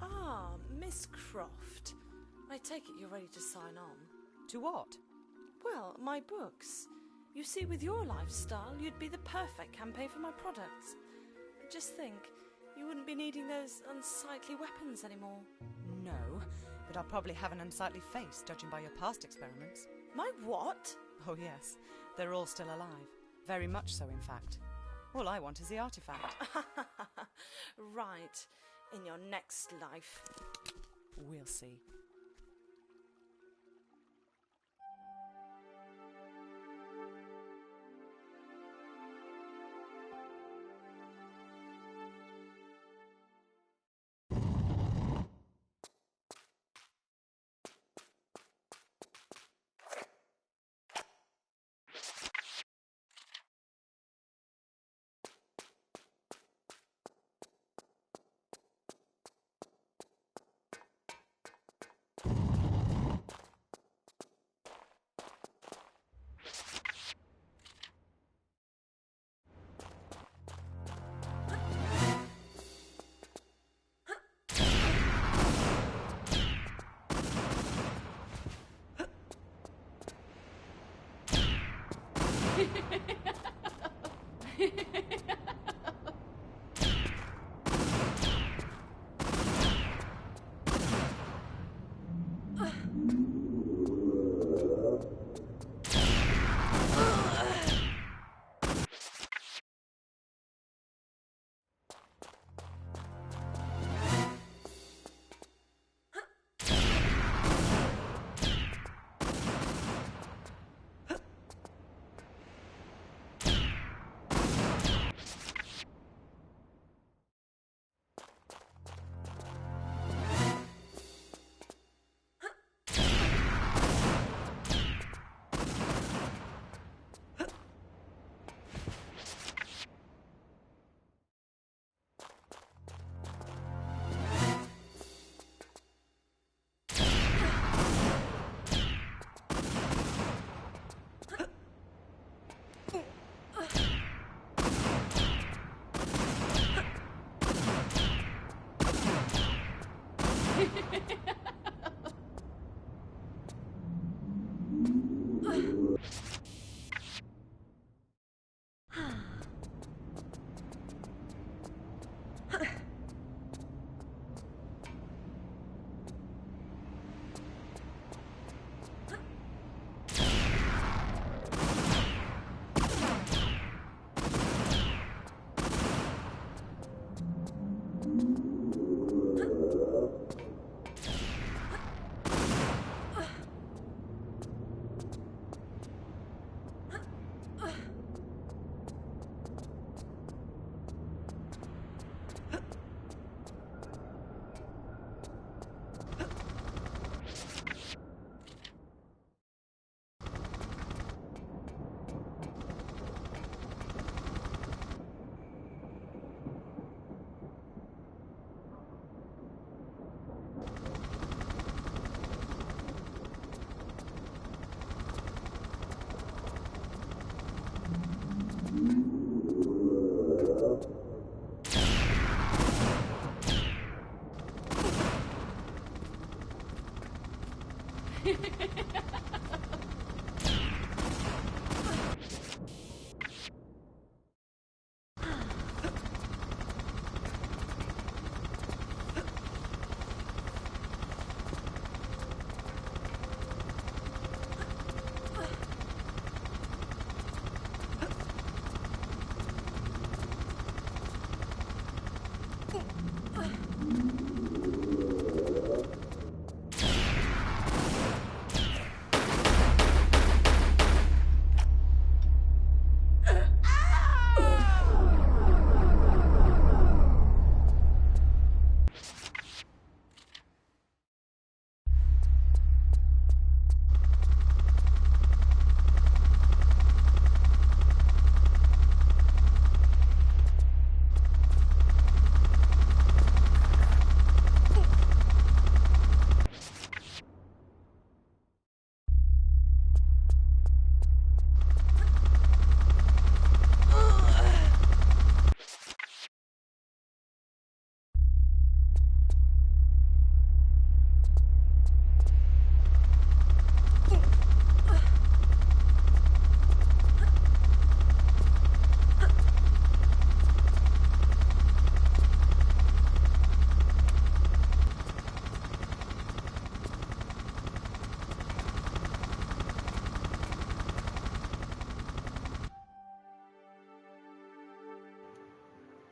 Ah, Miss Croft. I take it you're ready to sign on. To what? Well, my books. You see, with your lifestyle, you'd be the perfect campaign for my products. Just think, you wouldn't be needing those unsightly weapons anymore. No, but I'll probably have an unsightly face, judging by your past experiments. My what? Oh yes, they're all still alive. Very much so, in fact. All I want is the artifact. Right. In your next life. We'll see.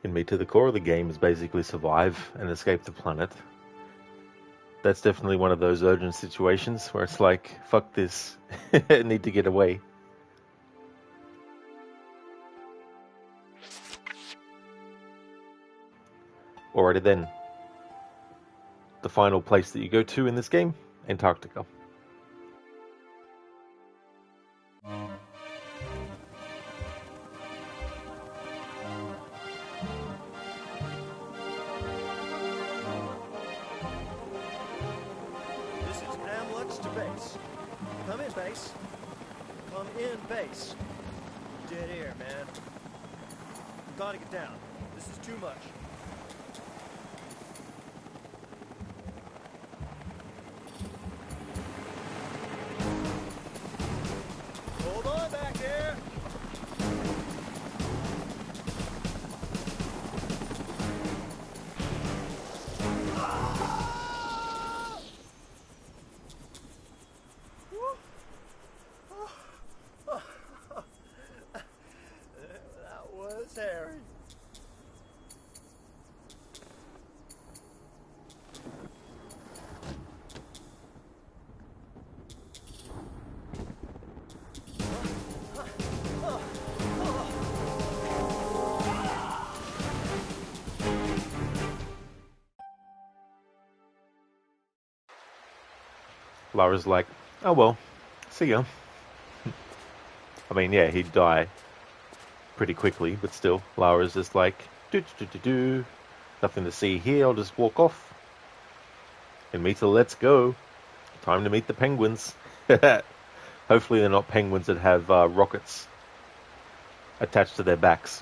In me to the core of the game is basically survive and escape the planet. That's definitely one of those urgent situations where it's like, fuck this, I need to get away. Alrighty then. The final place that you go to in this game, Antarctica. This is Hamlet to base. Come in, base. Come in, base. Dead air, man. You gotta get down. This is too much. Hold on back there. That was hairy. Lara's like, oh well, see ya. I mean, yeah, he'd die pretty quickly, but still, Lara's just like, do. Nothing to see here, I'll just walk off. And Mita, let's go. Time to meet the penguins. Hopefully they're not penguins that have rockets attached to their backs,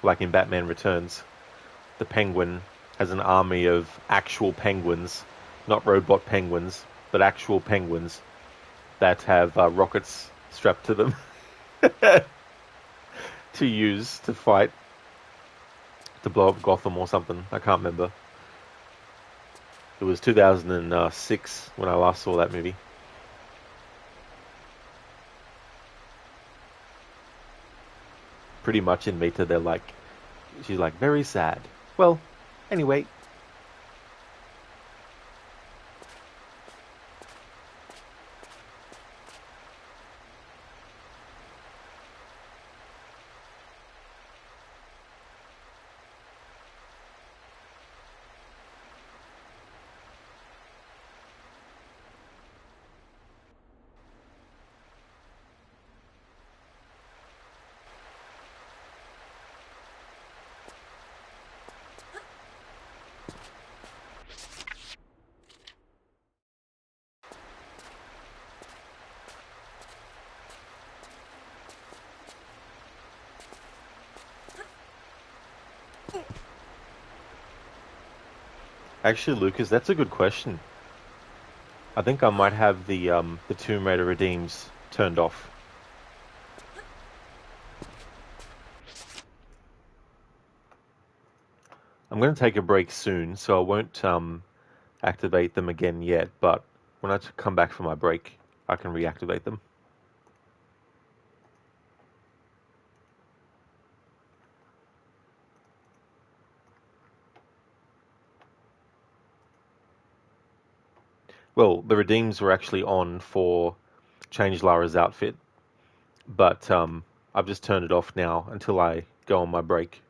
like in Batman Returns. The penguin has an army of actual penguins, not robot penguins, but actual penguins that have rockets strapped to them to use to fight, to blow up Gotham or something. I can't remember. It was 2006 when I last saw that movie. Pretty much in Mita, they're like, she's like, very sad. Well, anyway. Actually, Lucas, that's a good question. I think I might have the Tomb Raider redeems turned off. I'm going to take a break soon, so I won't activate them again yet, but when I come back from my break, I can reactivate them. Well, the redeems were actually on for change Lara's outfit, but I've just turned it off now until I go on my break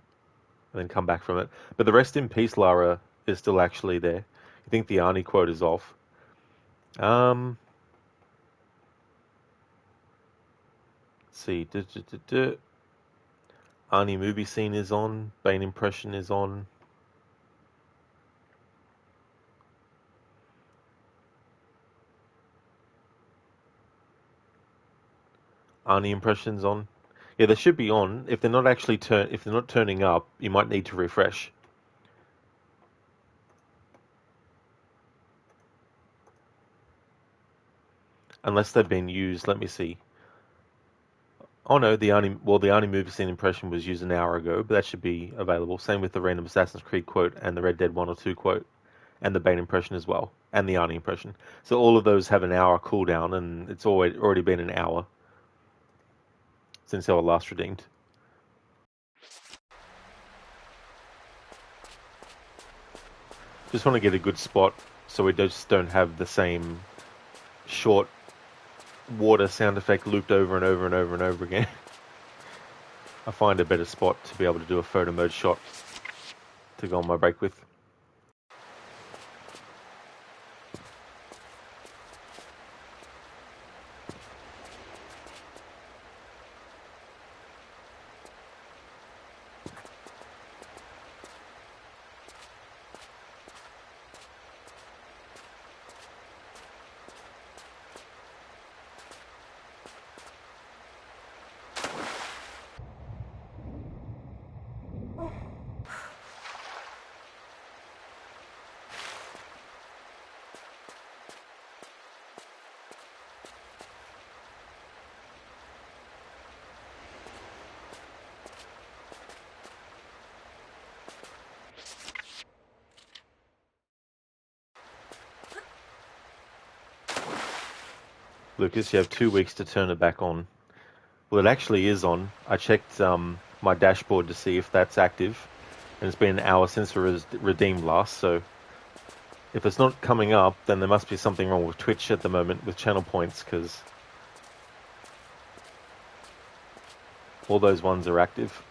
and then come back from it. But the rest in peace Lara is still actually there. You think the Arnie quote is off? Let's see. Arnie movie scene is on. Bane impression is on. Arnie impressions on. Yeah, they should be on. If they're not actually if they're not turning up, you might need to refresh. Unless they've been used. Let me see. Oh no, the Arnie movie scene impression was used an hour ago, but that should be available. Same with the random Assassin's Creed quote and the Red Dead 1 or 2 quote, and the Bane impression as well, and the Arnie impression. So all of those have an hour cooldown, and it's already been an hour since they were last redeemed. Just want to get a good spot so we just don't have the same short water sound effect looped over and over and over and over again. I find a better spot to be able to do a photo mode shot to go on my break with. Lucas, you have 2 weeks to turn it back on. Well, it actually is on. I checked my dashboard to see if that's active, and it's been an hour since it was redeemed last, so if it's not coming up, then there must be something wrong with Twitch at the moment with channel points, because all those ones are active.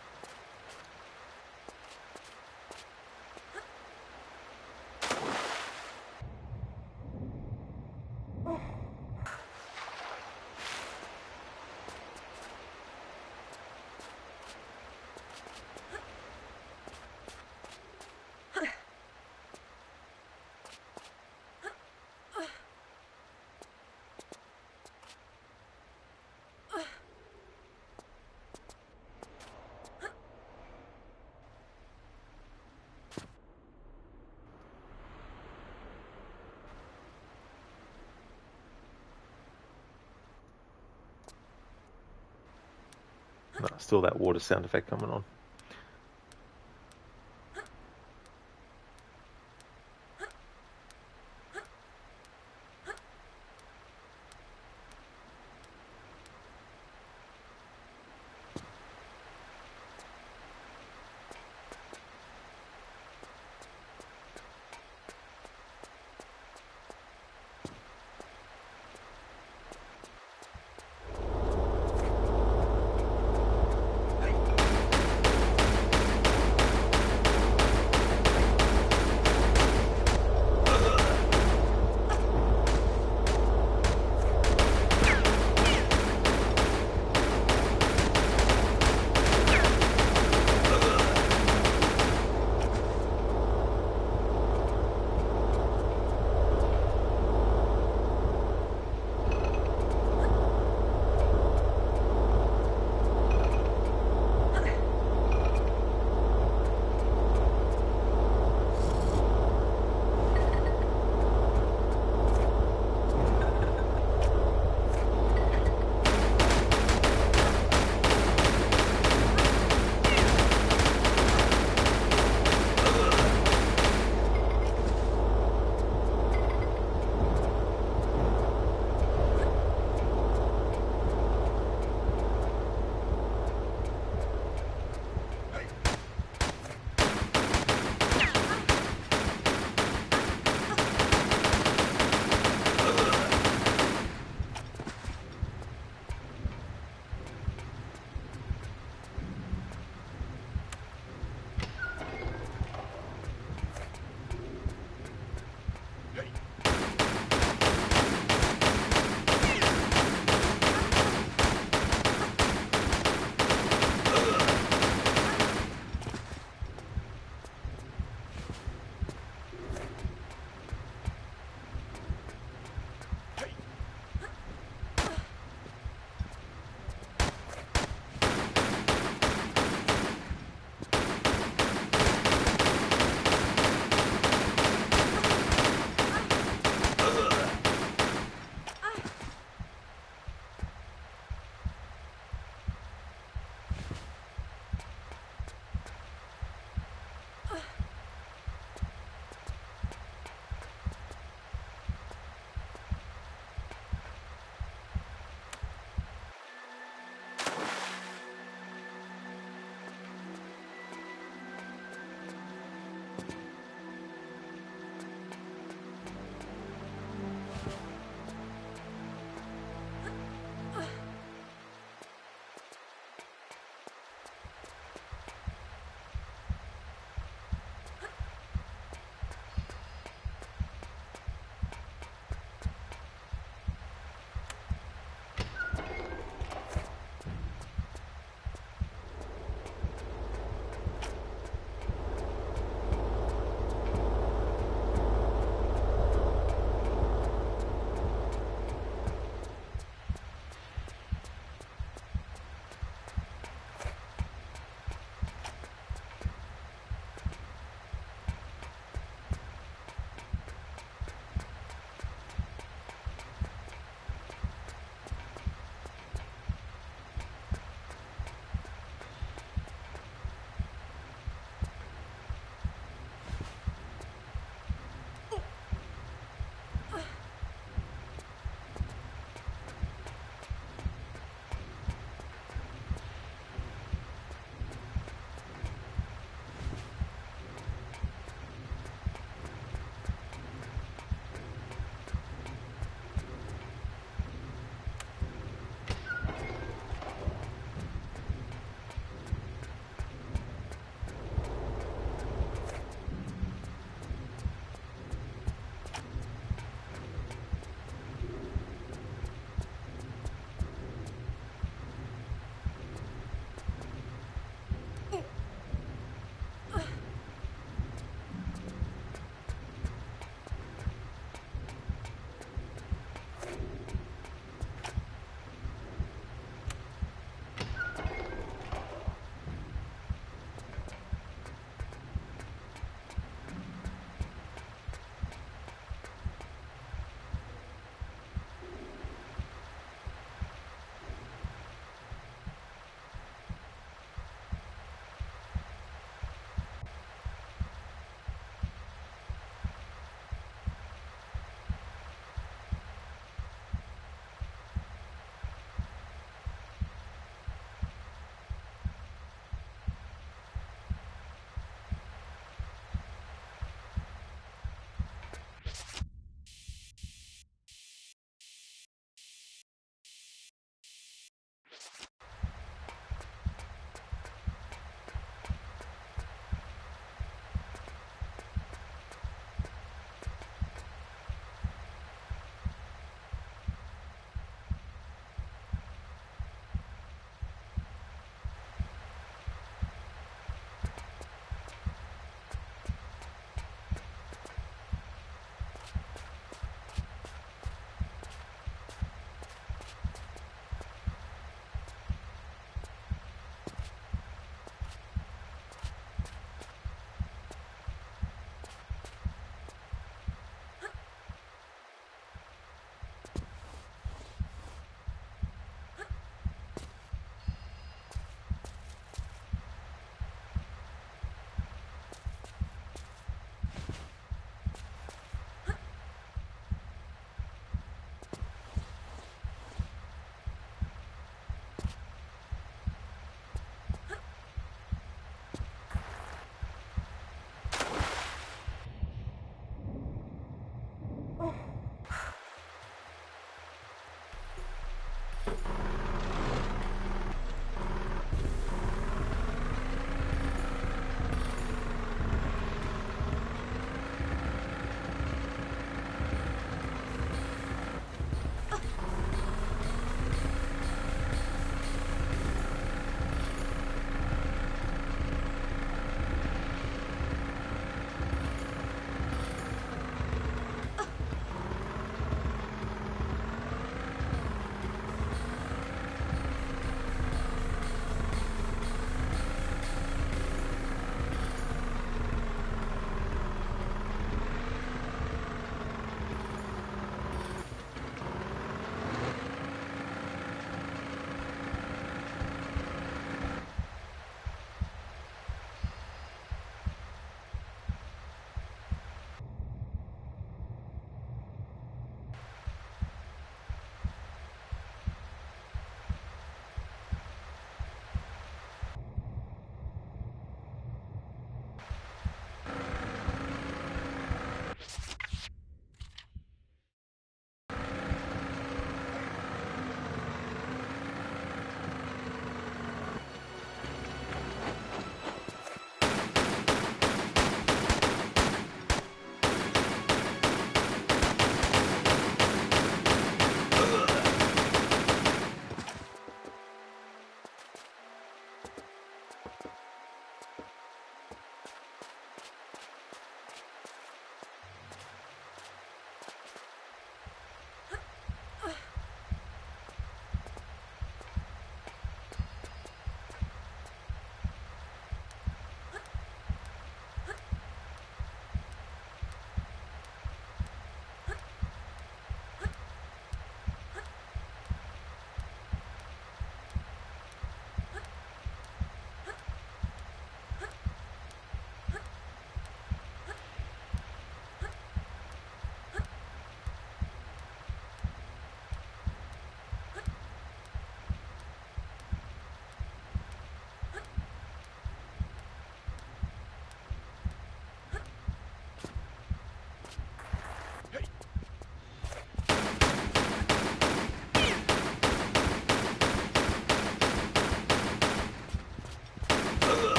No, still that water sound effect coming on.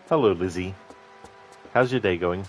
Hello, Lizzie. How's your day going?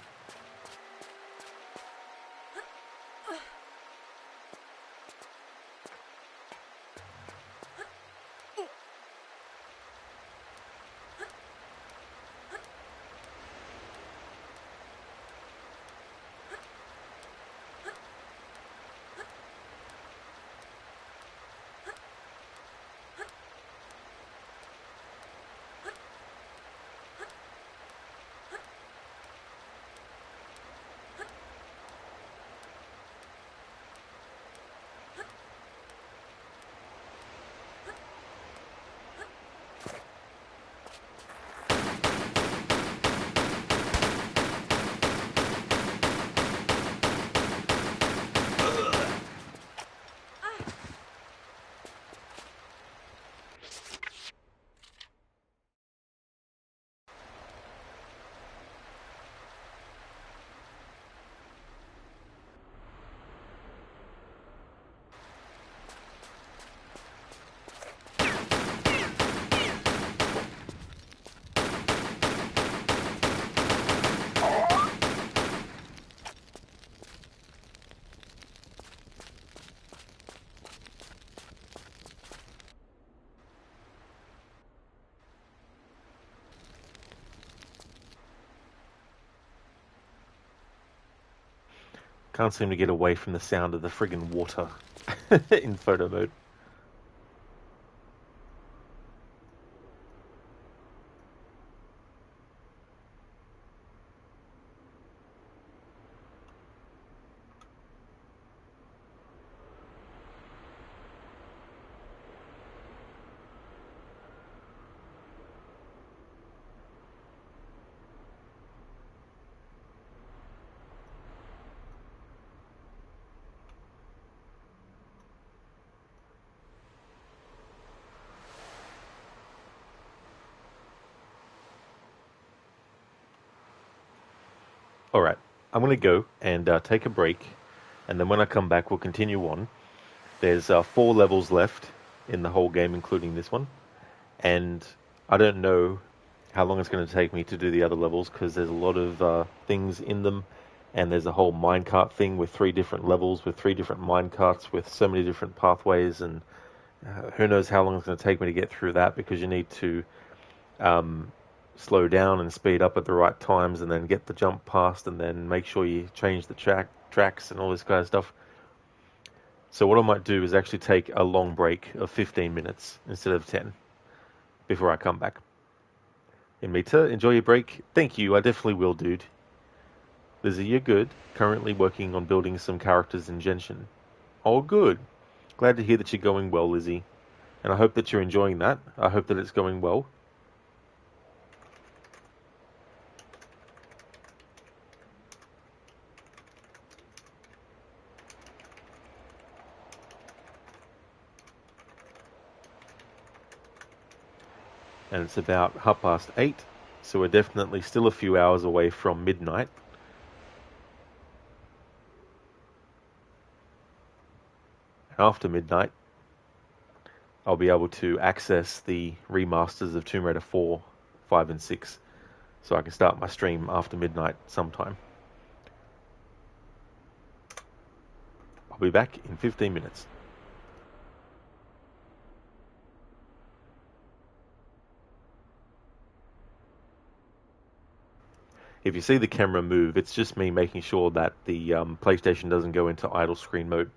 Can't seem to get away from the sound of the friggin' water in photo mode. Alright, I'm going to go and take a break, and then when I come back we'll continue on. There's 4 levels left in the whole game, including this one, and I don't know how long it's going to take me to do the other levels, because there's a lot of things in them, and there's a whole minecart thing with 3 different levels, with 3 different minecarts, with so many different pathways, and who knows how long it's going to take me to get through that, because you need to slow down and speed up at the right times, and then get the jump past, and then make sure you change the tracks and all this kind of stuff. So what I might do is actually take a long break of 15 minutes instead of 10 before I come back. And Mita, enjoy your break. Thank you, I definitely will, dude. Lizzie, you're good. Currently working on building some characters in Genshin. Oh, good. Glad to hear that you're going well, Lizzie. And I hope that you're enjoying that. I hope that it's going well. And it's about 8:30, so we're definitely still a few hours away from midnight. After midnight, I'll be able to access the remasters of Tomb Raider 4, 5 and 6, so I can start my stream after midnight sometime. I'll be back in 15 minutes. If you see the camera move, it's just me making sure that the PlayStation doesn't go into idle screen mode.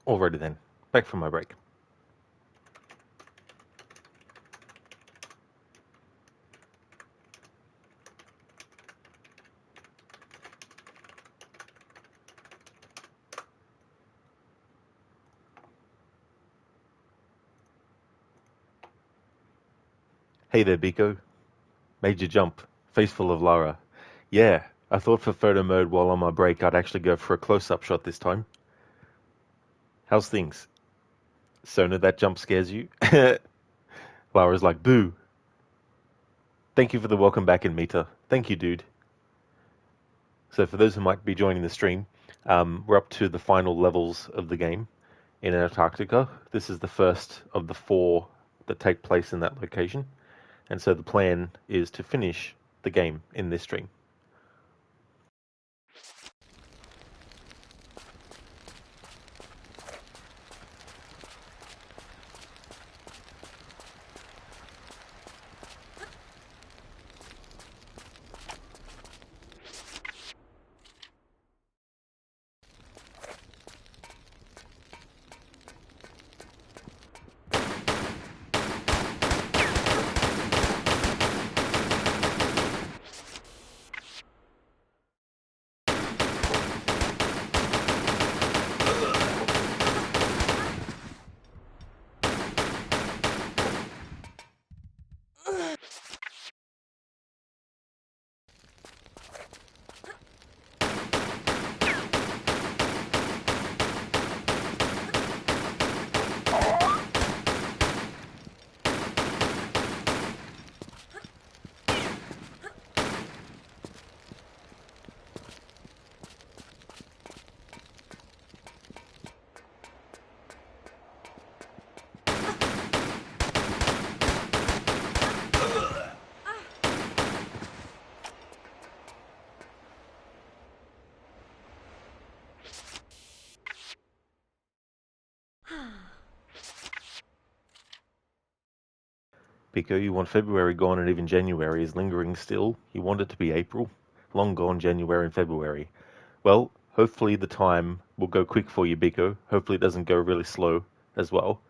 Alrighty then, back from my break. Hey there, Biko. Major jump. Face full of Lara. Yeah, I thought for photo mode while on my break I'd actually go for a close-up shot this time. How's things? Sona, that jump scares you? Lara's like, boo. Thank you for the welcome back in Meta. Thank you, dude. So for those who might be joining the stream, we're up to the final levels of the game in Antarctica. This is the first of the 4 that take place in that location. And so the plan is to finish the game in this stream. Pico, you want February gone and even January is lingering still. You want it to be April. Long gone January and February. Well, hopefully the time will go quick for you, Biko. Hopefully it doesn't go really slow as well.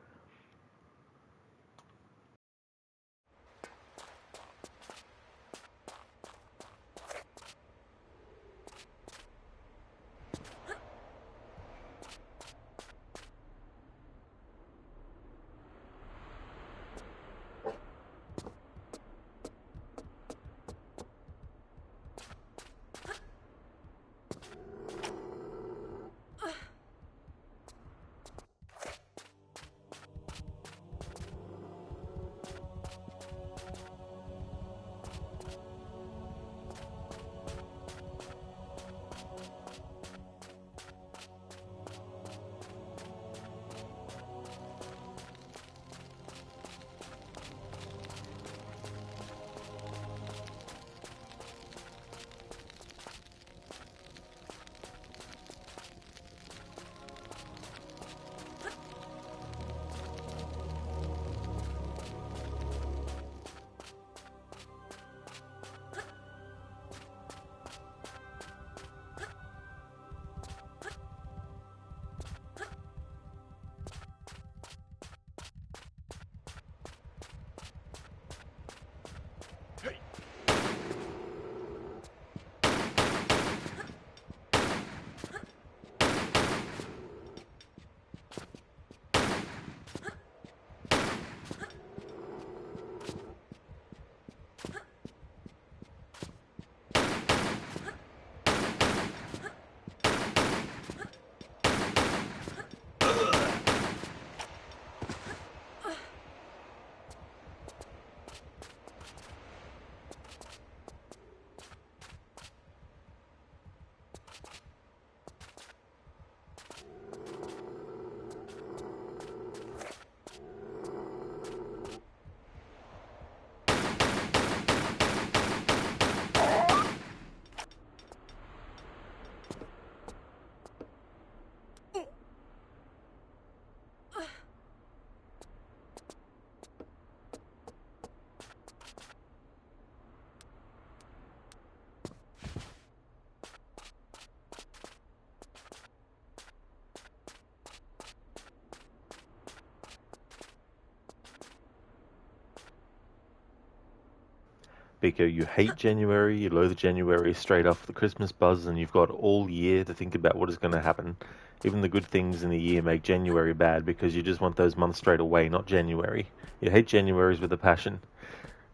Biko, you hate January, you loathe January straight off the Christmas buzz, and you've got all year to think about what is going to happen. Even the good things in the year make January bad because you just want those months straight away, not January. You hate Januaries with a passion.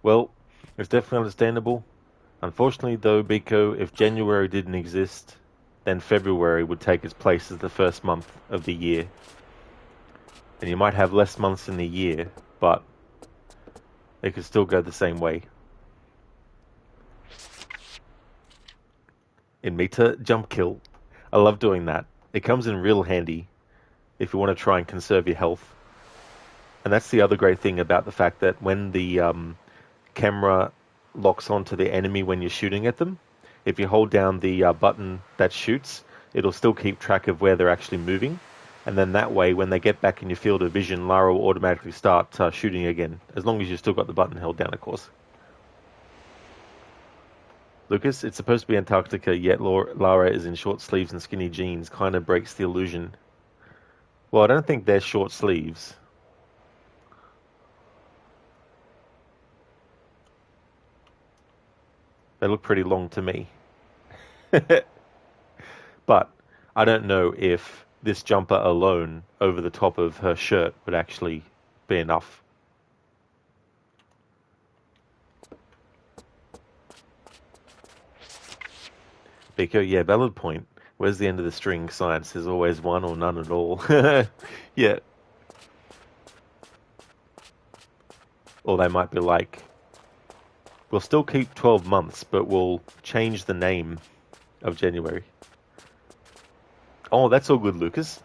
Well, it's definitely understandable. Unfortunately, though, Biko, if January didn't exist, then February would take its place as the first month of the year. And you might have less months in the year, but it could still go the same way. In meter jump kill, I love doing that. It comes in real handy if you want to try and conserve your health. And that's the other great thing about the fact that when the camera locks onto the enemy when you're shooting at them, if you hold down the button that shoots, it'll still keep track of where they're actually moving. And then that way, when they get back in your field of vision, Lara will automatically start shooting again, as long as you've still got the button held down, of course. Lucas, it's supposed to be Antarctica, yet Lara is in short sleeves and skinny jeans. Kind of breaks the illusion. Well, I don't think they're short sleeves. They look pretty long to me. But I don't know if this jumper alone over the top of her shirt would actually be enough. Biko, yeah, valid point. Where's the end of the string? Science is always one or none at all. Yeah. Or they might be like, we'll still keep 12 months, but we'll change the name of January. Oh, that's all good, Lucas.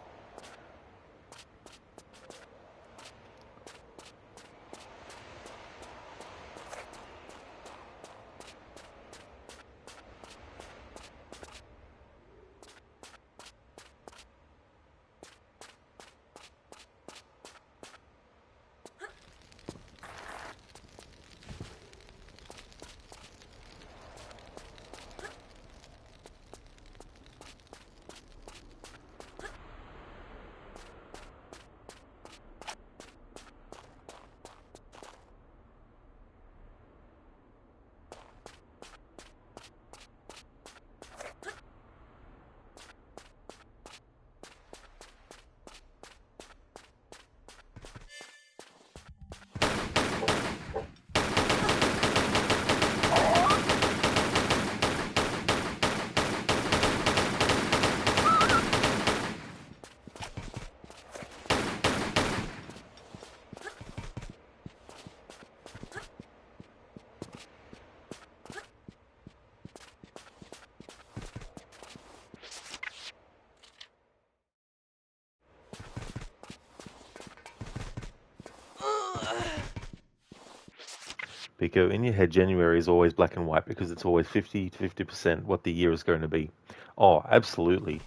Biko, in your head, January is always black and white because it's always 50 to 50% what the year is going to be. Oh, absolutely.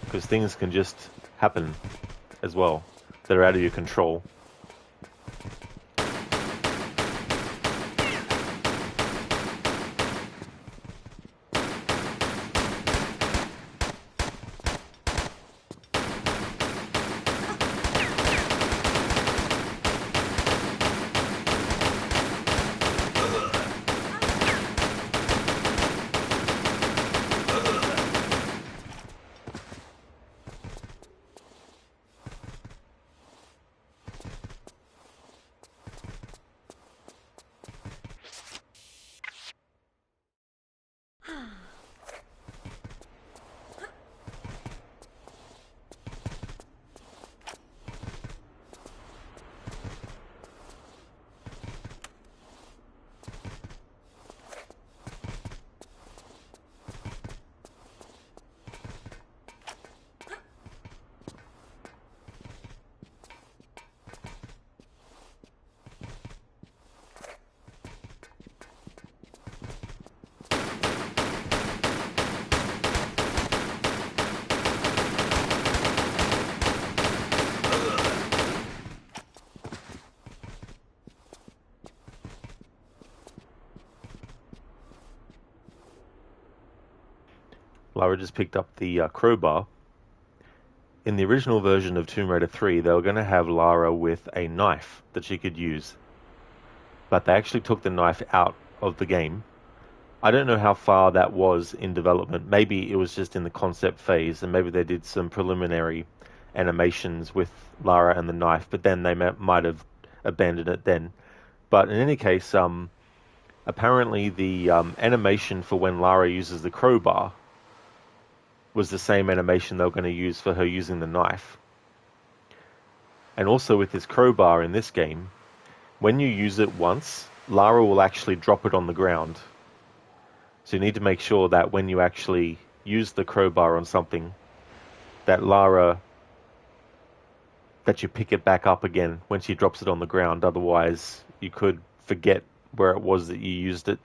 Because things can just happen as well that are out of your control. Lara just picked up the crowbar. In the original version of Tomb Raider 3, they were going to have Lara with a knife that she could use. but they actually took the knife out of the game. I don't know how far that was in development. Maybe it was just in the concept phase, and maybe they did some preliminary animations with Lara and the knife, but then they might have abandoned it then. But in any case, apparently the animation for when Lara uses the crowbar was the same animation they were going to use for her using the knife. And also with this crowbar in this game, when you use it once, Lara will actually drop it on the ground. So you need to make sure that when you actually use the crowbar on something, that you pick it back up again when she drops it on the ground. Otherwise, you could forget where it was that you used it.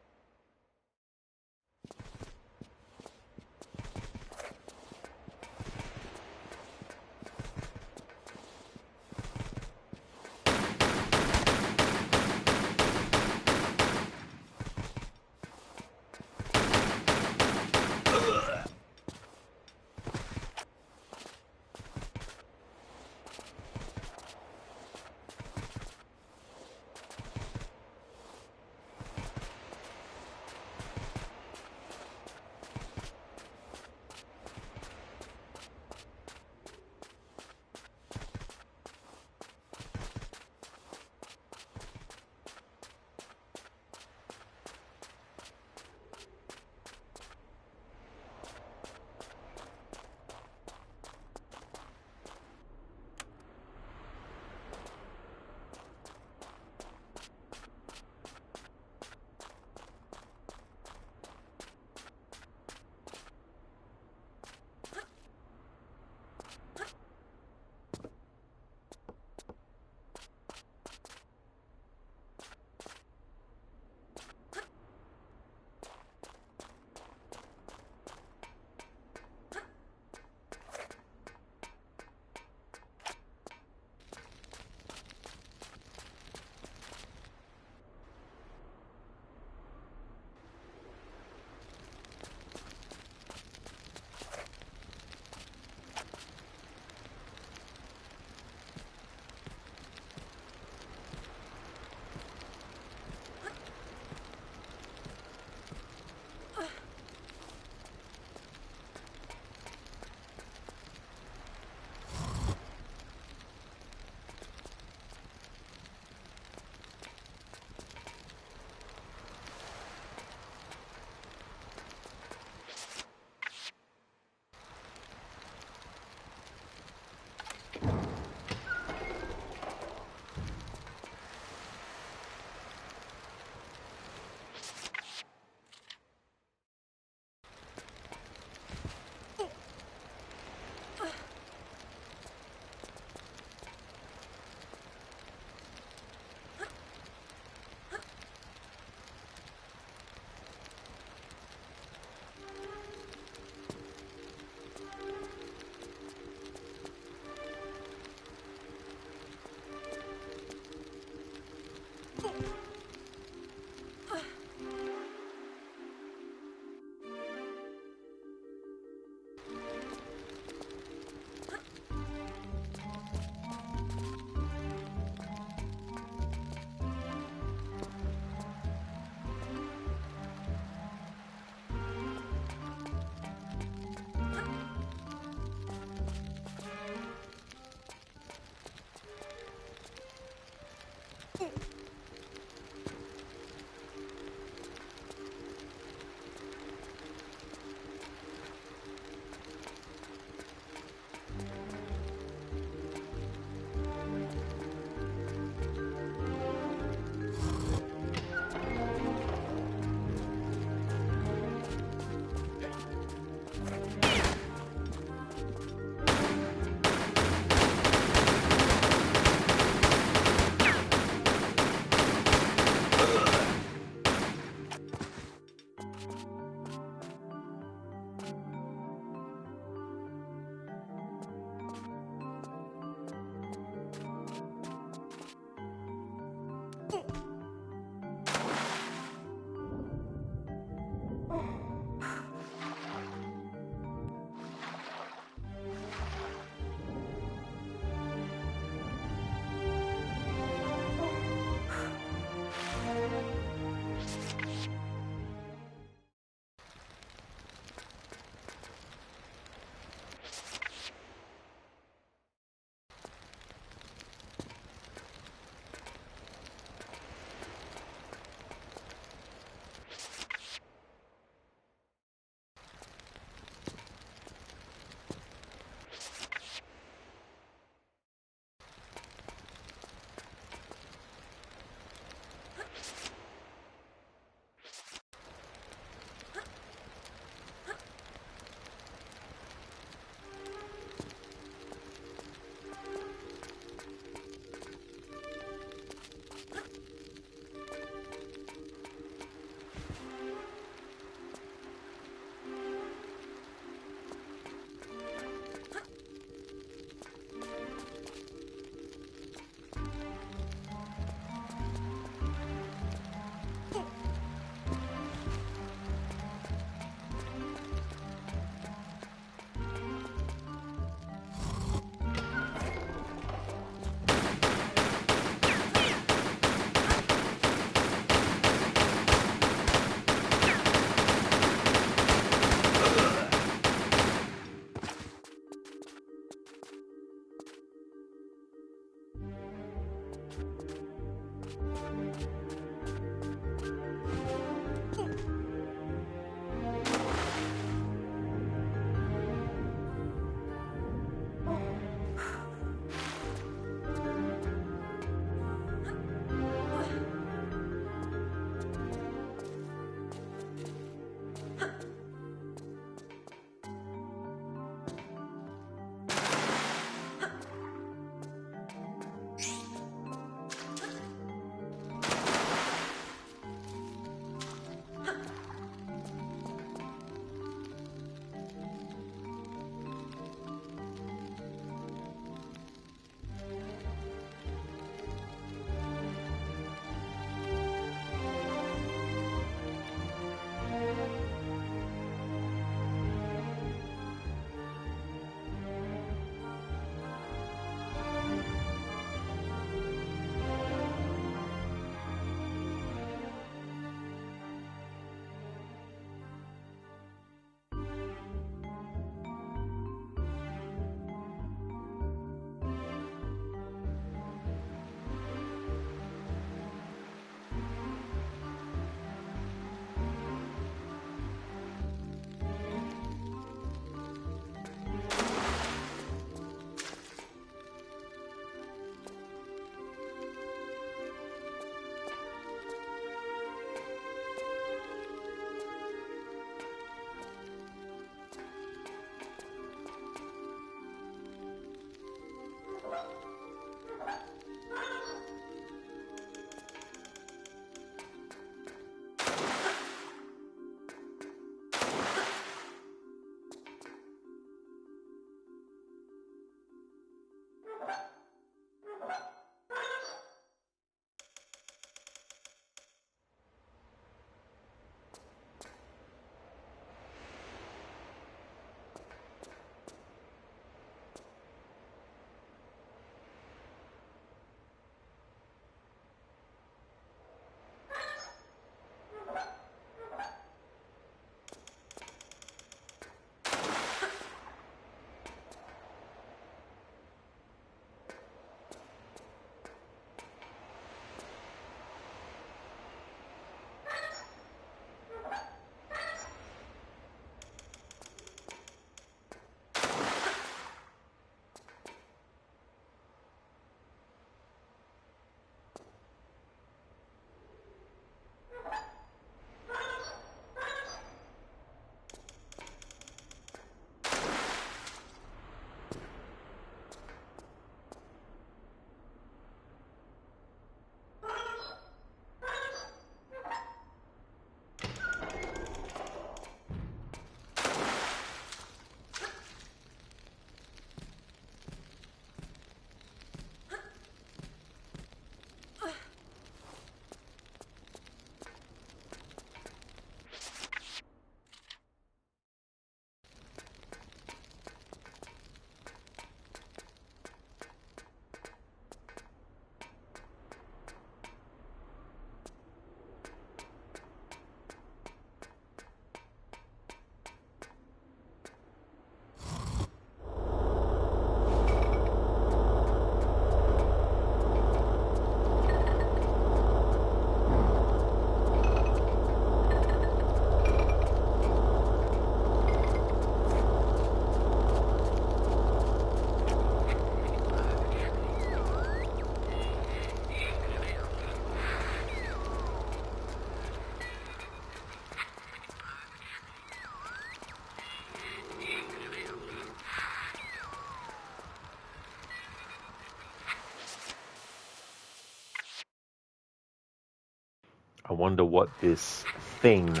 I wonder what this thing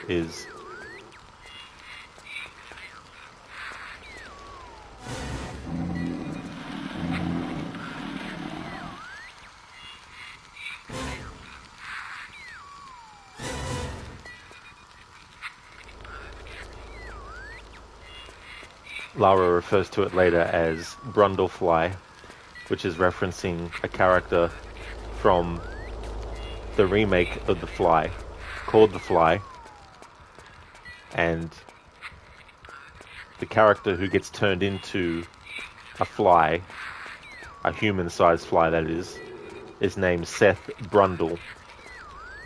is. Lara refers to it later as Brundlefly, which is referencing a character from the remake of The Fly, called The Fly, and the character who gets turned into a fly, a human-sized fly that is named Seth Brundle,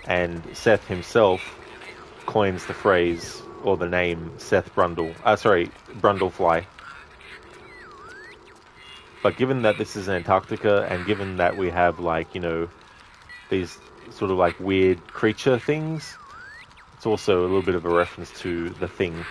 and Seth himself coins the phrase or the name Seth Brundle, Brundlefly. But given that this is Antarctica, and given that we have, like, you know, these sort of like weird creature things, it's also a little bit of a reference to The Thing.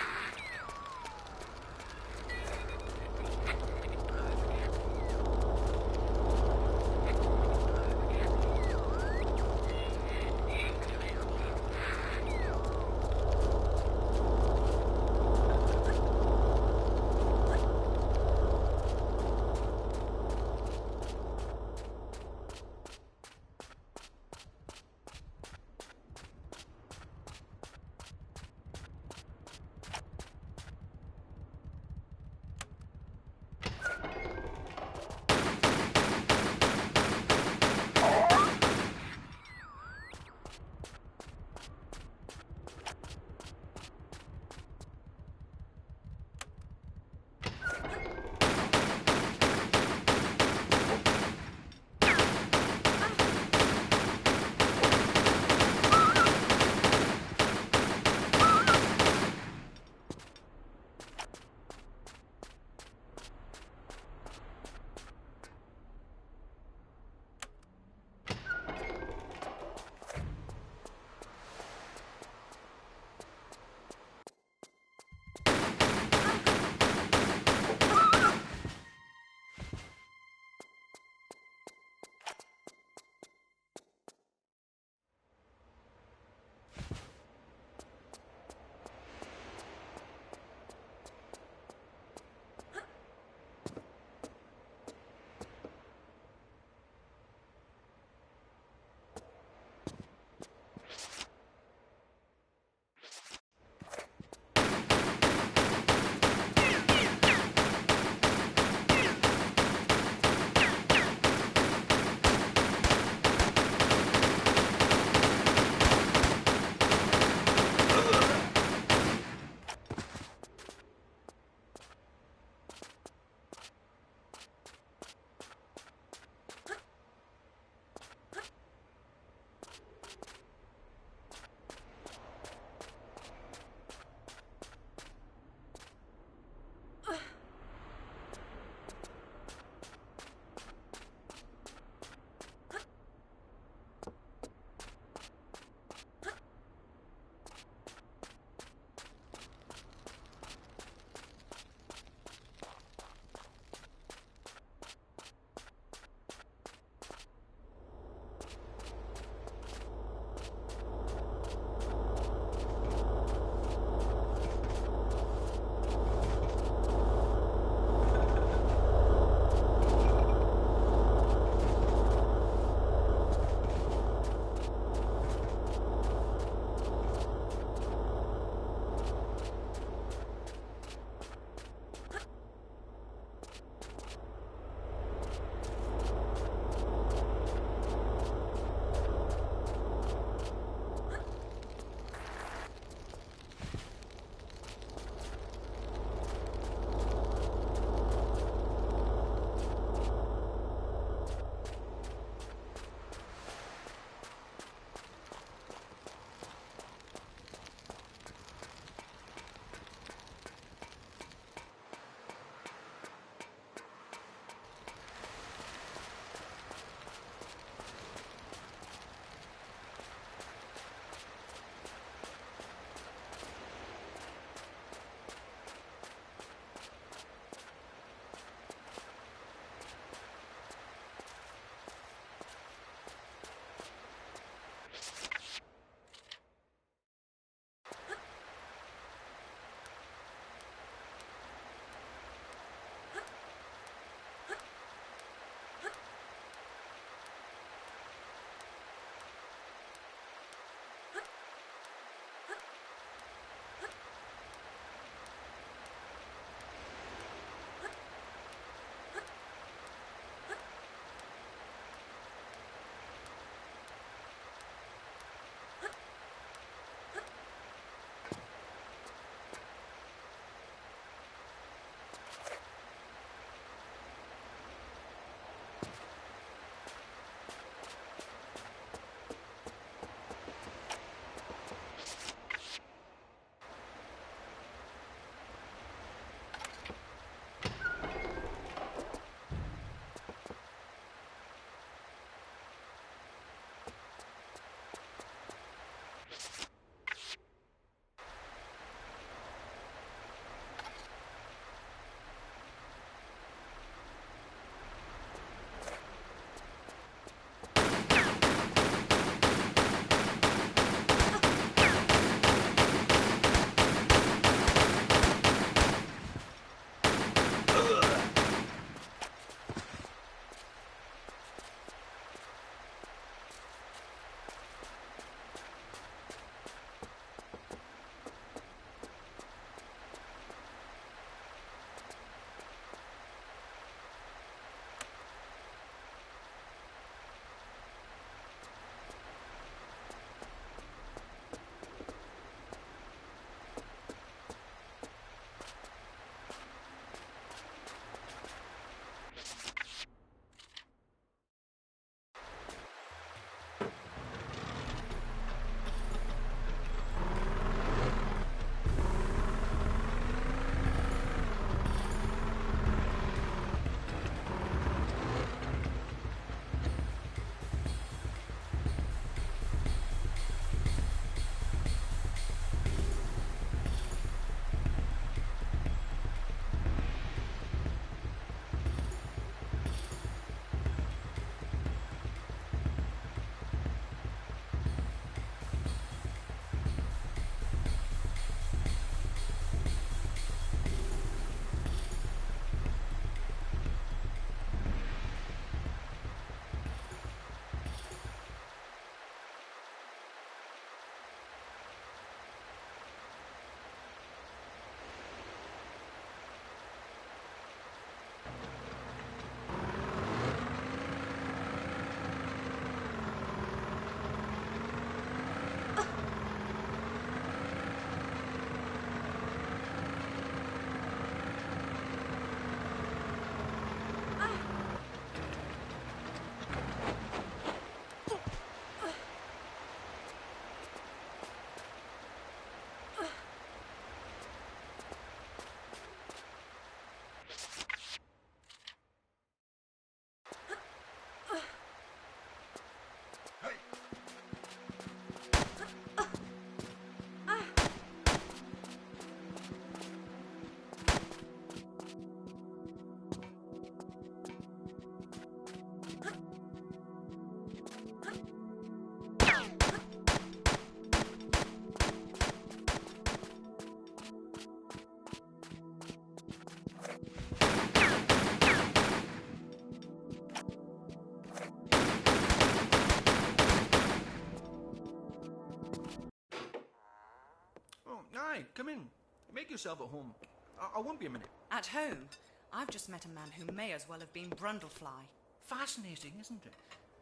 Come in. Make yourself at home. I won't be a minute. At home? I've just met a man who may as well have been Brundlefly. Fascinating, isn't it?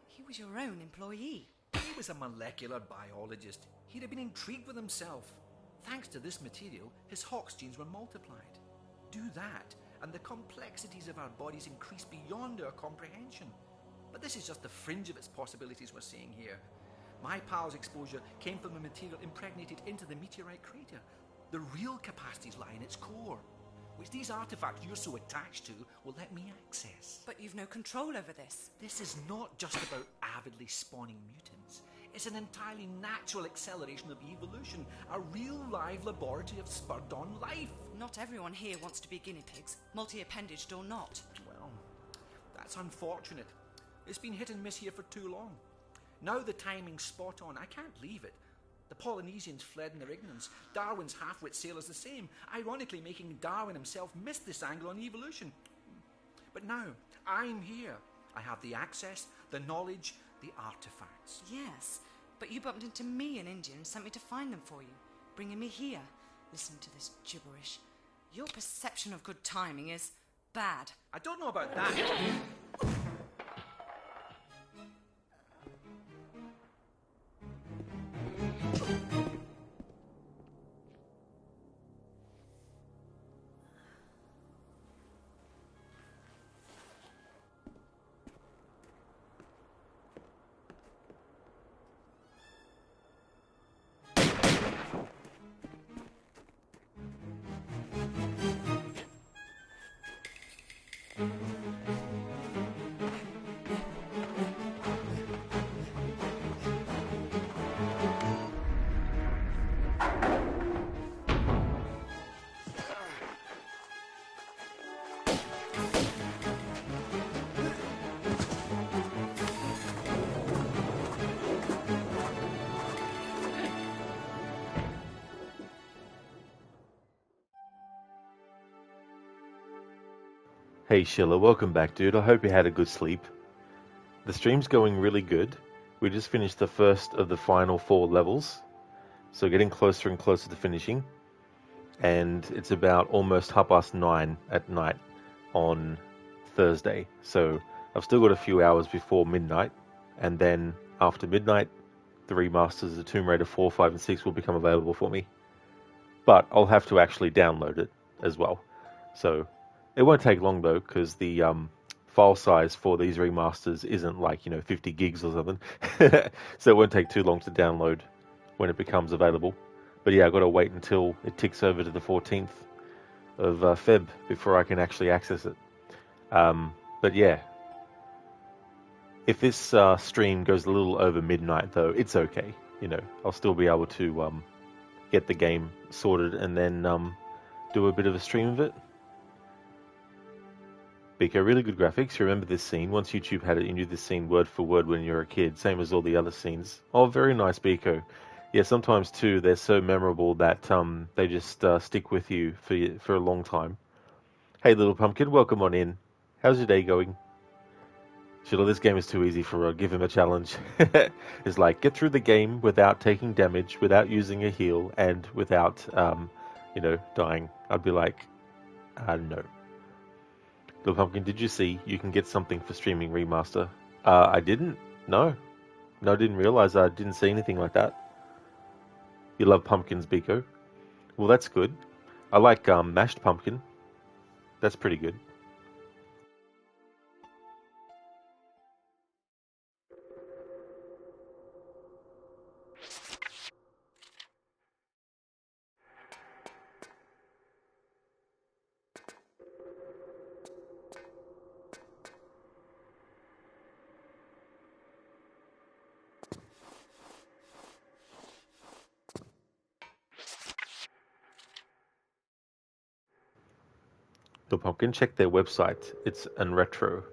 He was your own employee. He was a molecular biologist. He'd have been intrigued with himself. Thanks to this material, his Hox genes were multiplied. Do that, and the complexities of our bodies increase beyond our comprehension. But this is just the fringe of its possibilities we're seeing here. My pal's exposure came from the material impregnated into the meteorite crater. The real capacities lie in its core, which these artifacts you're so attached to will let me access. But you've no control over this. This is not just about avidly spawning mutants. It's an entirely natural acceleration of evolution, a real live laboratory of spurred-on life. Not everyone here wants to be guinea pigs, multi-appendaged or not. Well, that's unfortunate. It's been hit and miss here for too long. Now the timing's spot on. I can't leave it. The Polynesians fled in their ignorance. Darwin's half-wit sailors the same, ironically making Darwin himself miss this angle on evolution. But now, I'm here. I have the access, the knowledge, the artifacts. Yes, but you bumped into me in India and sent me to find them for you, bringing me here. Listen to this gibberish. Your perception of good timing is bad. I don't know about that. Hey Sheila, welcome back, dude. I hope you had a good sleep. The stream's going really good. We just finished the first of the final 4 levels, so getting closer and closer to finishing. And it's about almost 9:30 at night on Thursday. So I've still got a few hours before midnight, and then after midnight, the remasters of Tomb Raider 4, 5, and 6 will become available for me. But I'll have to actually download it as well. So it won't take long though, because the file size for these remasters isn't like 50 gigs or something. So it won't take too long to download when it becomes available. But yeah, I've got to wait until it ticks over to the 14th of Feb before I can actually access it. But yeah, if this stream goes a little over midnight though, it's okay. I'll still be able to get the game sorted and then do a bit of a stream of it. Biko, really good graphics. You remember this scene? Once YouTube had it, you knew this scene word for word when you were a kid, same as all the other scenes. Oh, very nice, Biko. Yeah, sometimes too, they're so memorable that they just stick with you for a long time. Hey, little pumpkin, welcome on in. How's your day going? Sheila, this game is too easy for her. Give him a challenge. It's like, get through the game without taking damage, without using a heal, and without, dying. I'd be like, no. Little Pumpkin, did you see you can get something for streaming remaster? I didn't. No, I didn't realize. I didn't see anything like that. You love pumpkins, Biko. Well, that's good. I like mashed pumpkin. That's pretty good. Little Pumpkin, check their website. It's Unretro.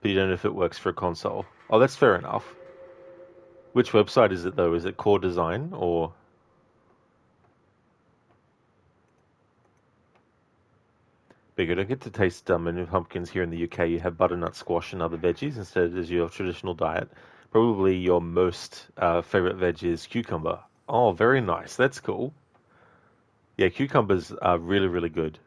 but you don't know if it works for a console. Oh, that's fair enough. Which website is it, though? Is it Core Design, or... But you don't get to taste many pumpkins here in the UK. You have butternut squash and other veggies instead as your traditional diet. Probably your most favorite veg is cucumber. Oh, very nice. That's cool. Yeah, cucumbers are really, really good.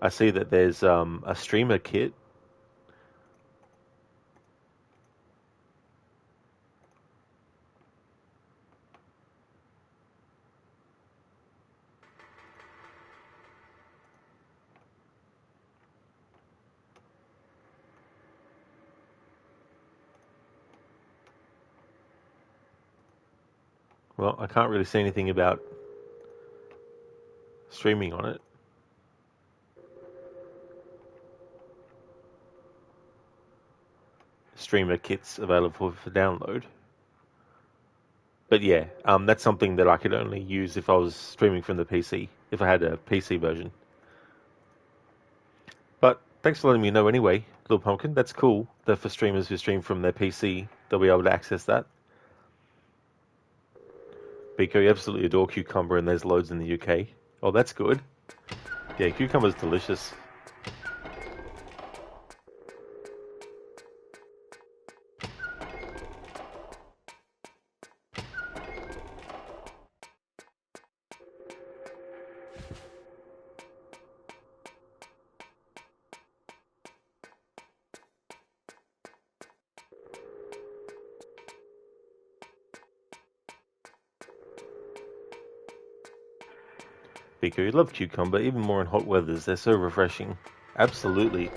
I see that there's a streamer kit. Well, I can't really see anything about streaming on it. Streamer kits available for download. But yeah, that's something that I could only use if I was streaming from the PC, if I had a PC version. But thanks for letting me know anyway, Little Pumpkin. That's cool that for streamers who stream from their PC, they'll be able to access that. Biko, you absolutely adore cucumber, and there's loads in the UK. Oh, that's good. Yeah, cucumber's delicious. Biko, you love cucumber, even more in hot weathers. They're so refreshing. Absolutely.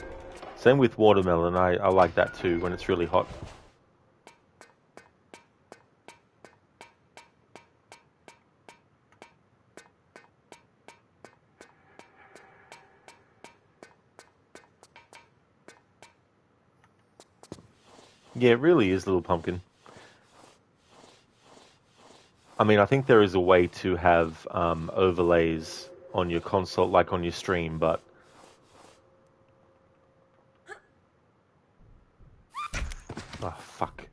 Same with watermelon. I like that too when it's really hot. Yeah, it really is, Little Pumpkin. I mean, I think there is a way to have overlays on your console, like on your stream, but... Oh, fuck.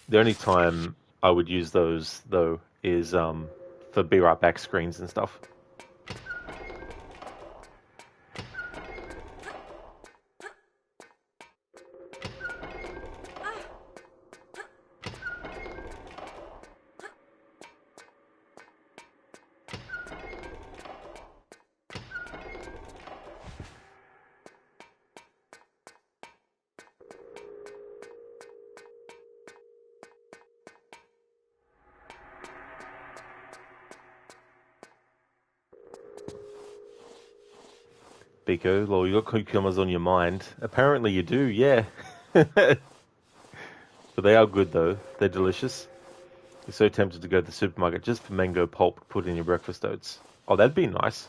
The only time I would use those, though, is for Be Right Back screens and stuff. Biko, well, you got cucumbers on your mind. Apparently you do, yeah. But they are good, though. They're delicious. You're so tempted to go to the supermarket just for mango pulp to put in your breakfast oats. Oh, that'd be nice.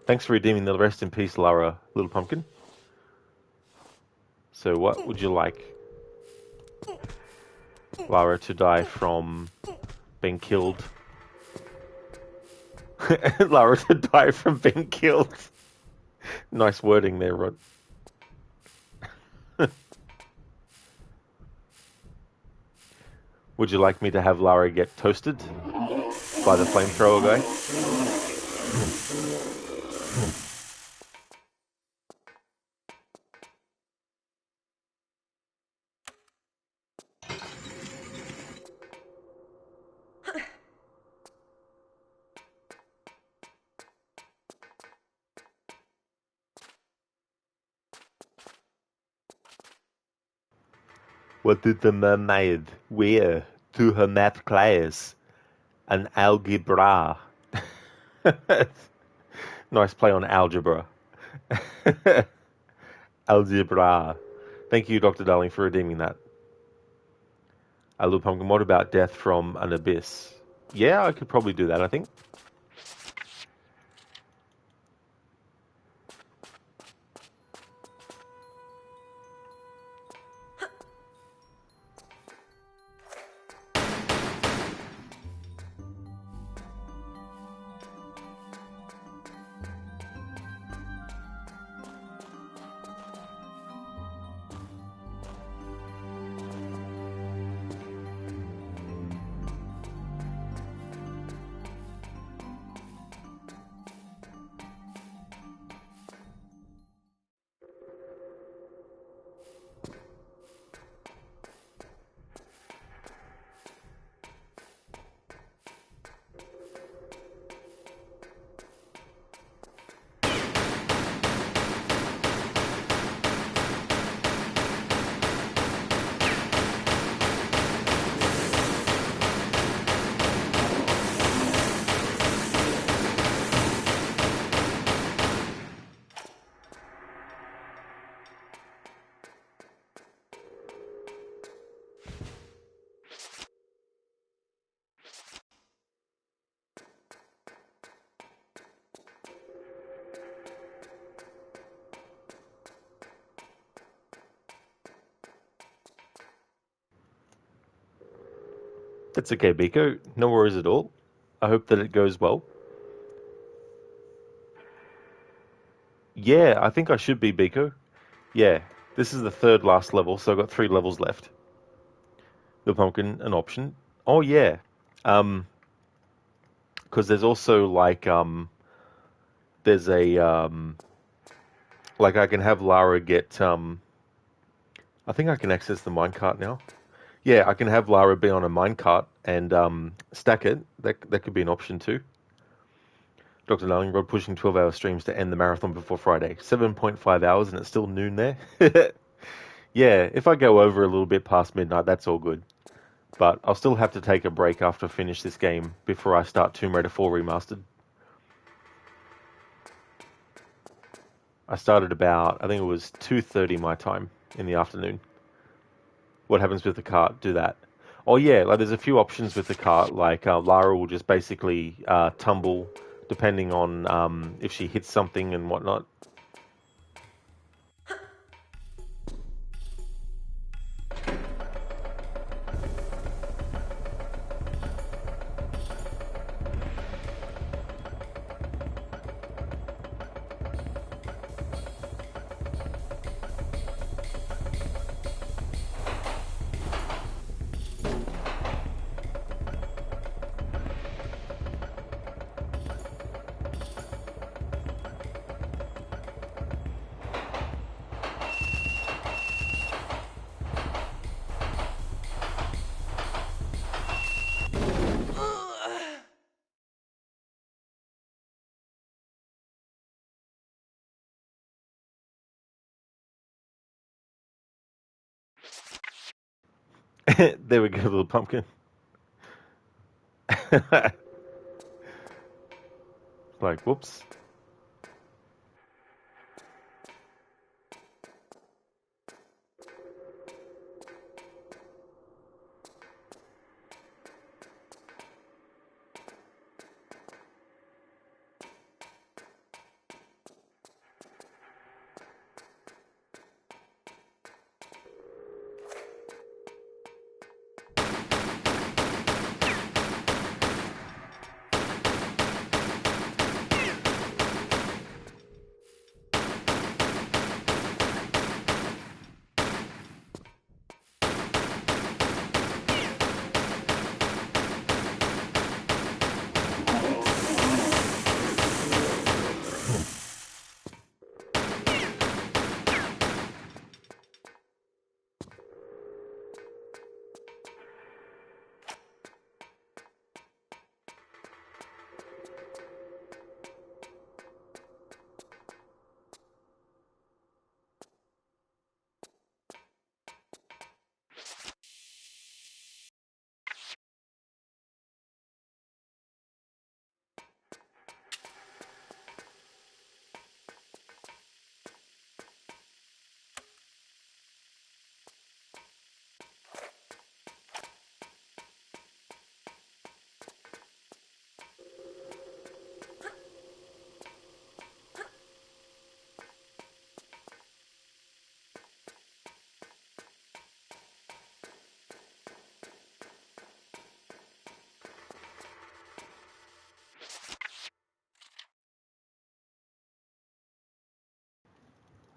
Thanks for redeeming the rest in peace, Lara, Little Pumpkin. So what would you like? Lara to die from being killed. Lara to die from being killed. Nice wording there, Rod. Would you like me to have Lara get toasted by the flamethrower guy? What did the mermaid wear to her math class? An algebra. Nice play on algebra. Algebra. Thank you, Dr. Darling, for redeeming that. Little Pumpkin, what about Death from an Abyss? Yeah, I could probably do that, I think. It's okay, Biko. No worries at all. I hope that it goes well. Yeah, I think I should be Biko. Yeah, this is the third last level, so I've got 3 levels left. The pumpkin, an option. Oh yeah, because there's also there's a I can have Lara get I think I can access the minecart now. Yeah, I can have Lara be on a minecart and stack it. That could be an option too. Dr. Narlingrod pushing 12-hour streams to end the marathon before Friday. 7.5 hours and it's still noon there. Yeah, if I go over a little bit past midnight, that's all good. But I'll still have to take a break after I finish this game before I start Tomb Raider 4 Remastered. I started about, I think it was 2:30 my time in the afternoon. What happens with the cart? Do that. Oh yeah, there's a few options with the cart. Lara will just basically tumble depending on if she hits something and whatnot. There we go, little pumpkin. Whoops.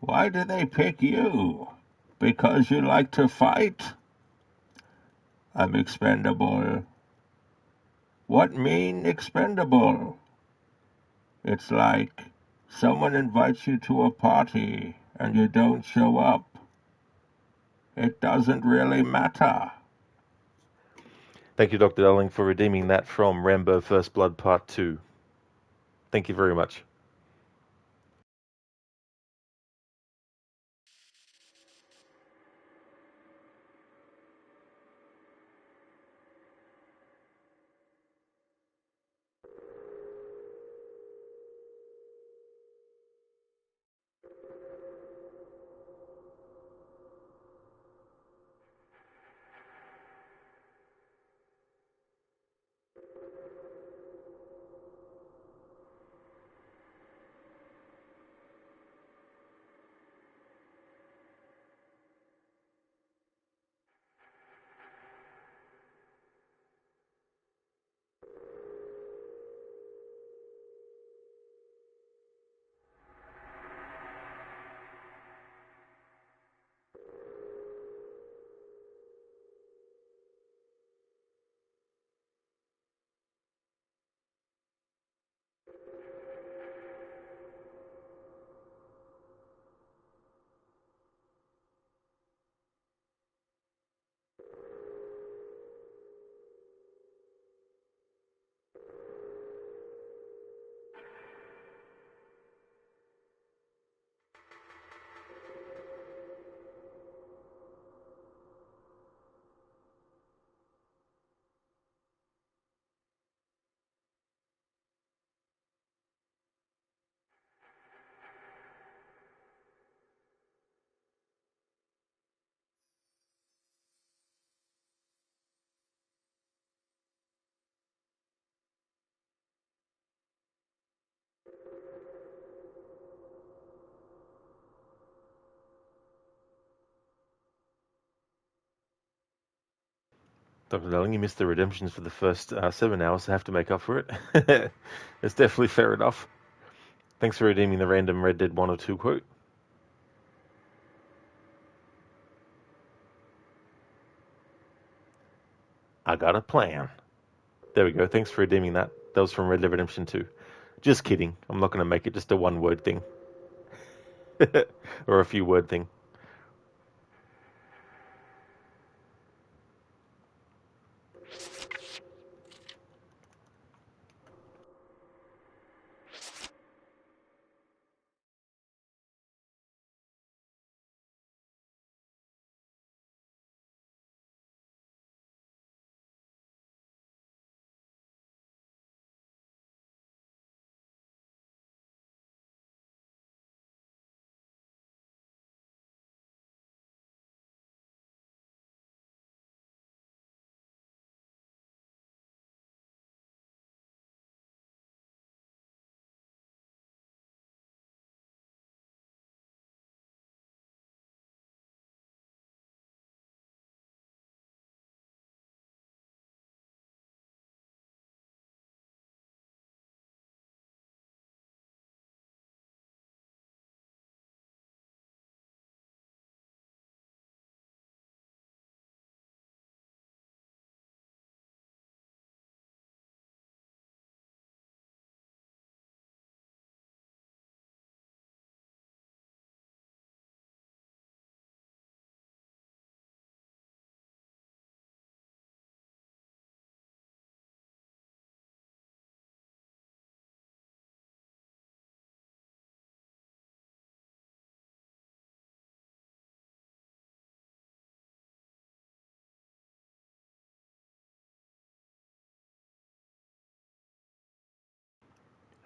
Why do they pick you? Because you like to fight? I'm expendable. What mean expendable? It's like someone invites you to a party and you don't show up. It doesn't really matter. Thank you, Dr. Darling, for redeeming that from Rambo First Blood Part 2. Thank you very much. Dr. Darling, you missed the redemptions for the first 7 hours, so I have to make up for it. It's definitely fair enough. Thanks for redeeming the random Red Dead 1 or 2 quote. I got a plan. There we go. Thanks for redeeming that. That was from Red Dead Redemption 2. Just kidding. I'm not going to make it just a one-word thing. Or a few-word thing.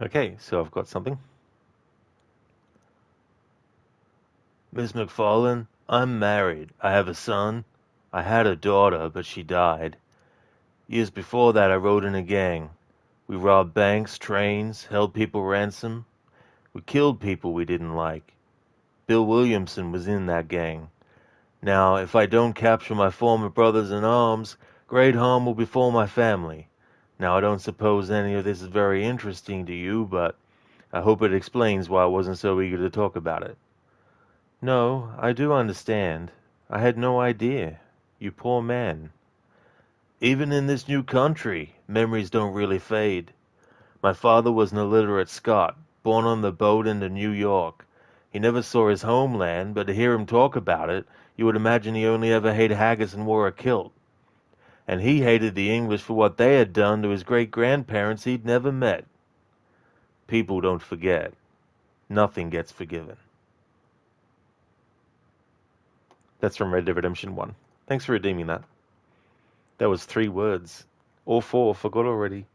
Okay, so I've got something. Miss McFarlane, I'm married. I have a son. I had a daughter, but she died. Years before that, I rode in a gang. We robbed banks, trains, held people ransom. We killed people we didn't like. Bill Williamson was in that gang. Now, if I don't capture my former brothers in arms, great harm will befall my family. Now, I don't suppose any of this is very interesting to you, but I hope it explains why I wasn't so eager to talk about it. No, I do understand. I had no idea. You poor man. Even in this new country, memories don't really fade. My father was an illiterate Scot, born on the boat into New York. He never saw his homeland, but to hear him talk about it, you would imagine he only ever hated haggis and wore a kilt. And he hated the English for what they had done to his great-grandparents he'd never met. People don't forget. Nothing gets forgiven. That's from Red Dead Redemption 1. Thanks for redeeming that. That was 3 words. Or 4, forgot already.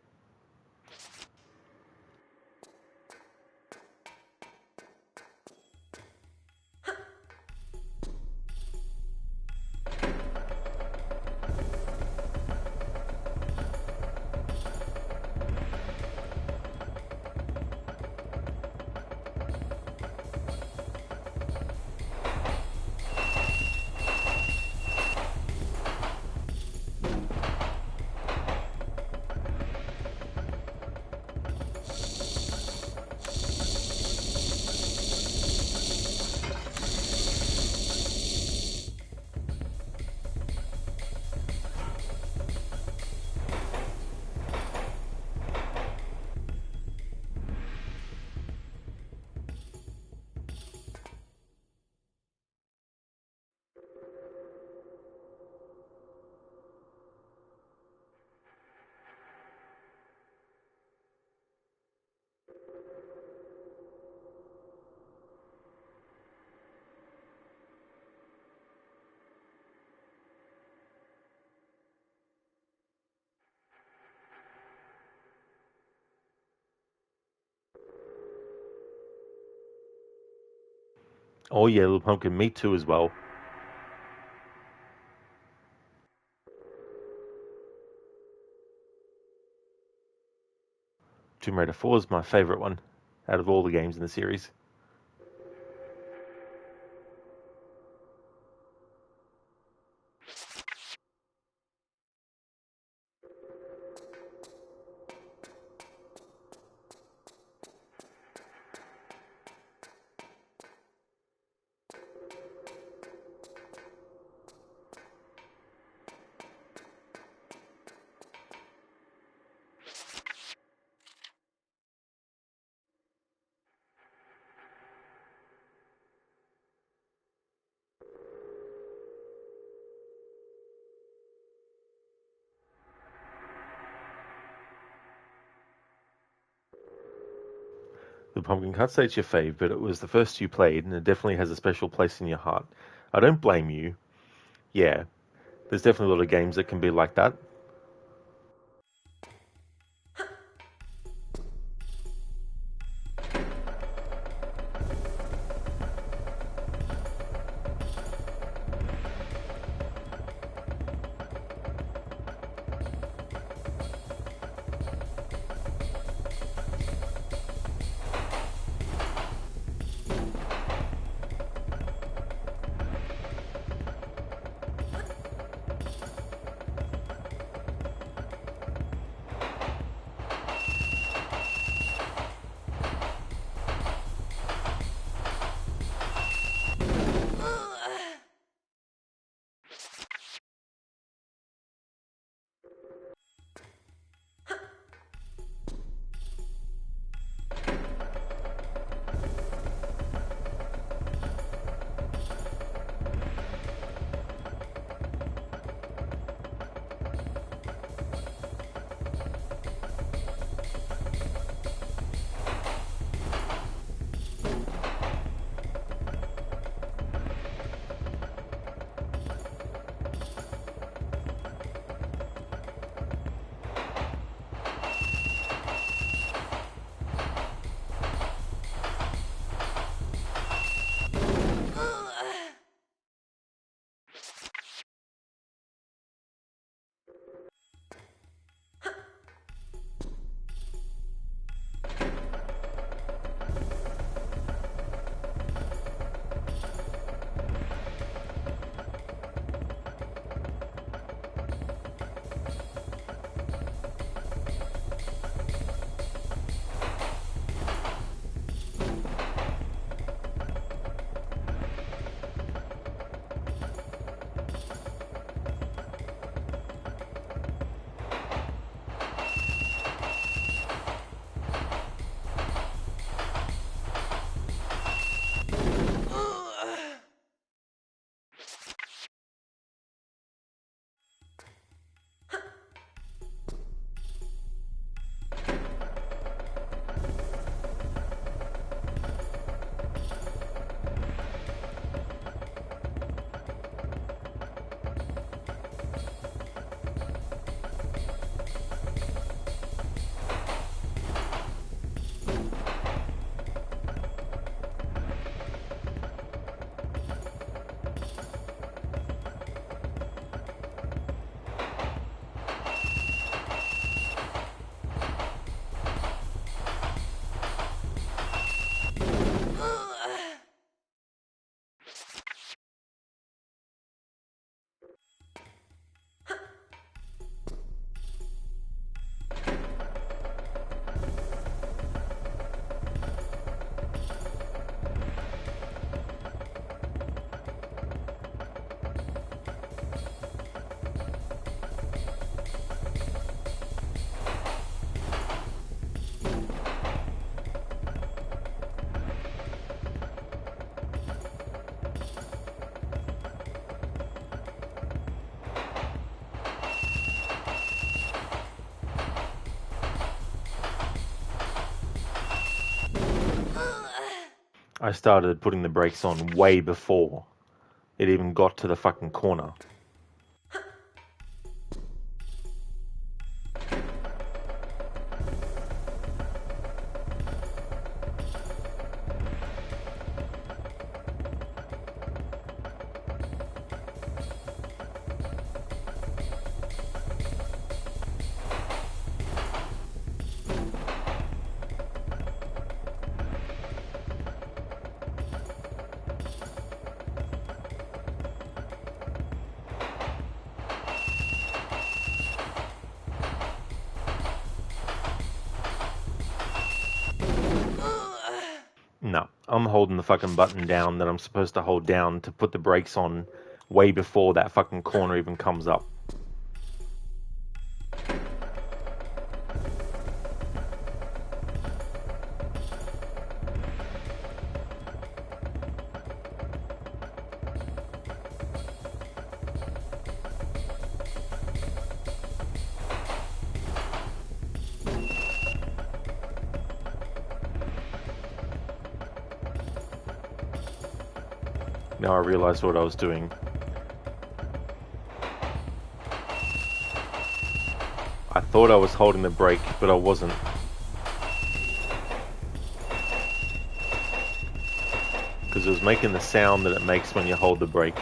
Oh yeah, Little Pumpkin, me too as well. Tomb Raider 4 is my favorite one out of all the games in the series. The Pumpkin, can't say it's your fave, but it was the first you played, and it definitely has a special place in your heart. I don't blame you. Yeah, there's definitely a lot of games that can be like that. I started putting the brakes on way before it even got to the fucking corner. No, I'm holding the fucking button down that I'm supposed to hold down to put the brakes on way before that fucking corner even comes up. Now I realized what I was doing. I thought I was holding the brake, but I wasn't. Because it was making the sound that it makes when you hold the brake.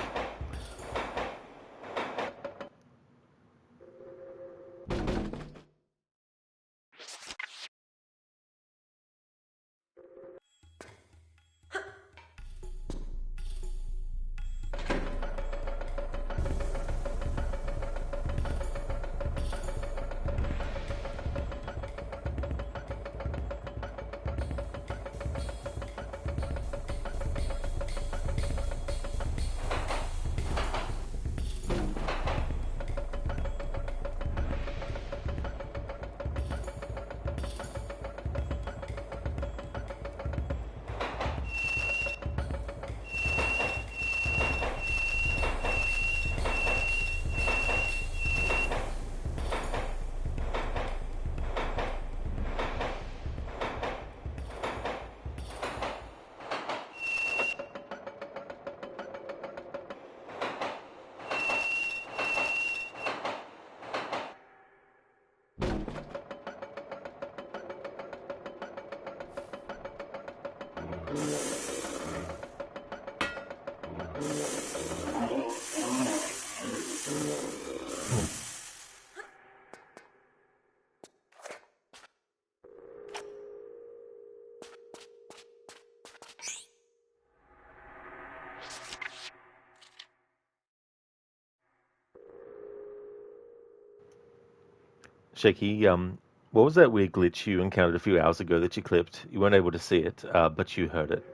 Shaky, what was that weird glitch you encountered a few hours ago that you clipped? You weren't able to see it, but you heard it.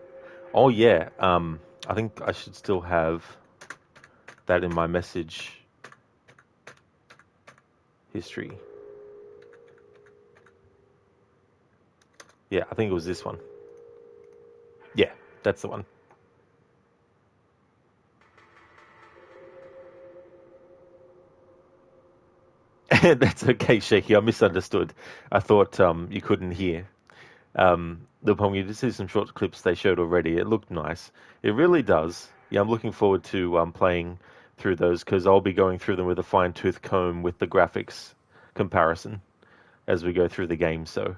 Oh yeah, I think I should still have that in my message history. Yeah, I think it was this one. Yeah, that's the one. That's okay, Shaky. I misunderstood. I thought you couldn't hear. The poem, you did see some short clips they showed already. It looked nice. It really does. Yeah, I'm looking forward to playing through those because I'll be going through them with a fine-tooth comb with the graphics comparison as we go through the game. So,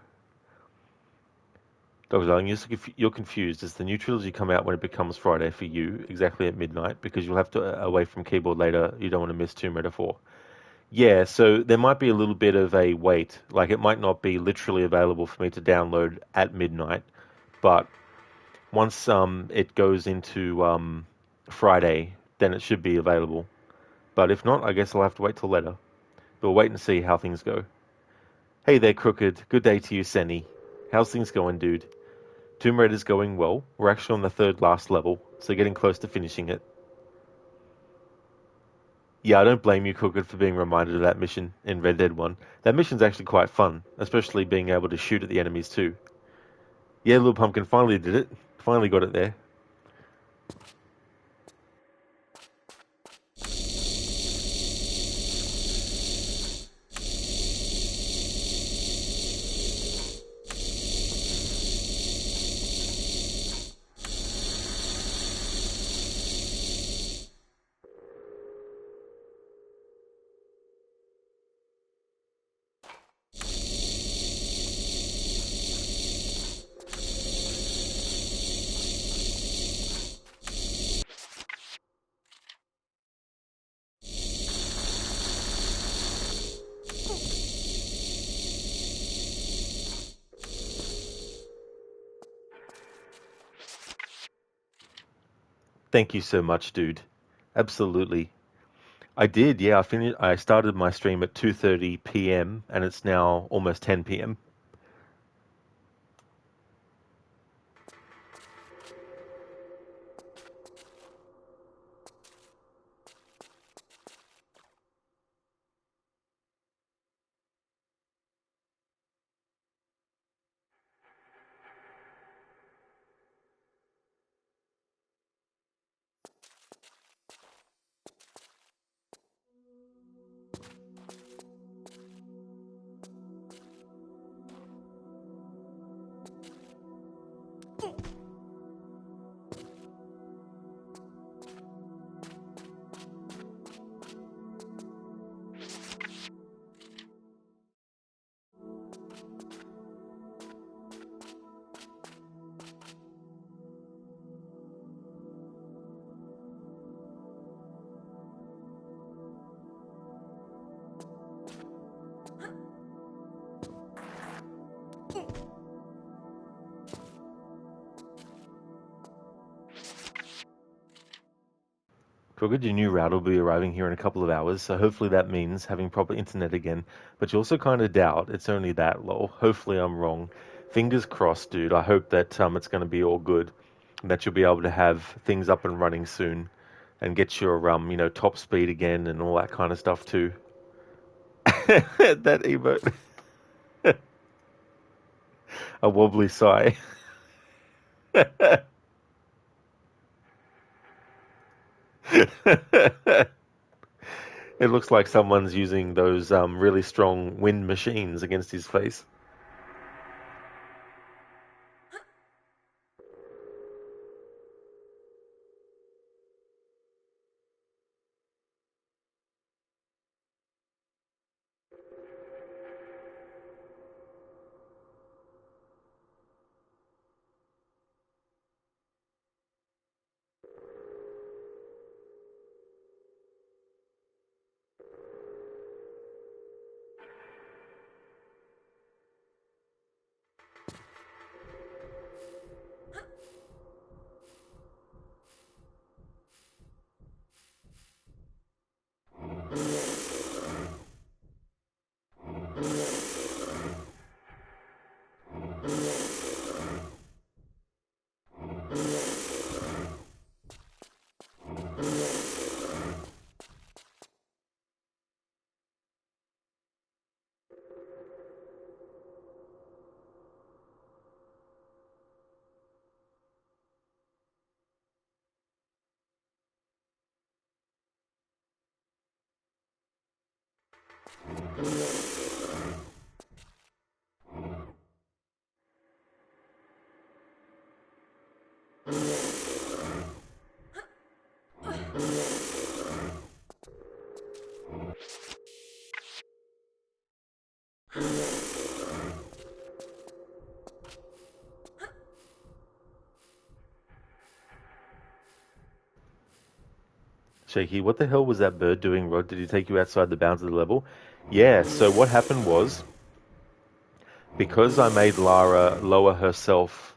Dr. Darling, you're confused. Does the new trilogy come out when it becomes Friday for you, exactly at midnight? Because you'll have to away from keyboard later. You don't want to miss Tomb Raider 4. Yeah, so there might be a little bit of a wait. Like, it might not be literally available for me to download at midnight, but once it goes into Friday, then it should be available. But if not, I guess I'll have to wait till later. But we'll wait and see how things go. Hey there, Crooked. Good day to you, Senny. How's things going, dude? Tomb Raider's going well. We're actually on the third last level, so getting close to finishing it. Yeah, I don't blame you, Crooked, for being reminded of that mission in Red Dead 1. That mission's actually quite fun, especially being able to shoot at the enemies too. Yeah, Little Pumpkin finally did it. Finally got it there. Thank you so much, dude. Absolutely. I did, yeah. I started my stream at 2:30 p.m. and it's now almost 10 p.m. Crooked, your new router will be arriving here in a couple of hours, so hopefully that means having proper internet again. But you also kind of doubt it's only that, lol. Hopefully I'm wrong. Fingers crossed, dude. I hope that it's going to be all good, and that you'll be able to have things up and running soon, and get your top speed again and all that kind of stuff too. That emote, a wobbly sigh. It looks like someone's using those really strong wind machines against his face. Shaky, what the hell was that bird doing, Rod? Did he take you outside the bounds of the level? Yeah, so what happened was, because I made Lara lower herself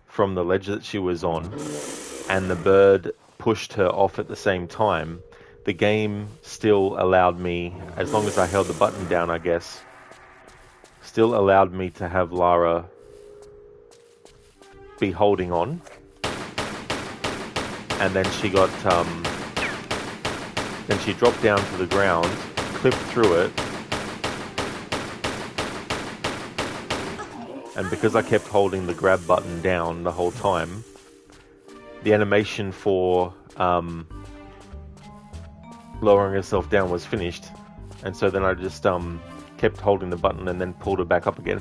from the ledge that she was on, and the bird pushed her off at the same time, the game still allowed me, as long as I held the button down, I guess, still allowed me to have Lara be holding on. And then she got, then she dropped down to the ground, clipped through it, and because I kept holding the grab button down the whole time, the animation for lowering herself down was finished, and so then I just kept holding the button and then pulled it back up again.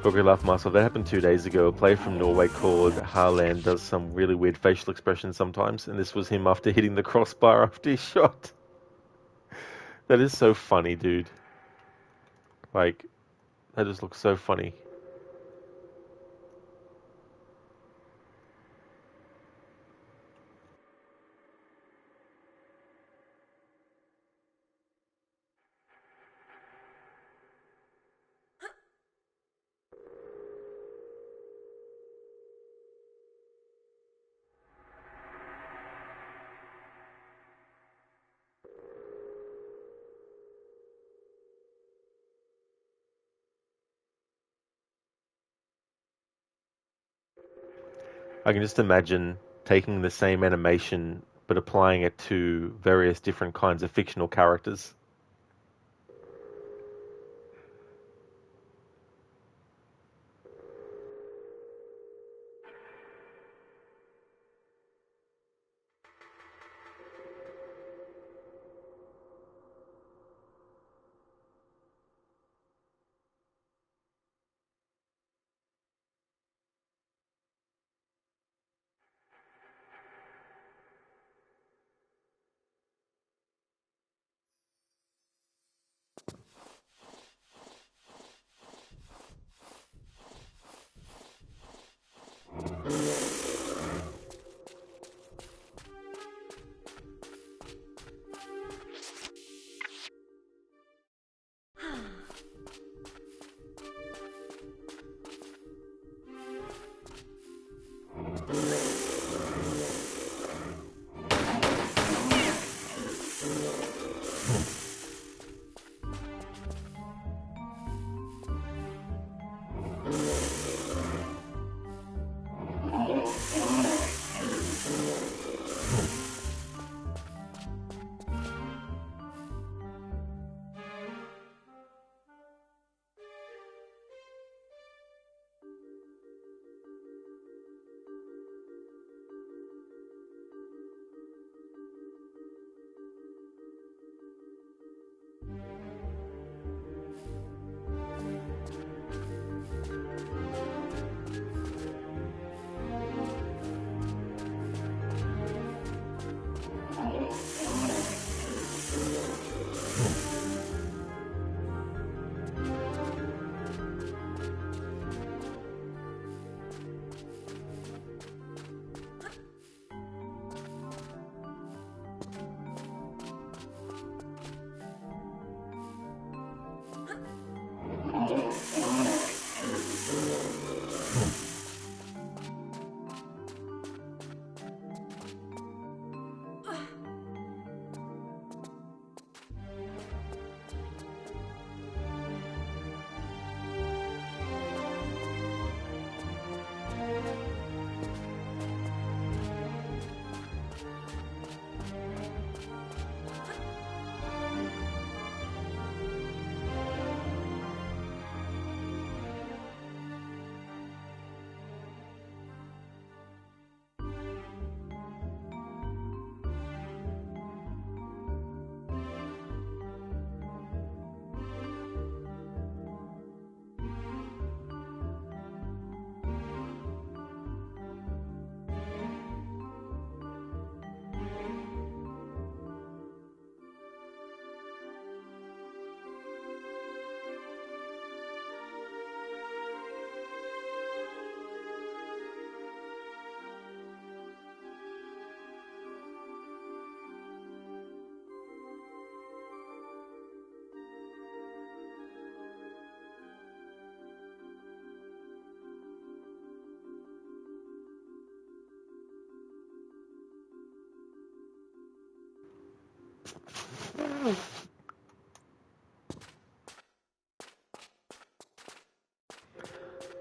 Booker laughed myself. That happened 2 days ago. A player from Norway called Harland does some really weird facial expressions sometimes, and this was him after hitting the crossbar after he shot. That is so funny, dude. Like, that just looks so funny. I can just imagine taking the same animation but applying it to various different kinds of fictional characters.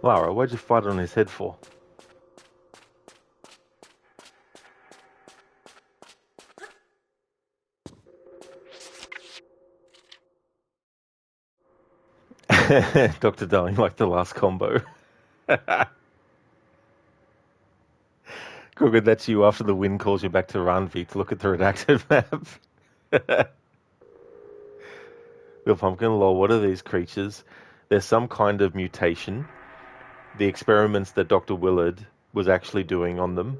Lara, why'd you fight on his head for? Dr. Darling, like the last combo. Good, that's you after the wind calls you back to Ranvi to look at the redacted map. Real Pumpkin, lol, what are these creatures? There's some kind of mutation. The experiments that Dr. Willard was actually doing on them,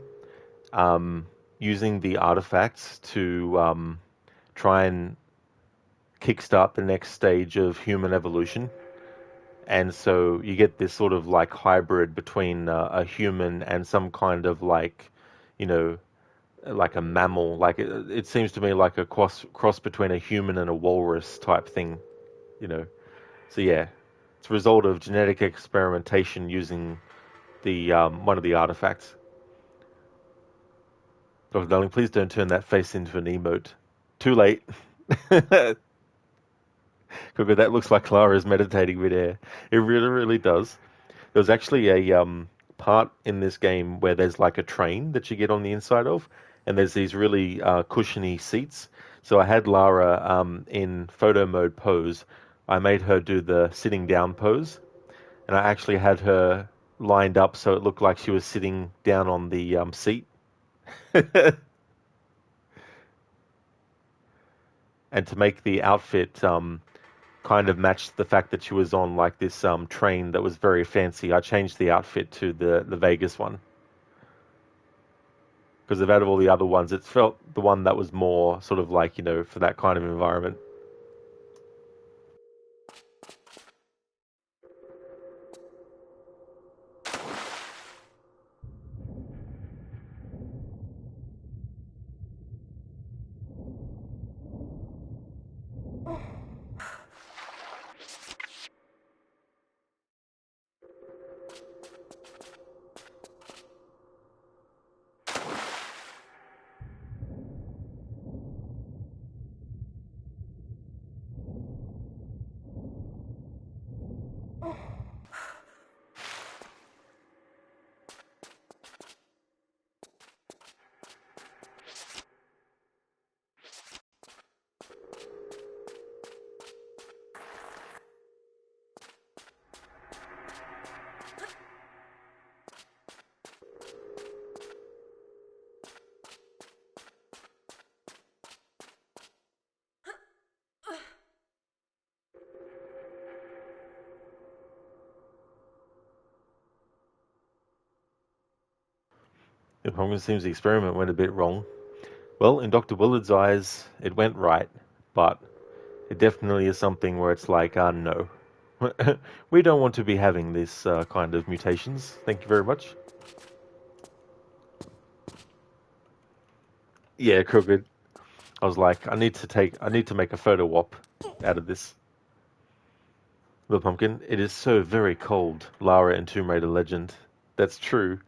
using the artifacts to try and kickstart the next stage of human evolution. And so you get this sort of like hybrid between a human and some kind of like, you know, like a mammal. Like it seems to me like a cross between a human and a walrus type thing, you know. So yeah, it's a result of genetic experimentation using the one of the artifacts. Dr. Darling, please don't turn that face into an emote. Too late. Coco, that looks like Clara's meditating midair. It really, really does. There was actually a part in this game where there's like a train that you get on the inside of, and there's these really cushiony seats. So I had Lara in photo mode pose. I made her do the sitting down pose, and I actually had her lined up so it looked like she was sitting down on the seat. And to make the outfit kind of match the fact that she was on like this train that was very fancy, I changed the outfit to the Vegas one. Because out of all the other ones, it felt the one that was more sort of like, you know, for that kind of environment. It almost seems the experiment went a bit wrong. Well, in Dr. Willard's eyes, it went right, but it definitely is something where it's like, no. We don't want to be having this kind of mutations. Thank you very much. Yeah, crooked. I was like, I need to make a photo op out of this. Little Pumpkin, it is so very cold, Lara and Tomb Raider Legend. That's true.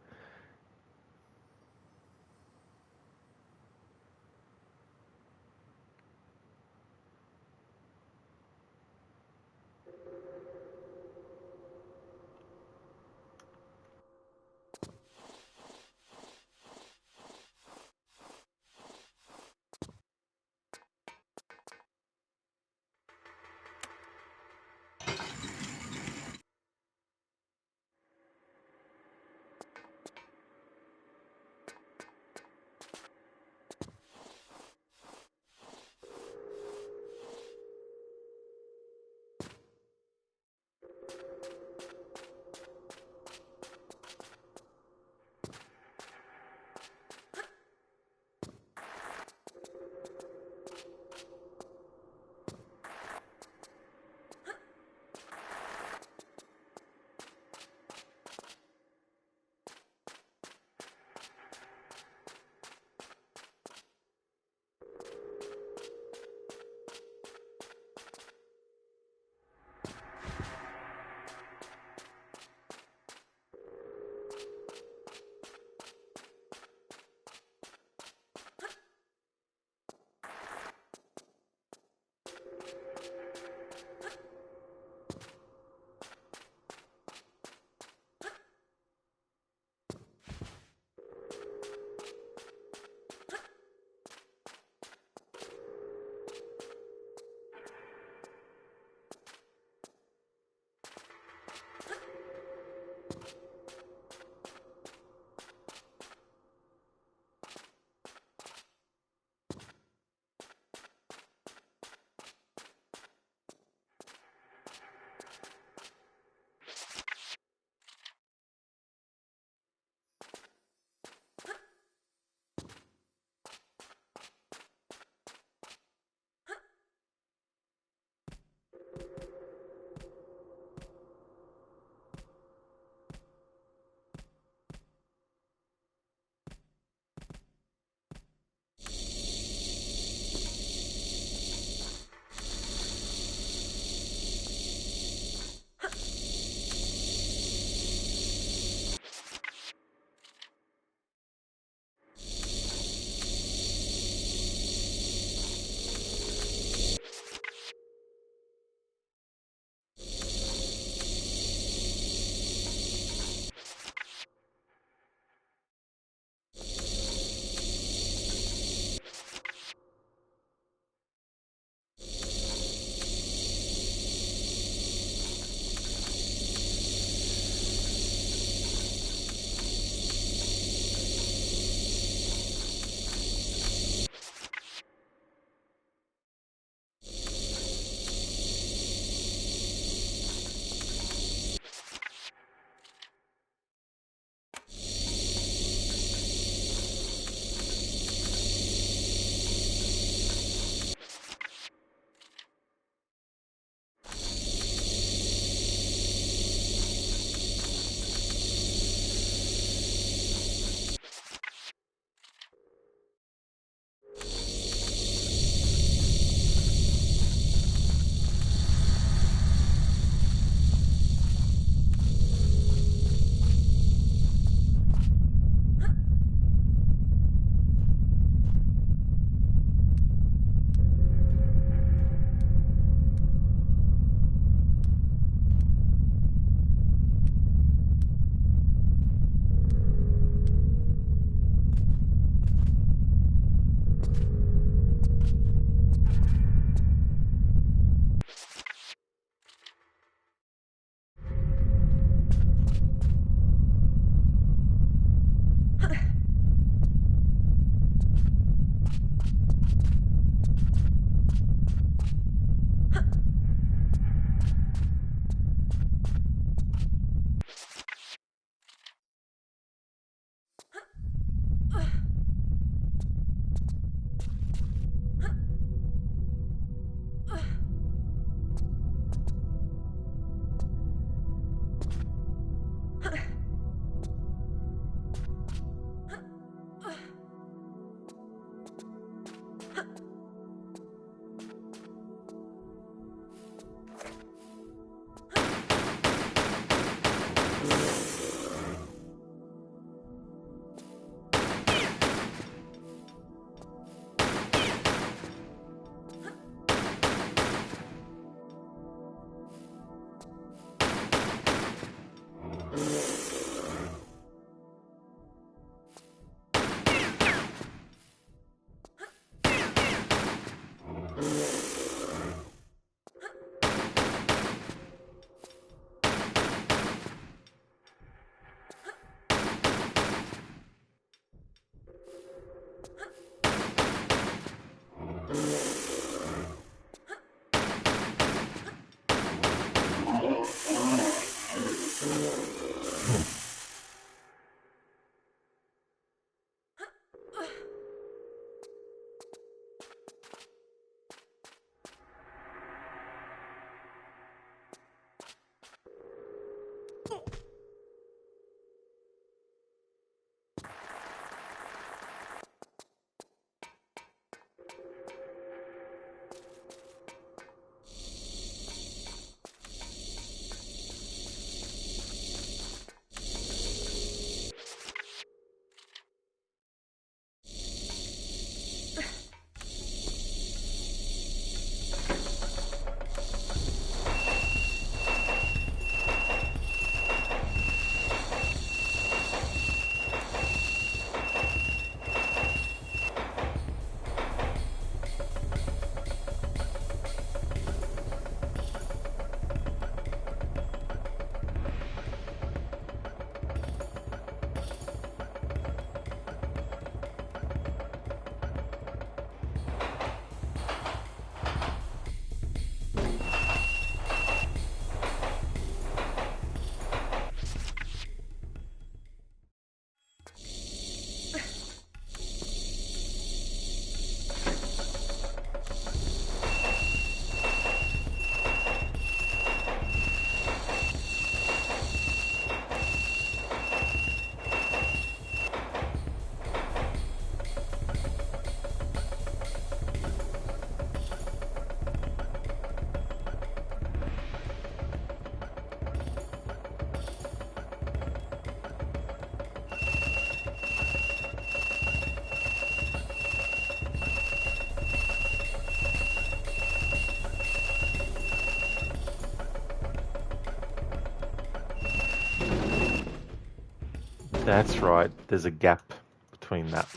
That's right. There's a gap between that.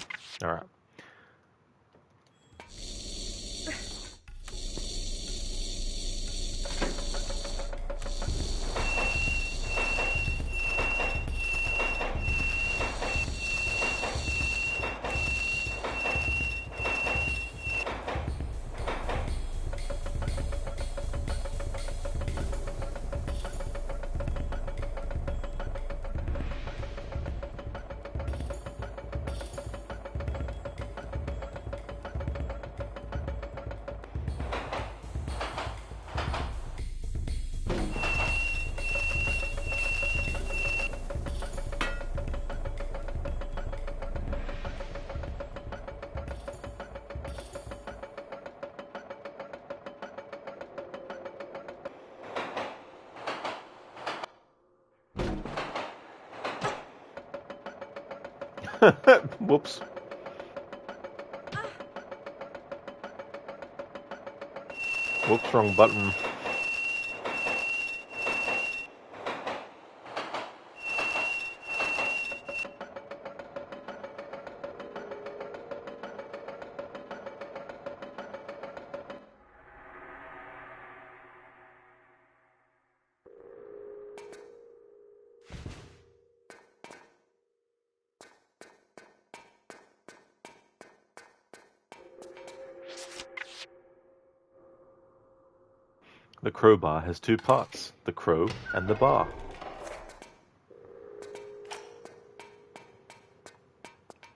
All right. Whoops. Whoops, wrong button. The crowbar has two parts, the crow and the bar.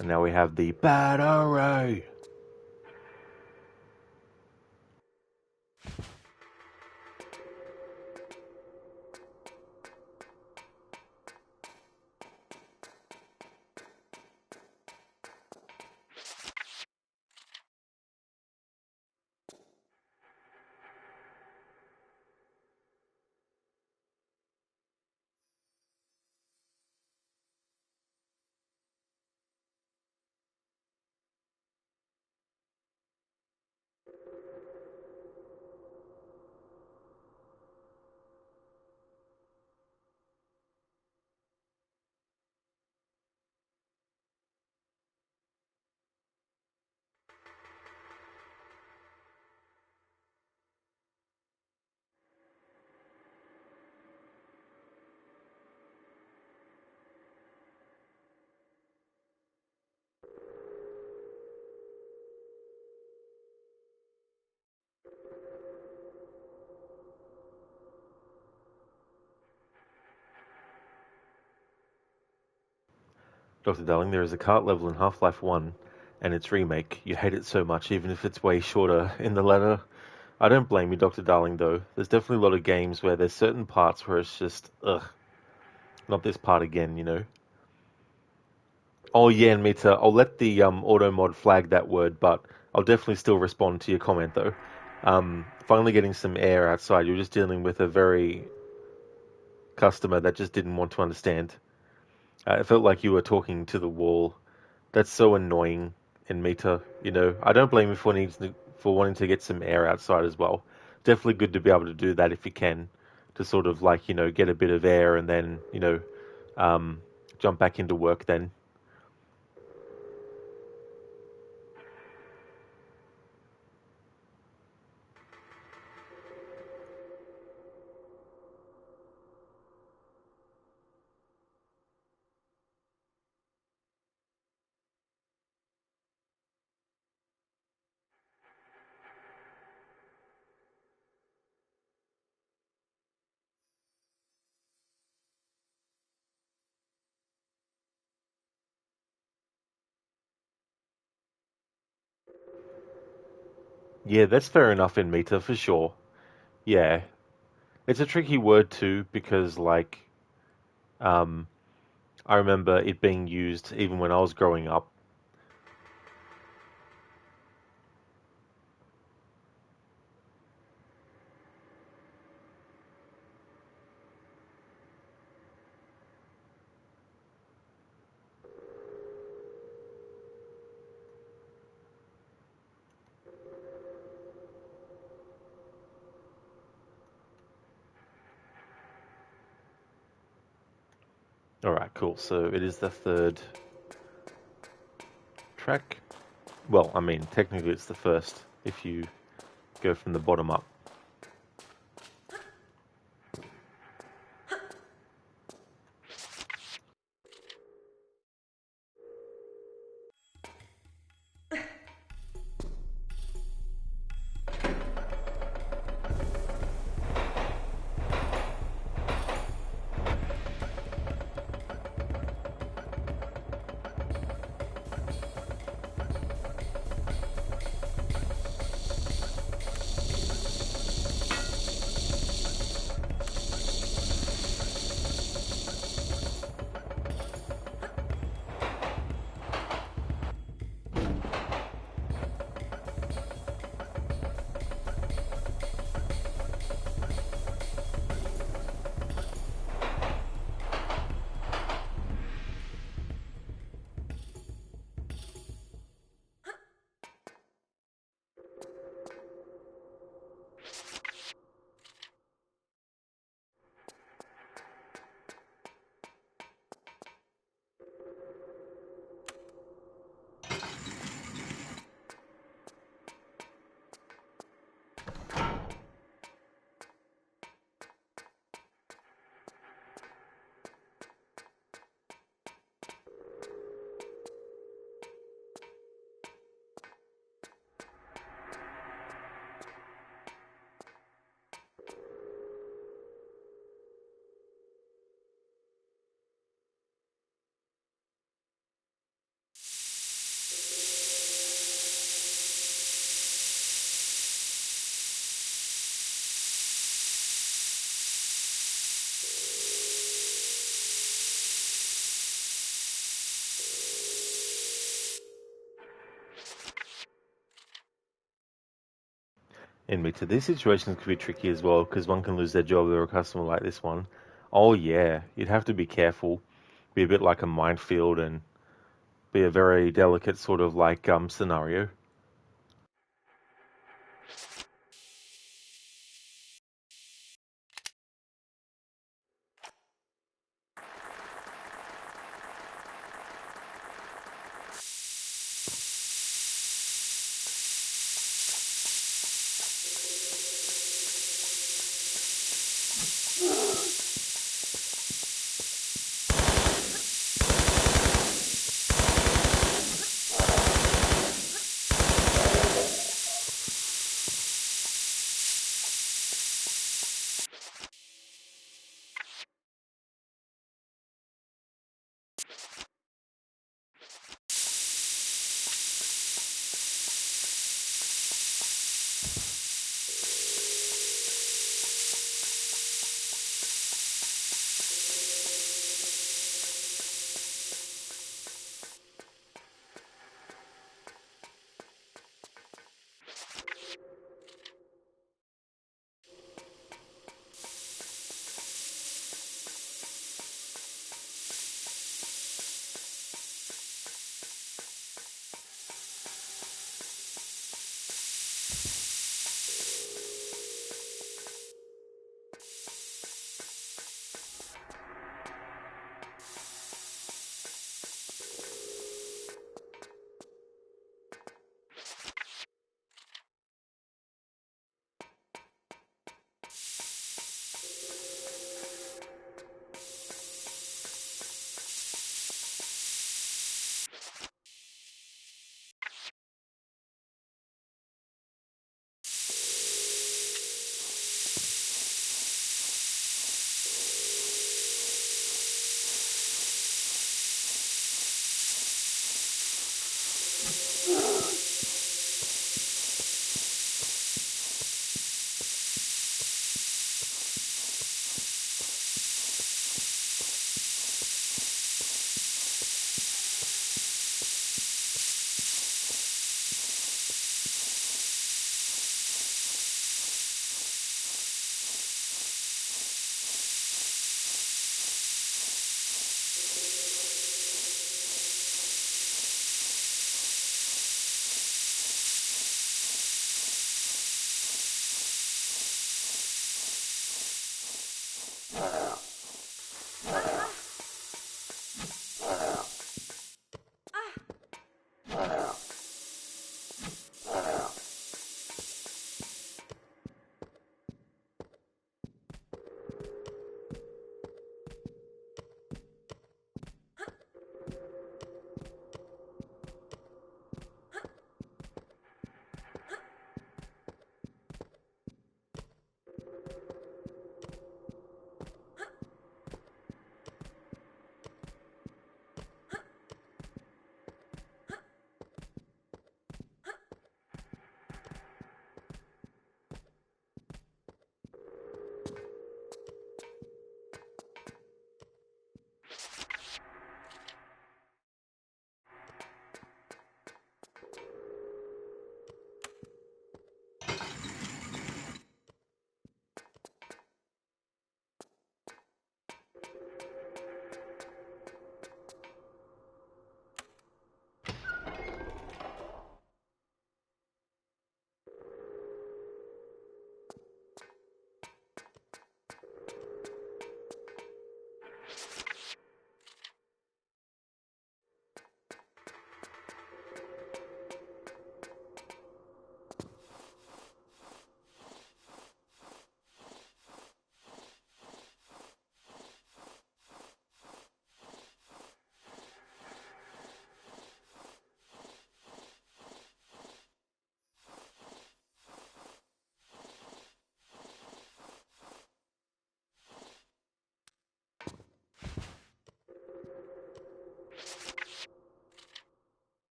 And now we have the battery. Dr. Darling, there is a cart level in Half-Life 1 and its remake. You hate it so much, even if it's way shorter in the letter. I don't blame you, Dr. Darling, though. There's definitely a lot of games where there's certain parts where it's just, ugh, not this part again, you know? Oh, yeah, and Mita, I'll let the auto mod flag that word, but I'll definitely still respond to your comment, though. Finally getting some air outside. You're just dealing with a very customer that just didn't want to understand. It felt like you were talking to the wall. That's so annoying in Meta, you know. I don't blame you for wanting to get some air outside as well. Definitely good to be able to do that if you can, to sort of like, you know, get a bit of air and then, you know, jump back into work then. Yeah, that's fair enough in Meta for sure. Yeah. It's a tricky word too because like um I remember it being used even when I was growing up. Alright, cool. So it is the third track. Well, I mean, technically it's the first if you go from the bottom up. Admit these situations could be tricky as well because one can lose their job over a customer like this one. Oh yeah, you'd have to be careful, be a bit like a minefield, and be a very delicate sort of like scenario.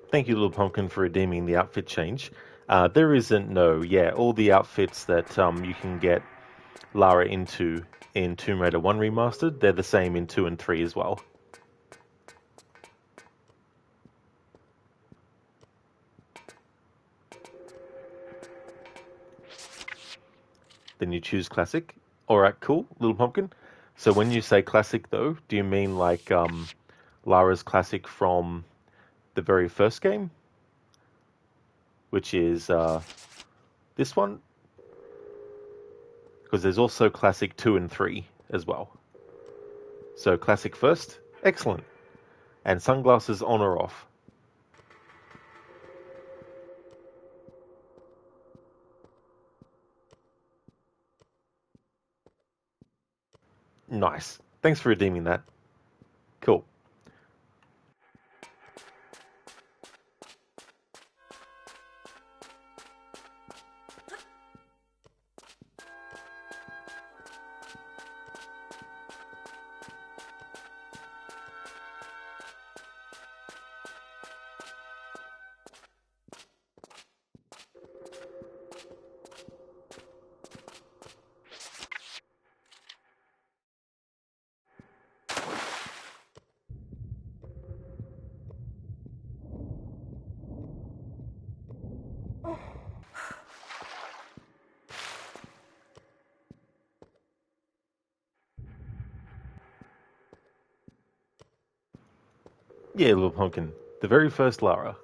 Thank you, Little Pumpkin, for redeeming the outfit change. There isn't all the outfits that you can get Lara into in Tomb Raider 1 Remastered, they're the same in 2 and 3 as well. Then you choose Classic. Alright, cool, Little Pumpkin. So when you say Classic, though, do you mean like Lara's Classic from the very first game? Which is this one? Because there's also Classic 2 and 3 as well. So Classic first? Excellent. And sunglasses on or off? Nice. Thanks for redeeming that. Cool. Yeah, Little Pumpkin. The very first Lara.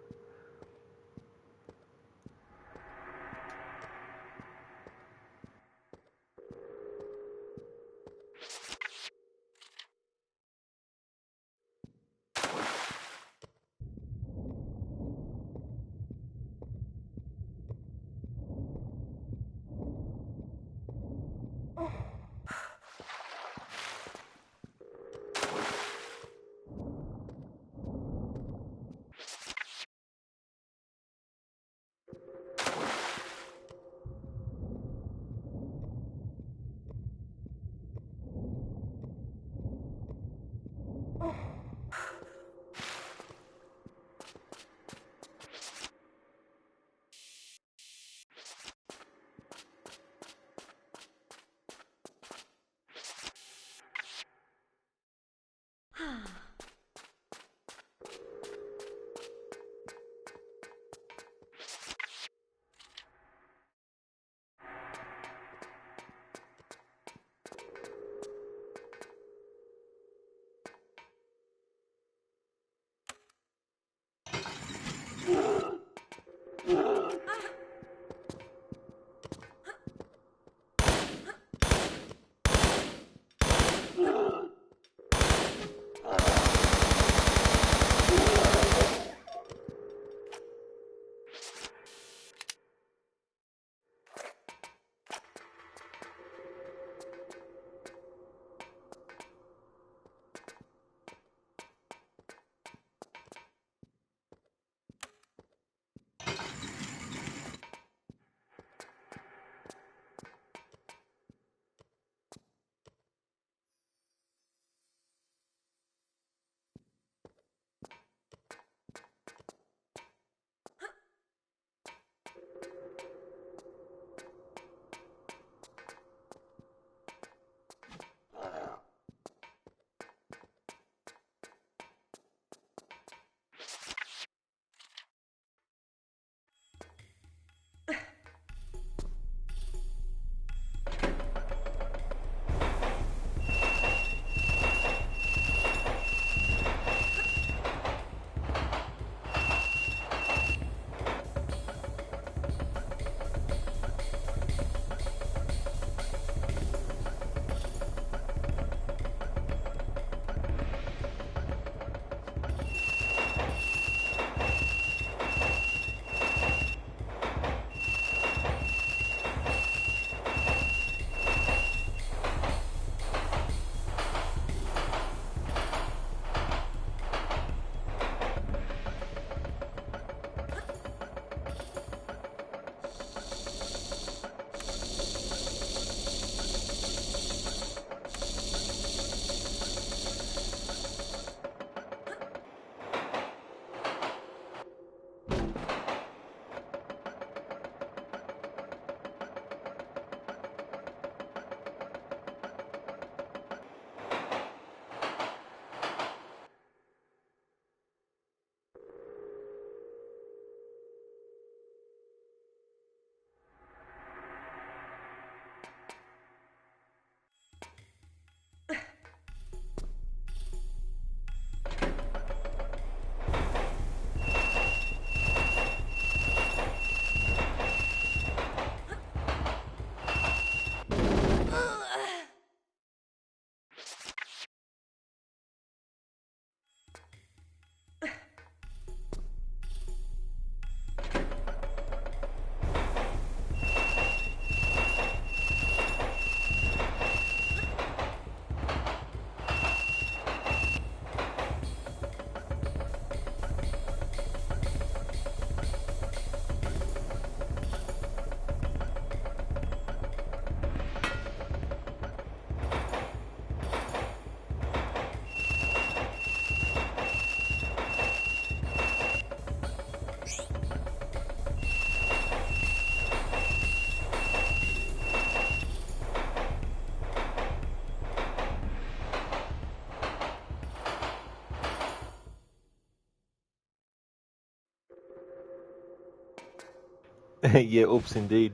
Yeah, oops, indeed.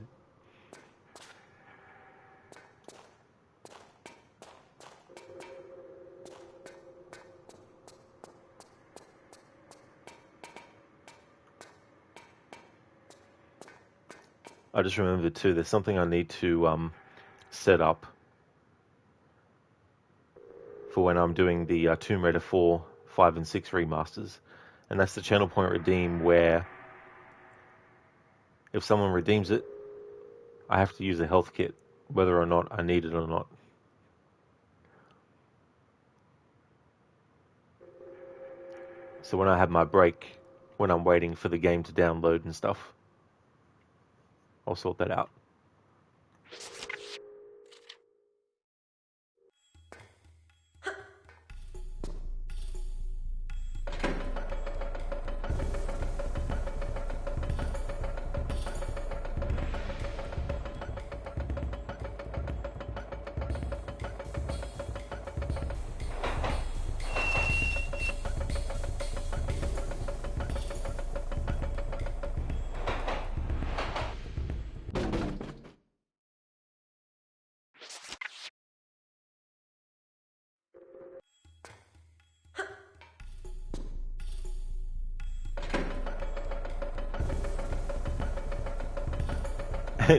I just remembered too, there's something I need to set up for when I'm doing the Tomb Raider 4, 5 and 6 remasters. And that's the channel point redeem where if someone redeems it, I have to use a health kit, whether or not I need it or not. So when I have my break, when I'm waiting for the game to download and stuff, I'll sort that out.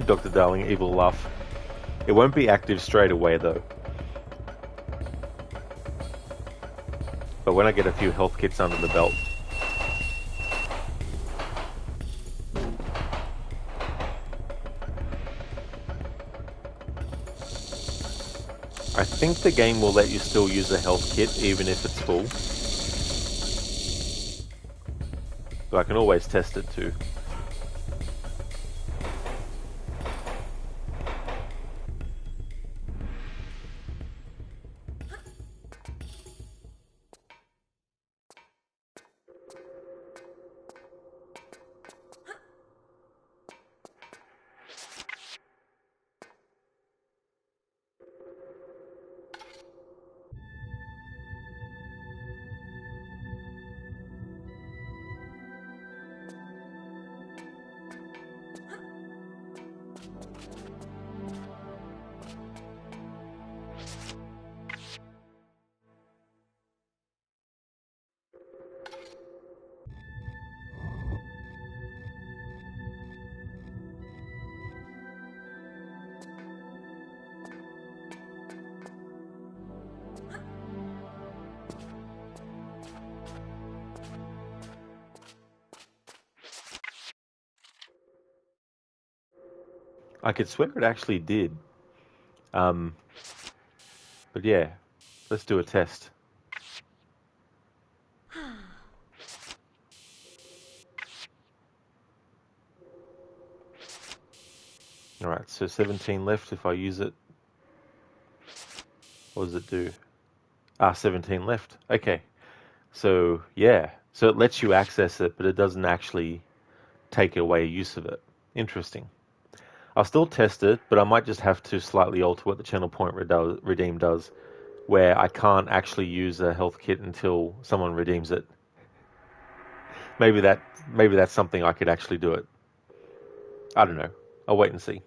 Dr. Darling, evil laugh. It won't be active straight away though. But when I get a few health kits under the belt. I think the game will let you still use a health kit even if it's full. But I can always test it too. I could swear it actually did. But yeah, let's do a test. Alright, so 17 left if I use it. What does it do? 17 left. Okay. So, yeah. So it lets you access it, but it doesn't actually take away use of it. Interesting. I'll still test it, but I might just have to slightly alter what the channel point redeem does, where I can't actually use a health kit until someone redeems it. Maybe that's something I could actually do it. I don't know. I'll wait and see.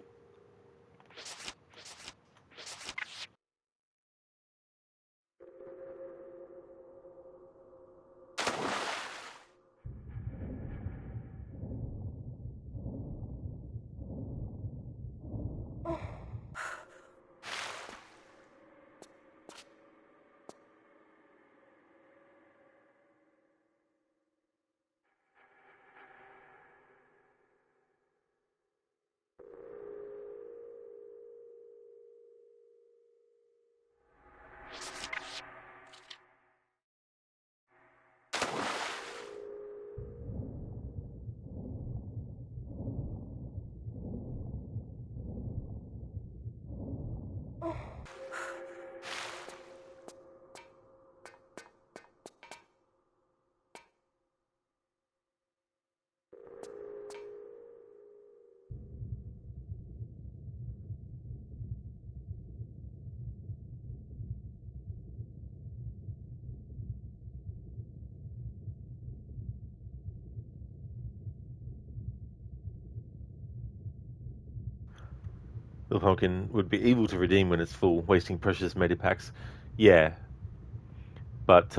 The pumpkin would be evil to redeem when it's full, wasting precious medipacks. Yeah, but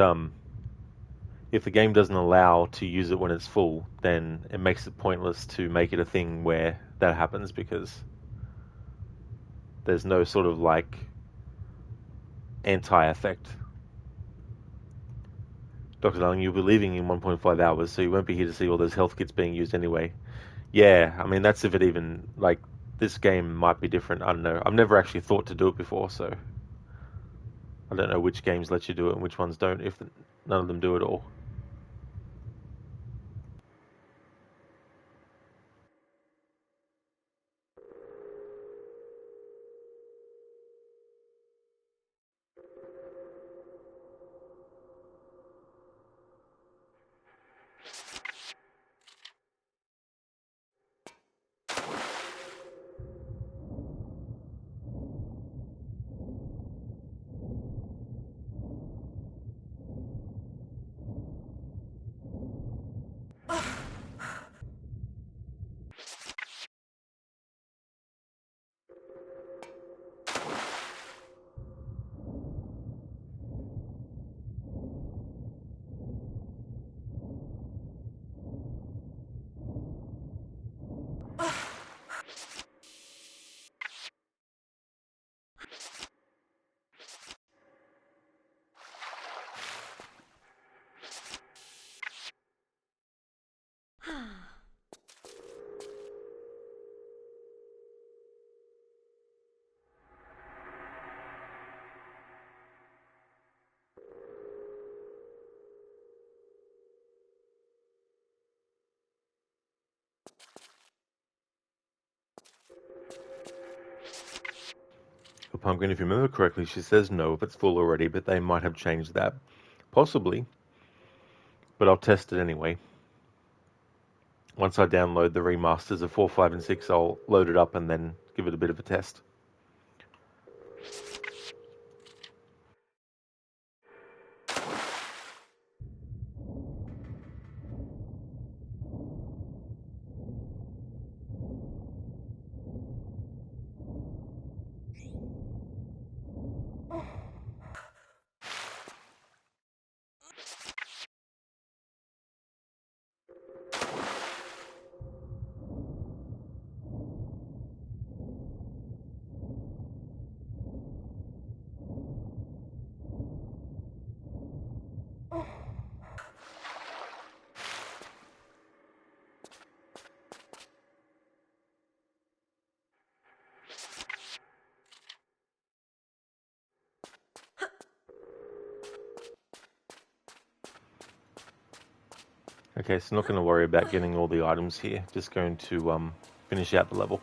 if the game doesn't allow to use it when it's full, then it makes it pointless to make it a thing where that happens, because there's no sort of like anti-effect. Dr. Darling, you'll be leaving in 1.5 hours, so you won't be here to see all those health kits being used anyway. Yeah, I mean, that's if it even, like, this game might be different. I don't know. I've never actually thought to do it before, so I don't know which games let you do it and which ones don't, if none of them do it all. For Pumpkin, if you remember correctly, she says no if it's full already, but they might have changed that. Possibly, but I'll test it anyway. Once I download the remasters of 4, 5, and 6, I'll load it up and then give it a bit of a test. Okay, so not going to worry about getting all the items here. Just going to finish out the level.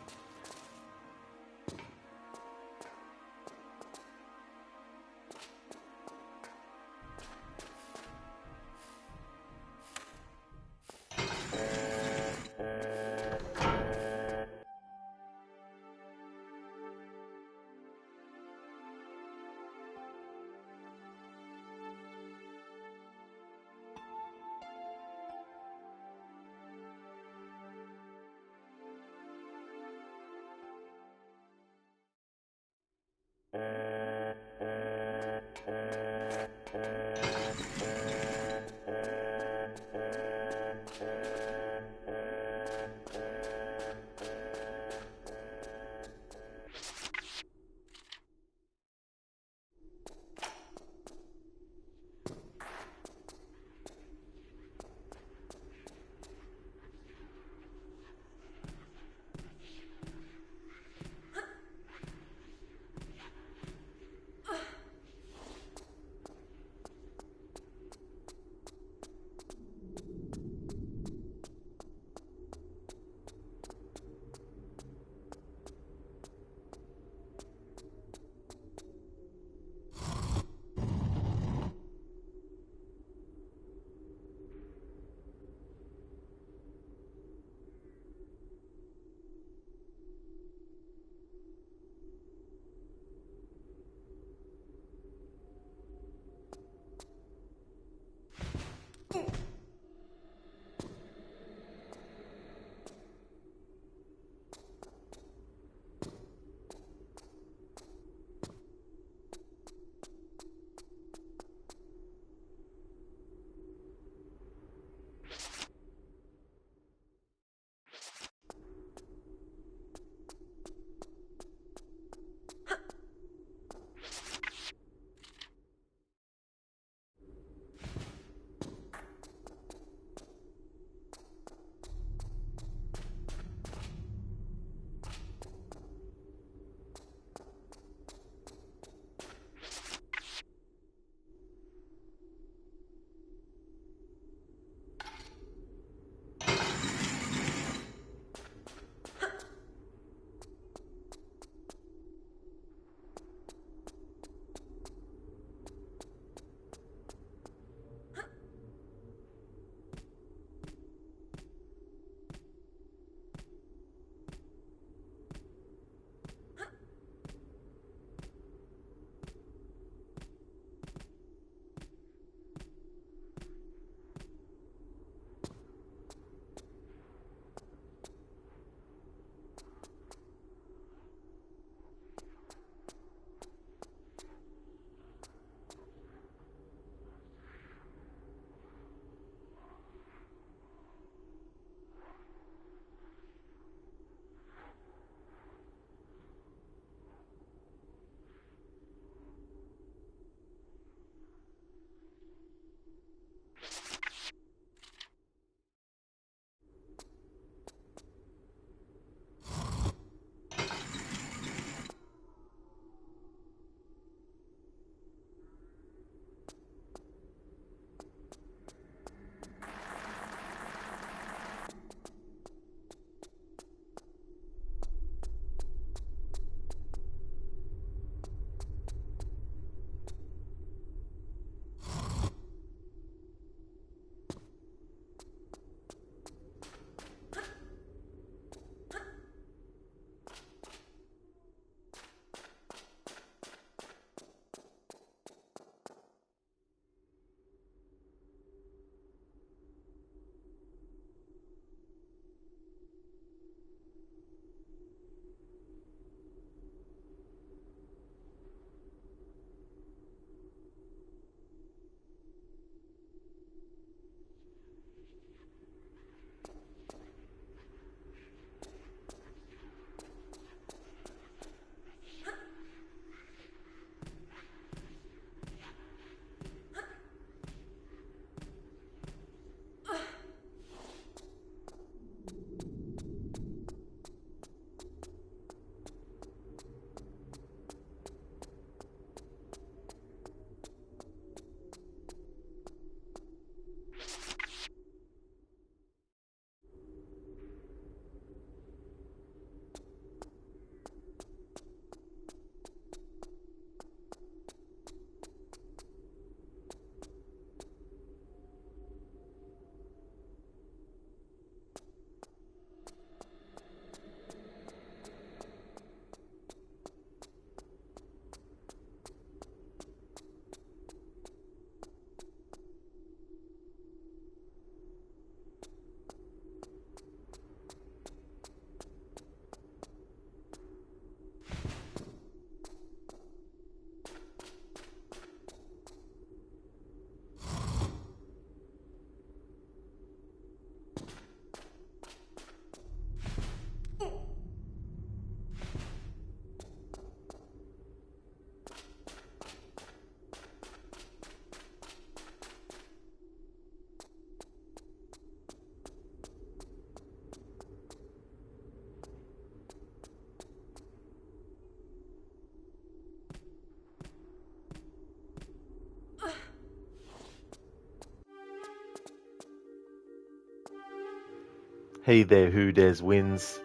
Hey there, Who Dares Wins.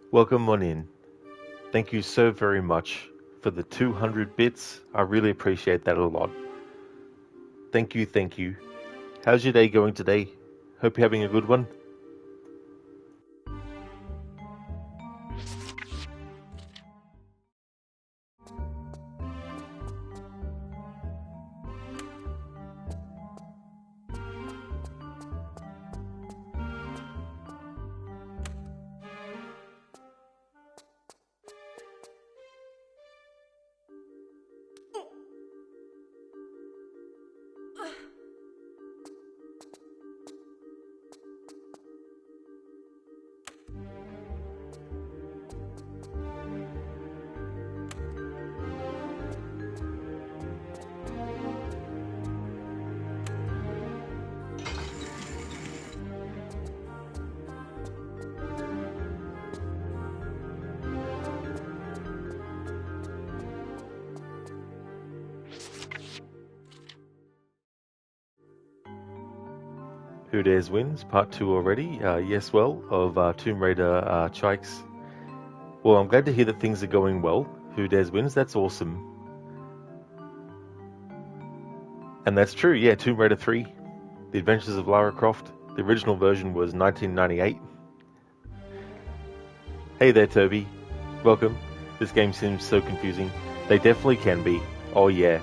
Welcome on in. Thank you so very much for the 200 bits. I really appreciate that a lot. Thank you, thank you. How's your day going today? Hope you're having a good one. Who Dares Wins, part 2 already. Yes, well, of Tomb Raider Chikes. Well, I'm glad to hear that things are going well. Who Dares Wins, that's awesome. And that's true, yeah, Tomb Raider 3, The Adventures of Lara Croft. The original version was 1998. Hey there, Toby. Welcome. This game seems so confusing. They definitely can be. Oh yeah.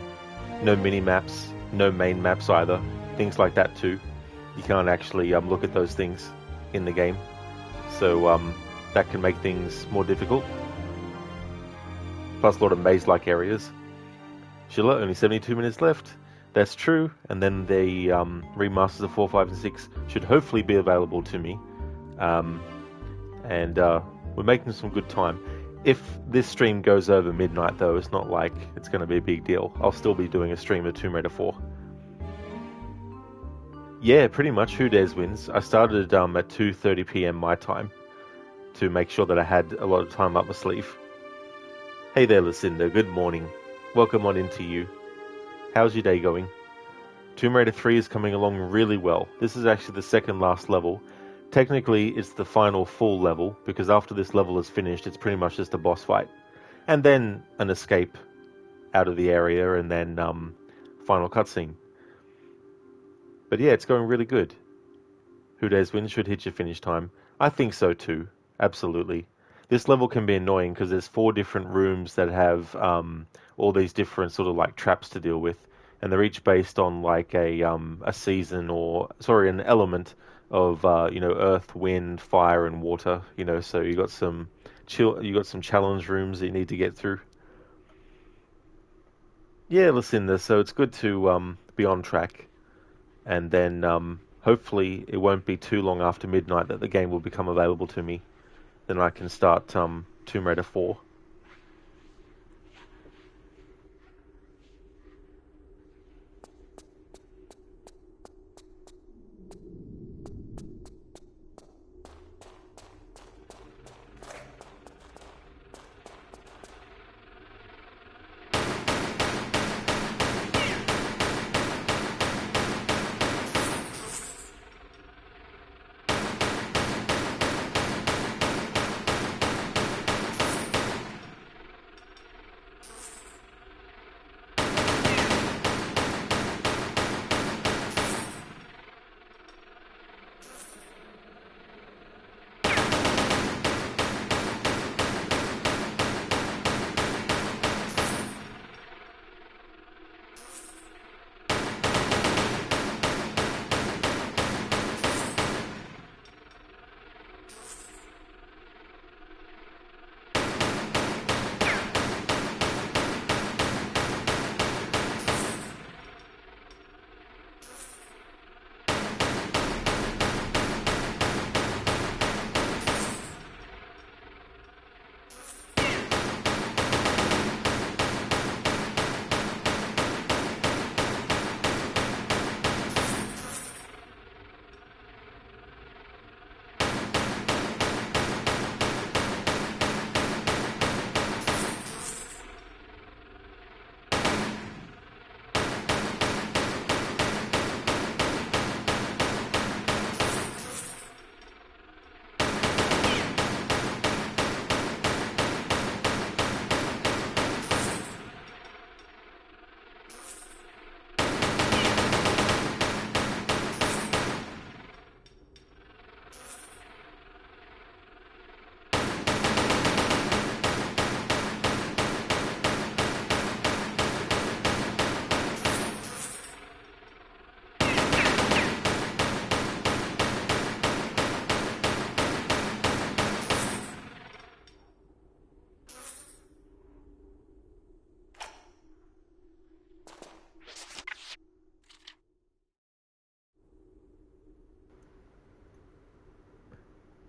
No mini-maps, no main maps either. Things like that too. You can't actually look at those things in the game. So that can make things more difficult. Plus a lot of maze-like areas. Sheila, only 72 minutes left. That's true. And then the remasters of 4, 5, and 6 should hopefully be available to me. And we're making some good time. If this stream goes over midnight though, it's not like it's going to be a big deal. I'll still be doing a stream of Tomb Raider 4. Yeah, pretty much. Who Dares Wins. I started at 2:30 PM my time to make sure that I had a lot of time up my sleeve. Hey there, Lucinda. Good morning. Welcome on into you. How's your day going? Tomb Raider 3 is coming along really well. This is actually the second last level. Technically, it's the final full level, because after this level is finished, it's pretty much just a boss fight. And then an escape out of the area, and then final cutscene. But yeah, it's going really good. Who Dares Wins should hit your finish time. I think so too. Absolutely. This level can be annoying because there's 4 different rooms that have all these different sort of like traps to deal with, and they're each based on like a season an element of earth, wind, fire, and water. So you got some challenge rooms that you need to get through. Yeah, Lucinda. So it's good to be on track. And then hopefully it won't be too long after midnight that the game will become available to me. Then I can start Tomb Raider 4.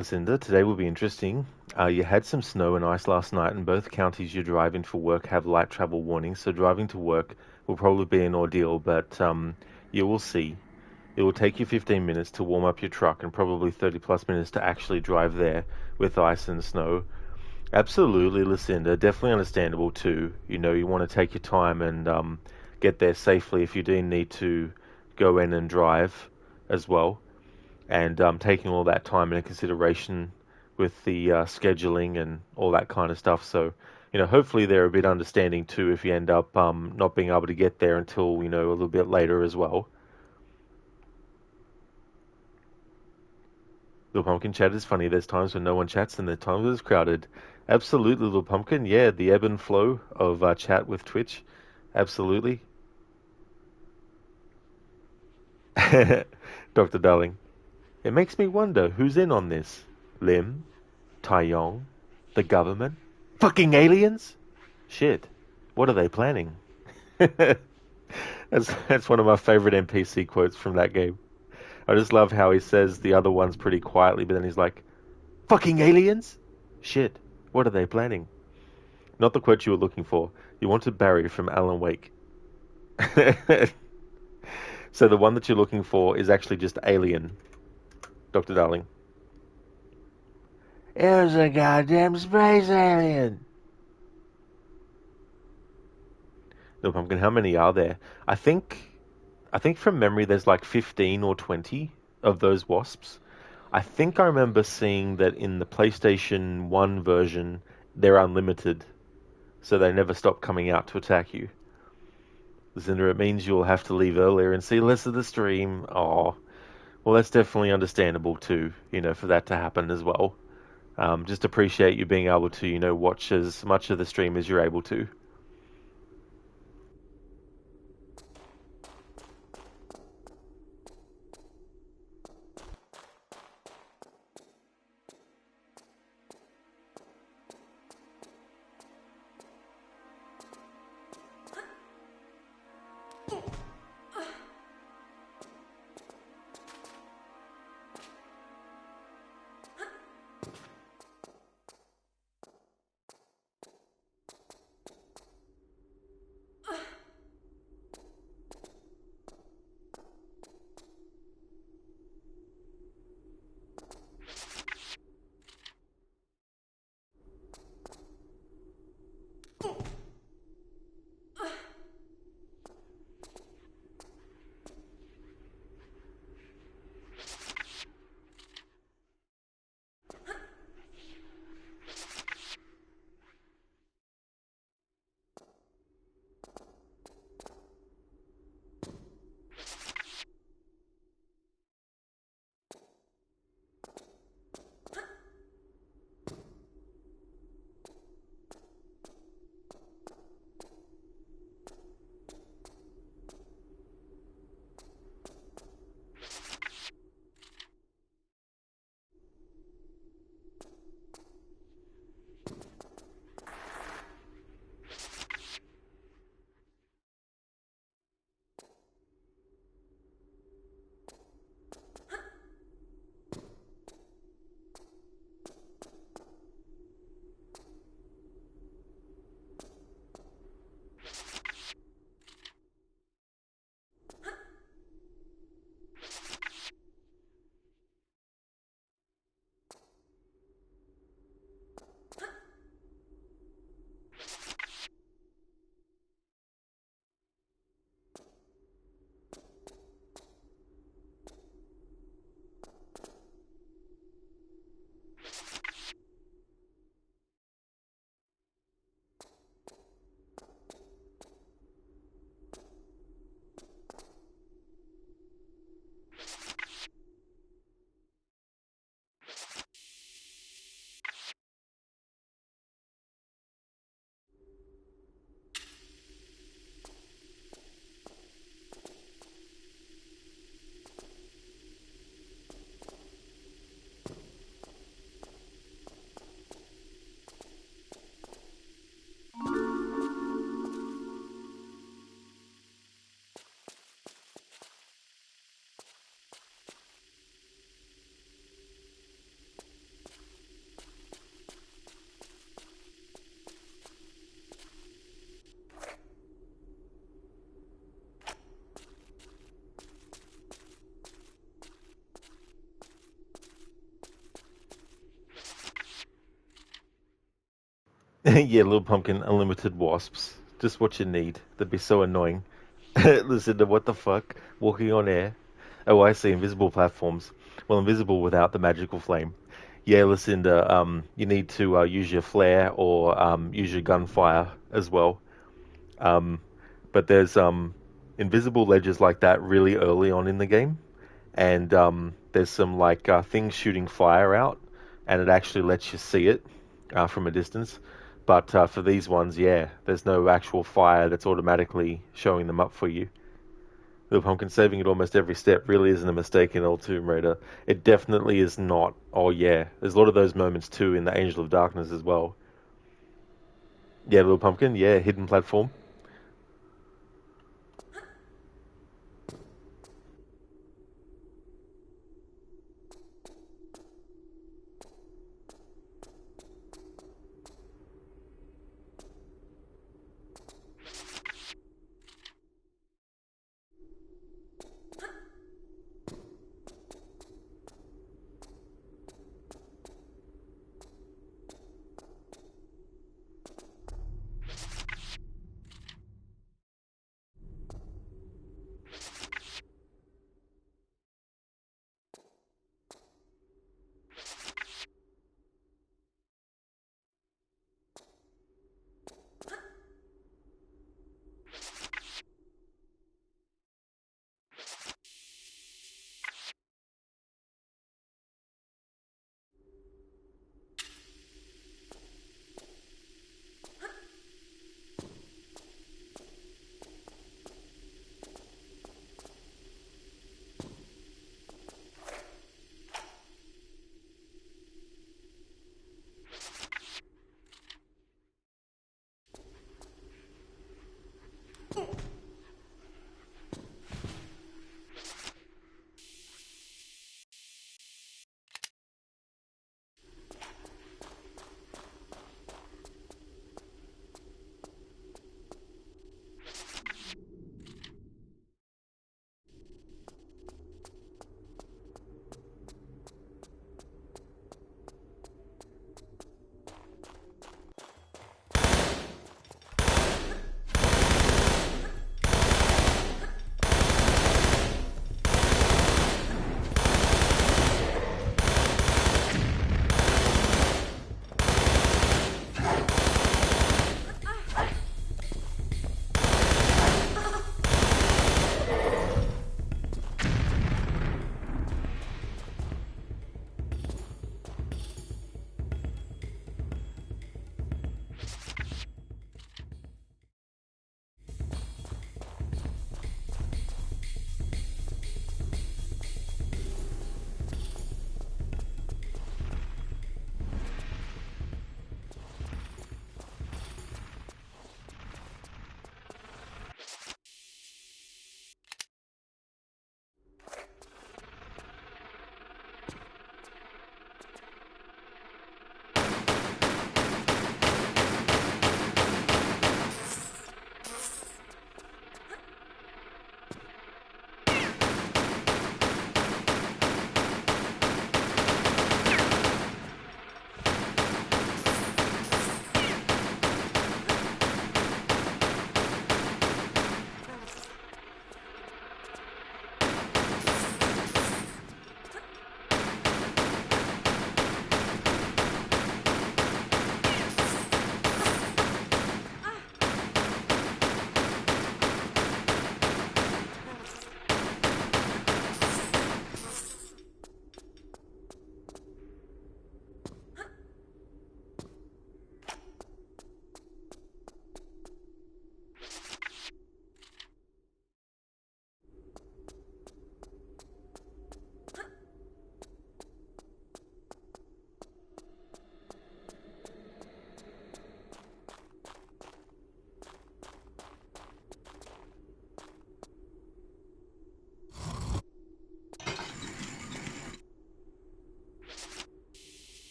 Lucinda, today will be interesting. You had some snow and ice last night, and both counties you drive in for work have light travel warnings, so driving to work will probably be an ordeal, but you will see. It will take you 15 minutes to warm up your truck and probably 30 plus minutes to actually drive there with ice and snow. Absolutely, Lucinda. Definitely understandable too. You know, you want to take your time and get there safely if you do need to go in and drive as well. And taking all that time into consideration with the scheduling and all that kind of stuff. So, you know, hopefully they're a bit understanding too if you end up not being able to get there until, you know, a little bit later as well. Little Pumpkin chat is funny. There's times when no one chats and there's times when it's crowded. Absolutely, Little Pumpkin. Yeah, the ebb and flow of chat with Twitch. Absolutely. Dr. Darling. It makes me wonder who's in on this. Lim? Taeyong? The government? Fucking aliens? Shit. What are they planning? That's one of my favorite NPC quotes from that game. I just love how he says the other ones pretty quietly, but then he's like, fucking aliens? Shit. What are they planning? Not the quote you were looking for. You wanted Barry from Alan Wake. So the one that you're looking for is actually just Alien, Dr. Darling. It was a goddamn space alien. No, Pumpkin, how many are there? I think from memory there's like 15 or 20 of those wasps. I think I remember seeing that in the PlayStation 1 version they're unlimited, so they never stop coming out to attack you. Lucinda, it means you'll have to leave earlier and see less of the stream. Oh, well, that's definitely understandable too, you know, for that to happen as well. Just appreciate you being able to, you know, watch as much of the stream as you're able to. Yeah, Little Pumpkin, unlimited wasps. Just what you need. They'd be so annoying. Listen to what the fuck? Walking on air. Oh, I see. Invisible platforms. Well, invisible without the magical flame. Yeah, Lucinda, you need to use your flare or use your gunfire as well. Um, but there's invisible ledges like that really early on in the game, and there's some like things shooting fire out, and it actually lets you see it from a distance. But for these ones, yeah, there's no actual fire that's automatically showing them up for you. The pumpkin saving at almost every step really isn't a mistake in old Tomb Raider. It definitely is not. Oh yeah, there's a lot of those moments too in the Angel of Darkness as well. Yeah, Little Pumpkin, yeah, hidden platform.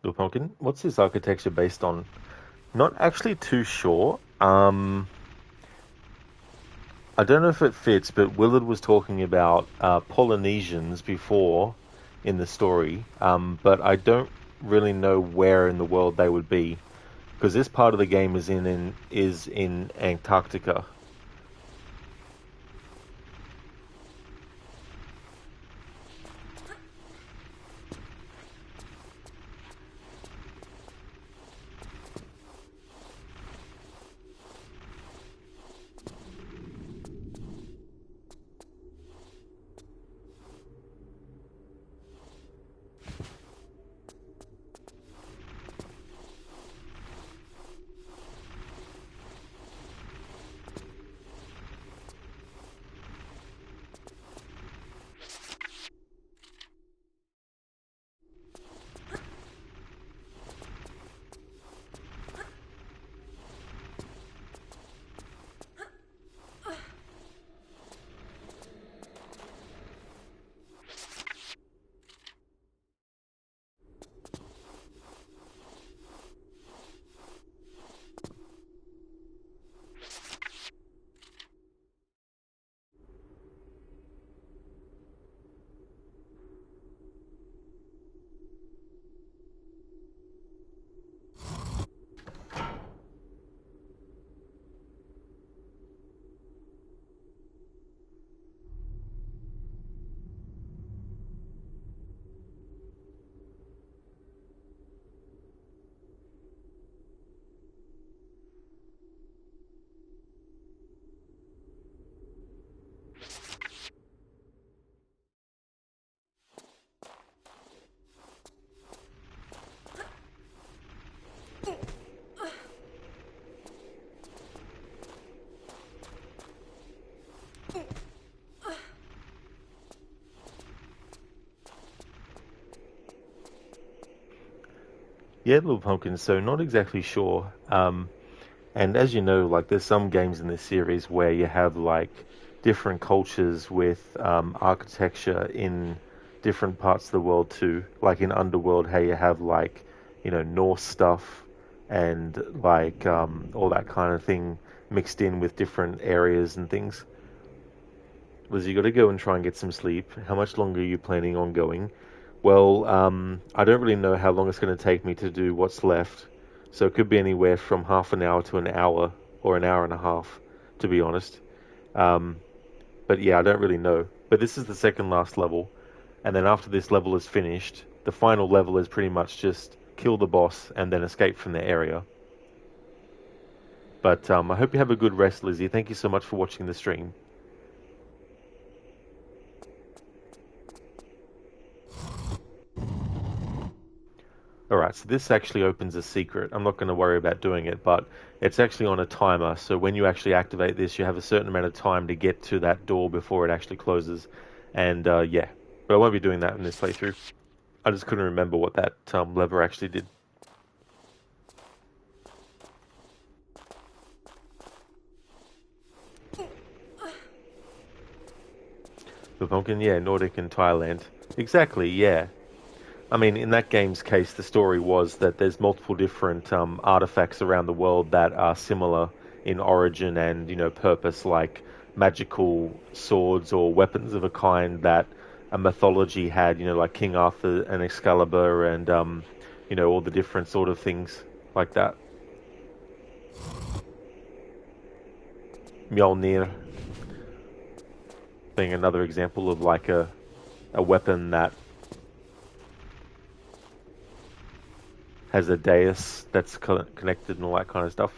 Little Pumpkin, what's this architecture based on? Not actually too sure. I don't know if it fits, but Willard was talking about Polynesians before in the story, but I don't really know where in the world they would be, because this part of the game is in Antarctica. Yeah, Little Pumpkin, so not exactly sure. And as you know, like there's some games in this series where you have like different cultures with architecture in different parts of the world too. Like in Underworld, how you have like, Norse stuff and like all that kind of thing mixed in with different areas and things. Liz, you got to go and try and get some sleep. How much longer are you planning on going? Well, I don't really know how long it's going to take me to do what's left. So it could be anywhere from half an hour to an hour or an hour and a half, to be honest. But yeah, I don't really know. But this is the second last level. And then after this level is finished, the final level is pretty much just kill the boss and then escape from the area. But I hope you have a good rest, Lizzie. Thank you so much for watching the stream. Alright, so this actually opens a secret. I'm not going to worry about doing it, but it's actually on a timer. So when you actually activate this, you have a certain amount of time to get to that door before it actually closes. And yeah, but I won't be doing that in this playthrough. I just couldn't remember what that lever actually did. The pumpkin, yeah, Nordic and Thailand. Exactly, yeah. I mean, in that game's case, the story was that there's multiple different artifacts around the world that are similar in origin and, purpose, like magical swords or weapons of a kind that a mythology had, like King Arthur and Excalibur and, all the different sort of things like that. Mjolnir being another example of like a weapon that has a dais that's connected and all that kind of stuff.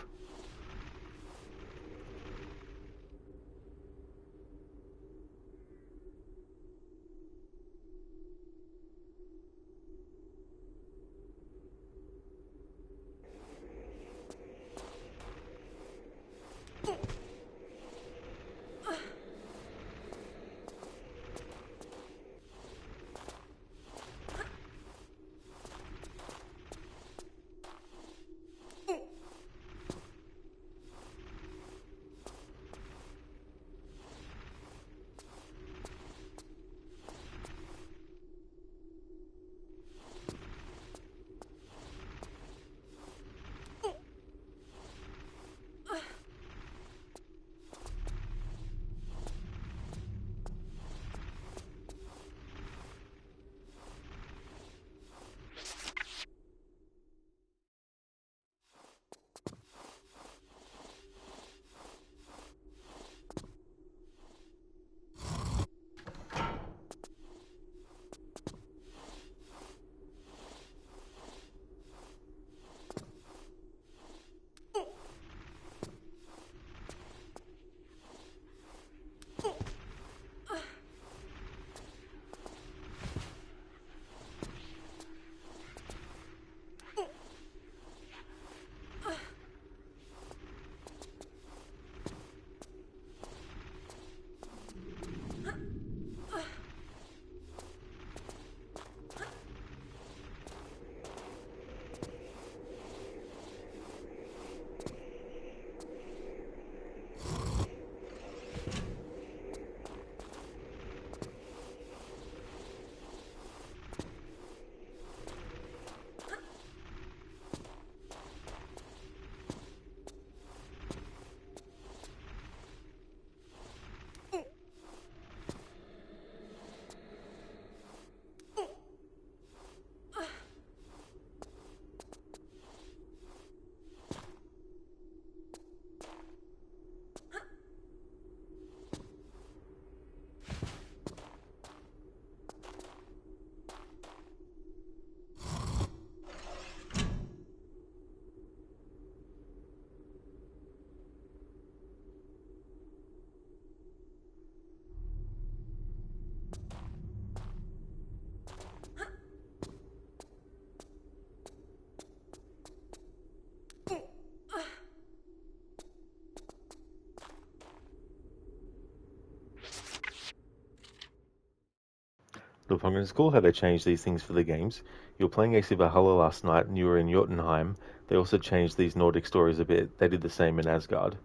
Look, it's cool how they changed these things for the games. You were playing AC Valhalla last night and you were in Jotunheim. They also changed these Nordic stories a bit. They did the same in Asgard.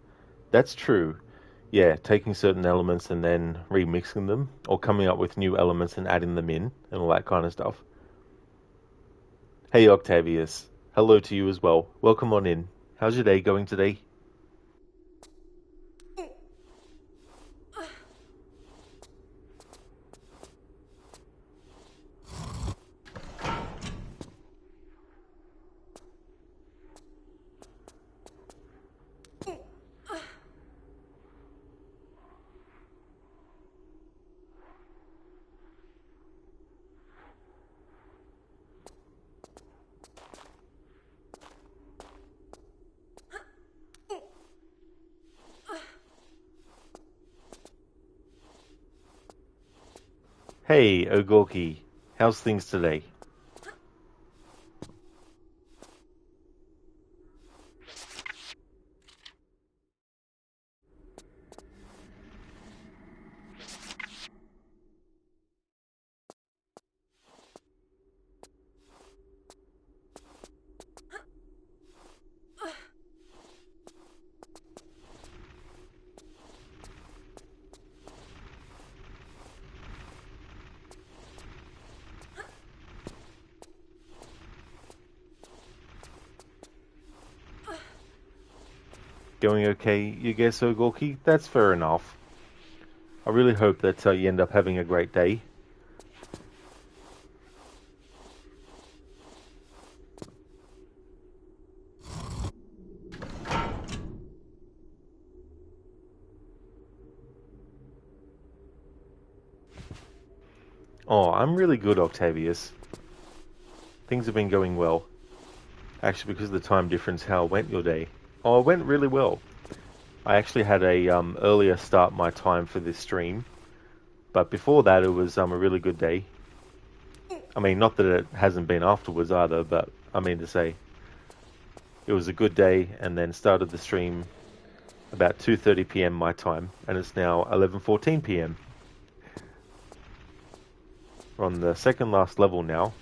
That's true. Yeah, taking certain elements and then remixing them, or coming up with new elements and adding them in, and all that kind of stuff. Hey Octavius, hello to you as well. Welcome on in. How's your day going today? Hey Ogorki, how's things today? Going okay, you guess so, Gorky? That's fair enough. I really hope that you end up having a great day. Oh, I'm really good, Octavius. Things have been going well. Actually, because of the time difference, how went your day? Oh, it went really well. I actually had a earlier start my time for this stream, but before that it was a really good day. I mean, not that it hasn't been afterwards either, but I mean to say, it was a good day, and then started the stream about 2:30 p.m. my time, and it's now 11:14 p.m. We're on the second last level now.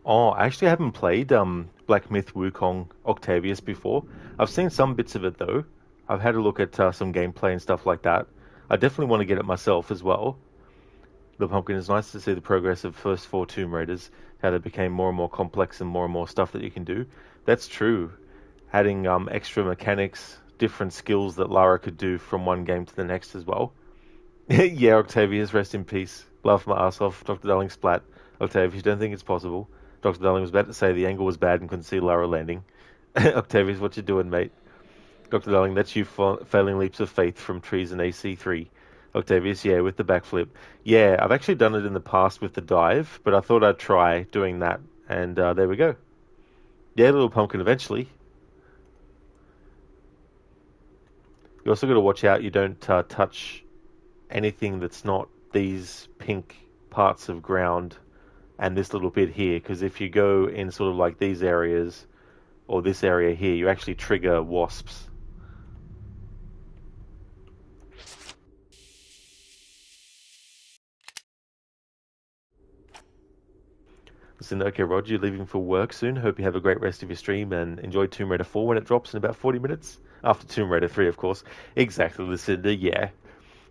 Oh, I actually haven't played Black Myth Wukong Octavius before. I've seen some bits of it though. I've had a look at some gameplay and stuff like that. I definitely want to get it myself as well. The Pumpkin, is nice to see the progress of first four Tomb Raiders, how they became more and more complex and more stuff that you can do. That's true. Adding extra mechanics, different skills that Lara could do from one game to the next as well. Yeah, Octavius, rest in peace. Laugh my ass off, Dr. Darling splat. Octavius, don't think it's possible. Dr. Darling was about to say the angle was bad and couldn't see Lara landing. Octavius, what you doing, mate? Dr. Darling, that's you failing leaps of faith from trees in AC3. Octavius, yeah, with the backflip. Yeah, I've actually done it in the past with the dive, but I thought I'd try doing that, and there we go. Yeah, little pumpkin eventually. You also got to watch out you don't touch anything that's not these pink parts of ground and this little bit here, because if you go in sort of like these areas or this area here, you actually trigger wasps. Listen, okay, Roger, you're leaving for work soon. Hope you have a great rest of your stream and enjoy Tomb Raider 4 when it drops in about 40 minutes. After Tomb Raider 3, of course. Exactly, Lucinda, yeah.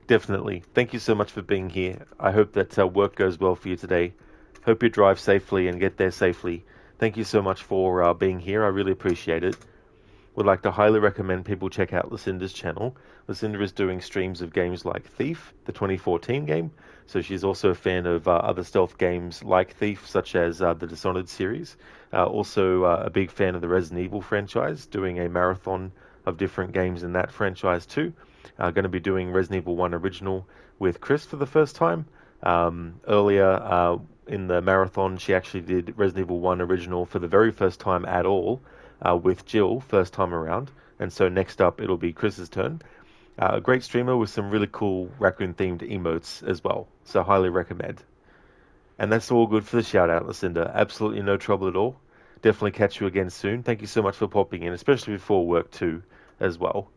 Definitely. Thank you so much for being here. I hope that work goes well for you today. Hope you drive safely and get there safely. Thank you so much for being here. I really appreciate it. Would like to highly recommend people check out Lucinda's channel. Lucinda is doing streams of games like Thief, the 2014 game, so she's also a fan of other stealth games like Thief, such as the Dishonored series. Also a big fan of the Resident Evil franchise, doing a marathon of different games in that franchise too. Going to be doing Resident Evil 1 Original with Chris for the first time. Earlier in the marathon, she actually did Resident Evil 1 Original for the very first time at all, with Jill, first time around. And so next up, it'll be Chris's turn. A great streamer with some really cool raccoon-themed emotes as well. So highly recommend. And that's all good for the shout-out, Lucinda. Absolutely no trouble at all. Definitely catch you again soon. Thank you so much for popping in, especially before work too, as well.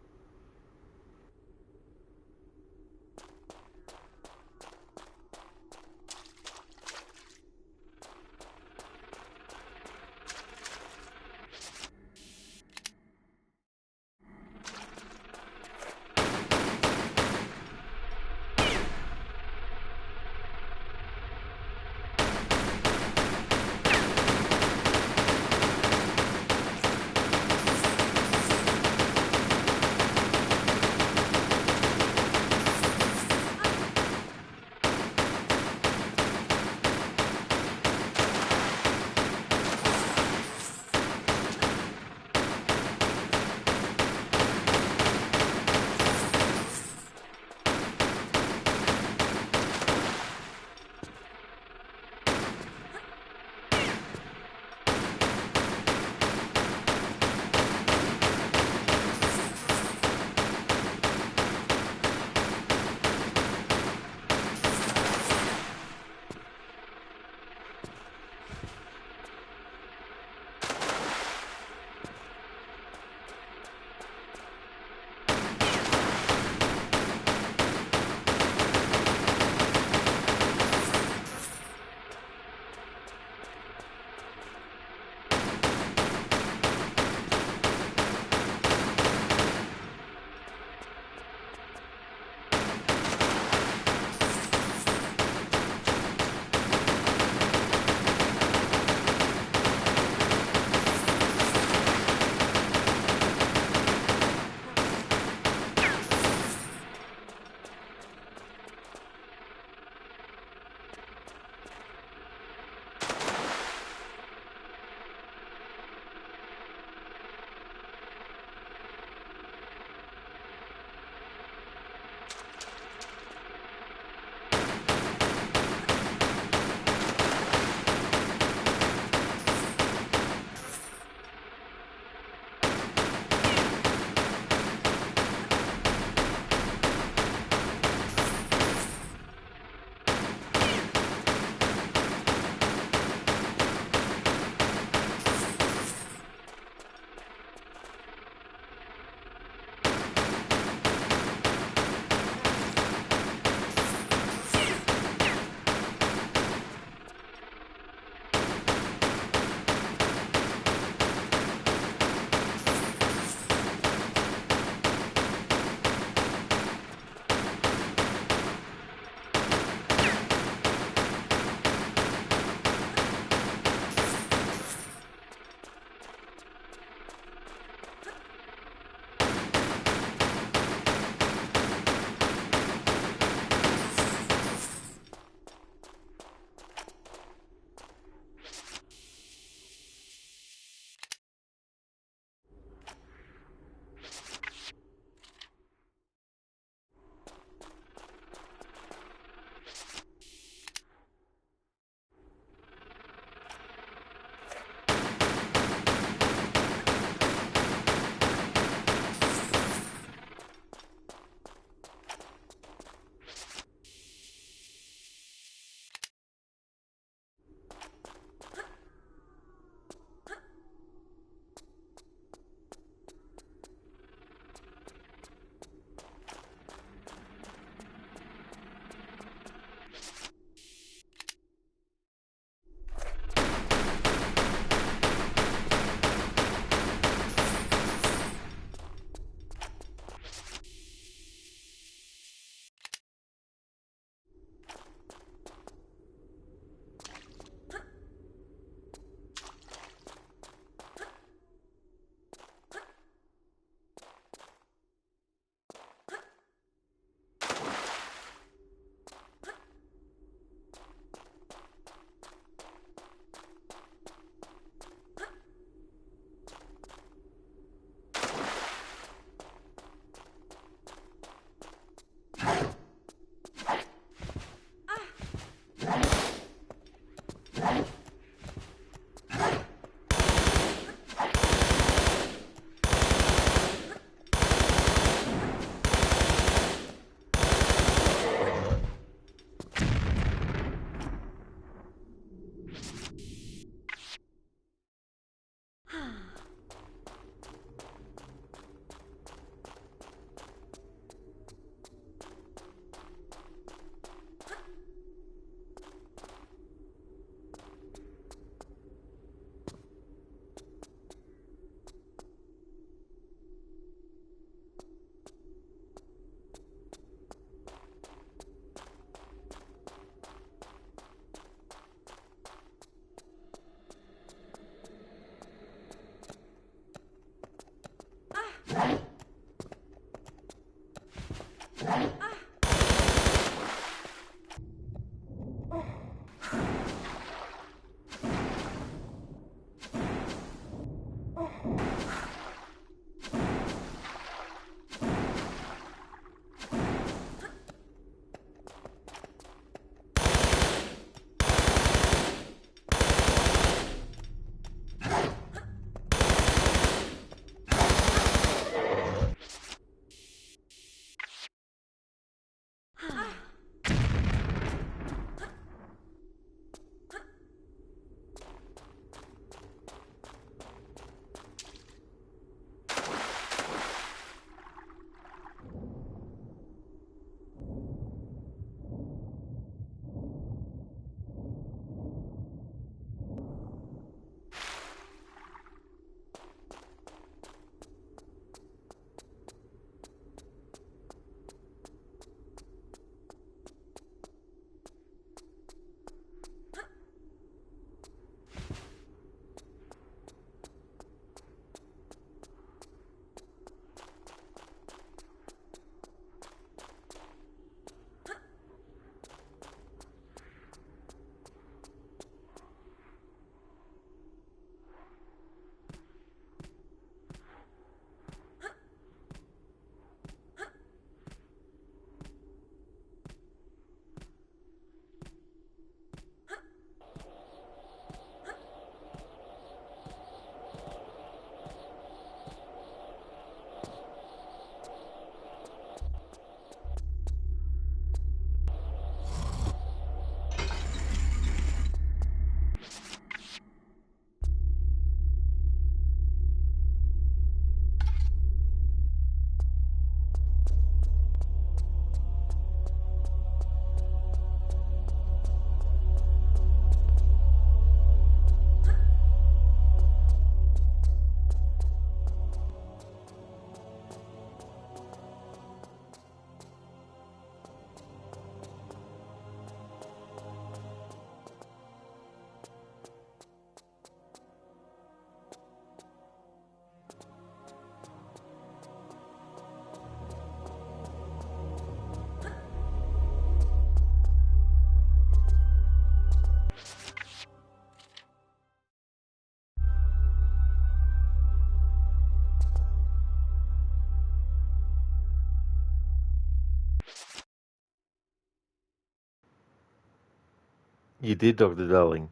You did, Dr. Darling.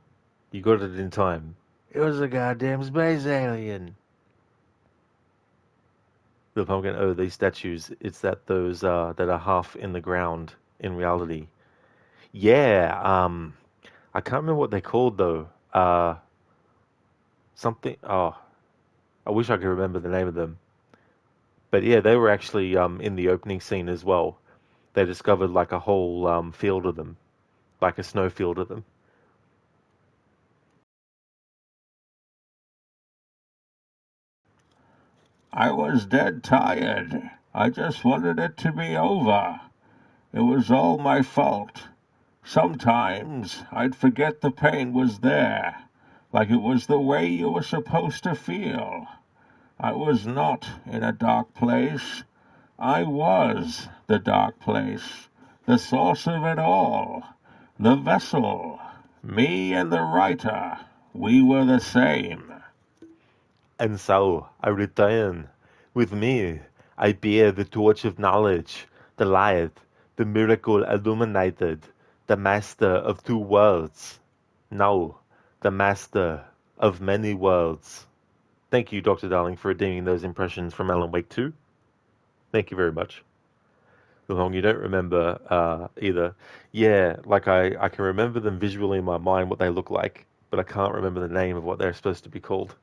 You got it in time. It was a goddamn space alien. The pumpkin. Oh, these statues. It's that those that are half in the ground in reality. Yeah. I can't remember what they're called though. Something. Oh, I wish I could remember the name of them. But yeah, they were actually in the opening scene as well. They discovered like a whole field of them, like a snow field of them. I was dead tired. I just wanted it to be over. It was all my fault. Sometimes I'd forget the pain was there, like it was the way you were supposed to feel. I was not in a dark place. I was the dark place, the source of it all, the vessel. Me and the writer, we were the same. And so I return. With me, I bear the torch of knowledge, the light, the miracle illuminated, the master of two worlds. No, the master of many worlds. Thank you, Dr. Darling, for redeeming those impressions from Alan Wake 2. Thank you very much. Long you don't remember either. Yeah, like I can remember them visually in my mind, what they look like, but I can't remember the name of what they're supposed to be called.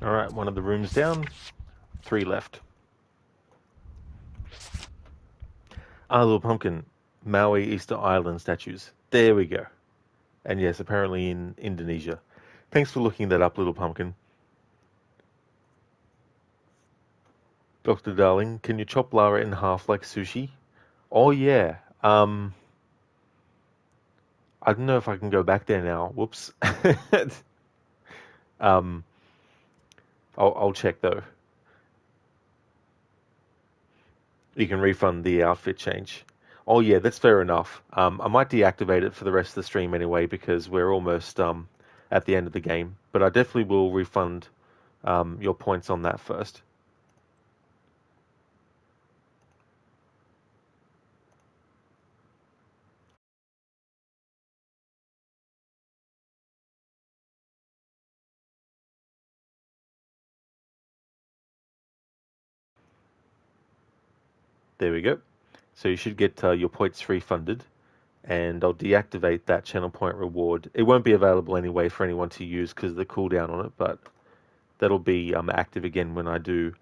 Alright, one of the rooms down. 3 left. Ah, Little Pumpkin. Maui Easter Island statues. There we go. And yes, apparently in Indonesia. Thanks for looking that up, Little Pumpkin. Dr. Darling, can you chop Lara in half like sushi? Oh yeah. I don't know if I can go back there now. Whoops. um, I'll check though. You can refund the outfit change. Oh yeah, that's fair enough. I might deactivate it for the rest of the stream anyway because we're almost at the end of the game. But I definitely will refund your points on that first. There we go. So you should get your points refunded, and I'll deactivate that channel point reward. It won't be available anyway for anyone to use because of the cooldown on it, but that'll be active again when I do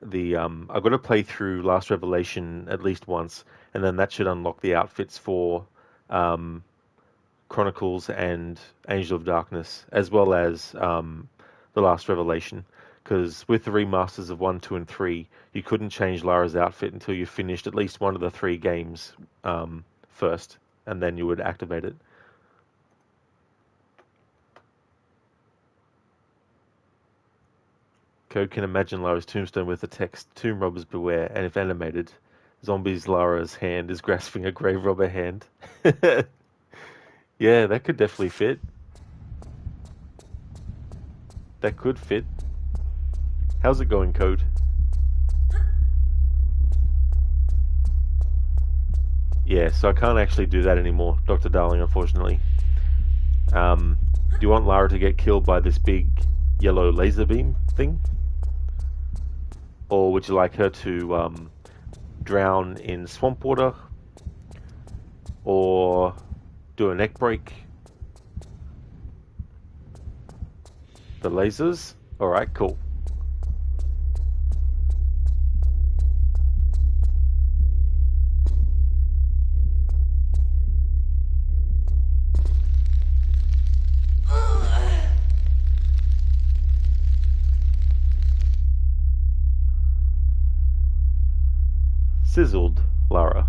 the. I've got to play through Last Revelation at least once, and then that should unlock the outfits for Chronicles and Angel of Darkness, as well as the Last Revelation. Because with the remasters of 1, 2, and 3, you couldn't change Lara's outfit until you finished at least one of the 3 games first, and then you would activate it. Code can imagine Lara's tombstone with the text, "Tomb robbers beware," and if animated, zombies Lara's hand is grasping a grave robber hand. Yeah, that could definitely fit. That could fit. How's it going, Code? Yeah, so I can't actually do that anymore, Dr. Darling, unfortunately. Do you want Lara to get killed by this big yellow laser beam thing? Or would you like her to drown in swamp water? Or do a neck break? The lasers? Alright, cool. Sizzled, Lara.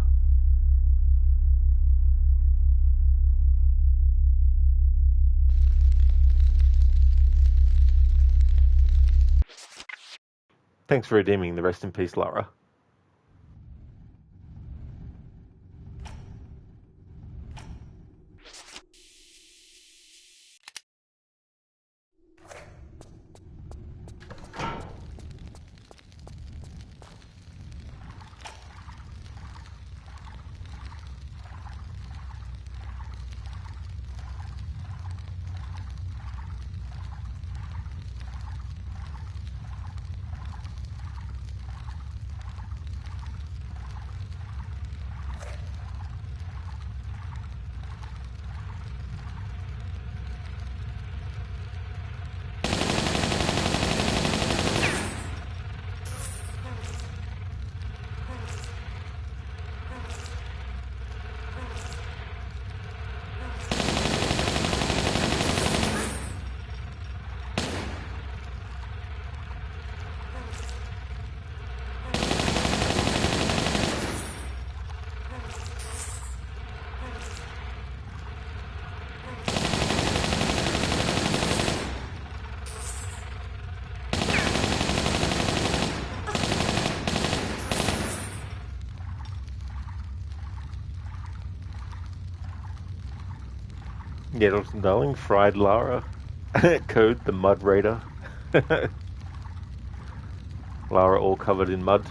Thanks for redeeming the rest in peace, Lara. Yeah, Dr. Darling, fried Lara. Code the Mud Raider. Lara all covered in mud.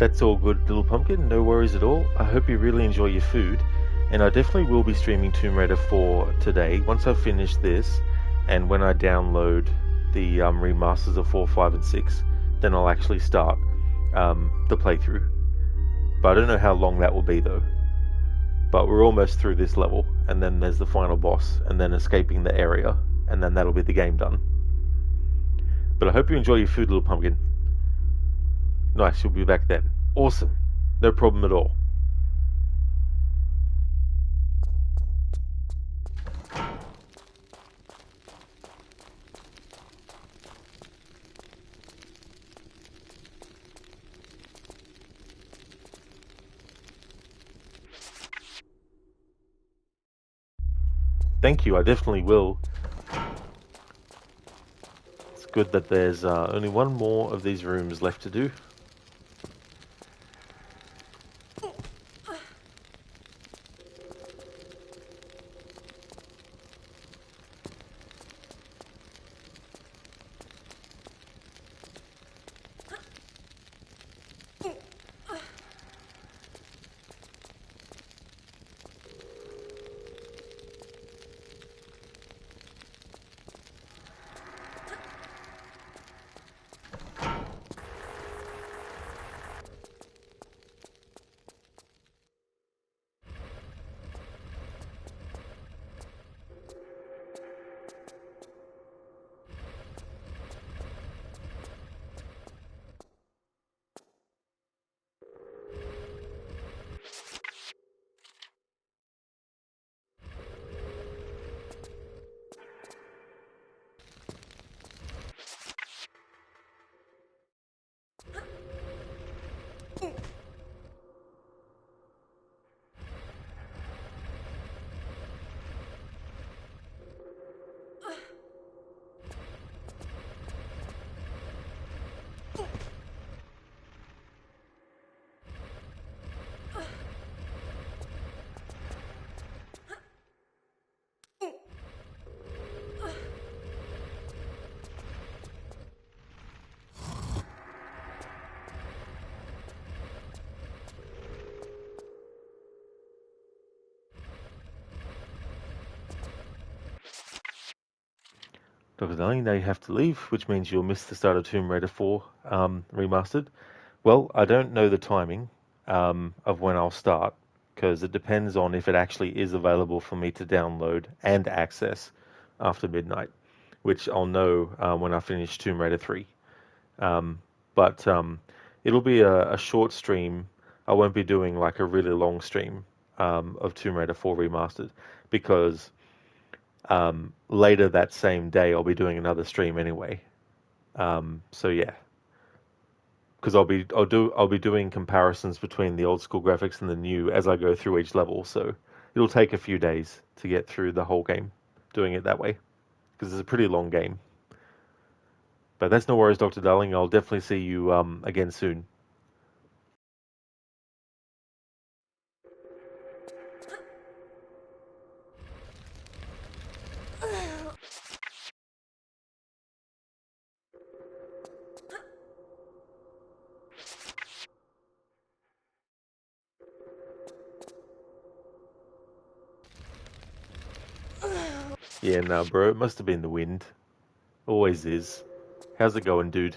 That's all good, Little Pumpkin. No worries at all. I hope you really enjoy your food. And I definitely will be streaming Tomb Raider 4 today. Once I finish this, and when I download the remasters of 4, 5, and 6, then I'll actually start the playthrough. But I don't know how long that will be though. But we're almost through this level, and then there's the final boss, and then escaping the area, and then that'll be the game done. But I hope you enjoy your food, Little Pumpkin. Nice, you'll be back then. Awesome. No problem at all. Thank you, I definitely will. It's good that there's only one more of these rooms left to do. Dr. Darling, now you have to leave, which means you'll miss the start of Tomb Raider 4 Remastered. Well, I don't know the timing of when I'll start, because it depends on if it actually is available for me to download and access after midnight, which I'll know when I finish Tomb Raider 3. But it'll be a short stream. I won't be doing like a really long stream of Tomb Raider 4 Remastered, because later that same day I'll be doing another stream anyway. So yeah, because I'll be doing comparisons between the old school graphics and the new as I go through each level. So it'll take a few days to get through the whole game, doing it that way, because it's a pretty long game. But that's no worries, Dr. Darling. I'll definitely see you again soon. Yeah, nah, bro, it must have been the wind. Always is. How's it going, dude?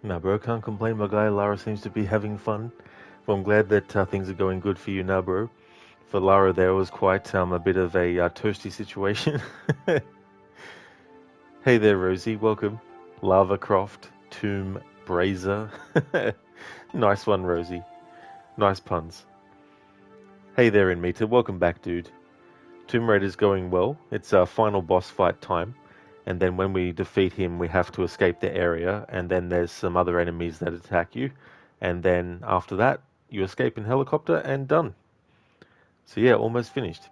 No, bro, can't complain. My guy Lara seems to be having fun. Well, I'm glad that things are going good for you now, bro. For Lara, there was quite a bit of a toasty situation. Hey there, Rosie. Welcome. Lara Croft, Tomb Brazier. Nice one, Rosie. Nice puns. Hey there, Inmeta. Welcome back, dude. Tomb Raider's going well. It's our final boss fight time. And then when we defeat him, we have to escape the area. And then there's some other enemies that attack you. And then after that, you escape in helicopter and done. So yeah, almost finished.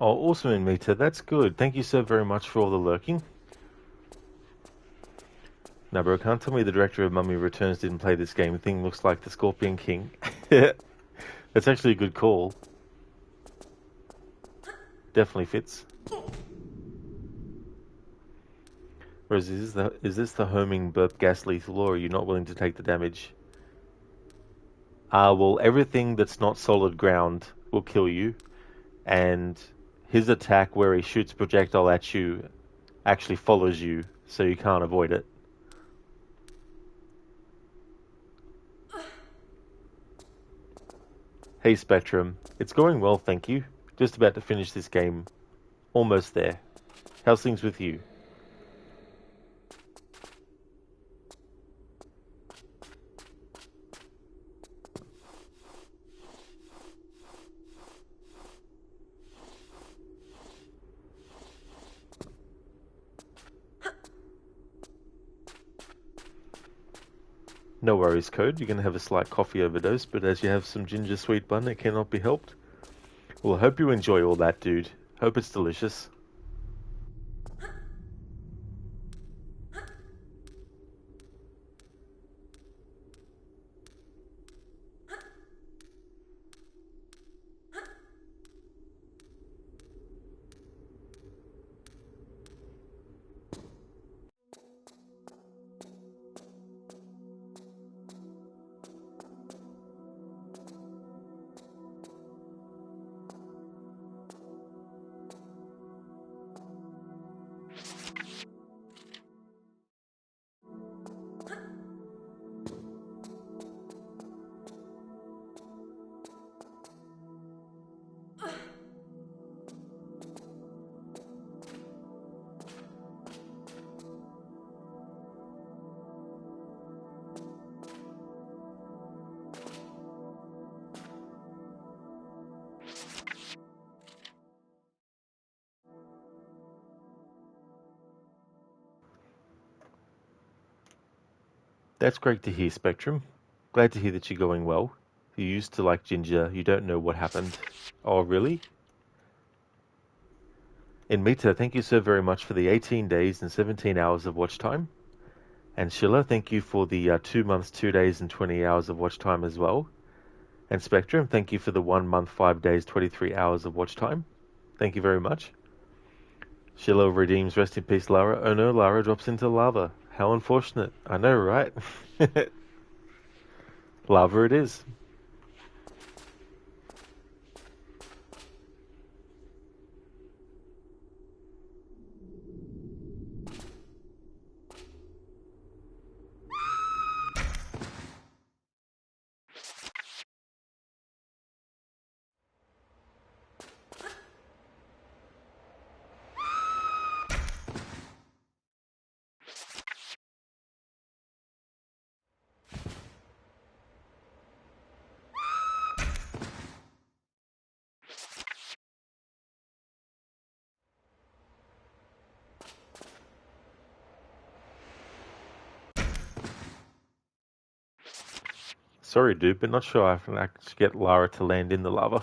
Oh, awesome, Inmeta. That's good. Thank you so very much for all the lurking. Now, bro, can't tell me the director of Mummy Returns didn't play this game. The thing looks like the Scorpion King. That's actually a good call. Definitely fits. Or is this the homing burp gas lethal, or are you not willing to take the damage? Well, everything that's not solid ground will kill you, and his attack where he shoots projectile at you actually follows you, so you can't avoid it. Hey Spectrum, it's going well, thank you. Just about to finish this game. Almost there. How's things with you? No worries, Code. You're going to have a slight coffee overdose, but as you have some ginger sweet bun, it cannot be helped. Well, I hope you enjoy all that, dude. Hope it's delicious. That's great to hear, Spectrum. Glad to hear that you're going well. You used to like ginger, you don't know what happened. Oh, really? And Mita, thank you so very much for the 18 days and 17 hours of watch time. And Sheila, thank you for the 2 months, 2 days and 20 hours of watch time as well. And Spectrum, thank you for the 1 month, 5 days, 23 hours of watch time. Thank you very much. Sheila redeems, rest in peace, Lara. Oh no, Lara drops into lava. How unfortunate. I know, right? Lava it is. Sorry, dude, but not sure I can actually get Lara to land in the lava.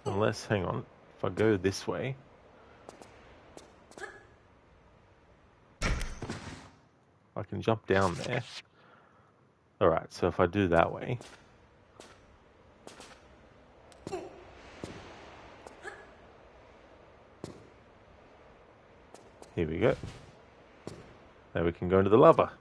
Unless, hang on, if I go this way... I can jump down there. Alright, so if I do that way... Here we go. Now we can go into the lava.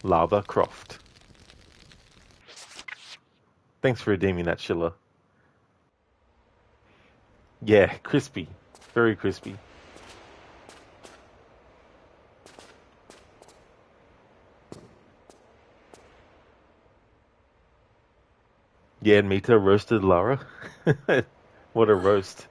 Lara Croft. Thanks for redeeming that, Sheila. Yeah, crispy. Very crispy. Yeah, Mita roasted Lara. What a roast.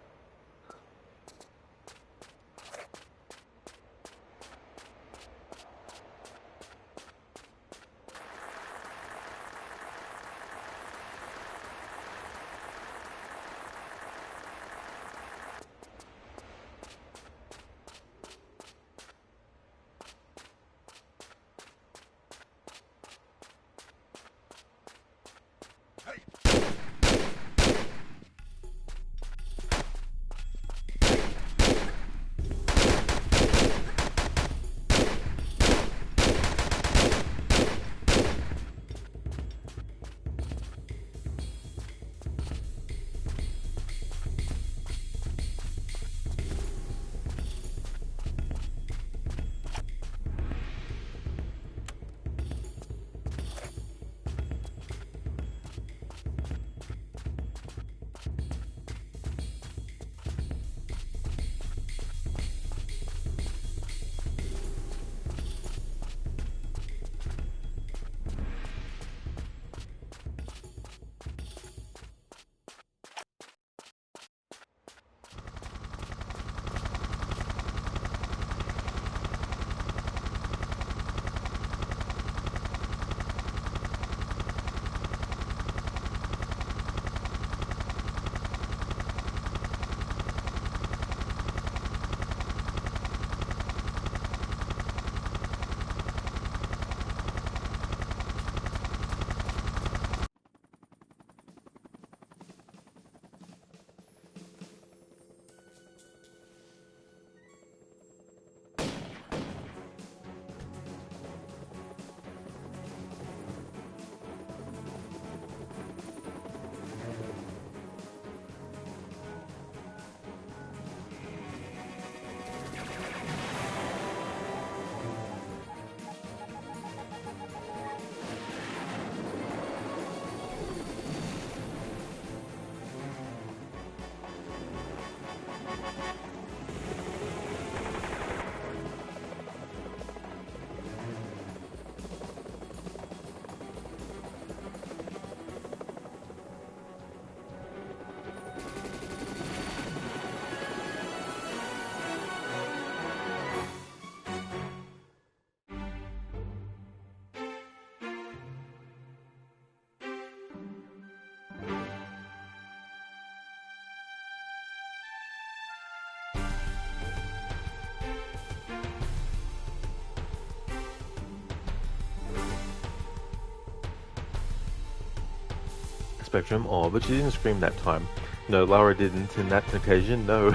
Spectrum. Oh, but she didn't scream that time. No, Lara didn't in that occasion, no.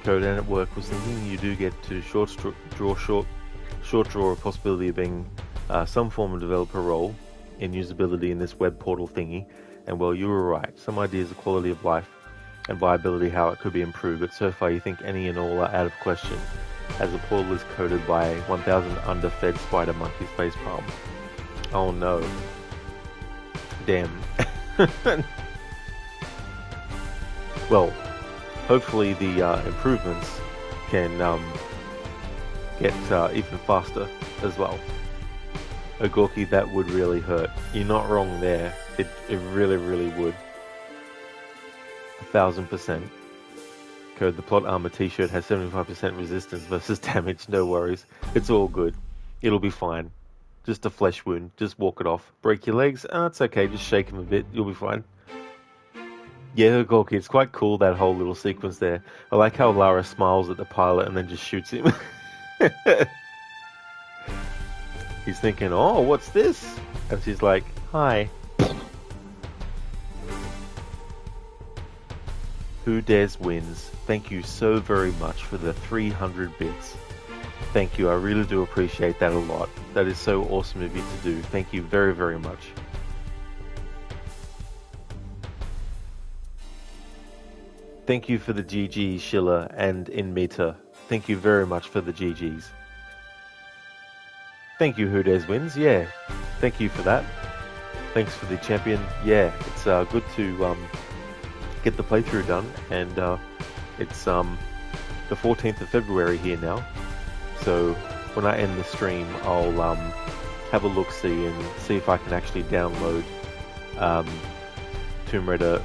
Code and at work was thinking you do get to short draw a possibility of being some form of developer role in usability in this web portal thingy, and well, you were right. Some ideas of quality of life and viability, how it could be improved, but so far you think any and all are out of question, as the portal is coded by 1,000 underfed spider monkeys facepalm. Oh no. Damn. Well, hopefully the improvements can get even faster as well. Ogorki, that would really hurt. You're not wrong there. It really, really would. 1000%. Code, the plot armor t-shirt has 75% resistance versus damage. No worries. It's all good. It'll be fine. Just a flesh wound. Just walk it off. Break your legs? It's okay. Just shake them a bit. You'll be fine. Yeah, Ogorki, it's quite cool, that whole little sequence there. I like how Lara smiles at the pilot and then just shoots him. He's thinking, oh, what's this? And she's like, hi. Who Dares wins. Thank you so very much for the 300 bits. Thank you, I really do appreciate that a lot. That is so awesome of you to do. Thank you very, very much. Thank you for the GGs, Schiller and Inmeta. Thank you very much for the GGs. Thank you, Who Dares wins. Yeah, thank you for that. Thanks for the champion. Yeah, it's good to get the playthrough done, and it's the 14th of February here now. So when I end the stream, I'll have a look-see and see if I can actually download Tomb Raider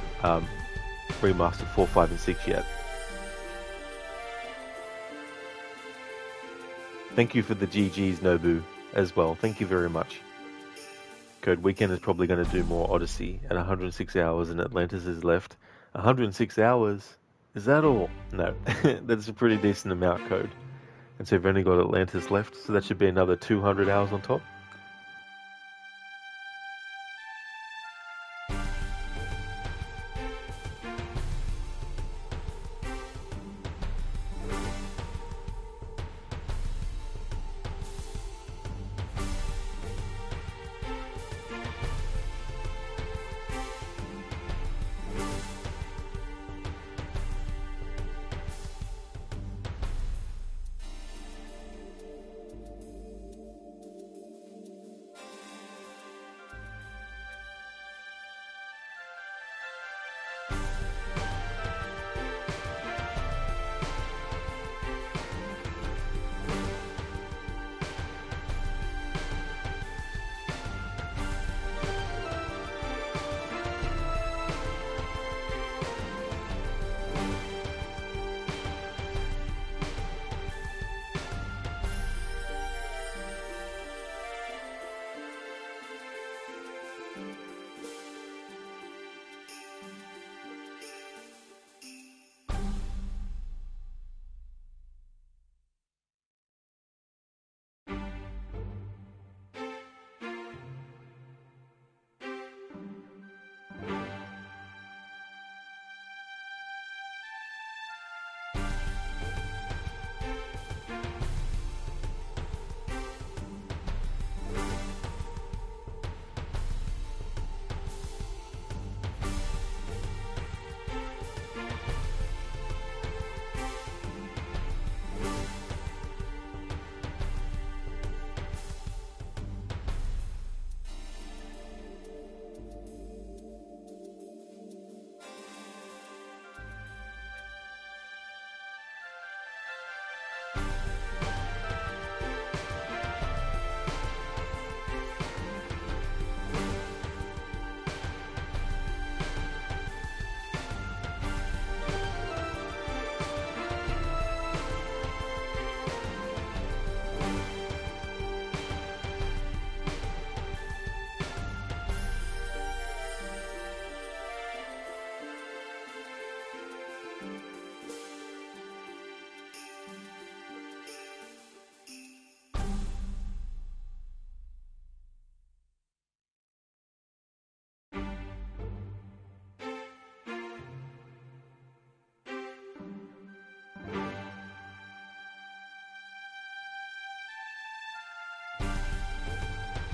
Remastered 4, 5, and 6 yet. Thank you for the GGs, Nobu, as well. Thank you very much. Code Weekend is probably going to do more Odyssey at 106 hours, and Atlantis is left. 106 hours? Is that all? No, that's a pretty decent amount, Code. And so we've only got Atlantis left, so that should be another 200 hours on top.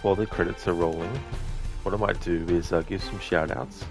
while the credits are rolling, what I might do is give some shout outs.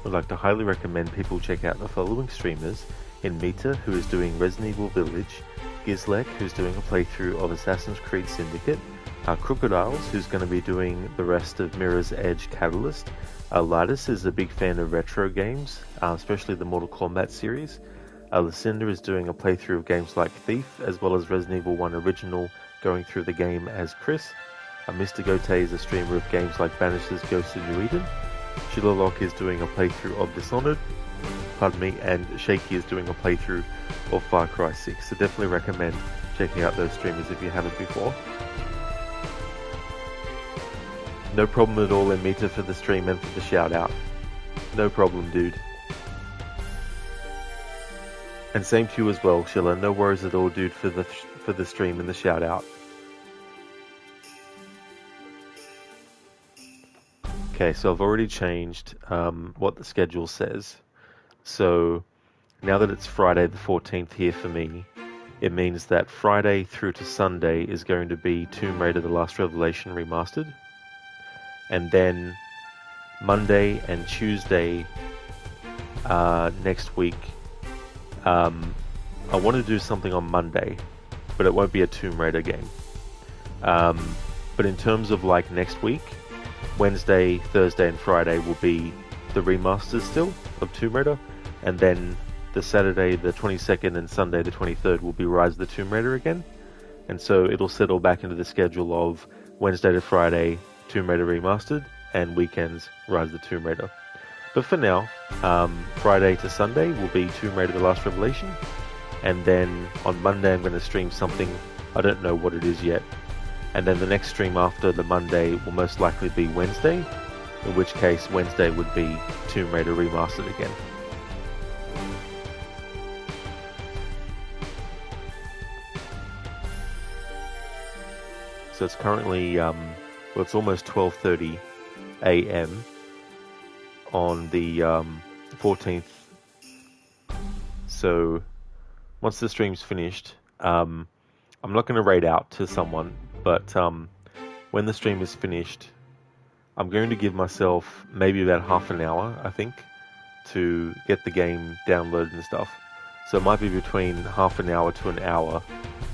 I'd like to highly recommend people check out the following streamers: in Mita, who is doing Resident Evil Village, Gizlek, who's doing a playthrough of Assassin's Creed Syndicate, Crocodiles, who's going to be doing the rest of Mirror's Edge Catalyst. Lardis is a big fan of retro games, especially the Mortal Kombat series. Lucinda is doing a playthrough of games like Thief, as well as Resident Evil 1 Original, going through the game as Chris. Mr. Gote is a streamer of games like Banishers Ghost of New Eden. Shilalock is doing a playthrough of Dishonored, and Shaky is doing a playthrough of Far Cry 6. So definitely recommend checking out those streamers if you haven't before. No problem at all, Mita, for the stream and for the shout out. No problem, dude. And same to you as well, Shilla. No worries at all, dude, for the stream and the shout out. Okay, so I've already changed what the schedule says. So now that it's Friday the 14th here for me, it means that Friday through to Sunday is going to be Tomb Raider The Last Revelation Remastered. And then Monday and Tuesday next week, I want to do something on Monday, but it won't be a Tomb Raider game. But in terms of like next week, Wednesday, Thursday and Friday will be the remasters still of Tomb Raider, and then the Saturday the 22nd and Sunday the 23rd will be Rise of the Tomb Raider again. And so it'll settle back into the schedule of Wednesday to Friday Tomb Raider Remastered, and weekends Rise of the Tomb Raider. But for now, Friday to Sunday will be Tomb Raider The Last Revelation, and then on Monday I'm going to stream something, I don't know what it is yet. And then the next stream after the Monday will most likely be Wednesday, in which case Wednesday would be Tomb Raider Remastered again. So it's currently, it's almost 12:30 a.m. on the 14th. So once the stream's finished, I'm not going to raid out to someone, but when the stream is finished, I'm going to give myself maybe about half an hour, I think, to get the game downloaded and stuff. So it might be between half an hour to an hour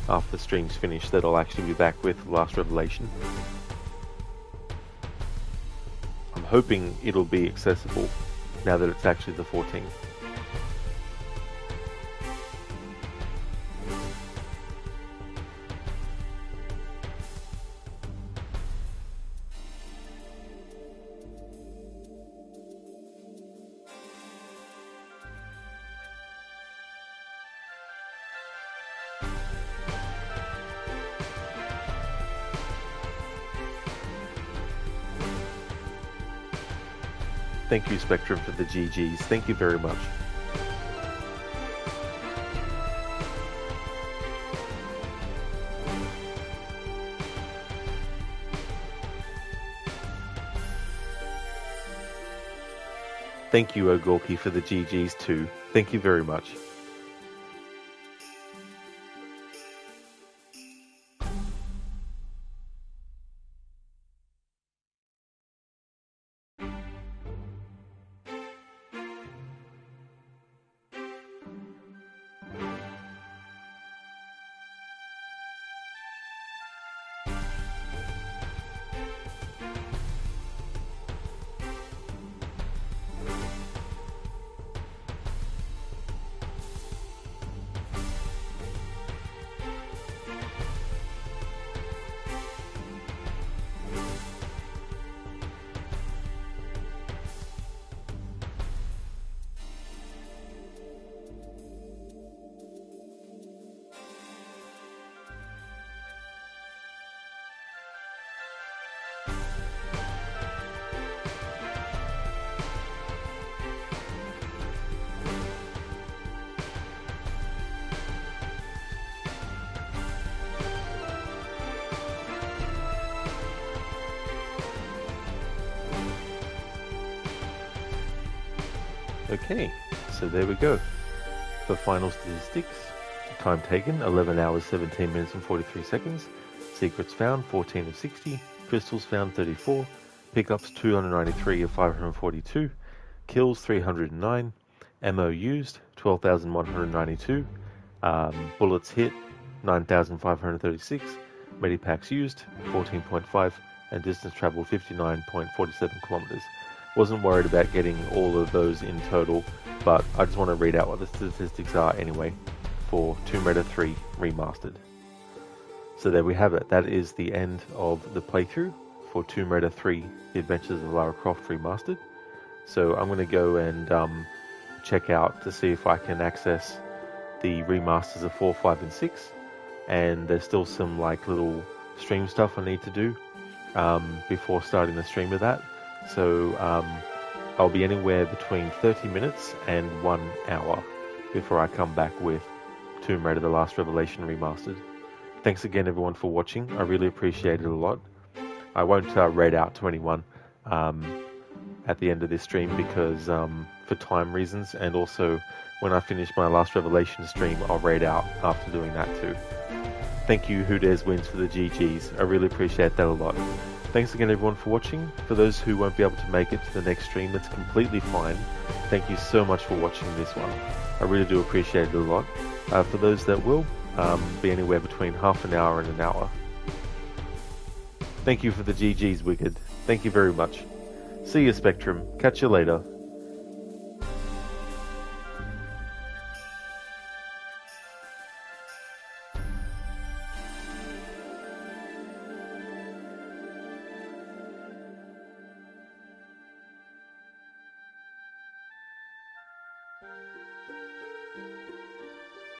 after the stream's finished that I'll actually be back with The Last Revelation. I'm hoping it'll be accessible now that it's actually the 14th. Thank you, Spectrum, for the GGs. Thank you very much. Thank you, Ogorki, for the GGs too. Thank you very much. Okay, so there we go. For final statistics, time taken 11 hours 17 minutes and 43 seconds, secrets found 14 of 60, crystals found 34, pickups 293 of 542, kills 309, ammo used 12,192, bullets hit 9,536, medipacks used 14.5, and distance traveled 59.47 kilometers. Wasn't worried about getting all of those in total, but I just want to read out what the statistics are anyway for Tomb Raider 3 Remastered. So there we have it. That is the end of the playthrough for Tomb Raider 3 The Adventures of Lara Croft Remastered. So I'm going to go and check out to see if I can access the remasters of 4, 5 and 6, and there's still some like little stream stuff I need to do before starting the stream of that. So I'll be anywhere between 30 minutes and 1 hour before I come back with Tomb Raider The Last Revelation Remastered. Thanks again everyone for watching. I really appreciate it a lot. I won't raid out to anyone at the end of this stream because for time reasons, and also when I finish my Last Revelation stream I'll raid out after doing that too. Thank you Who Dares Wins for the GGs. I really appreciate that a lot. Thanks again everyone for watching. For those who won't be able to make it to the next stream, that's completely fine. Thank you so much for watching this one. I really do appreciate it a lot. For those that will, be anywhere between half an hour and an hour. Thank you for the GGs, Wicked. Thank you very much. See you, Spectrum. Catch you later.